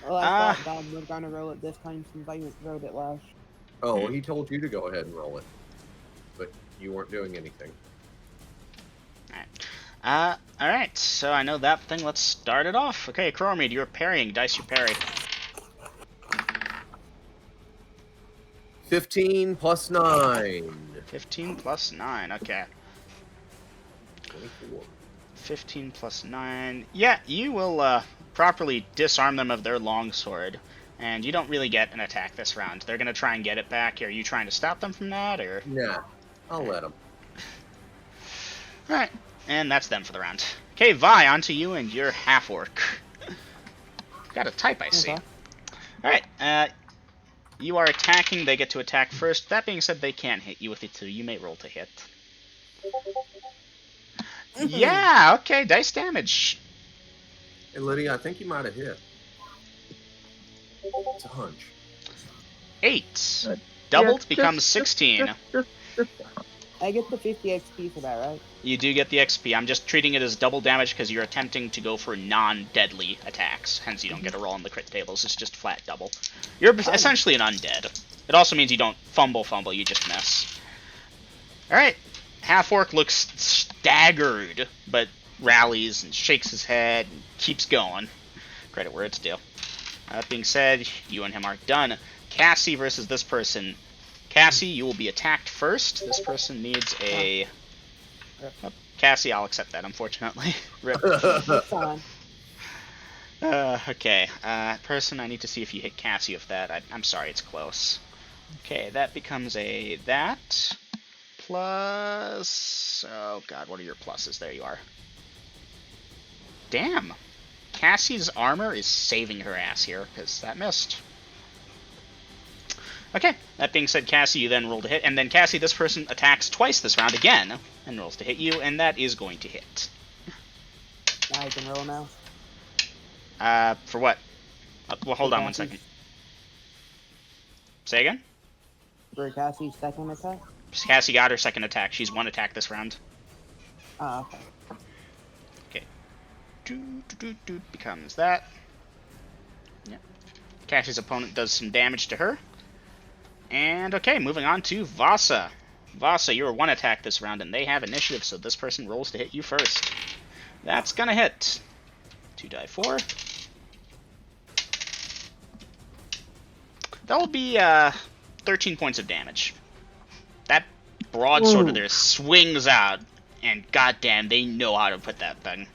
Well, I thought Dom was going to roll it this time since I wrote it last. Oh, well, he told you to go ahead and roll it. But you weren't doing anything. Alright. Alright, so I know that thing. Let's start it off. Okay, Chromie, you're parrying. Dice your parry. 15 plus 9. 15 plus 9, okay. 24. 15 plus 9. Yeah, you will properly disarm them of their longsword, and you don't really get an attack this round. They're going to try and get it back. Are you trying to stop them from that, or...? Nah, I'll let them. Alright, and that's them for the round. Okay, Vi, on to you and your half-orc. Got a type, I see. Okay. Alright, you are attacking. They get to attack first. That being said, they can't hit you with it, so you may roll to hit. Yeah, okay, dice damage. Hey, Lydia, I think you might have hit. It's a hunch. 8. doubled, Yeah, becomes 16. just- I get the 50 XP for that, right? You do get the XP. I'm just treating it as double damage because you're attempting to go for non-deadly attacks. Hence, you don't get a roll on the crit tables. It's just flat double. You're essentially an undead. It also means you don't fumble, you just miss. Alright. Half-Orc looks staggered, but rallies and shakes his head and keeps going. Credit where it's due. That being said, you and him are done. Cassie versus this person. Cassie, you will be attacked first. This person needs a... Oh, Cassie, I'll accept that, unfortunately. Rip. It's fine. Okay. Person, I need to see if you hit Cassie with that. I'm sorry, it's close. Okay, that becomes a... that... plus... oh god, what are your pluses? There you are. Damn! Cassie's armor is saving her ass here, because that missed. Okay, that being said, Cassie, you then roll to hit, and then Cassie, this person attacks twice this round again, and rolls to hit you, and that is going to hit. Now I can roll now. For what? Well, hold on one second. Say again? For Cassie's second attack? Cassie got her second attack. She's one attack this round. Oh, okay. Okay. Becomes that. Yep. Cassie's opponent does some damage to her. And okay, moving on to Vasa. Vasa, you're one attack this round, and they have initiative, so this person rolls to hit you first. That's gonna hit. 2 die 4. That will be 13 points of damage. That broadsword of theirs swings out, and goddamn, they know how to put that thing.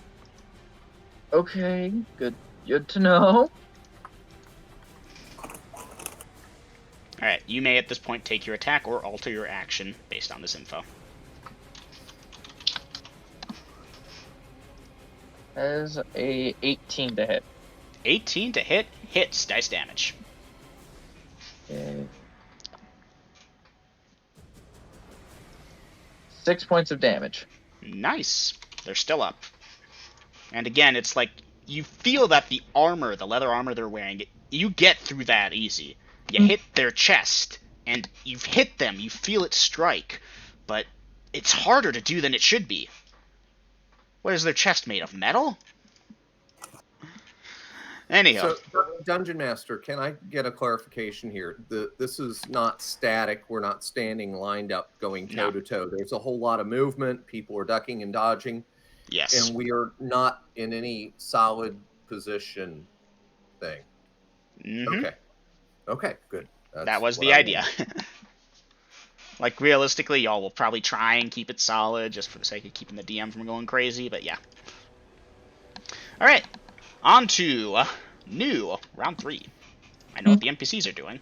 Okay, good to know. Alright, you may at this point take your attack or alter your action based on this info. As a 18 to hit. 18 to hit, hits, dice damage. Okay. 6 points of damage. Nice. They're still up. And again, it's like, you feel that the armor, the leather armor they're wearing, you get through that easy. You hit their chest, and you've hit them, you feel it strike, but it's harder to do than it should be. What is their chest made of? Metal? Anyhow. So, Dungeon Master, can I get a clarification here? This is not static. We're not standing lined up going toe to toe. There's a whole lot of movement. People are ducking and dodging. Yes. And we are not in any solid position thing. Mm-hmm. Okay, good. That was the idea. Like, realistically, y'all will probably try and keep it solid just for the sake of keeping the DM from going crazy, but yeah. Alright, on to new round 3. I know what the NPCs are doing.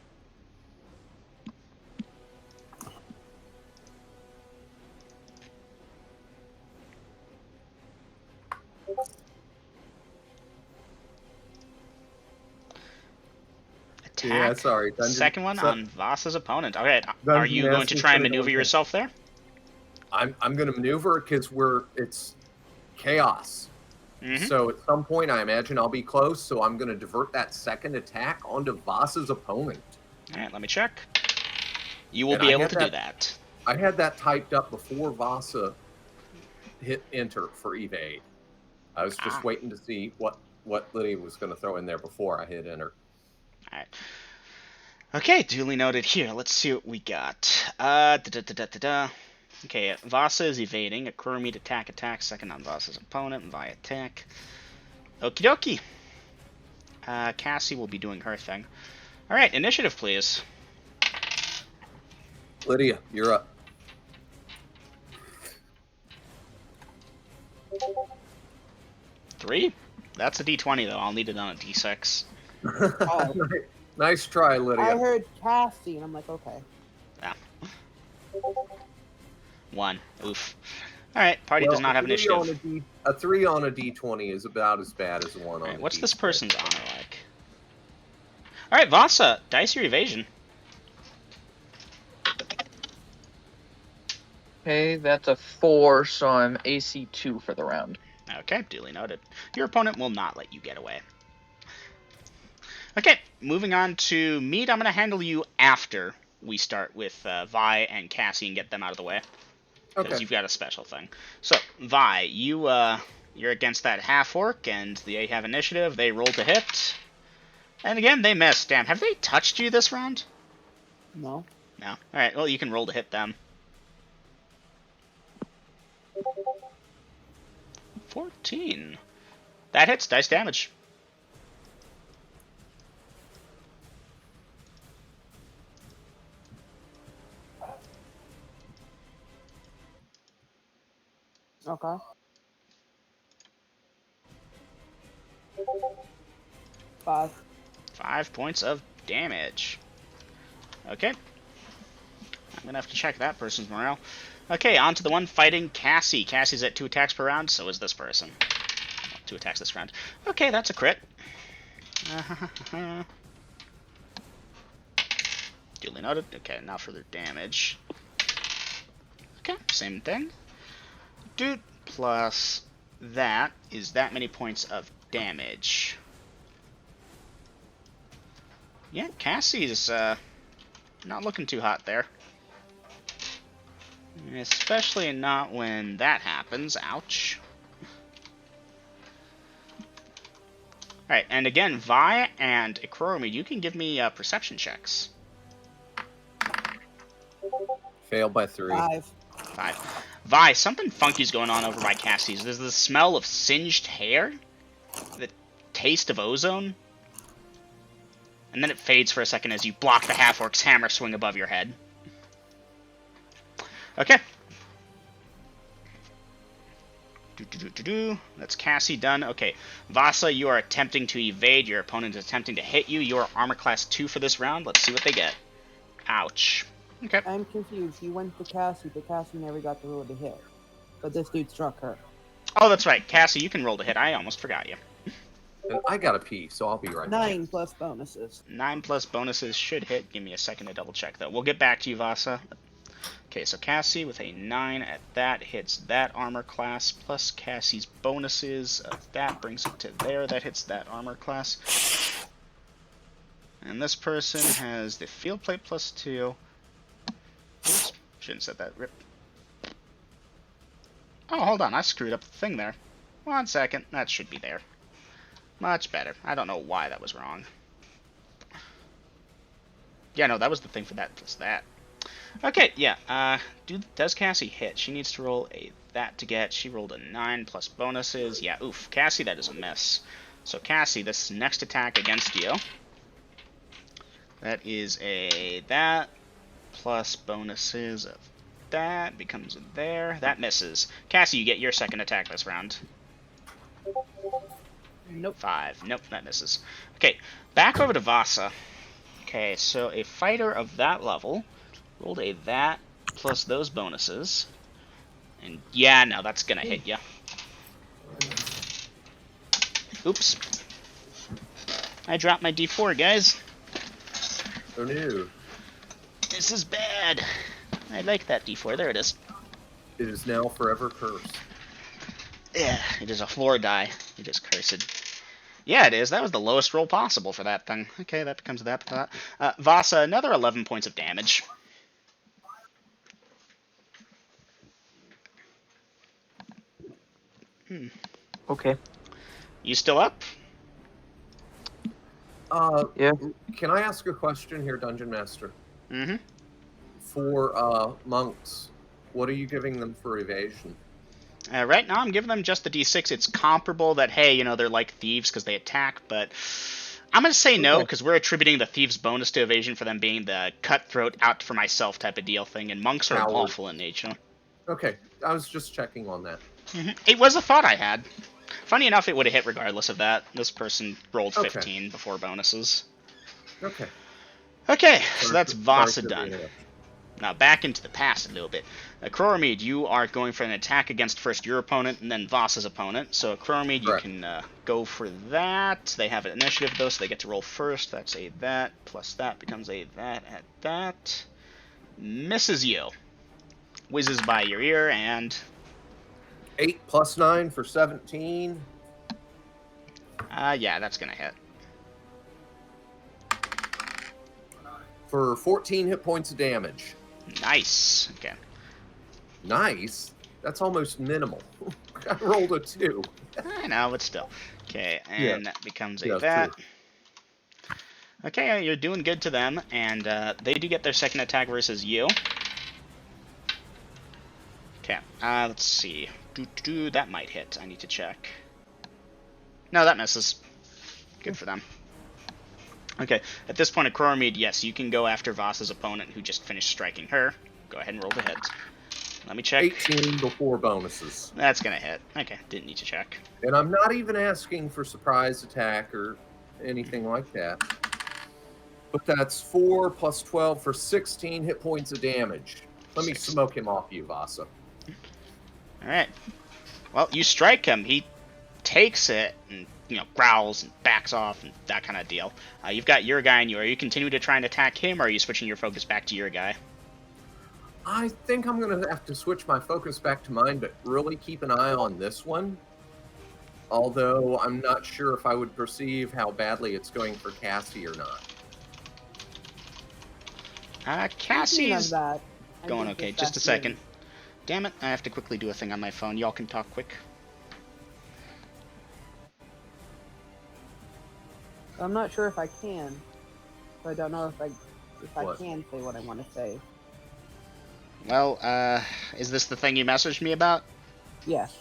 Attack. Yeah, sorry. Second one on Vasa's opponent. Okay, are you going to try and maneuver yourself there? I'm going to maneuver because it's chaos. Mm-hmm. So at some point, I imagine I'll be close. So I'm going to divert that second attack onto Vasa's opponent. All right, let me check. You will be able to do that. I had that typed up before Vasa hit enter for evade. I was just waiting to see what Lydia was going to throw in there before I hit enter. All right. Okay, duly noted here. Let's see what we got. Okay, Vasa is evading. Occur meet attack. Second on Vasa's opponent via attack. Okie dokie. Cassie will be doing her thing. All right, initiative, please. Lydia, you're up. Three? That's a D20, though. I'll need it on a D6. Nice try, Lydia. I heard Cassie, and I'm like, okay. Yeah. 1. Oof. Alright, party does not have initiative. A 3 on a D20 is about as bad as a 1 on a What's D6. this person's honor like? Alright, Vasa, dice your evasion. Okay, that's a 4, so I'm AC 2 for the round. Okay, duly noted. Your opponent will not let you get away. Okay, moving on to Mead. I'm going to handle you after we start with Vi and Cassie and get them out of the way. Because Okay. you've got a special thing. So, Vi, you're against that half-orc, and they have initiative. They roll to hit. And again, they miss. Damn, have they touched you this round? No. No. Alright, well, you can roll to hit them. 14. That hits. Dice damage. Okay. 5. 5 points of damage. Okay. I'm gonna have to check that person's morale. Okay, on to the one fighting Cassie. Cassie's at 2 attacks per round, so is this person. 2 attacks this round. Okay, that's a crit. Duly noted. Okay, now for their damage. Okay, same thing. Dude, plus that is that many points of damage. Yeah, Cassie's not looking too hot there. Especially not when that happens. Ouch. Alright, and again, Vi and Ikoromi, you can give me perception checks. Failed by 3. 5. 5. Vi, something funky's going on over by Cassie's. There's the smell of singed hair, the taste of ozone, and then it fades for a second as you block the half-orc's hammer swing above your head. Okay. That's Cassie done. Okay, Vasa, you are attempting to evade. Your opponent is attempting to hit you. You are armor class 2 for this round. Let's see what they get. Ouch. Okay. I'm confused. You went to Cassie, but Cassie never got the roll to hit. But this dude struck her. Oh, that's right. Cassie, you can roll to hit. I almost forgot you. And I got a pee, so I'll be right back. 9 plus bonuses. 9 plus bonuses should hit. Give me a second to double check, though. We'll get back to you, Vasa. Okay, so Cassie with a 9 at that hits that armor class, plus Cassie's bonuses of that brings it to there. That hits that armor class. And this person has the field plate plus 2. Oops, shouldn't have said that. Rip. Oh, hold on. I screwed up the thing there. 1 second. That should be there. Much better. I don't know why that was wrong. Yeah, no, that was the thing for that plus that. Okay, yeah. Does Cassie hit? She needs to roll a that to get. She rolled a 9 plus bonuses. Yeah, oof. Cassie, that is a miss. So, Cassie, this next attack against you. That is a that plus bonuses of that becomes there. That misses. Cassie, you get your second attack this round. Nope. 5. Nope, that misses. Okay, back over to Vasa. Okay, so a fighter of that level rolled a that plus those bonuses. And yeah, no, that's gonna hit ya. Oops. I dropped my D4, guys. Oh no. This is bad. I like that D4. There it is. It is now forever cursed. Yeah, it is a floor die. It is cursed. Yeah, it is. That was the lowest roll possible for that thing. Okay, that becomes that. Vasa, another 11 points of damage. Okay. You still up? Yeah. Can I ask a question here, Dungeon Master? Mm-hmm. For monks, what are you giving them for evasion? Right now, I'm giving them just the D6. It's comparable that, hey, you know, they're like thieves because they attack, but I'm going to say no because we're attributing the thieves' bonus to evasion for them being the cutthroat out for myself type of deal thing, and monks are Coward. lawful in nature. Okay, I was just checking on that. It was a thought I had. Funny enough, it would have hit regardless of that. This person rolled 15 before bonuses. Okay. Okay, so that's Sorry Vasa for the done. interruption. Now back into the past a little bit. Kroromid, you are going for an attack against first your opponent and then Vasa's opponent. So Kroromid, you Correct. can go for that. They have an initiative though, so they get to roll first. That's a that, plus that becomes a that at that. Misses you. Whizzes by your ear and... 8 plus 9 for 17. yeah, that's gonna hit. for 14 hit points of damage. Nice. Okay. Nice. That's almost minimal. I rolled a 2. I know, but still. Okay, and that becomes a Yeah, that. true. Okay, you're doing good to them, and they do get their second attack versus you. Okay, let's see. That might hit. I need to check. No, that misses. Good for them. Okay, at this point, Acromede, yes, you can go after Vasa's opponent who just finished striking her. Go ahead and roll the hit. Let me check. 18 before bonuses. That's gonna hit. Okay, didn't need to check. And I'm not even asking for surprise attack or anything like that. But that's 4 plus 12 for 16 hit points of damage. Let me smoke him off you, Vasa. Alright. Well, you strike him. He takes it and, growls and backs off and that kind of deal. You've got your guy in you. Are you continuing to try and attack him, or are you switching your focus back to your guy? I think I'm going to have to switch my focus back to mine, but really keep an eye on this one. Although I'm not sure if I would perceive how badly it's going for Cassie or not. Cassie's that. going okay. Just a second. Damn it, I have to quickly do a thing on my phone. Y'all can talk quick. I'm not sure if I can. So I don't know if I What? can say what I want to say. Well, is this the thing you messaged me about? Yes.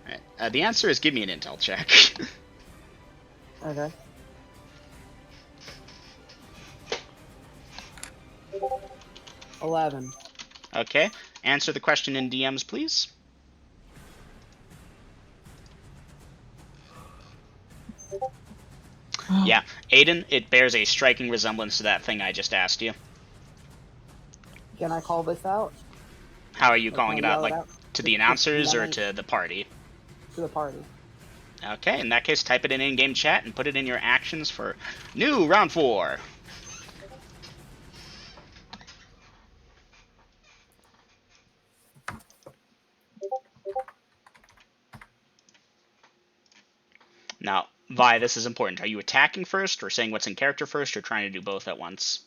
Alright, the answer is give me an intel check. Okay. $11. Okay, answer the question in DMs, please. Yeah, Aiden, it bears a striking resemblance to that thing I just asked you. Can I call this out? How are you Or calling it can I out? yell Like, out? to the Just announcers or yelling to the party? to the party. Okay, in that case, type it in in-game chat and put it in your actions for new round 4. Now, Vi, this is important. Are you attacking first, or saying what's in character first, or trying to do both at once?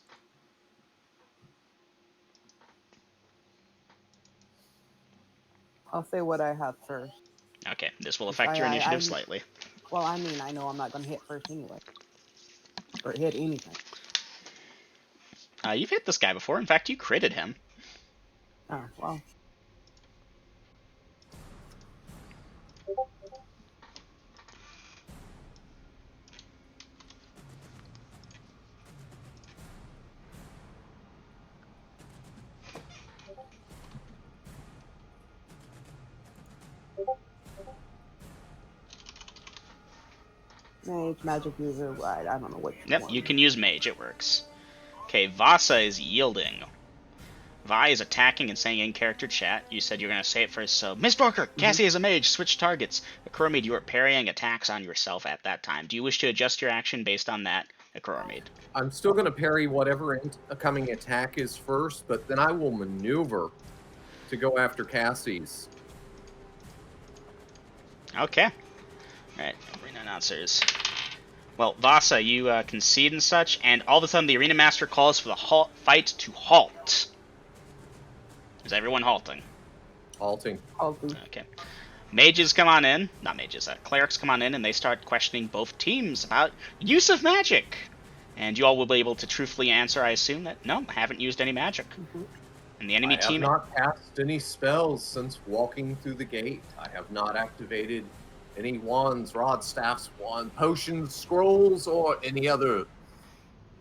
I'll say what I have first. Okay, this will affect your initiative slightly. Well, I mean, I know I'm not going to hit first anyway. Or hit anything. You've hit this guy before. In fact, you critted him. Oh, well. Mage, magic user, right? I don't know which Yep, one. you can use mage. It works. Okay, Vasa is yielding. Vi is attacking and saying in character chat. You said you're going to say it first, so Miss Barker, Cassie is a mage, switch targets. Acromede, you are parrying attacks on yourself at that time. Do you wish to adjust your action based on that, Acromede? I'm still going to parry whatever incoming attack is first, but then I will maneuver to go after Cassie's. Okay. Alright, arena announcers. Well, Vasa, you concede and such, and all of a sudden the arena master calls for the fight to halt. Is everyone halting? Halting. Okay. Mages come on in. Not mages, clerics come on in, and they start questioning both teams about use of magic. And you all will be able to truthfully answer, I assume, that no, I haven't used any magic. And the enemy team... I have not cast any spells since walking through the gate. I have not activated any wands, rods, staffs, potions, scrolls, or any other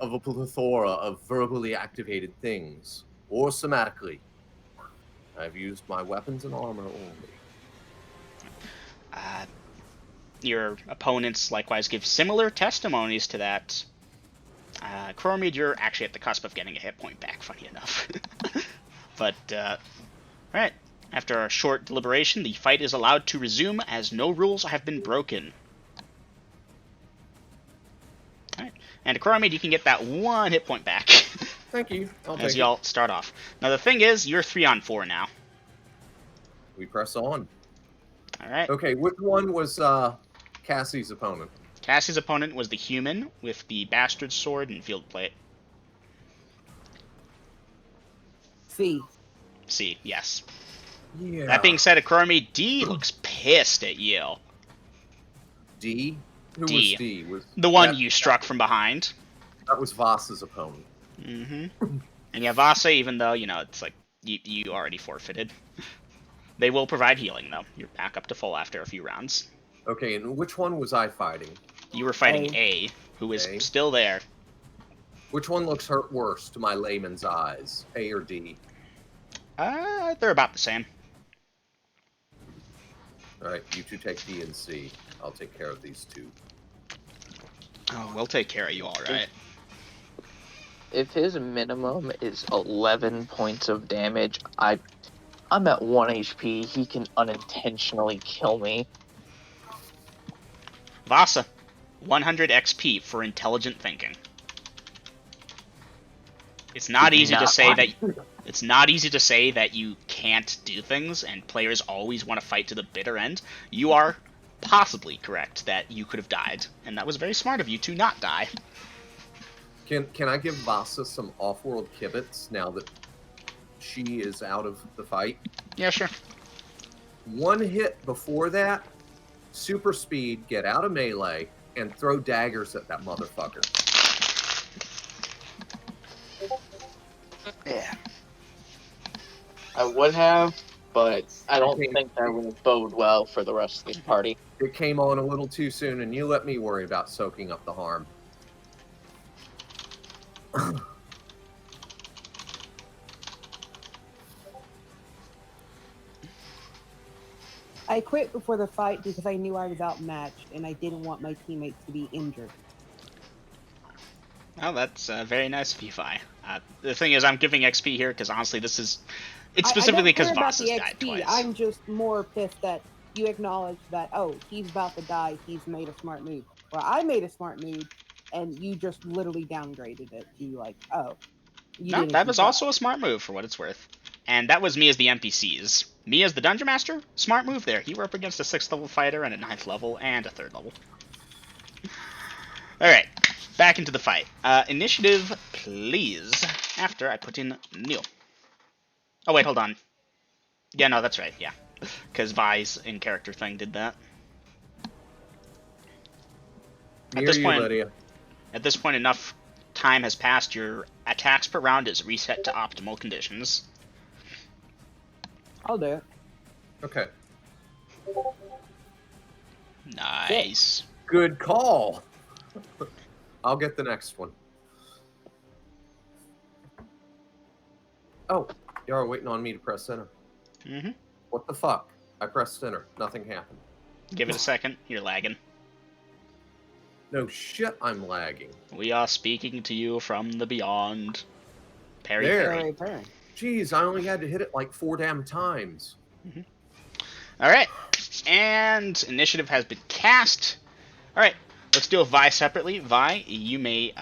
of a plethora of verbally activated things, or somatically. I've used my weapons and armor only. Your opponents likewise give similar testimonies to that. Chromede, you're actually at the cusp of getting a hit point back, funny enough. But, alright. After a short deliberation, the fight is allowed to resume as no rules have been broken. Alright. And Acromede, you can get that 1 hit point back. Thank you. As y'all start off. Now the thing is, you're 3-on-4 now. We press on. Alright. Okay, which one was Cassie's opponent? Cassie's opponent was the human with the bastard sword and field plate. C. C, yes. Yeah. That being said, Akromi, D looks pissed at you. D? Who D. was D? Was The one that, you struck from behind. That was Voss's opponent. Mm-hmm. And yeah, Vasa, even though, you know, it's like, you already forfeited. They will provide healing, though. You're back up to full after a few rounds. Okay, and which one was I fighting? You were fighting A, who is A. still there. Which one looks hurt worse to my layman's eyes? A or D? They're about the same. All right, you two take D and C. I'll take care of these two. Oh, we'll take care of you, all right. If his minimum is 11 points of damage, I'm at 1 HP. He can unintentionally kill me. Vasa, 100 XP for intelligent thinking. It's not easy to say that. It's not easy to say that you can't do things, and players always want to fight to the bitter end. You are possibly correct that you could have died, and that was very smart of you to not die. Can I give Vasa some off-world kibitz now that she is out of the fight? Yeah, sure. One hit before that, super speed, get out of melee, and throw daggers at that motherfucker. Yeah. I would have, but I don't think that would bode well for the rest of the party. It came on a little too soon, and you let me worry about soaking up the harm. I quit before the fight because I knew I was outmatched and I didn't want my teammates to be injured. Well, that's very nice of you, Vi. The thing is, I'm giving XP here because honestly, this is... It's specifically because Vasa's died twice. I'm just more pissed that you acknowledge that, oh, he's about to die, he's made a smart move. Well, I made a smart move, and you just literally downgraded it to like, oh. No, that was also a smart move for what it's worth. And that was me as the NPCs. Me as the Dungeon Master, smart move there. You were up against a 6th level fighter and a 9th level and a 3rd level. Alright, back into the fight. Initiative, please. After I put in Neil. Oh, wait, hold on. Yeah, no, that's right, yeah. Because Vi's in-character thing did that. At this point, enough time has passed. Your attacks per round is reset to optimal conditions. I'll do it. Okay. Nice. Good call. I'll get the next one. Oh, you are waiting on me to press enter. Mm-hmm. What the fuck? I pressed enter. Nothing happened. Give it a second. You're lagging. No shit, I'm lagging. We are speaking to you from the beyond. Parry, There. parry. Jeez, I only had to hit it like 4 damn times. Mm-hmm. Alright. And initiative has been cast. Alright. Let's do a Vi separately. Vi, you may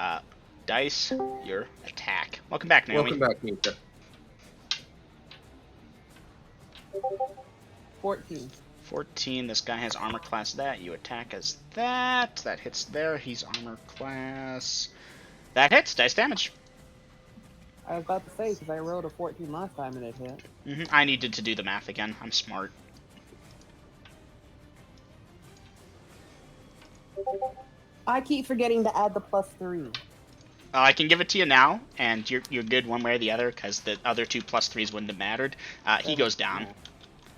dice your attack. Welcome back, Naomi. Welcome back, Nika. 14. 14. This guy has armor class that. You attack as that. That hits there. He's armor class. That hits. Dice damage. I was about to say, because I rolled a 14 last time and it hit. I needed to do the math again. I'm smart. I keep forgetting to add the +3. I can give it to you now, and you're good one way or the other, because the other 2 +3s wouldn't have mattered. He goes down.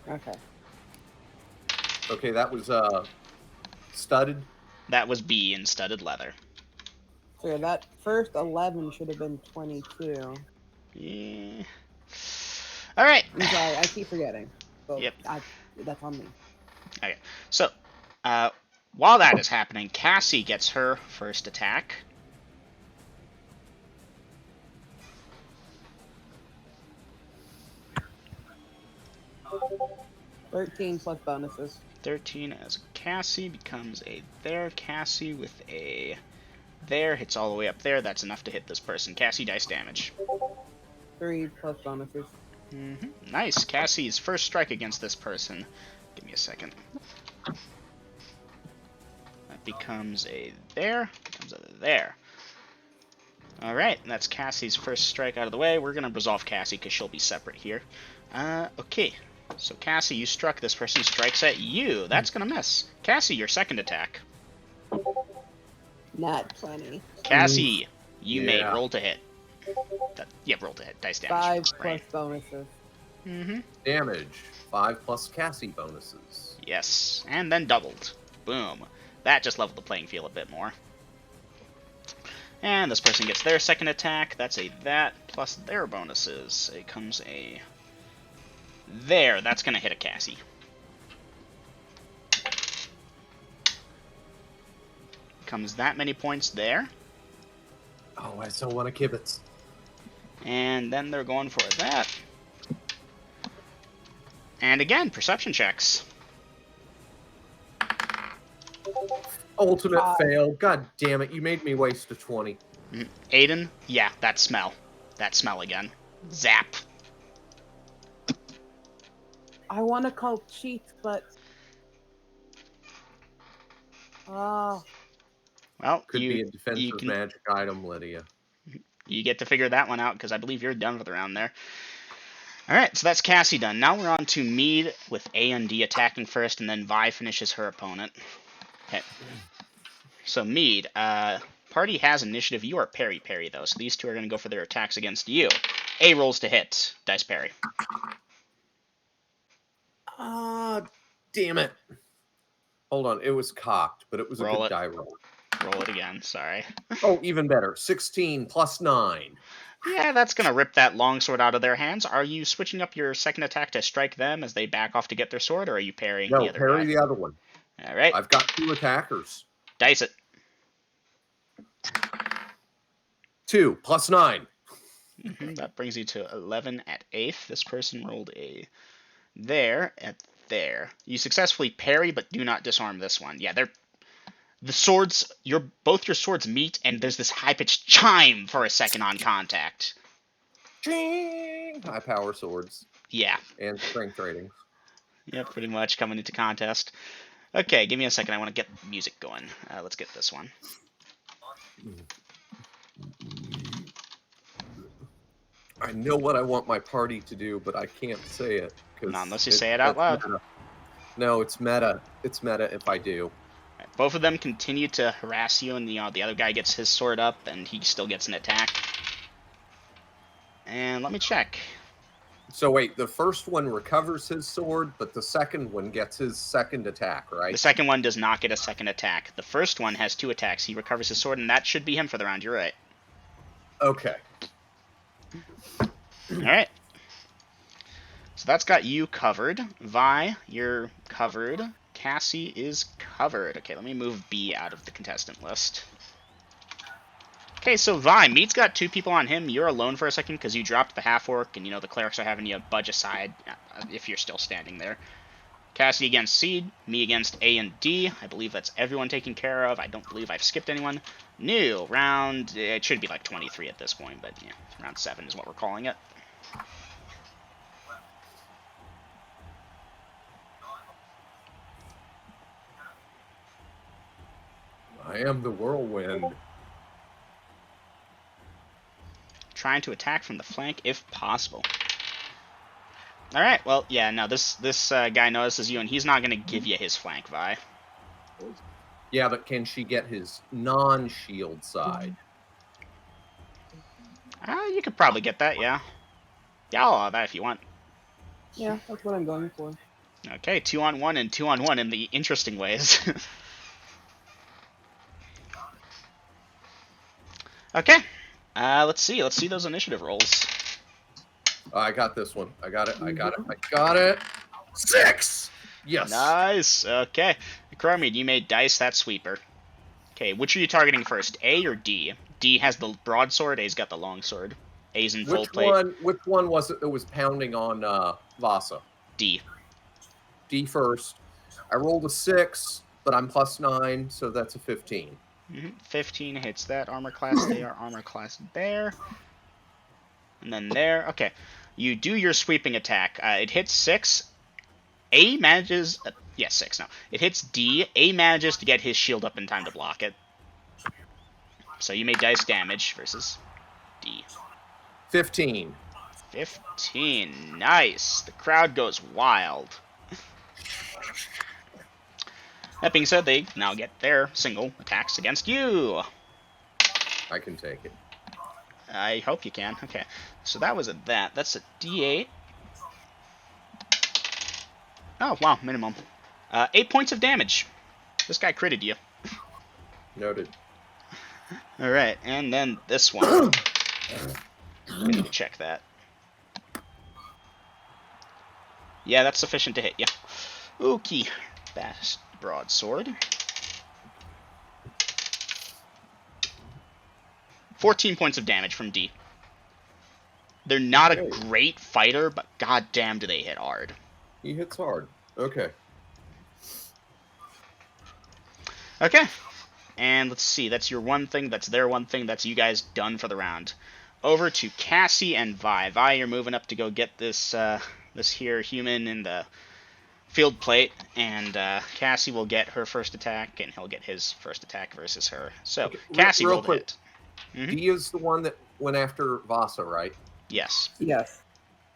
Okay. Okay, that was studded. That was B in studded leather. So that first 11 should have been 22. Yeah. All right. I'm sorry, I keep forgetting. So Yep. That's on me. Okay. So, while that is happening, Cassie gets her first attack. $13 plus bonuses. 13 as Cassie becomes a there. Cassie with a there hits all the way up there. That's enough to hit this person. Cassie, dice damage. 3 plus bonuses. Nice. Cassie's first strike against this person. Give me a second. That becomes a there. Becomes a there. Alright, that's Cassie's first strike out of the way. We're going to resolve Cassie because she'll be separate here. Okay. So Cassie, you struck. This person strikes at you. That's going to miss. Cassie, your second attack. Nat 20. Cassie, you may Yeah. roll to hit. Roll to hit. Dice damage. 5 plus Right. bonuses. Mm-hmm. Damage. 5 plus Cassie bonuses. Yes, and then doubled. Boom. That just leveled the playing field a bit more. And this person gets their second attack. That's a that plus their bonuses. It comes a there. That's going to hit a Cassie. Comes that many points there. Oh, I so want a kibitz. And then they're going for that. And again, perception checks. Ultimate fail. God damn it. You made me waste a 20. Aiden, yeah, that smell. That smell again. Zap. I want to call cheats, but Well, Could be a you defensive can magic item, Lydia. you get to figure that one out because I believe you're done for the round there. All right, so that's Cassie done. Now we're on to Mead with A and D attacking first, and then Vi finishes her opponent. Okay. So Mead, party has initiative. You are parry though, so these two are going to go for their attacks against you. A rolls to hit. Dice parry. Damn it. Hold on. It was cocked, but it was Roll a it. good die roll. Roll it again. Sorry. Oh, even better. 16 plus 9. Yeah, that's going to rip that longsword out of their hands. Are you switching up your second attack to strike them as they back off to get their sword, or are you parrying No, the other parry guy? the other one. All right. I've got 2 attackers. Dice it. 2 plus 9. That brings you to 11 at 8th. This person rolled a there at there. You successfully parry, but do not disarm this one. Yeah, they're the swords. Both your swords meet, and there's this high-pitched chime for a second on contact. Ching! High power swords. Yeah. And strength ratings. Yep, pretty much coming into contest. Okay, give me a second. I want to get music going. Let's get this one. I know what I want my party to do, but I can't say it. Not unless you say it out loud. Meta. No, it's meta. It's meta if I do. Right, both of them continue to harass you, and the other guy gets his sword up, and he still gets an attack. And let me check. So wait, the first one recovers his sword, but the second one gets his second attack, right? The second one does not get a second attack. The first one has 2 attacks. He recovers his sword, and that should be him for the round. You're right. Okay. All right. So that's got you covered. Vi, you're covered. Cassie is covered. Okay, let me move B out of the contestant list. Okay, so Vi, Meat's got 2 people on him. You're alone for a second because you dropped the half-orc, and, the clerics are having you budge aside if you're still standing there. Cassie against Seed, me against A and D. I believe that's everyone taken care of. I don't believe I've skipped anyone. New round, it should be like 23 at this point, but yeah, round 7 is what we're calling it. I am the whirlwind. Trying to attack from the flank if possible. Alright, well, yeah, no, this guy notices you, and he's not going to give you his flank, Vi. Yeah, but can she get his non-shield side? You could probably get that, yeah. Yeah, I'll allow that if you want. yeah, that's what I'm going for. Okay, 2-on-1 and 2-on-1 in the interesting ways. Okay, let's see those initiative rolls. I got this one. I got it. 6! Yes. Nice. Okay. Cormid, you may dice that sweeper. Okay, which are you targeting first, A or D? D has the broadsword, A's got the longsword. A's in full plate. Which one was it that was pounding on Vasa? D. D first. I rolled a 6, but I'm plus 9, so that's a 15. 15 hits that armor class. They are armor class there. And then there. Okay. You do your sweeping attack. It hits 6. A manages... 6 now. It hits D. A manages to get his shield up in time to block it. So you may dice damage versus D? 15. 15. Nice. The crowd goes wild. That being said, they now get their single attacks against you. I can take it. I hope you can. Okay. So that was a that. That's a D8. Oh, wow. Minimum. 8 points of damage. This guy critted you. Noted. Alright, and then this one. We need to check that. Yeah, that's sufficient to hit you. Okay. Best broadsword. 14 points of damage from D. They're not a great fighter, but goddamn do they hit hard. He hits hard. Okay. Okay. And let's see, that's your one thing, that's their one thing, that's you guys done for the round. Over to Cassie and Vi. Vi, you're moving up to go get this this here human in the field plate, and Cassie will get her first attack, and he'll get his first attack versus her. So, Okay, Cassie real rolled a quick. hit. D is the one that went after Vasa, right? Yes. Yes.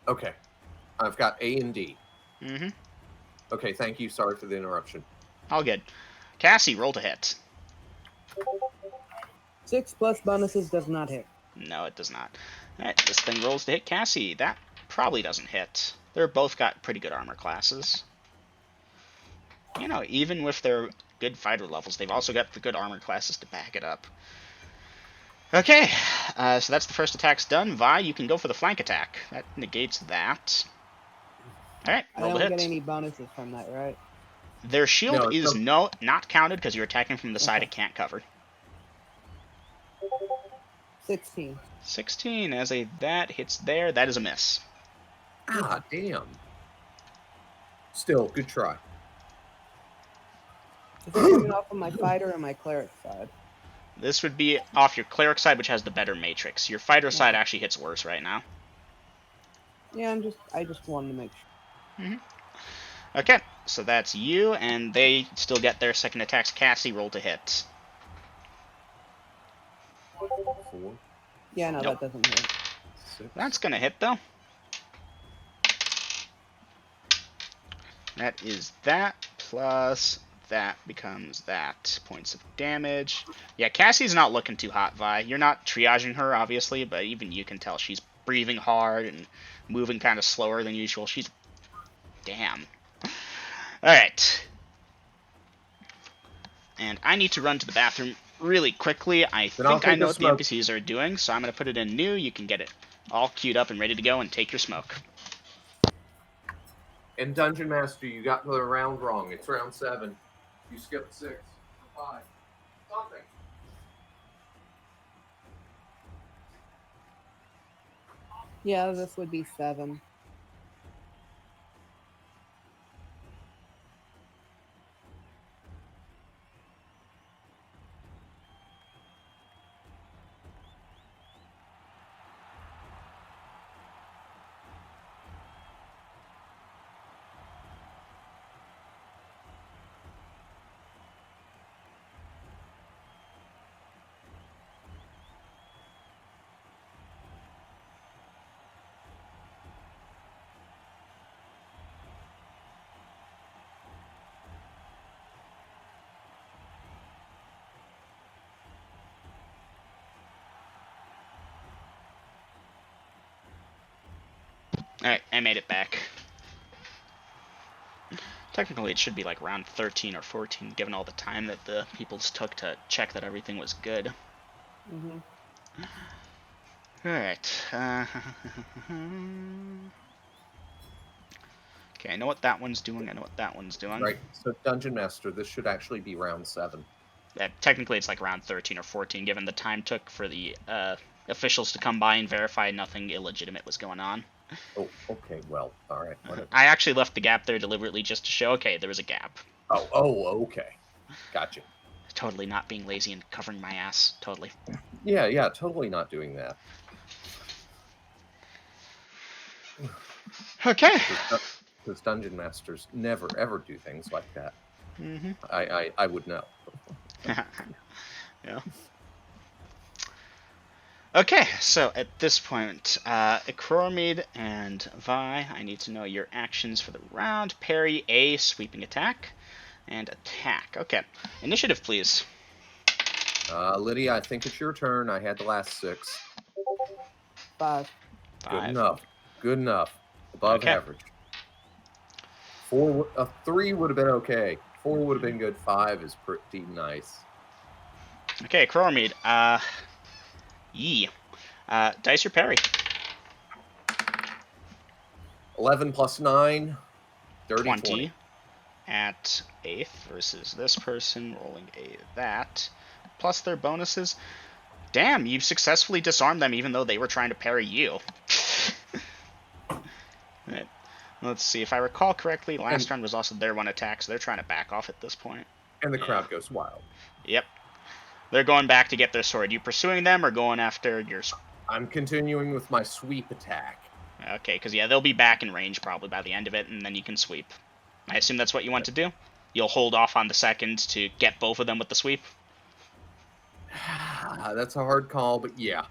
Okay. I've got A and D. Mm-hmm. Okay, thank you. Sorry for the interruption. All good. Cassie rolled a hit. 6 plus bonuses does not hit. No, it does not. Alright, this thing rolls to hit Cassie. That probably doesn't hit. They're both got pretty good armor classes. You know, even with their good fighter levels, they've also got the good armor classes to back it up. Okay, so that's the first attack's done. Vi, you can go for the flank attack. That negates that. Alright, I roll don't the get hit. any bonuses from that, right? Their shield No, is not counted because you're attacking from the side Okay. it can't cover. 16. 16 as a that hits there. That is a miss. Ah, damn. Still, good try. Is it coming off of my fighter or my cleric side? This would be off your cleric side, which has the better matrix. Your fighter side actually hits worse right now. Yeah, I just wanted to make sure. Okay, so that's you, and they still get their second attacks. Cassie, roll to hit. 4, Yeah, no, Nope. that doesn't hit. 6. That's gonna hit though. That is that plus that becomes that. Points of damage. Yeah, Cassie's not looking too hot, Vi. You're not triaging her, obviously, but even you can tell she's breathing hard and moving kind of slower than usual. She's... Damn. Alright. And I need to run to the bathroom really quickly. I Then I'll think I take know a what the smoke. NPCs are doing, so I'm going to put it in new. You can get it all queued up and ready to go and take your smoke. And Dungeon Master, you got the round wrong. It's round 7. You skipped 6 or 5. Something. Yeah, this would be 7. Alright, I made it back. Technically, it should be like round 13 or 14, given all the time that the peoples took to check that everything was good. Mm-hmm. Alright. Okay, I know what that one's doing. I know what that one's doing. Right. So, Dungeon Master, this should actually be round 7. Technically, it's like round 13 or 14, given the time took for the officials to come by and verify nothing illegitimate was going on. Oh, okay. Well, all right. Whatever. I actually left the gap there deliberately just to show, okay, there was a gap. Oh, okay. Gotcha. Totally not being lazy and covering my ass. Totally. Yeah, totally not doing that. Okay. Because Dungeon Masters never, ever do things like that. Mm-hmm. I would know. Yeah. Okay, so at this point, Acromid and Vi, I need to know your actions for the round. Parry a sweeping attack and attack. Okay, initiative, please. Lydia, I think it's your turn. I had the last 6. 5. Good 5. enough. Good enough. Above Okay. average. 3 would have been okay. 4 would have been good. 5 is pretty nice. Okay, Acromid. Dice your parry. 11 plus 9, dirty 20 at 8th versus this person rolling that plus their bonuses. Damn, you successfully disarmed them even though they were trying to parry you. Right. Let's see, if I recall correctly, last round was also their one attack, so they're trying to back off at this point. And the crowd goes wild. Yep. They're going back to get their sword. You pursuing them or going after your... I'm continuing with my sweep attack. Okay, because yeah, they'll be back in range probably by the end of it, and then you can sweep. I assume that's what you want to do? You'll hold off on the second to get both of them with the sweep? That's a hard call, but yeah.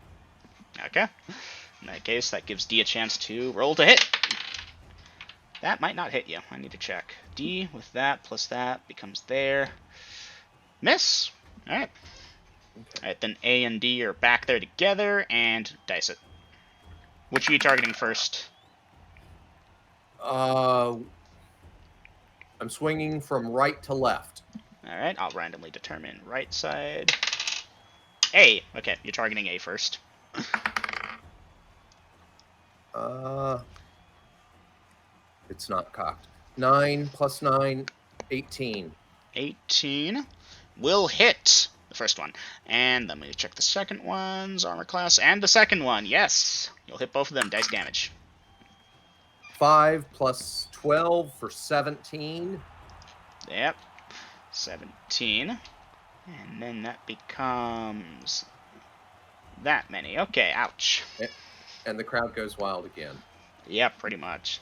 Okay. In that case, that gives D a chance to roll to hit. That might not hit you. I need to check. D with that plus that becomes there. Miss. Alright. Alright, then A and D are back there together, and dice it. Which are you targeting first? I'm swinging from right to left. Alright, I'll randomly determine right side. A. Okay, you're targeting A first. It's not cocked. 9 plus 9, 18. 18 will hit the first one. And let me check the second one's armor class. And the second one, yes. You'll hit both of them. Dice damage. 5 plus 12 for 17. Yep. 17. And then that becomes that many. Okay, ouch. And the crowd goes wild again. Yeah, pretty much.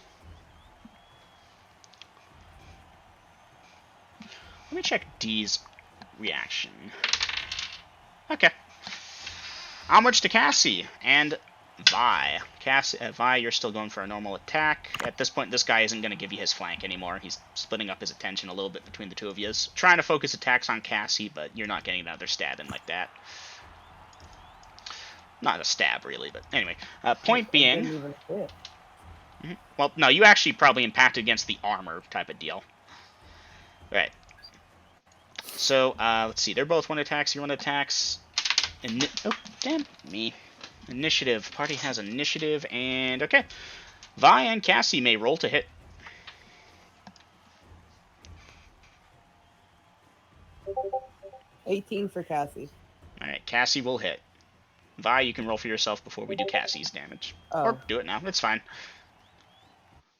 Let me check D's reaction. Okay. Onwards to Cassie and Vi. Vi, you're still going for a normal attack. At this point, this guy isn't going to give you his flank anymore. He's splitting up his attention a little bit between the two of you. He's trying to focus attacks on Cassie, but you're not getting another stab in like that. Not a stab, really, but anyway. Point being... Well, no, you actually probably impacted against the armor type of deal. Right. So, let's see. They're both one attacks. You're one attacks. Oh, damn me. Initiative. Party has initiative, and okay. Vi and Cassie may roll to hit. $18 for Cassie. Alright, Cassie will hit. Vi, you can roll for yourself before we do Cassie's damage. Oh. Or do it now. It's fine.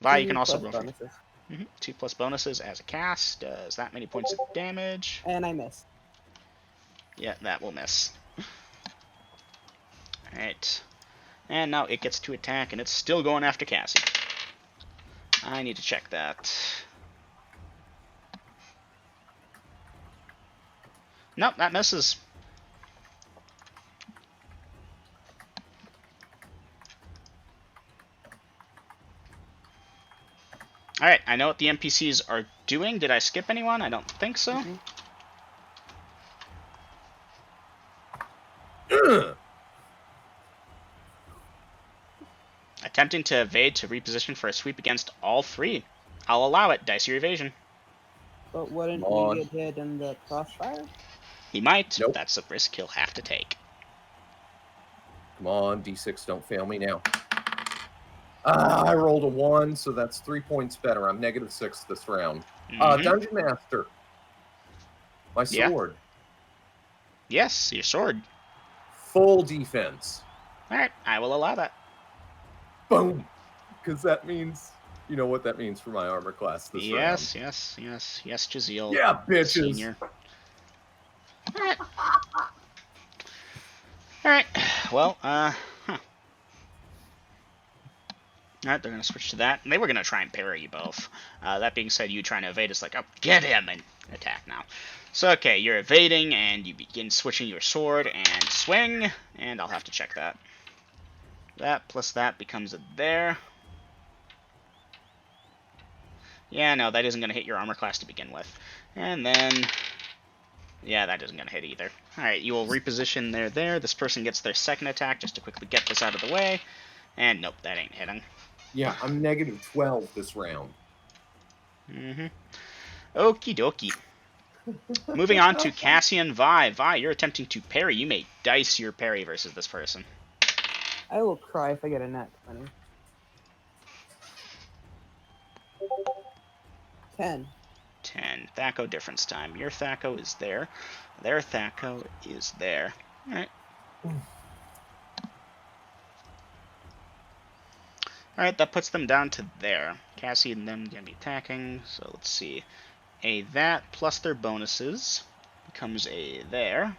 Vi, you can also roll bonuses. for 2 plus bonuses as a cast. Does that many points of damage? And I miss. Yeah, that will miss. Alright. And now it gets to attack, and it's still going after Cassie. I need to check that. Nope, that misses. Alright, I know what the NPCs are doing. Did I skip anyone? I don't think so. Attempting to evade to reposition for a sweep against all 3. I'll allow it. Dice your evasion. But wouldn't Come on. we get hit in the crossfire? He might. Nope. That's a risk he'll have to take. Come on, D6, don't fail me now. I rolled a 1, so that's 3 points better. I'm -6 this round. Dungeon Master. My Yeah. sword. Yes, your sword. Full defense. Alright, I will allow that. Boom. Because that means, you know what that means for my armor class this round. Yes, Jaziel. Yeah, bitches. Senior. Alright, well, Alright, they're going to switch to that. And they were going to try and parry you both. That being said, you trying to evade is like, oh, get him! And attack now. So, okay, you're evading, and you begin switching your sword and swing, and I'll have to check that. That plus that becomes a there. Yeah, no, that isn't going to hit your armor class to begin with. And then... yeah, that isn't going to hit either. Alright, you will reposition there. This person gets their second attack just to quickly get this out of the way. And nope, that ain't hitting. Yeah, I'm negative 12 this round. Mm-hmm. Okie dokie. Moving on to Cassian Vi. Vi, you're attempting to parry. You may dice your parry versus this person. I will cry if I get a nat 20. 10. 10. Thaco difference time. Your Thaco is there. Their Thaco is there. Alright. Alright, that puts them down to there. Cassie and them going to be attacking. So let's see. A that plus their bonuses becomes a there.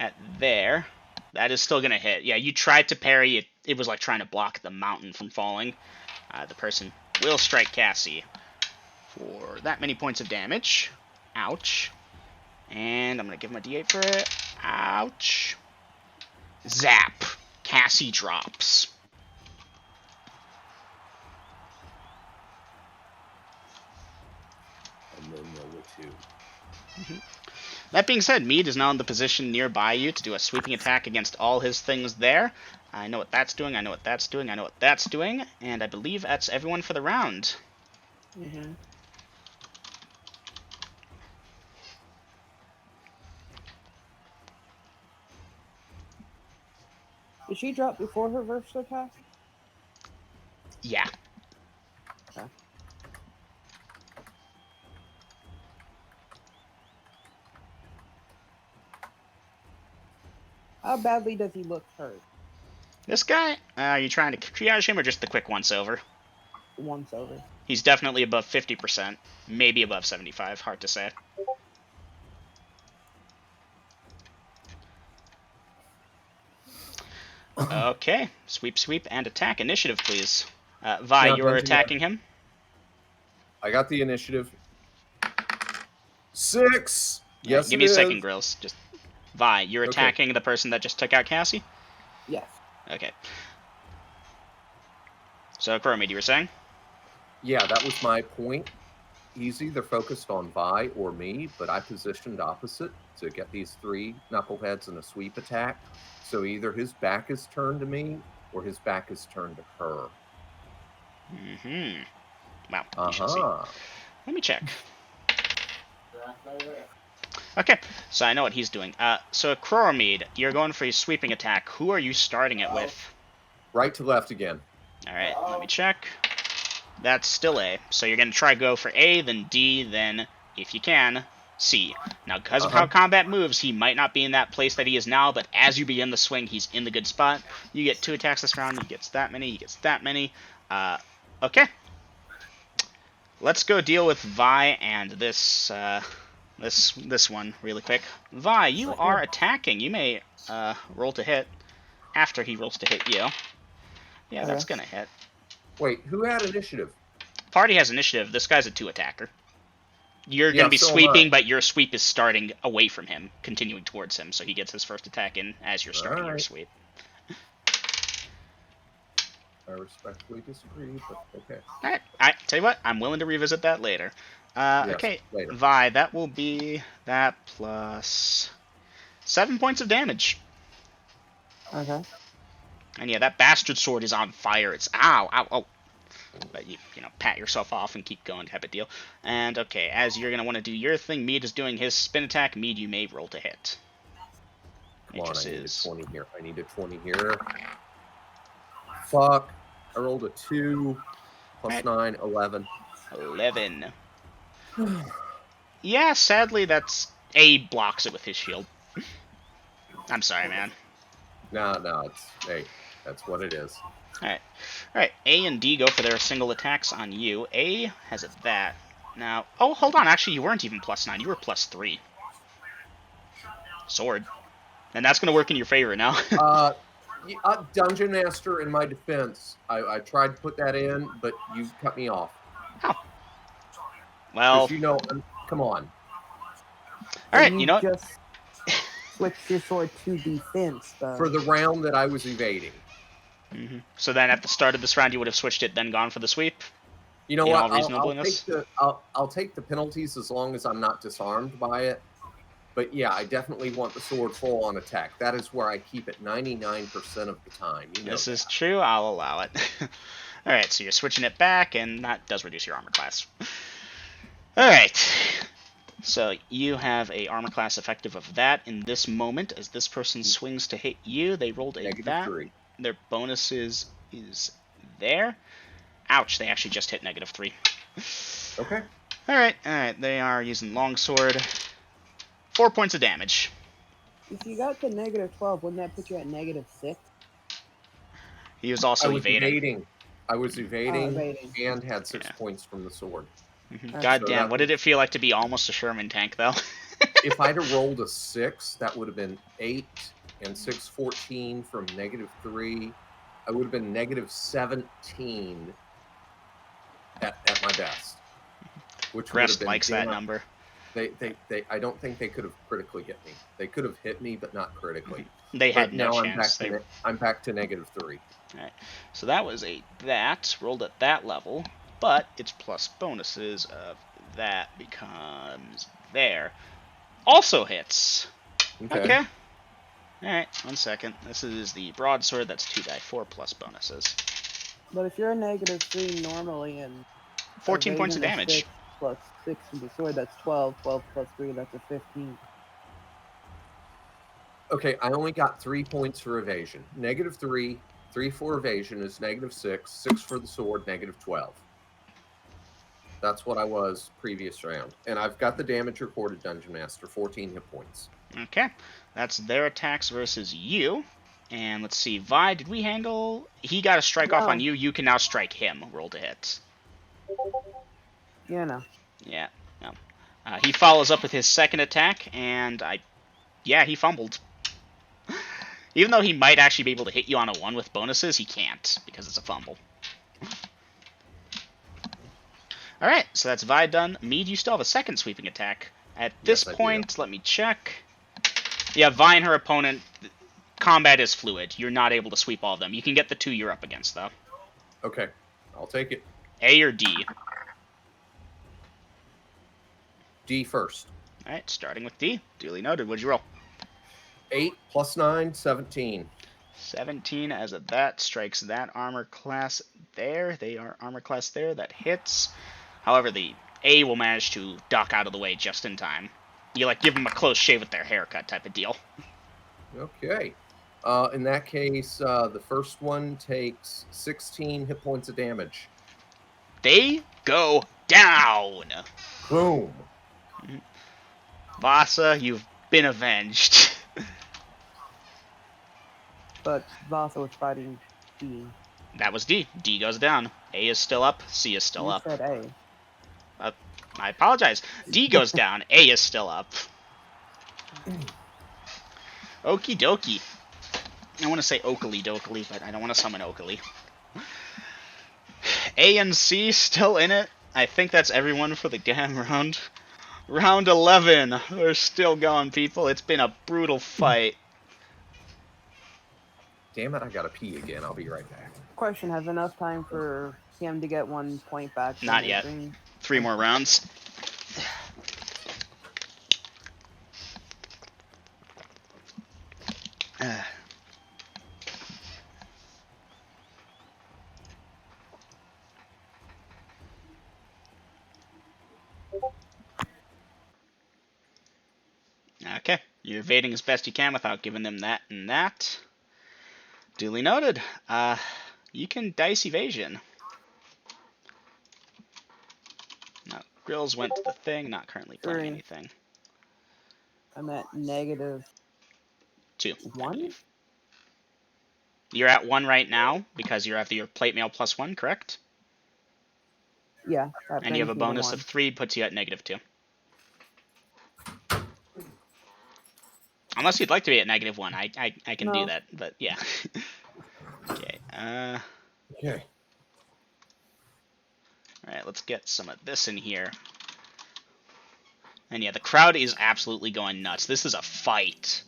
At there. That is still going to hit. Yeah, you tried to parry. It was like trying to block the mountain from falling. The person will strike Cassie for that many points of damage. Ouch. And I'm going to give him a d8 for it. Ouch. Zap. Cassie drops. And then Noah 2. That being said, Mead is now in the position nearby you to do a sweeping attack against all his things there. I know what that's doing, I know what that's doing, I know what that's doing, and I believe that's everyone for the round. Mm-hmm. Did she drop before her first attack? Yeah. Okay. How badly does he look hurt? This guy, are you trying to triage him or just the quick once over? Once over. He's definitely above 50%, maybe above 75, hard to say. Okay, sweep, sweep, and attack. Initiative, please. Vi, Now, you're Dungeon attacking him? I got the initiative. 6! Yes, Give me a second, is. Grills. Just Vi, you're Okay. attacking the person that just took out Cassie? Yes. Okay. So, Chromid, you were saying? Yeah, that was my point. He's either focused on Vi or me, but I positioned opposite to get these 3 knuckleheads in a sweep attack. So either his back is turned to me or his back is turned to her. Mm-hmm. Wow, you should see. Let me check. Okay, so I know what he's doing. So Chromid, you're going for a sweeping attack. Who are you starting it with? Right to left again. Alright, let me check. That's still A. So you're going to try go for A, then D, then, if you can, C. Now, because of how combat moves, he might not be in that place that he is now, but as you begin the swing, he's in the good spot. You get 2 attacks this round, he gets that many, he gets that many. Okay. Let's go deal with Vi and this one really quick. Vi, you are attacking. You may roll to hit after he rolls to hit you. Yeah, that's gonna hit. Wait, who had initiative? Party has initiative. This guy's a 2 attacker. You're gonna be so am sweeping, but your sweep is starting away from him, continuing towards him, so he gets his first attack in as you're starting your sweep. I respectfully disagree, but okay. Alright, I tell you what, I'm willing to revisit that later. Yes, Okay, later. Vi, that will be that plus 7 points of damage. Okay. And yeah, that bastard sword is on fire. It's ow, ow, oh. But you know, pat yourself off and keep going type of deal. And okay, as you're gonna want to do your thing, Mead is doing his spin attack. Mead, you may roll to hit. Come on, I need a 20 here. I need a 20 here. Fuck. I rolled a 2. Plus 9, 11. 11. Yeah, sadly, that's A blocks it with his shield. I'm sorry, man. No, it's... Hey, that's what it is. Alright, A and D go for their single attacks on you. A has it that. Now, oh, hold on, actually, you weren't even plus 9, you were plus 3. Sword. And that's going to work in your favor now. Dungeon Master, in my defense, I tried to put that in, but you cut me off. Oh. Well, Come on. All right, you you know what? just switched your sword to defense, though. For the round that I was evading. So then at the start of this round, you would have switched it, then gone for the sweep. You know In what? all reasonableness. I'll take the penalties as long as I'm not disarmed by it. But yeah, I definitely want the sword full on attack. That is where I keep it 99% of the time. You know This is that. true. I'll allow it. All right, so you're switching it back, and that does reduce your armor class. All right. So you have a armor class effective of that in this moment. As this person swings to hit you, they rolled a that. -3. Their bonuses is there. Ouch! They actually just hit -3. Okay. All right. They are using longsword. 4 points of damage. If you got to -12, wouldn't that put you at -6? He was also evading. I was evading evading. and had 6 Yeah. points from the sword. God So damn! that What did it feel like to be almost a Sherman tank, though? If I'd have rolled a 6, that would have been 8 and 6, 14 from -3. I would have been -17 at my best. Which would have Rest been likes that number. I don't think they could have critically hit me. They could have hit me, but not critically. They had But no now chance. I'm back to -3. Alright, so that was a that, rolled at that level, but its plus bonuses of that becomes there. Also hits. Okay. Alright, 1 second. This is the broadsword, that's 2d4 plus bonuses. But if you're a -3 normally and 14 points of evasion is damage. 6 plus 6 from the sword, that's 12. 12 plus 3, that's a 15. Okay, I only got 3 points for evasion. -3, 3 for evasion is -6, 6 for the sword, -12. That's what I was previous round. And I've got the damage recorded, Dungeon Master, 14 hit points. Okay, that's their attacks versus you. And let's see, Vi, did we handle... He got a strike off on you, you can now strike him. Roll to hit. Yeah, no. Yeah, no. He follows up with his second attack, and he fumbled. Even though he might actually be able to hit you on a 1 with bonuses, he can't, because it's a fumble. Alright, so that's Vi done. Mead, you still have a second sweeping attack. At this point, let me check. Yeah, Vi and her opponent, combat is fluid. You're not able to sweep all of them. You can get the 2 you're up against, though. Okay, I'll take it. A or D? D first. Alright, starting with D. Duly noted. What'd you roll? 8 plus 9, 17. 17 as a that strikes that armor class there. They are armor class there. That hits. However, the A will manage to duck out of the way just in time. You, give them a close shave with their haircut type of deal. Okay. In that case, the first one takes 16 hit points of damage. They go down. Boom. Vasa, you've been avenged. But Vasa was fighting D. That was D. D goes down. A is still up. C is still You up. said A. I apologize. D goes down. A is still up. Okie dokie. I want to say Oakley Dokley, but I don't want to summon Oakley. A and C still in it. I think that's everyone for the game round. Round 11. We're still going, people. It's been a brutal fight. Damn it, I gotta pee again. I'll be right back. Question, has enough time for him to get 1 point back? from Not his yet. ring? 3 more rounds. Okay, you're evading as best you can without giving them that and that. Duly noted. You can dice evasion. No, Grills went to the thing, not currently playing 3. anything. I'm at -2. 2. 1? You're at 1 right now because you're at your plate mail plus 1, correct? Yeah. That And you have a brings me to bonus 1. of 3, puts you at -2. Unless you'd like to be at -1, I can do No. that, but yeah. Okay, Okay. alright, let's get some of this in here. And yeah, the crowd is absolutely going nuts. This is a fight.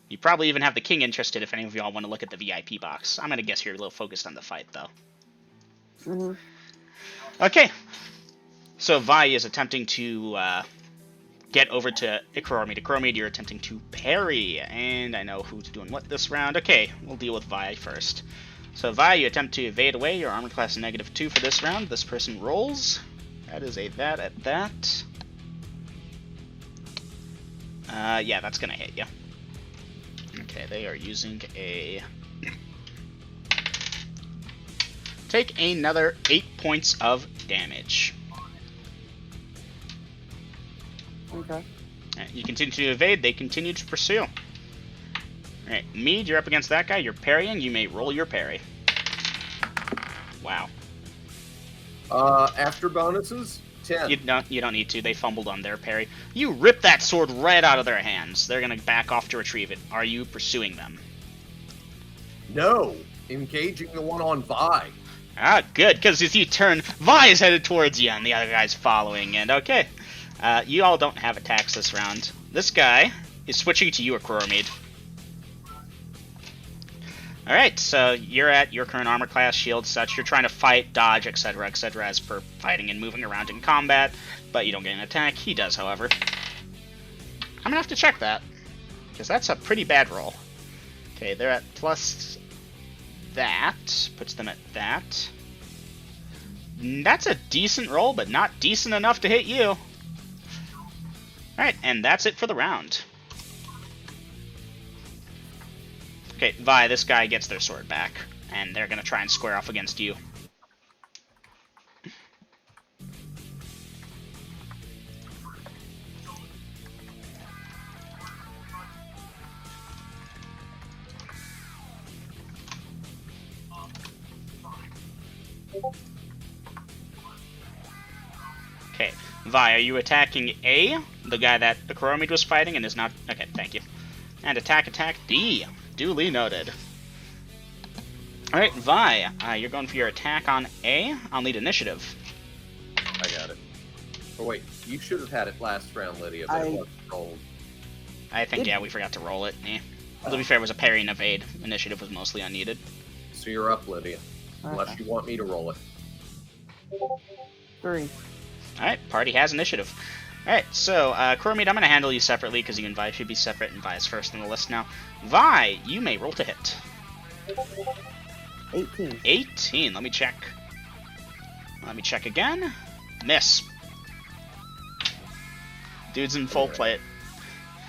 You probably even have the king interested if any of y'all want to look at the VIP box. I'm going to guess you're a little focused on the fight, though. Mm-hmm. Okay. So Vi is attempting to get over to Ikromid. Ikromid, you're attempting to parry. And I know who's doing what this round. Okay, we'll deal with Vi first. So Vi, you attempt to evade away. Your armor class is -2 for this round. This person rolls. That is a that at that. Yeah, that's going to hit you. Okay, they are using a... Take another 8 points of damage. Okay. Right, you continue to evade, they continue to pursue. Alright, Mead, you're up against that guy, you're parrying, you may roll your parry. Wow. After bonuses, 10. You don't need to, they fumbled on their parry. You rip that sword right out of their hands. They're gonna back off to retrieve it. Are you pursuing them? No, engaging the one on Vi. Ah, good, because as you turn, Vi is headed towards you, and the other guy's following, and okay. You all don't have attacks this round. This guy is switching to you, Akromid. Alright, so you're at your current armor class, shield, such. You're trying to fight, dodge, etc., as per fighting and moving around in combat, but you don't get an attack. He does, however. I'm gonna have to check that, because that's a pretty bad roll. Okay, they're at plus that, puts them at that. That's a decent roll, but not decent enough to hit you. Alright, and that's it for the round. Okay, Vi, this guy gets their sword back, and they're gonna try and square off against you. Okay, Vi, are you attacking A, the guy that the Akromid was fighting and is not... Okay, thank you. And attack D. Duly noted. Alright, Vi, you're going for your attack on A. I'll need initiative. I got it. Oh wait, you should have had it last round, Lydia, but it wasn't rolled. I think, yeah, we forgot to roll it. To be fair, it was a parry and evade. Initiative was mostly unneeded. So you're up, Lydia. Unless you want me to roll it. 3. Alright, party has initiative. Alright, so, Cormid, I'm going to handle you separately, because you and Vi should be separate, and Vi is first on the list now. Vi, you may roll to hit. 18. 18, let me check. Let me check again. Miss. Dude's in full plate.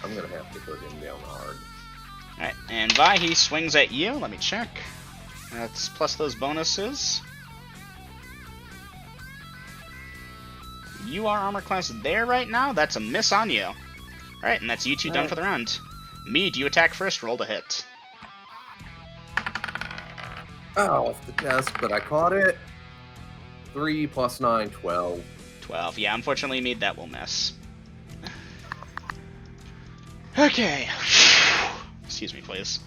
I'm going to have to put him down hard. Alright, and Vi, he swings at you. Let me check. That's plus those bonuses. You are armor class there right now. That's a miss on you. Alright, and that's you two done for the round. Me, do you attack first? Roll to hit. Oh, off the desk, but I caught it. 3 plus 9, 12. 12. Yeah, unfortunately, me, that will miss. Okay. Excuse me, please.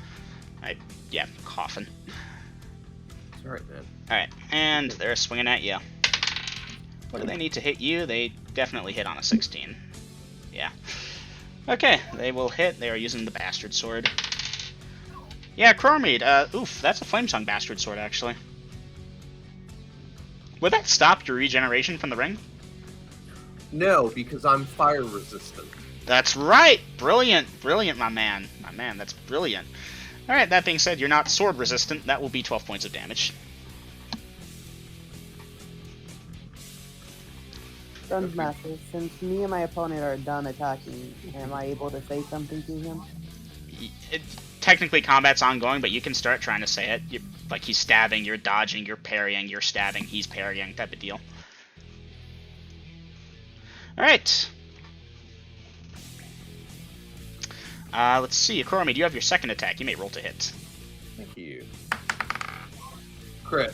Yeah, coughing. It's alright, man. Alright, and they're swinging at you. What do they need to hit you? They definitely hit on a 16. Yeah. Okay, they will hit. They are using the Bastard Sword. Yeah, Cormid, oof, that's a Flamesong Bastard Sword, actually. Would that stop your regeneration from the ring? No, because I'm fire resistant. That's right! Brilliant! Brilliant, my man. My man, that's brilliant. Alright, that being said, you're not sword resistant. That will be 12 points of damage. Guns Master, since me and my opponent are done attacking, am I able to say something to him? Technically, combat's ongoing, but you can start trying to say it. Like, he's stabbing, you're dodging, you're parrying, you're stabbing, he's parrying, type of deal. Alright. Let's see. Akorami, do you have your second attack? You may roll to hit. Thank you. Crit.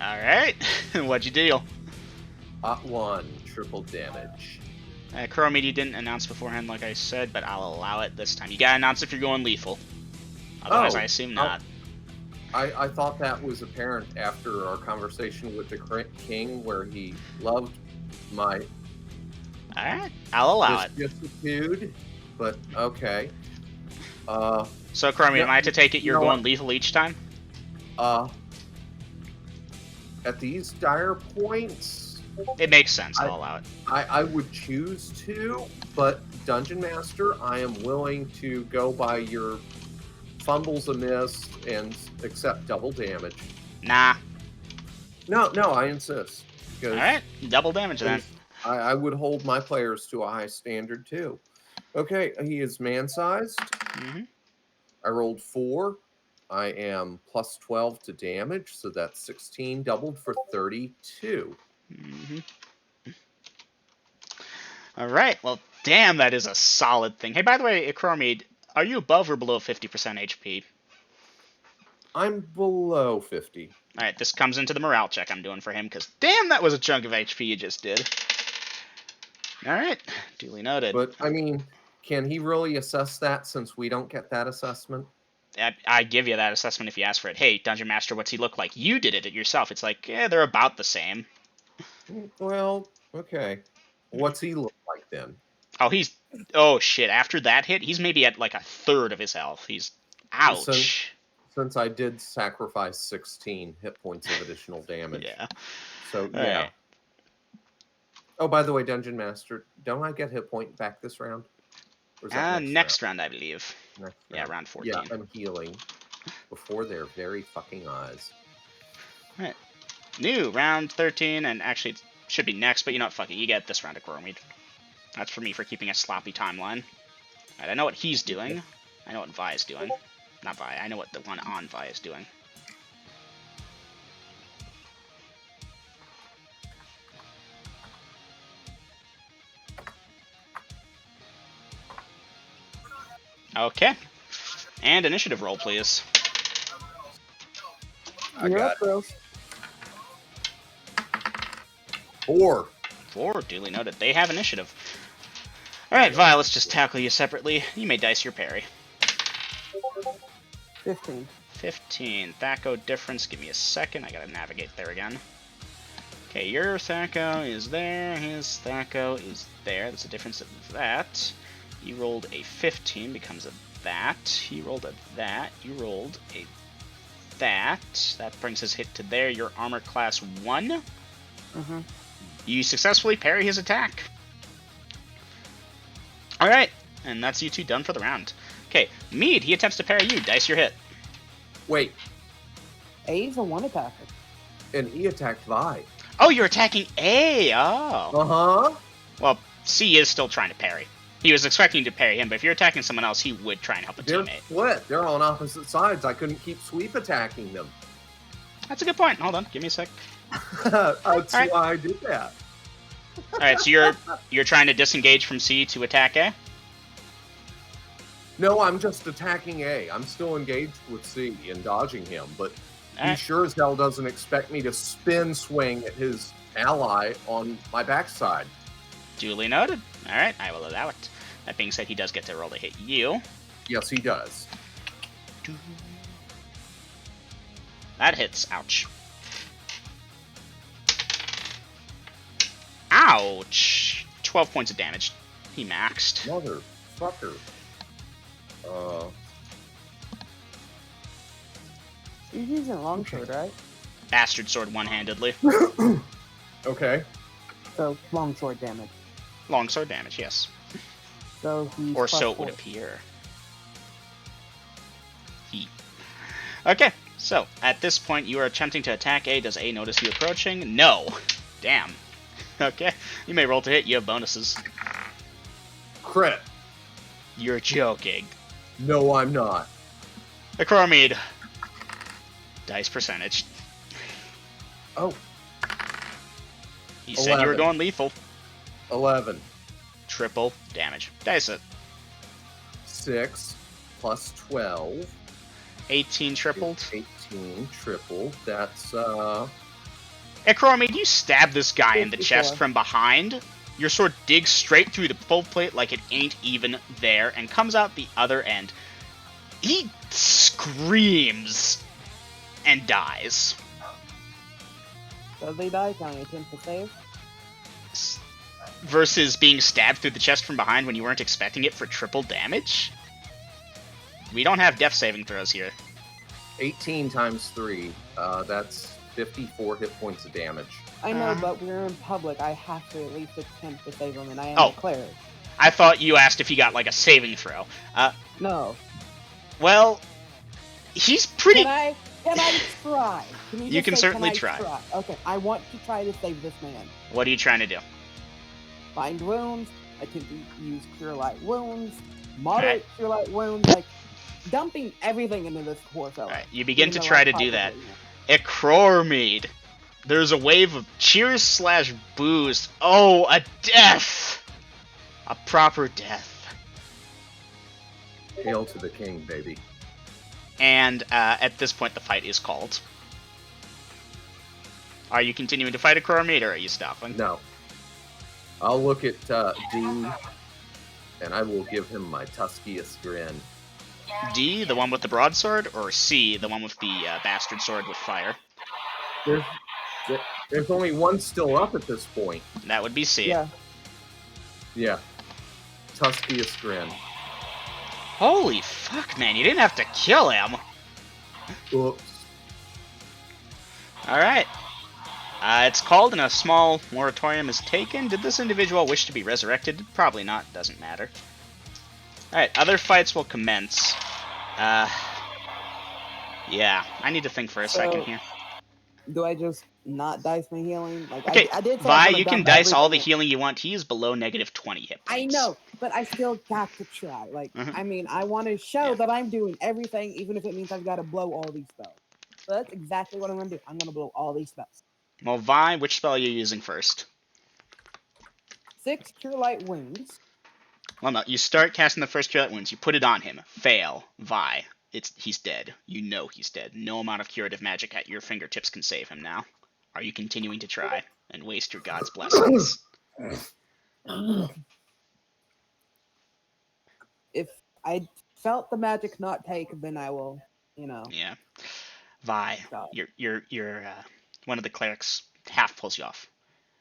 Alright. What'd you deal? Hot 1, triple damage. Akorami, you didn't announce beforehand, like I said, but I'll allow it this time. You gotta announce if you're going lethal. Otherwise, I assume not. I thought that was apparent after our conversation with the king, where he loved my Alright, I'll allow it. vicissitude, but okay. So, Chromie, am I to take it you're going what? lethal each time? At these dire points, It makes sense, I'll allow it. I would choose to, but Dungeon Master, I am willing to go by your fumbles amiss and accept double damage. Nah. No, I insist. Alright, double damage then. I would hold my players to a high standard too. Okay, he is man-sized. Mm-hmm. I rolled 4. I am plus 12 to damage, so that's 16 doubled for 32. Mm-hmm. Alright, well, damn, that is a solid thing. Hey, by the way, Chromie, are you above or below 50% HP? I'm below 50. Alright, this comes into the morale check I'm doing for him, because damn, that was a chunk of HP you just did. Alright, duly noted. But, I mean, can he really assess that since we don't get that assessment? I give you that assessment if you ask for it. Hey, Dungeon Master, what's he look like? You did it yourself. It's like, yeah, they're about the same. Well, okay. What's he look like then? Oh shit, after that hit, he's maybe at like a third of his health. He's, ouch. Since I did sacrifice 16 hit points of additional damage. Yeah. So, yeah. Right. Oh, by the way, Dungeon Master, don't I get hit point back this round? Or is that Next round, I believe. Next Yeah, round. round 14. Yeah, I'm healing before their very fucking eyes. Alright. New, round 13, and actually it should be next, but you know what, fuck it, you get this round of Chromie. That's for me for keeping a sloppy timeline. Alright, I know what he's doing. I know what Vi is doing. Not Vi, I know what the one on Vi is doing. Okay. And initiative roll, please. You're up, girls. 4. 4, duly noted. They have initiative. Alright, Vi, let's just tackle you separately. You may dice your parry. 15. 15. Thaco difference. Give me a second. I gotta navigate there again. Okay, your Thaco is there. His Thaco is there. There's a difference of that. You rolled a 15, becomes a that. He rolled a that. You rolled a that. That brings his hit to there. Your armor class 1. Mm-hmm. You successfully parry his attack. Alright, and that's you two done for the round. Okay, Mead, he attempts to parry you. Dice your hit. Wait, A's a one attacker. and he attacked Vi. Oh, you're attacking A! Oh. Uh-huh. Well, C is still trying to parry. He was expecting to parry him, but if you're attacking someone else, he would try and help a They're teammate. split. They're on opposite sides. I couldn't keep sweep attacking them. That's a good point. Hold on, give me a sec. That's Alright. why I did that. Alright, so you're trying to disengage from C to attack A? No, I'm just attacking A. I'm still engaged with C and dodging him, but he Alright. sure as hell doesn't expect me to spin swing at his ally on my backside. Duly noted. Alright, I will allow it. That being said, he does get to roll to hit you. Yes, he does. That hits. Ouch. Ouch! 12 points of damage. He maxed. Motherfucker. He's using longsword, right? Bastard sword one-handedly. Okay. So longsword damage. Longsword damage, yes. So he's Or plus so it 4. would appear. Okay, so at this point you are attempting to attack A. Does A notice you approaching? No. Damn. Okay, you may roll to hit. You have bonuses. Crit. You're joking. No, I'm not. Acromede. Dice percentage. Oh, You said you were 11. going lethal. 11. Triple damage. Dice it. 6 plus 12. 18 tripled. 18 tripled. That's, Acromede, you stab this guy in the 54. chest from behind. Your sword digs straight through the full plate like it ain't even there and comes out the other end. He screams and dies. Does they die? Can I attempt to save? Versus being stabbed through the chest from behind when you weren't expecting it for triple damage? We don't have death saving throws here. 18 times 3. That's 54 hit points of damage. I know, but we're in public. I have to at least attempt to save him, and I am Oh. a cleric. I thought you asked if he got like a saving throw. No. Well, he's pretty. Can I try? Can You can say, certainly can I try. Okay, I want to try to save this man. What are you trying to do? Find wounds. I can use cure light wounds. Moderate cure light wounds. Like dumping everything into this poor fella. Alright, you begin to try to do that. Ekrormead. There's a wave of cheers / boos. Oh, a death! A proper death. Hail to the king, baby. And at this point, the fight is called. Are you continuing to fight Ekrormead, or are you stopping? No. I'll look at D, and I will give him my tuskiest grin. D, the one with the broadsword, or C, the one with the bastard sword with fire? There's only one still up at this point. That would be C. Yeah. Yeah. Tuskiest grin. Holy fuck, man, you didn't have to kill him. Oops. Alright. It's called and a small moratorium is taken. Did this individual wish to be resurrected? Probably not, doesn't matter. Alright, other fights will commence. Yeah, I need to think for a second here. Do I just not dice my healing? Like Okay, I did. Vi, you can dice all the healing you want. He is below negative 20 hit points. I know, but I still got to try. Like, I mean, I want to show that I'm doing everything, even if it means I've got to blow all these spells. So that's exactly what I'm going to do. I'm going to blow all these spells. Well, Vi, which spell are you using first? 6 Cure Light Wounds. Well, no, you start casting the first Cure Light Wounds. You put it on him. Fail. Vi. He's dead. You know he's dead. No amount of curative magic at your fingertips can save him now. Are you continuing to try and waste your god's blessings? If I felt the magic not take, then I will, you know. Yeah. Vi, you're one of the clerics half pulls you off.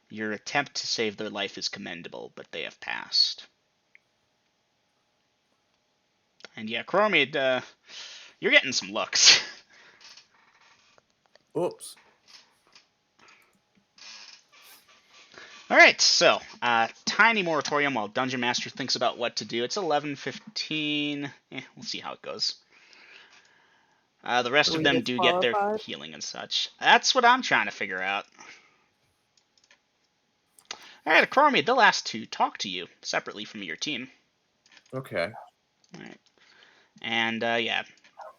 Your attempt to save their life is commendable, but they have passed. And yeah, Ekrormead, you're getting some looks. Oops. Alright, so, tiny moratorium while Dungeon Master thinks about what to do. It's 11:15. We'll see how it goes. The rest of them do get their healing and such. That's what I'm trying to figure out. Alright, Ekrormead, they'll ask to talk to you separately from your team. Okay. Alright. And, yeah.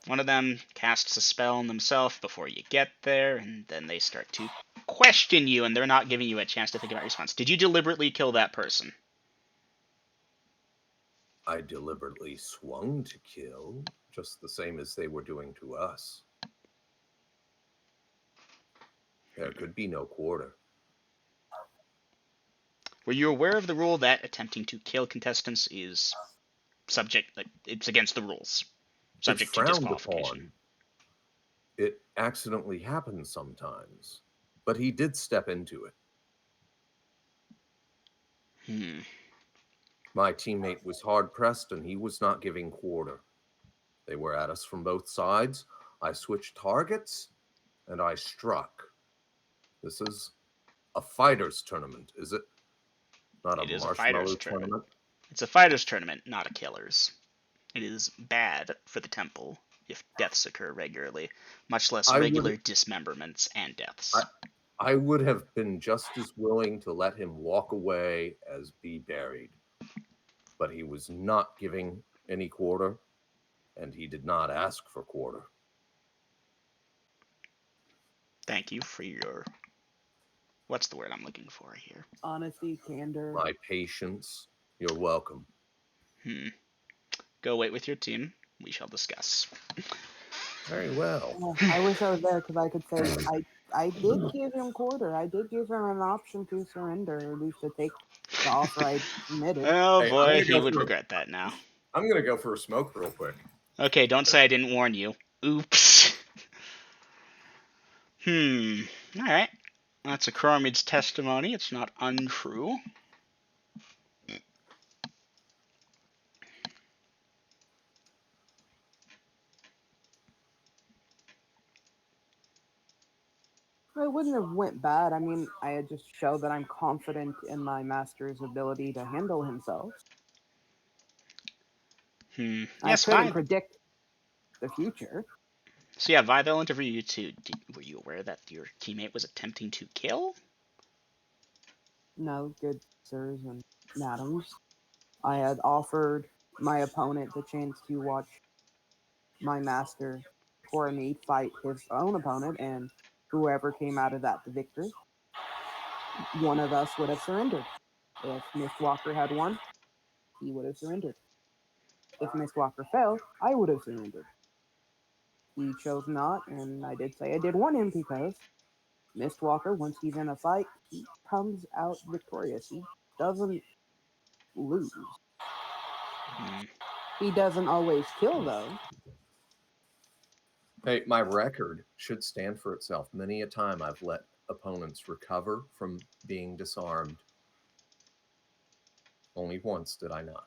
One of them casts a spell on themselves before you get there, and then they start to question you, and they're not giving you a chance to think about your response. Did you deliberately kill that person? I deliberately swung to kill, just the same as they were doing to us. There could be no quarter. Were you aware of the rule that attempting to kill contestants is subject, like, it's against the rules? Subject to disqualification. Upon. It accidentally happens sometimes, but he did step into it. My teammate was hard-pressed, and he was not giving quarter. They were at us from both sides. I switched targets, and I struck. This is a fighter's tournament, is it? Not a marshmallow tournament? It's a fighter's tournament, not a killer's. It is bad for the temple if deaths occur regularly, much less regular dismemberments and deaths. I would have been just as willing to let him walk away as be buried. But he was not giving any quarter, and he did not ask for quarter. Thank you for your... What's the word I'm looking for here? Honesty, candor. My patience. You're welcome. Go wait with your team. We shall discuss. Very well. I wish I was there because I could say I did give him quarter. I did give him an option to surrender, or at least to take the offer I submitted. Oh boy, he would regret that now. I'm gonna go for a smoke real quick. Okay, don't say I didn't warn you. Oops. Alright. That's a Coromid's testimony. It's not untrue. It wouldn't have went bad. I mean, I had just showed that I'm confident in my master's ability to handle himself. I Yes, couldn't Vi. predict the future. So yeah, Vi, they'll interview you too. Were you aware that your teammate was attempting to kill? No, good sirs and madams. I had offered my opponent the chance to watch my master Coromid fight his own opponent, and whoever came out of that the victor, one of us would have surrendered. If Mistwalker had won, he would have surrendered. If Mistwalker fell, I would have surrendered. He chose not, and I did say I did want him because Mistwalker, once he's in a fight, he comes out victorious. He doesn't lose. He doesn't always kill, though. Hey, my record should stand for itself. Many a time I've let opponents recover from being disarmed. Only once did I not.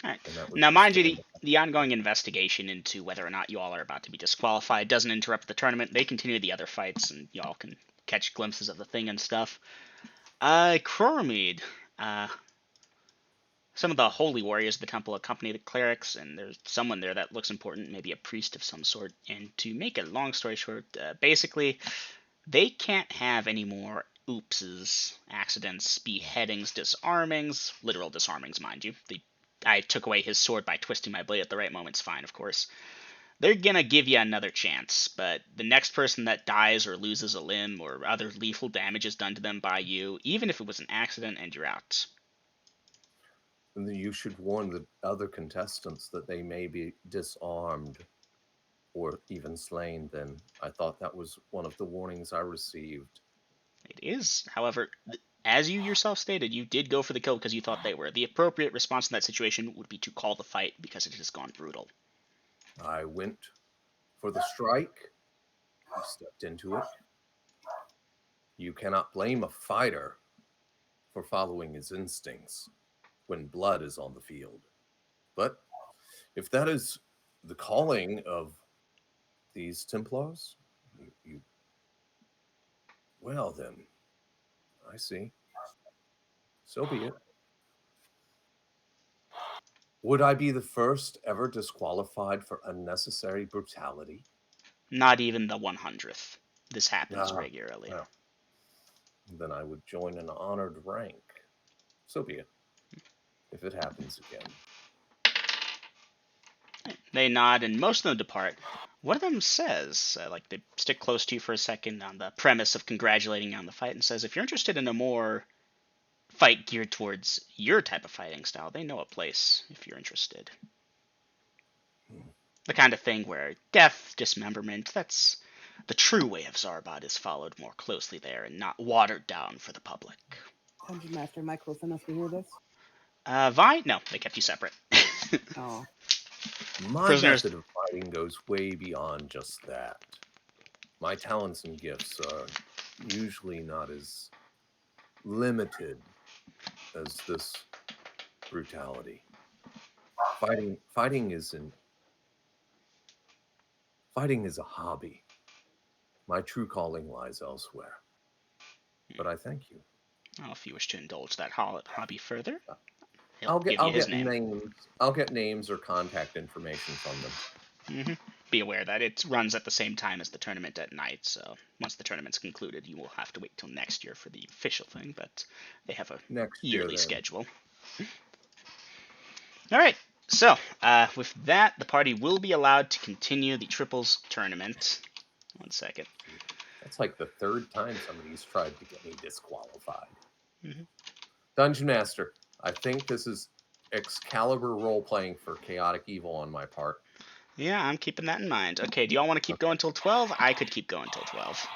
All right. And that was Now, to mind you, stand the ongoing investigation into whether or not you all are about to be disqualified doesn't interrupt the tournament. They continue the other fights, and y'all can catch glimpses of the thing and stuff. Coromid, some of the holy warriors of the temple accompany the clerics, and there's someone there that looks important, maybe a priest of some sort. And to make a long story short, basically, they can't have any more oopses, accidents, beheadings, disarmings, literal disarmings, mind you. I took away his sword by twisting my blade at the right moment. It's fine, of course. They're gonna give you another chance, but the next person that dies or loses a limb or other lethal damage is done to them by you, even if it was an accident and you're out. And then you should warn the other contestants that they may be disarmed or even slain. Then I thought that was one of the warnings I received. It is, however, as you yourself stated, you did go for the kill because you thought they were. The appropriate response in that situation would be to call the fight because it has gone brutal. I went for the strike. I stepped into it. You cannot blame a fighter for following his instincts when blood is on the field. But if that is the calling of these Templars, well then, I see. So be it. Would I be the first ever disqualified for unnecessary brutality? Not even the 100th. This happens Ah, regularly. well, then I would join an honored rank. So be it. If it happens again. They nod, and most of them depart. One of them says, they stick close to you for a second on the premise of congratulating you on the fight, and says, if you're interested in a more fight geared towards your type of fighting style, they know a place if you're interested. The kind of thing where death, dismemberment, that's the true way of Zarbot is followed more closely there and not watered down for the public. Dungeon Master, am I close enough to hear this? Vi? No, they kept you separate. Oh. My Prisoners. method of fighting goes way beyond just that. My talents and gifts are usually not as limited as this brutality. Fighting is a hobby. My true calling lies elsewhere. But I thank you. Well, if you wish to indulge that hobby further, I'll give you his get name. names. I'll get names or contact information from them. Be aware that it runs at the same time as the tournament at night, so once the tournament's concluded, you will have to wait till next year for the official thing, but they have a yearly schedule. Alright, so with that, the party will be allowed to continue the triples tournament. 1 second. That's like the third time somebody's tried to get me disqualified. Dungeon Master, I think this is Excalibur role-playing for chaotic evil on my part. Yeah, I'm keeping that in mind. Okay, do y'all want to keep going till 12? I could keep going till 12.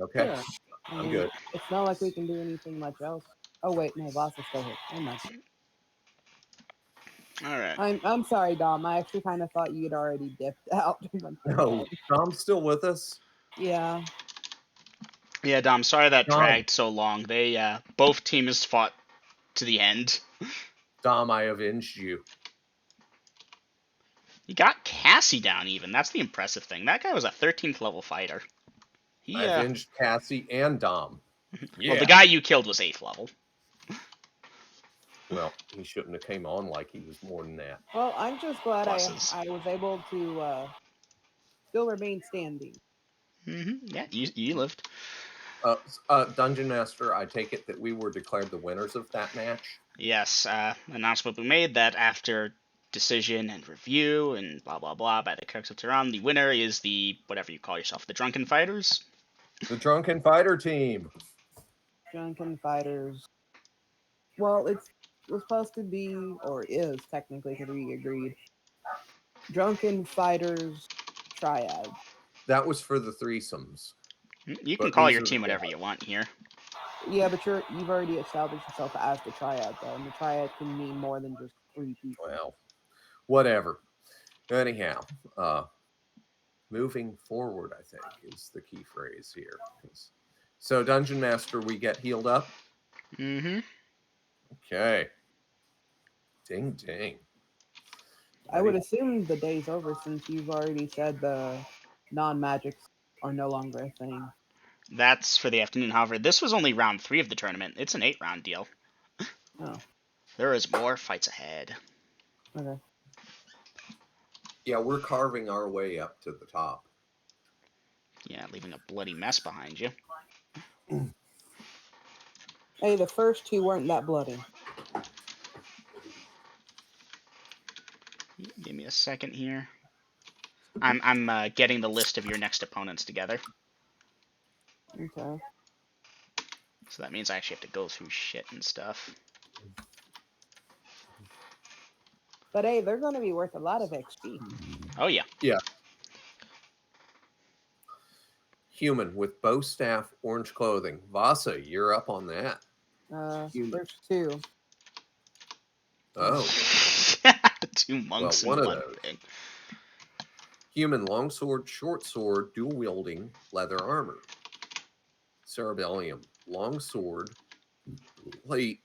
Okay, Yeah. I'm good. It's not like we can do anything much else. Oh wait, no, boss is still here. Never mind. Alright. I'm sorry, Dom. I actually kind of thought you'd already dipped out. No, Tom's still with us. Yeah. Yeah, Dom, sorry that Dom. dragged so long. They both teams fought to the end. Dom, I avenged you. You got Cassie down even. That's the impressive thing. That guy was a 13th level fighter. I avenged Cassie and Dom. Well, the guy you killed was 8th level. Well, he shouldn't have came on like he was more than that. Well, I'm just glad I Pluses. was able to still remain standing. Yeah, you lived. Dungeon Master, I take it that we were declared the winners of that match? Yes, announcement we made that after decision and review and blah blah blah by the Cooks of Tehran, the winner is the whatever you call yourself, the Drunken Fighters. The Drunken Fighter team. Drunken Fighters. Well, it was supposed to be, or is technically, because we agreed. Drunken Fighters Triad. That was for the threesomes. You can But call these your are the team whatever guys. you want here. Yeah, but you've already established yourself as the Triad, though, and the Triad can mean more than just 3 people. Well, whatever. Anyhow, moving forward, I think, is the key phrase here. So, Dungeon Master, we get healed up? Okay. Ding, ding. I would assume the day's over since you've already said the non-magics are no longer a thing. That's for the afternoon. However, this was only round 3 of the tournament. It's an 8-round deal. Oh, There is more fights ahead. okay. Yeah, we're carving our way up to the top. Yeah, leaving a bloody mess behind you. Hey, the first 2 weren't that bloody. Give me a second here. I'm getting the list of your next opponents together. Okay. So that means I actually have to go through shit and stuff. But hey, they're going to be worth a lot of XP. Oh yeah. Yeah. Human with bow staff, orange clothing. Vasa, you're up on that. There's 2. Oh. 2 monks Well, in one of one those. thing. Human, longsword, short sword, dual wielding, leather armor. Cerebellium, longsword, plate,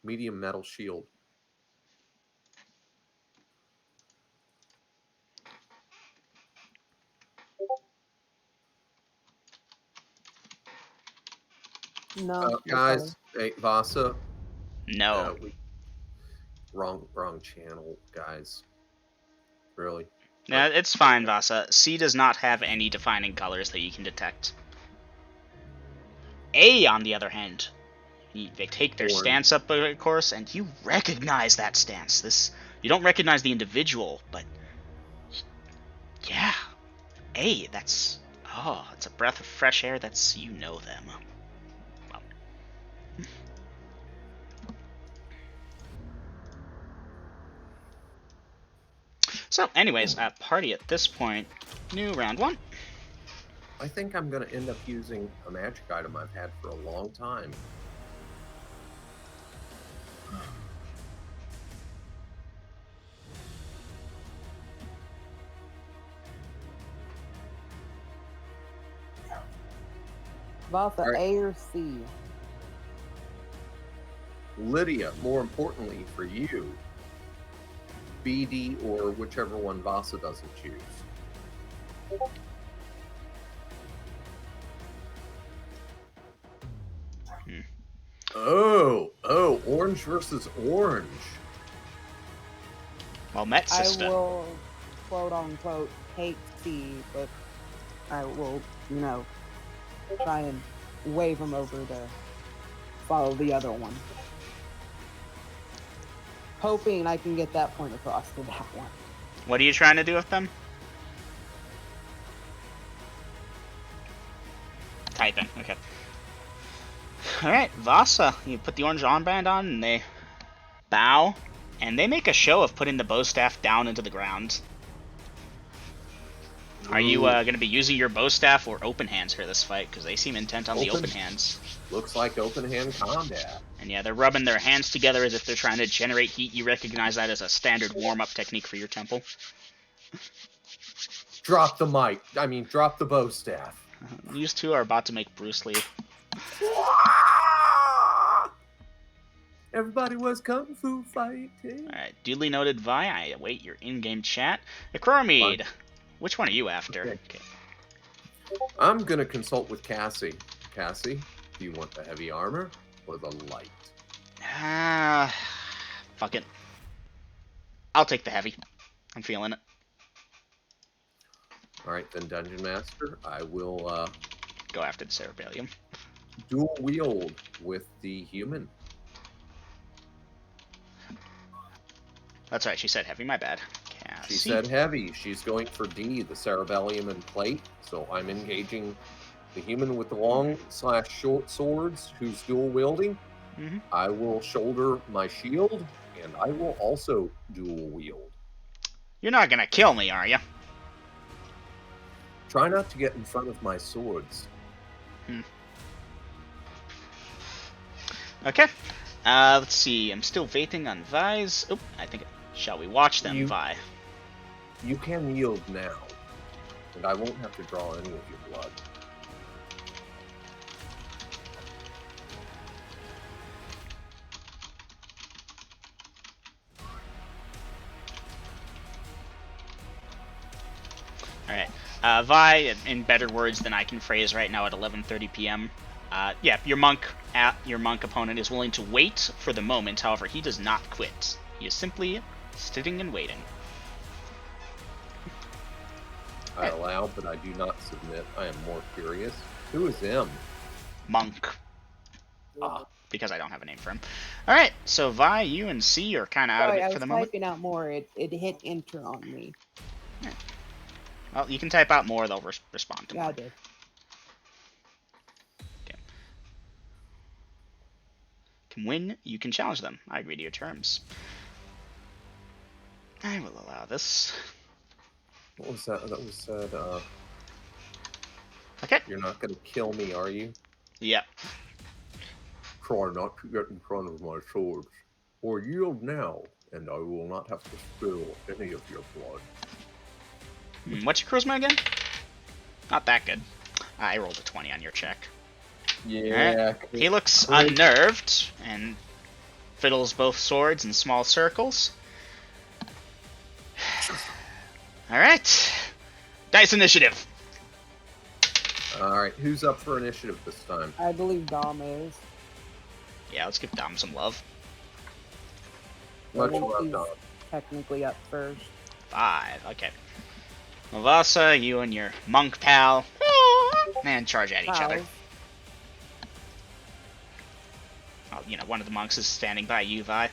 medium metal shield. No. Guys, hey, Vasa. No. Wrong channel, guys. Really? Yeah, it's fine, Vasa. C does not have any defining colors that you can detect. A, on the other hand, they take their Orange. stance up, of course, and you recognize that stance. You don't recognize the individual, but yeah, A, it's a breath of fresh air. You know them. Well. So, anyways, party at this point. New round 1. I think I'm going to end up using a magic item I've had for a long time. Vasa, All right. A or C? Lydia, more importantly for you, BD or whichever one Vasa doesn't choose. Oh, orange versus orange. Well met, sister. I will, quote unquote, hate C, but I will, try and wave them over to follow the other one. Hoping I can get that point across to that one. What are you trying to do with them? Typing, okay. Alright, Vasa, you put the orange armband on and they bow, and they make a show of putting the bow staff down into the ground. Are you going to be using your bow staff or open hands for this fight? Because they seem intent on the open hands. Looks like open hand combat. And yeah, they're rubbing their hands together as if they're trying to generate heat. You recognize that as a standard warm-up technique for your temple. Drop the mic. Drop the bow staff. These two are about to make Bruce Lee. Everybody was kung fu fighting. Alright, duly noted, Vi. I await your in-game chat. Acromede, which one are you after? Okay. I'm gonna consult with Cassie. Cassie, do you want the heavy armor or the light? Fuck it. I'll take the heavy. I'm feeling it. Alright, then Dungeon Master, I will Go after the Cerebellium. dual wield with the human. That's right, she said heavy, my bad. Cassie. She said heavy. She's going for D, the Cerebellium and plate. So I'm engaging the human with the long/short swords who's dual wielding. Mm-hmm. I will shoulder my shield, and I will also dual wield. You're not gonna kill me, are you? Try not to get in front of my swords. Okay. Let's see. I'm still waiting on Vi's. Oh, I think. Shall we watch them, Vi? You can yield now, and I won't have to draw any of your blood. Alright. Vi, in better words than I can phrase right now at 11:30 p.m. Yeah, your monk opponent is willing to wait for the moment. However, he does not quit. He is simply sitting and waiting. I allow, but I do not submit. I am more curious. Who is M? Monk. Because I don't have a name for him. Alright, so Vi, you and C are kind of out of it for the moment. I was typing out more. It hit enter on me. Yeah. Well, you can type out more, they'll respond to Yeah, more. I did. Okay. Can win, you can challenge them. I agree to your terms. I will allow this. What was that? That was said, Okay. you're not going to kill me, are you? Yep. Try not to get in front of my swords, or yield now, and I will not have to spill any of your blood. What's your charisma again? Not that good. I rolled a 20 on your check. Yeah. Right. He looks unnerved and fiddles both swords in small circles. Alright. Dice initiative. Alright, who's up for initiative this time? I believe Dom is. Yeah, let's give Dom some love. Much I think love, he's Dom. technically up first. 5. Okay. Mavasa, you and your monk pal. And charge at each other. Pals. Oh, you know, one of the monks is standing by you, Vi.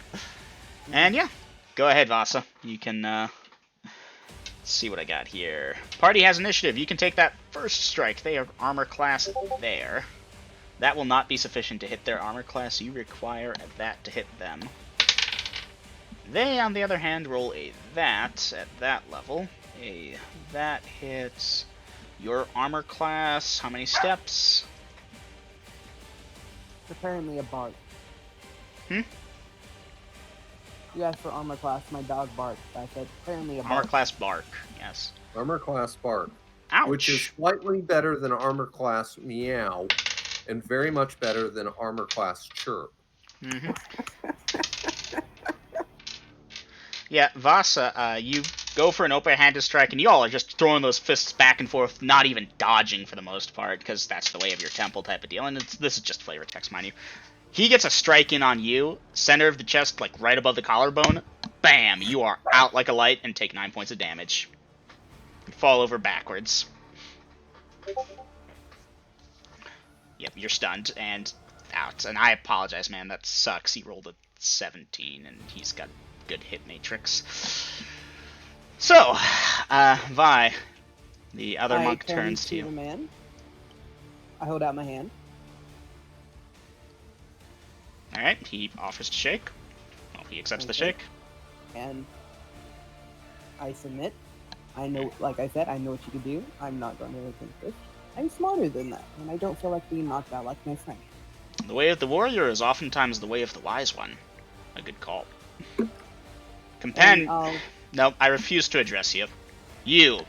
And yeah, go ahead, Vasa. You can, let's see what I got here. Party has initiative. You can take that first strike. They are armor class there. That will not be sufficient to hit their armor class. You require that to hit them. They, on the other hand, roll a that at that level. A that hits your armor class. How many steps? Apparently a bark. Hmm? You asked for armor class, my dog barked. I said apparently a bark. Armor class bark, yes. Armor class Bark, Ouch! which is slightly better than armor class Meow, and very much better than armor class Chirp. Mm-hmm. Yeah, Vasa, you go for an open-handed strike, and you all are just throwing those fists back and forth, not even dodging for the most part, because that's the way of your temple type of deal, and this is just flavor text, mind you. He gets a strike in on you, center of the chest, like right above the collarbone. Bam! You are out like a light and take 9 points of damage. You fall over backwards. Yep, you're stunned and out. And I apologize, man. That sucks. He rolled a 17, and he's got good hit matrix. So, Vi, the other monk turn turns to the you. man. I hold out my hand. Alright, he offers to shake. Well, he accepts the Okay. shake. And I submit. I know, like I said, I know what you can do. I'm not going to attempt this. I'm smarter than that, and I don't feel like being knocked out like my friend. The way of the warrior is oftentimes the way of the wise one. A good call. And, No, I refuse to address you. You!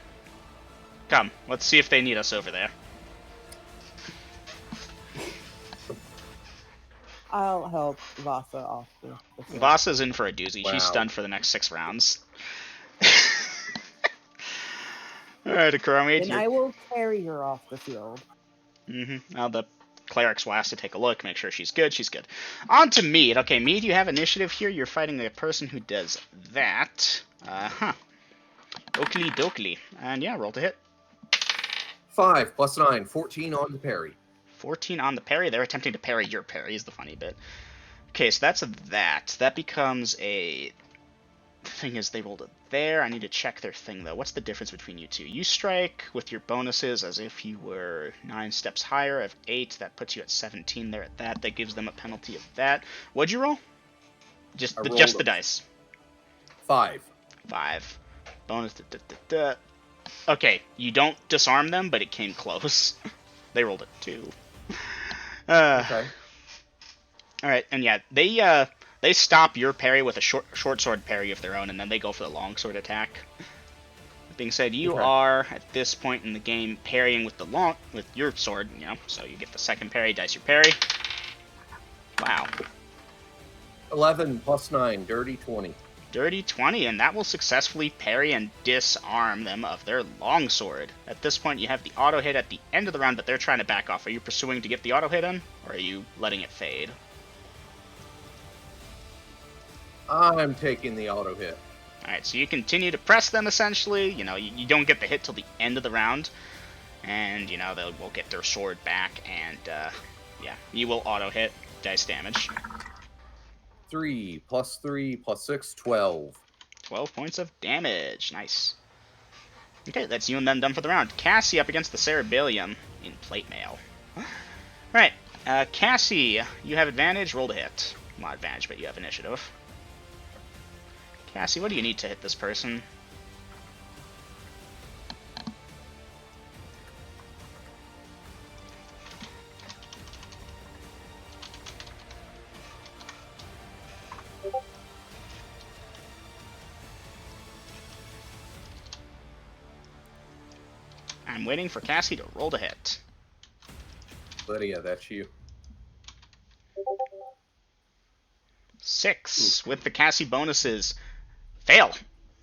Come, let's see if they need us over there. I'll help Vasa off the field. Vasa's in for a doozy. Wow. She's stunned for the next 6 rounds. Alright, Akromate. Then I will carry her off the field. Now the cleric's will ask to take a look, make sure she's good. She's good. On to Mead. Okay, Mead, you have initiative here. You're fighting a person who does that. Oakley dokley. And yeah, roll to hit. 5 + 9, 14 on the parry. 14 on the parry. They're attempting to parry your parry is the funny bit. Okay, so that's a that. That becomes a... The thing is, they rolled it there. I need to check their thing, though. What's the difference between you two? You strike with your bonuses as if you were 9 steps higher. Of 8, that puts you at 17 there at that. That gives them a penalty of that. What'd you roll? Just the dice. 5. 5. Bonus. Okay, you don't disarm them, but it came close. They rolled it 2. Okay. All right, and yeah, they stop your parry with a short sword parry of their own, and then they go for the long sword attack. That being said, you are at this point in the game parrying with your sword, you know, so you get the second parry, dice your parry. Wow. 11 + 9, dirty 20. Dirty 20, and that will successfully parry and disarm them of their longsword. At this point, you have the auto hit at the end of the round, but they're trying to back off. Are you pursuing to get the auto hit in, or are you letting it fade? I'm taking the auto hit. Alright, so you continue to press them, essentially. You know, you don't get the hit till the end of the round. And, you know, they will get their sword back, and, yeah, you will auto hit. Dice damage. 3 + 3 + 6, 12. 12 points of damage. Nice. Okay, that's you and them done for the round. Cassie up against the Cerebellium in plate mail. Alright, Cassie, you have advantage. Roll to hit. Not advantage, but you have initiative. Cassie, what do you need to hit this person? I'm waiting for Cassie to roll to hit. Lydia, that's you. 6 with the Cassie bonuses. Fail.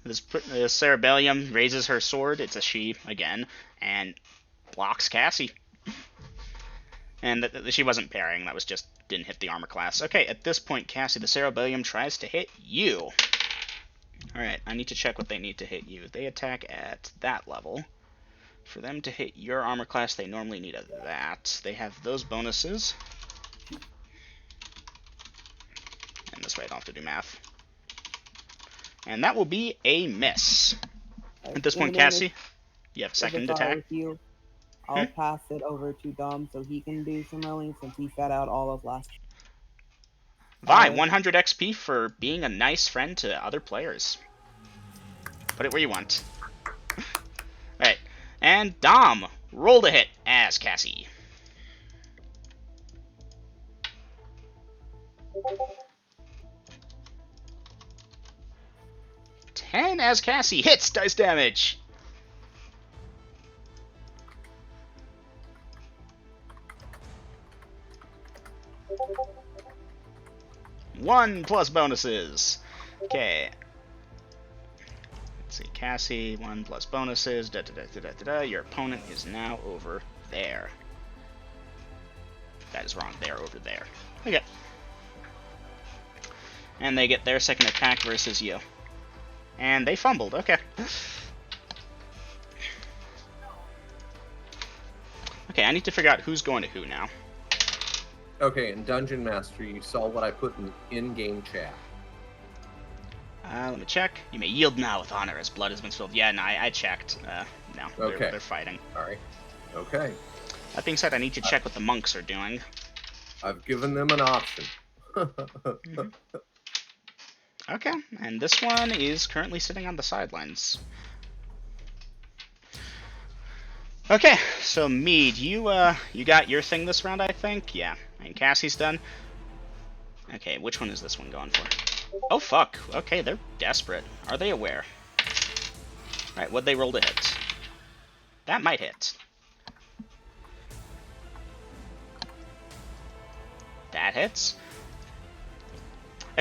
This Cerebellium raises her sword. It's a she again, and blocks Cassie. And she wasn't parrying. That was just didn't hit the armor class. Okay, at this point, Cassie, the Cerebellium tries to hit you. All right, I need to check what they need to hit you. They attack at that level. For them to hit your armor class, they normally need a that. They have those bonuses. And this way I don't have to do math. And that will be a miss. At this point, Cassie, you have second attack. I'll pass it over to Dom so he can do some rolling since he fed out all of last. Vi, 100 XP for being a nice friend to other players. Put it where you want. Alright. And Dom, roll to hit as Cassie. "10 as Cassie hits dice damage. One plus bonuses. Okay. Let's see, Cassie, 1 plus bonuses. Da, da, da, da, da, da. Your opponent is now over there. That is wrong. They are over there. Okay. And they get their second attack versus you. And they fumbled. Okay. Okay, I need to figure out who's going to who now. Okay, in Dungeon Master, you saw what I put in-game chat. Let me check. You may yield now with honor as blood has been spilled. Yeah, no, I checked. No, Okay. they're fighting. All right. Okay. That being said, I need to check what the monks are doing. I've given them an option. Okay, and this one is currently sitting on the sidelines. Okay, so Mead, you got your thing this round, I think? Yeah, and Cassie's done. Okay, which one is this one going for? Oh, fuck. Okay, they're desperate. Are they aware? Alright, what'd they roll to hit? That might hit. That hits.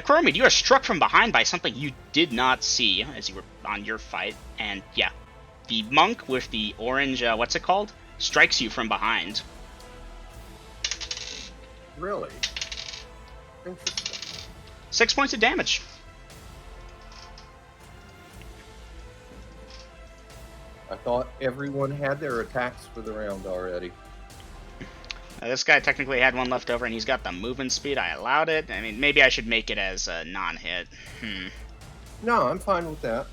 Chromid, you are struck from behind by something you did not see as you were on your fight, and yeah, the monk with the orange, what's it called, strikes you from behind. Really? Interesting. 6 points of damage. I thought everyone had their attacks for the round already. This guy technically had one left over, and he's got the movement speed. I allowed it. I mean, maybe I should make it as a non-hit. No, I'm fine with that.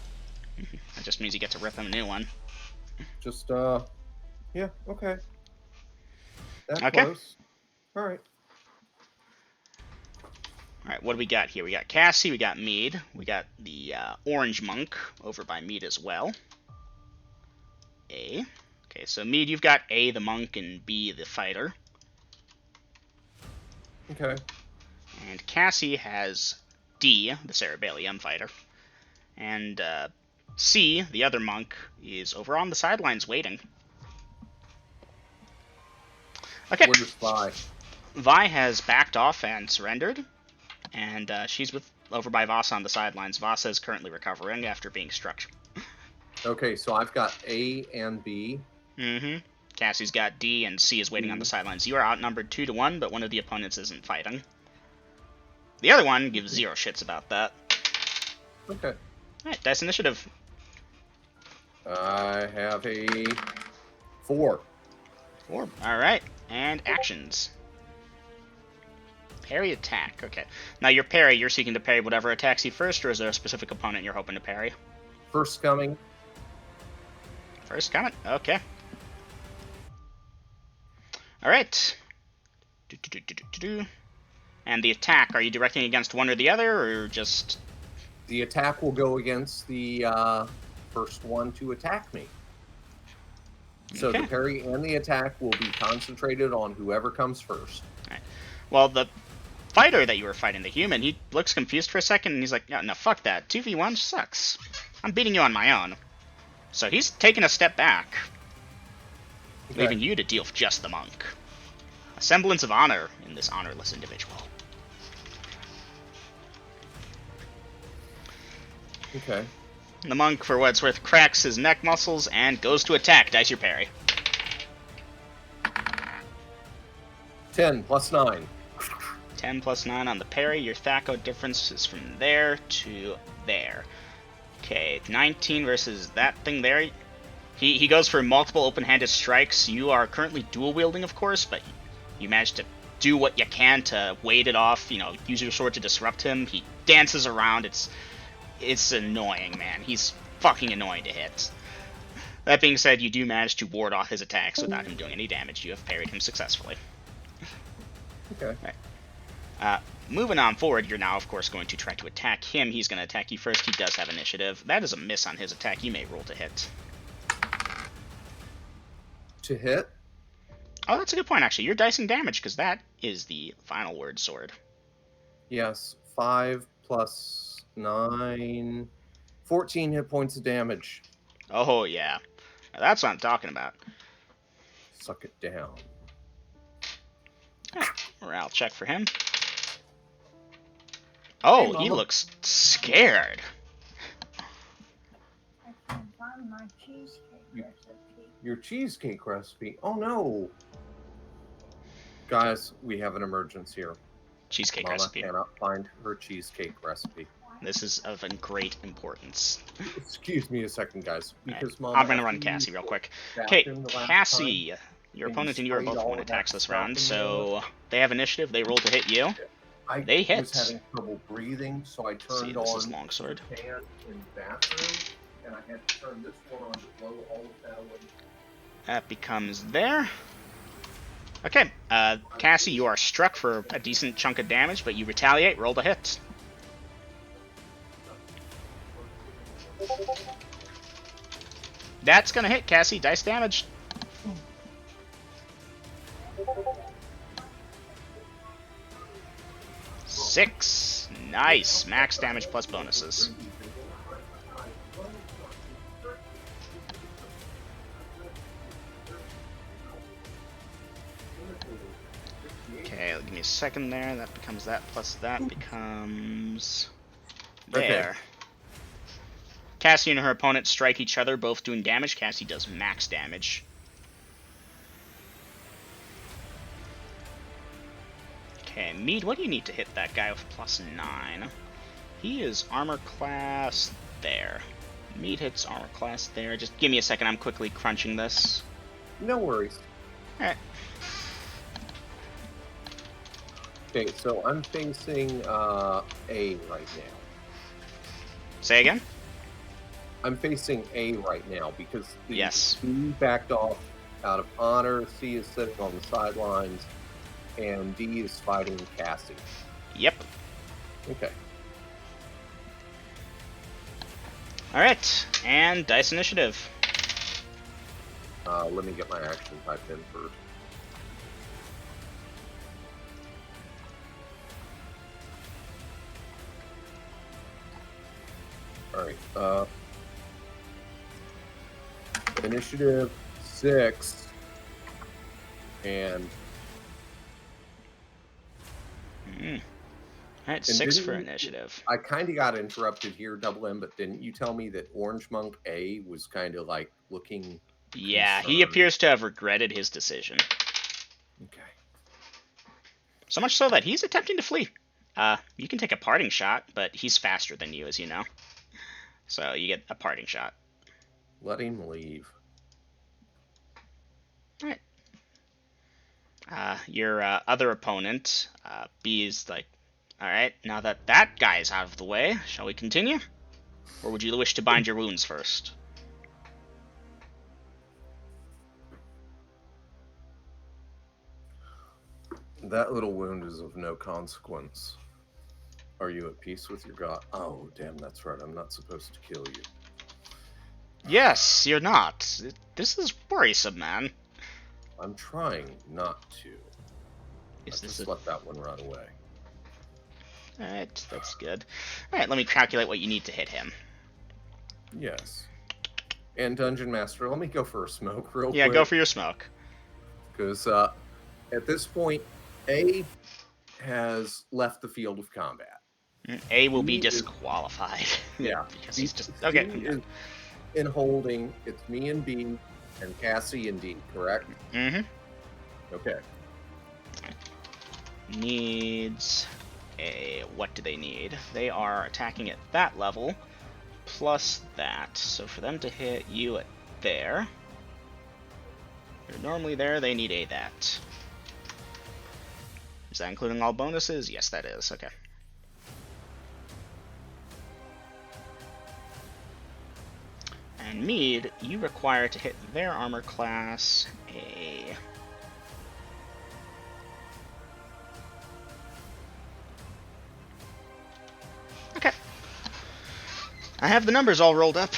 That just means he gets to rip him a new one. Just, yeah, okay. That Okay. close. All right. All right, what do we got here? We got Cassie, we got Mead, we got the orange monk over by Mead as well. A. Okay, so Mead, you've got A, the monk, and B, the fighter. Okay. And Cassie has D, the Cerebellium fighter. And C, the other monk, is over on the sidelines waiting. Okay. Where's Vi? Vi has backed off and surrendered. And she's over by Vasa on the sidelines. Vasa is currently recovering after being struck. Okay, so I've got A and B. Mm-hmm. Cassie's got D, and C is waiting on the sidelines. You are outnumbered 2-1, but one of the opponents isn't fighting. The other one gives zero shits about that. Okay. Alright, dice initiative. I have a 4. 4. Alright, and actions. Parry attack. Okay. Now your parry, you're seeking to parry whatever attacks you first, or is there a specific opponent you're hoping to parry? First coming. First coming. Okay. Alright. And the attack, are you directing against one or the other, or just... The attack will go against the first one to attack me. So Okay. the parry and the attack will be concentrated on whoever comes first. Alright. Well, the fighter that you were fighting, the human, he looks confused for a second, and he's like, no, fuck that. 2v1 sucks. I'm beating you on my own. So he's taking a step back, Okay. leaving you to deal with just the monk. A semblance of honor in this honorless individual. Okay. The monk, for what it's worth, cracks his neck muscles and goes to attack. Dice your parry. 10 plus 9. 10 plus 9 on the parry. Your Thaco difference is from there to there. Okay, 19 versus that thing there. He goes for multiple open-handed strikes. You are currently dual-wielding, of course, but you managed to do what you can to wade it off, you know, use your sword to disrupt him. He dances around. It's annoying, man. He's fucking annoying to hit. That being said, you do manage to ward off his attacks without him doing any damage. You have parried him successfully. Okay. Moving on forward, you're now, of course, going to try to attack him. He's going to attack you first. He does have initiative. That is a miss on his attack. You may roll to hit. To hit? Oh, that's a good point, actually. You're dicing damage, because that is the final word sword. Yes. 5 plus 9. 14 hit points of damage. Oh, yeah. Now, that's what I'm talking about. Suck it down. Morale check for him. Oh, Hey, he Mama. looks scared. I can't find my cheesecake recipe. Your cheesecake recipe. Oh no. Guys, we have an emergency here. Cheesecake Mama recipe. cannot find her cheesecake recipe. This is of great importance. Excuse me a second, guys. Because Mama, I'm going to run Cassie real quick. Okay, Cassie. Your and opponent you and you are sprayed both all one of that attacks this stuff round, in so they have initiative. They roll to hit you. They hit. was having trouble breathing, so I See, turned this on is longsword. the fan in the bathroom, and I had to turn this one on to blow all of that away. That becomes there. Okay, Cassie, you are struck for a decent chunk of damage, but you retaliate. Roll to hit. That's gonna hit, Cassie. Dice damage. Six. Nice. Max damage plus bonuses. Okay, give me a second there. That becomes that plus that becomes Okay. there. Cassie and her opponent strike each other, both doing damage. Cassie does max damage. Okay, Mead, what do you need to hit that guy with +9? He is armor class there. Mead hits armor class there. Just give me a second, I'm quickly crunching this. No worries. Alright. Okay, so I'm facing A right now. Say again? I'm facing A right now because Yes. B backed off out of honor, C is sitting on the sidelines, and D is fighting Cassie. Yep. Okay. Alright, and dice initiative. Let me get my action type in first. Alright, initiative 6, and Alright, And 6 didn't for you- initiative. I kind of got interrupted here, Double M, but didn't you tell me that Orange Monk A was kind of like looking... Yeah, he concerned? appears to have regretted his decision. Okay. So much so that he's attempting to flee. You can take a parting shot, but he's faster than you, as you know. So you get a parting shot. Let him leave. Alright. Your other opponent, B, is like, alright, now that that guy's out of the way, shall we continue? Or would you wish to bind your wounds first? That little wound is of no consequence. Are you at peace with your god? Oh, damn, that's right. I'm not supposed to kill you. Yes, you're not. This is worrisome, man. I'm trying not to. Is I this just let that one run away. Alright, that's good. Alright, let me calculate what you need to hit him. Yes. And Dungeon Master, let me go for a smoke real quick. Yeah, go for your smoke. Because at this point, A has left the field of combat. A will be B is- disqualified. Yeah. because he's just... C Okay. is in holding. It's me and B and Cassie and D, correct? Mm-hmm. Okay. Needs a... What do they need? They are attacking at that level, plus that. So for them to hit you at there... You're normally there, they need a that. Is that including all bonuses? Yes, that is. Okay. And Mead, you require to hit their armor class a... Okay. I have the numbers all rolled up.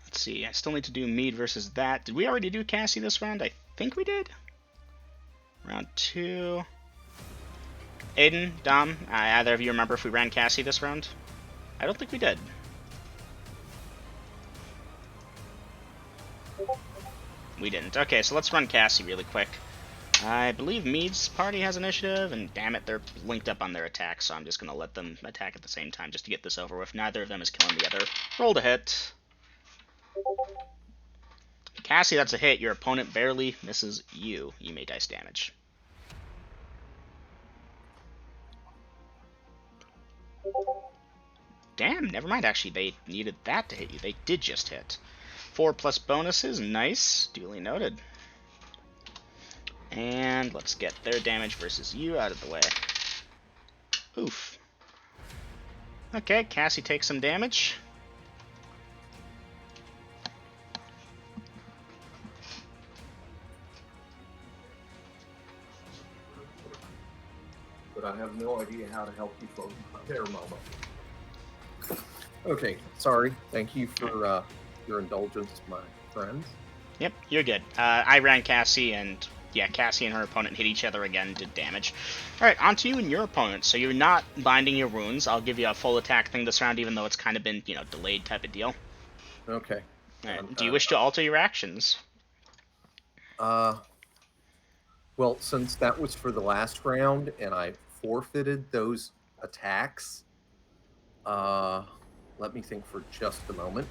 Let's see, I still need to do Mead versus that. Did we already do Cassie this round? I think we did. Round 2. Aiden, Dom, either of you remember if we ran Cassie this round? I don't think we did. We didn't. Okay, so let's run Cassie really quick. I believe Mead's party has initiative, and damn it, they're linked up on their attack, so I'm just going to let them attack at the same time just to get this over with. Neither of them is killing the other. Roll to hit. Cassie, that's a hit. Your opponent barely misses you. You may dice damage. Damn, never mind. Actually, they needed that to hit you. They did just hit. 4 plus bonuses. Nice. Duly noted. And let's get their damage versus you out of the way. Oof. Okay, Cassie takes some damage. But I have no idea how to help you folks. There, Mama. Okay, sorry. Thank you for your indulgence, my friends. Yep, you're good. I ran Cassie, and Yeah, Cassie and her opponent hit each other again, did damage. Alright, on to you and your opponent. So you're not binding your wounds. I'll give you a full attack thing this round, even though it's kind of been, delayed type of deal. Okay. Alright, do you wish to alter your actions? Well, since that was for the last round and I forfeited those attacks, let me think for just a moment.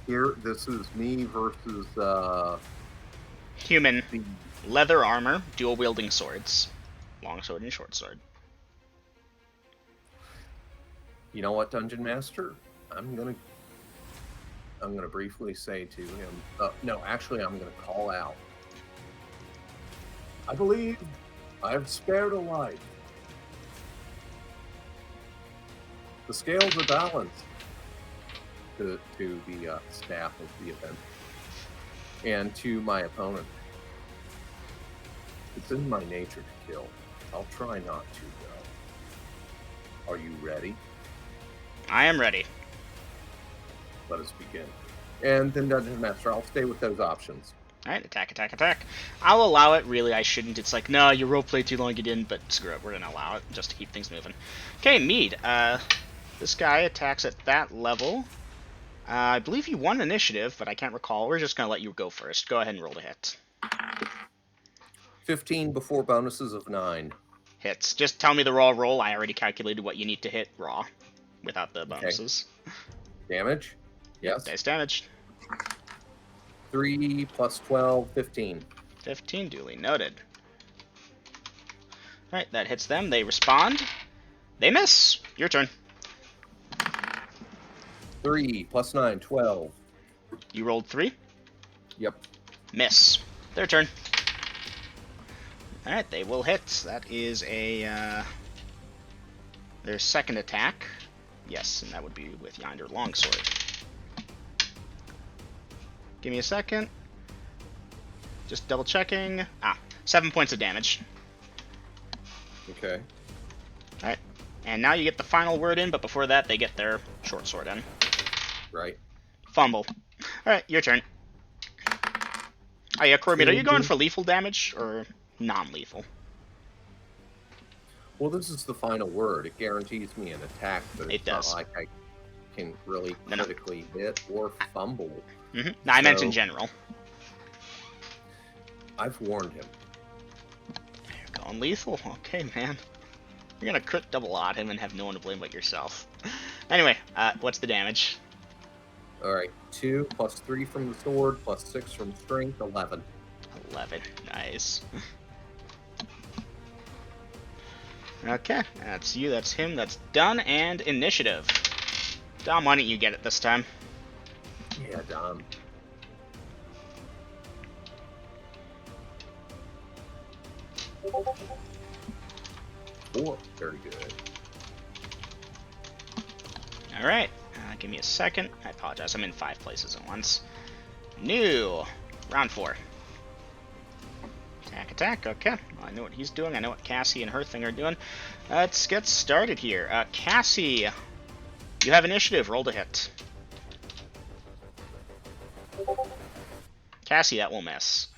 Here, this is me versus Human. the Leather armor, dual wielding swords. Long sword and short sword. You know what, Dungeon Master? I'm gonna briefly say to him. No, actually, I'm gonna call out. I believe I have spared a life. The scales are balanced. To the staff of the event and to my opponent. It's in my nature to kill. I'll try not to, though. Are you ready? I am ready. Let us begin. And then, Dungeon Master, I'll stay with those options. Alright, attack, attack, attack. I'll allow it. Really, I shouldn't. It's like, no, you roleplayed too long, you didn't, but screw it. We're going to allow it just to keep things moving. Okay, Mead. This guy attacks at that level. I believe you won initiative, but I can't recall. We're just going to let you go first. Go ahead and roll to hit. 15 before bonuses of 9. Hits. Just tell me the raw roll. I already calculated what you need to hit raw without the bonuses. Okay. Damage? Yes. Dice damage. 3 plus 12, 15. 15, duly noted. Alright, that hits them. They respond. They miss. Your turn. 3 plus 9, 12. You rolled 3. Yep. Miss. Their turn. Alright, they will hit. That is their second attack. Yes, and that would be with yonder longsword. Give me a second. Just double checking. 7 points of damage. Okay. Alright. And now you get the final word in, but before that, they get their short sword in. Right. Fumble. Alright, your turn. Oh yeah, Cormid, are you going for lethal damage or non-lethal? Well, this is the final word. It guarantees me an attack, but it's not like I can really critically hit or fumble. Mm-hmm. No, I meant in general. I've warned him. You're going lethal? Okay, man. You're gonna crit double odd him and have no one to blame but yourself. Anyway, what's the damage? Alright, 2 plus 3 from the sword, plus 6 from strength, 11. 11. Nice. Okay, that's you, that's him, that's done, and initiative. Dom, why don't you get it this time? Yeah, Dom. Four. Very good. Alright, give me a second. I apologize, I'm in 5 places at once. New. Round 4. Attack, attack, okay. Well, I know what he's doing, I know what Cassie and her thing are doing. Let's get started here. Cassie, you have initiative, roll to hit. Cassie, that will miss.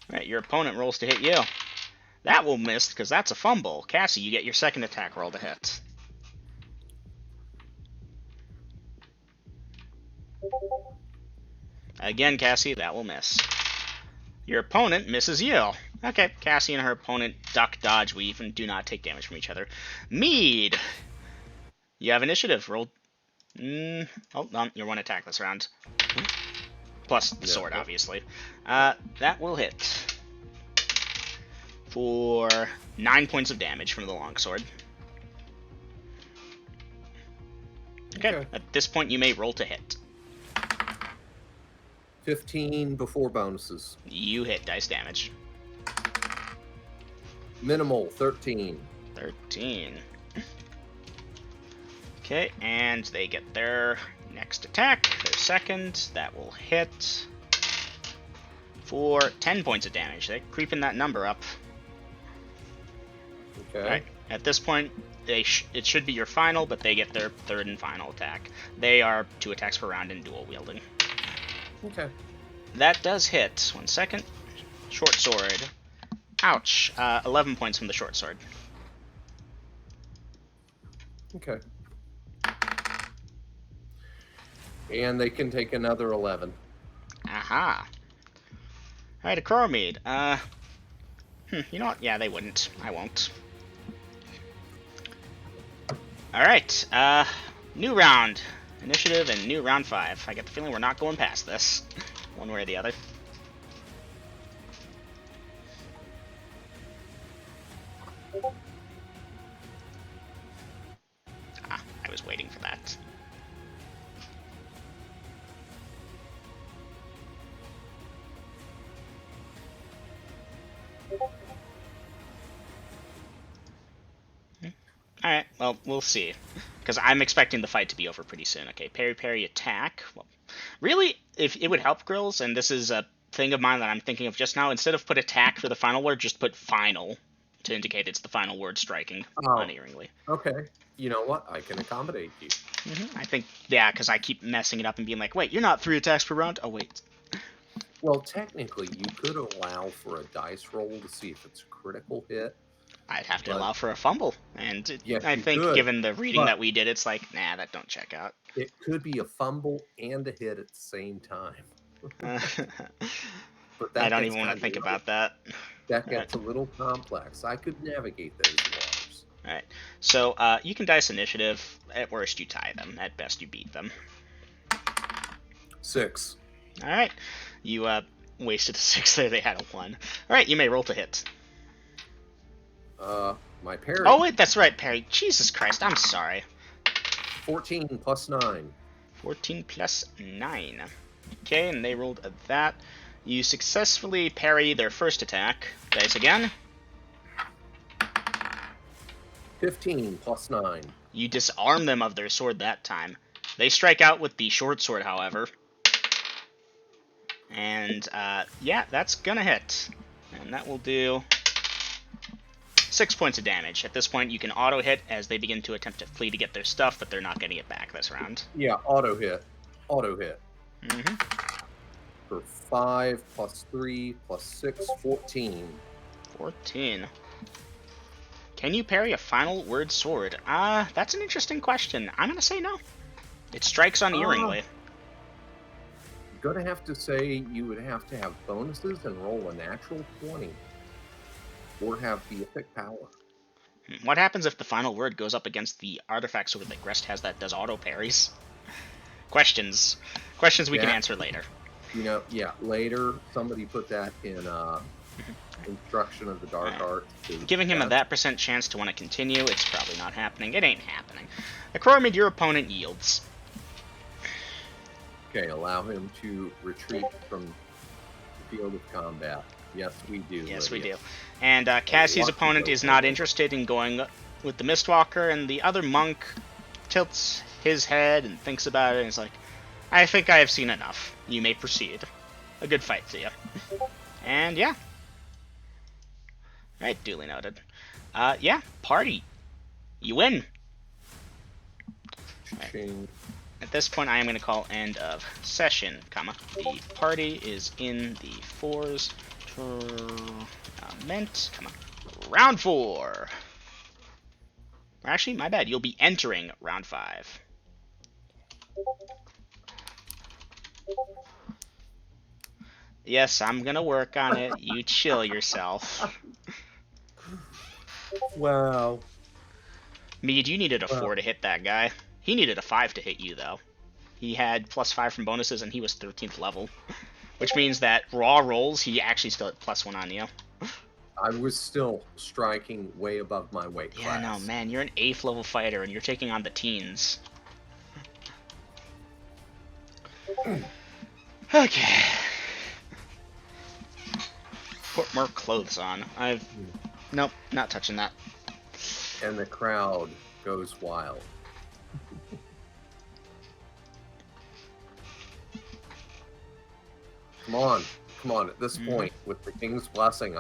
Alright, your opponent rolls to hit you. That will miss, because that's a fumble. Cassie, you get your second attack roll to hit. Again, Cassie, that will miss. Your opponent misses you. Okay, Cassie and her opponent duck, dodge, weave, and do not take damage from each other. Mead, you have initiative. Roll. Hold on, your one attack this round. Plus the sword, obviously. That will hit for 9 points of damage from the longsword. Okay, at this point you may roll to hit. 15 before bonuses. You hit dice damage. Minimal, 13. 13. Okay, and they get their next attack, their second. That will hit for 10 points of damage. They're creeping that number up. Okay. Right. At this point, it should be your final, but they get their third and final attack. They are 2 attacks per round in dual wielding. Okay. That does hit. 1 second. Short sword. Ouch. 11 points from the short sword. Okay. And they can take another 11. Aha. Alright, a Coromede. You know what? Yeah, they wouldn't. I won't. Alright, new round. Initiative and new round 5. I get the feeling we're not going past this. One way or the other. Ah, I was waiting for that. Alright, well, we'll see. Because I'm expecting the fight to be over pretty soon. Okay, parry, attack. Well, really, if it would help, Grills, and this is a thing of mine that I'm thinking of just now, instead of put attack for the final word, just put final to indicate it's the final word striking unerringly. Okay. You know what? I can accommodate you. I think, yeah, because I keep messing it up and being like, wait, you're not 3 attacks per round? Oh, wait. Well, technically, you could allow for a dice roll to see if it's a critical hit. I'd have to But- allow for a fumble. And Yes, I you think could, given the reading but- that we did, it's like, nah, that don't check out. It could be a fumble and a hit at the same time. But that I don't gets even want to kinda think little- about that. That gets a little complex. I could navigate those waters. Alright, so you can dice initiative. At worst, you tie them. At best, you beat them. 6. Alright, you wasted a 6 there. They had a 1. Alright, you may roll to hit. My parry. Oh, wait, that's right, parry. Jesus Christ, I'm sorry. 14 plus 9. 14 plus 9. Okay, and they rolled a that. You successfully parry their first attack. Dice again. 15 plus 9. You disarm them of their sword that time. They strike out with the short sword, however. And, yeah, that's gonna hit. And that will do 6 points of damage. At this point, you can auto-hit as they begin to attempt to flee to get their stuff, but they're not getting it back this round. Yeah, auto hit. Auto hit. Mm-hmm. For 5 plus 3 plus 6, 14. 14. Can you parry a final word sword? That's an interesting question. I'm gonna say no. It strikes unerringly. You're going to have to say you would have to have bonuses and roll a natural 20. Or have the epic power. What happens if the final word goes up against the artifact sword that Grest has that does auto parries? Questions. Questions we can Yeah. answer later. You know, yeah, later somebody put that in instruction of the dark Right. art. Giving him a that % chance to want to continue, it's probably not happening. It ain't happening. Akromid, your opponent yields. Okay, allow him to retreat from the field of combat. Yes, we do. Yes, we Lydia. do. And Cassie's lucky opponent is go not for it. interested in going with the Mistwalker, and the other monk tilts his head and thinks about it, and is like, I think I have seen enough. You may proceed. A good fight to you. And yeah. Right, duly noted. Yeah, party. You win. Ching. At this point, I am going to call end of session, comma. The party is in the 4's tournament, comma. Round 4. Actually, my bad. You'll be entering round 5. Yes, I'm going to work on it. You chill yourself. Wow. Mead, you needed a Wow. 4 to hit that guy. He needed a 5 to hit you, though. He had +5 from bonuses, and he was 13th level. Which means that raw rolls, he actually still had +1 on you. I was still striking way above my weight Yeah, class. no, man, you're an 8th level fighter, and you're taking on the teens. Okay. Put more clothes on. Nope, not touching that. And the crowd goes wild. Come on. At this point, with the king's blessing, I'm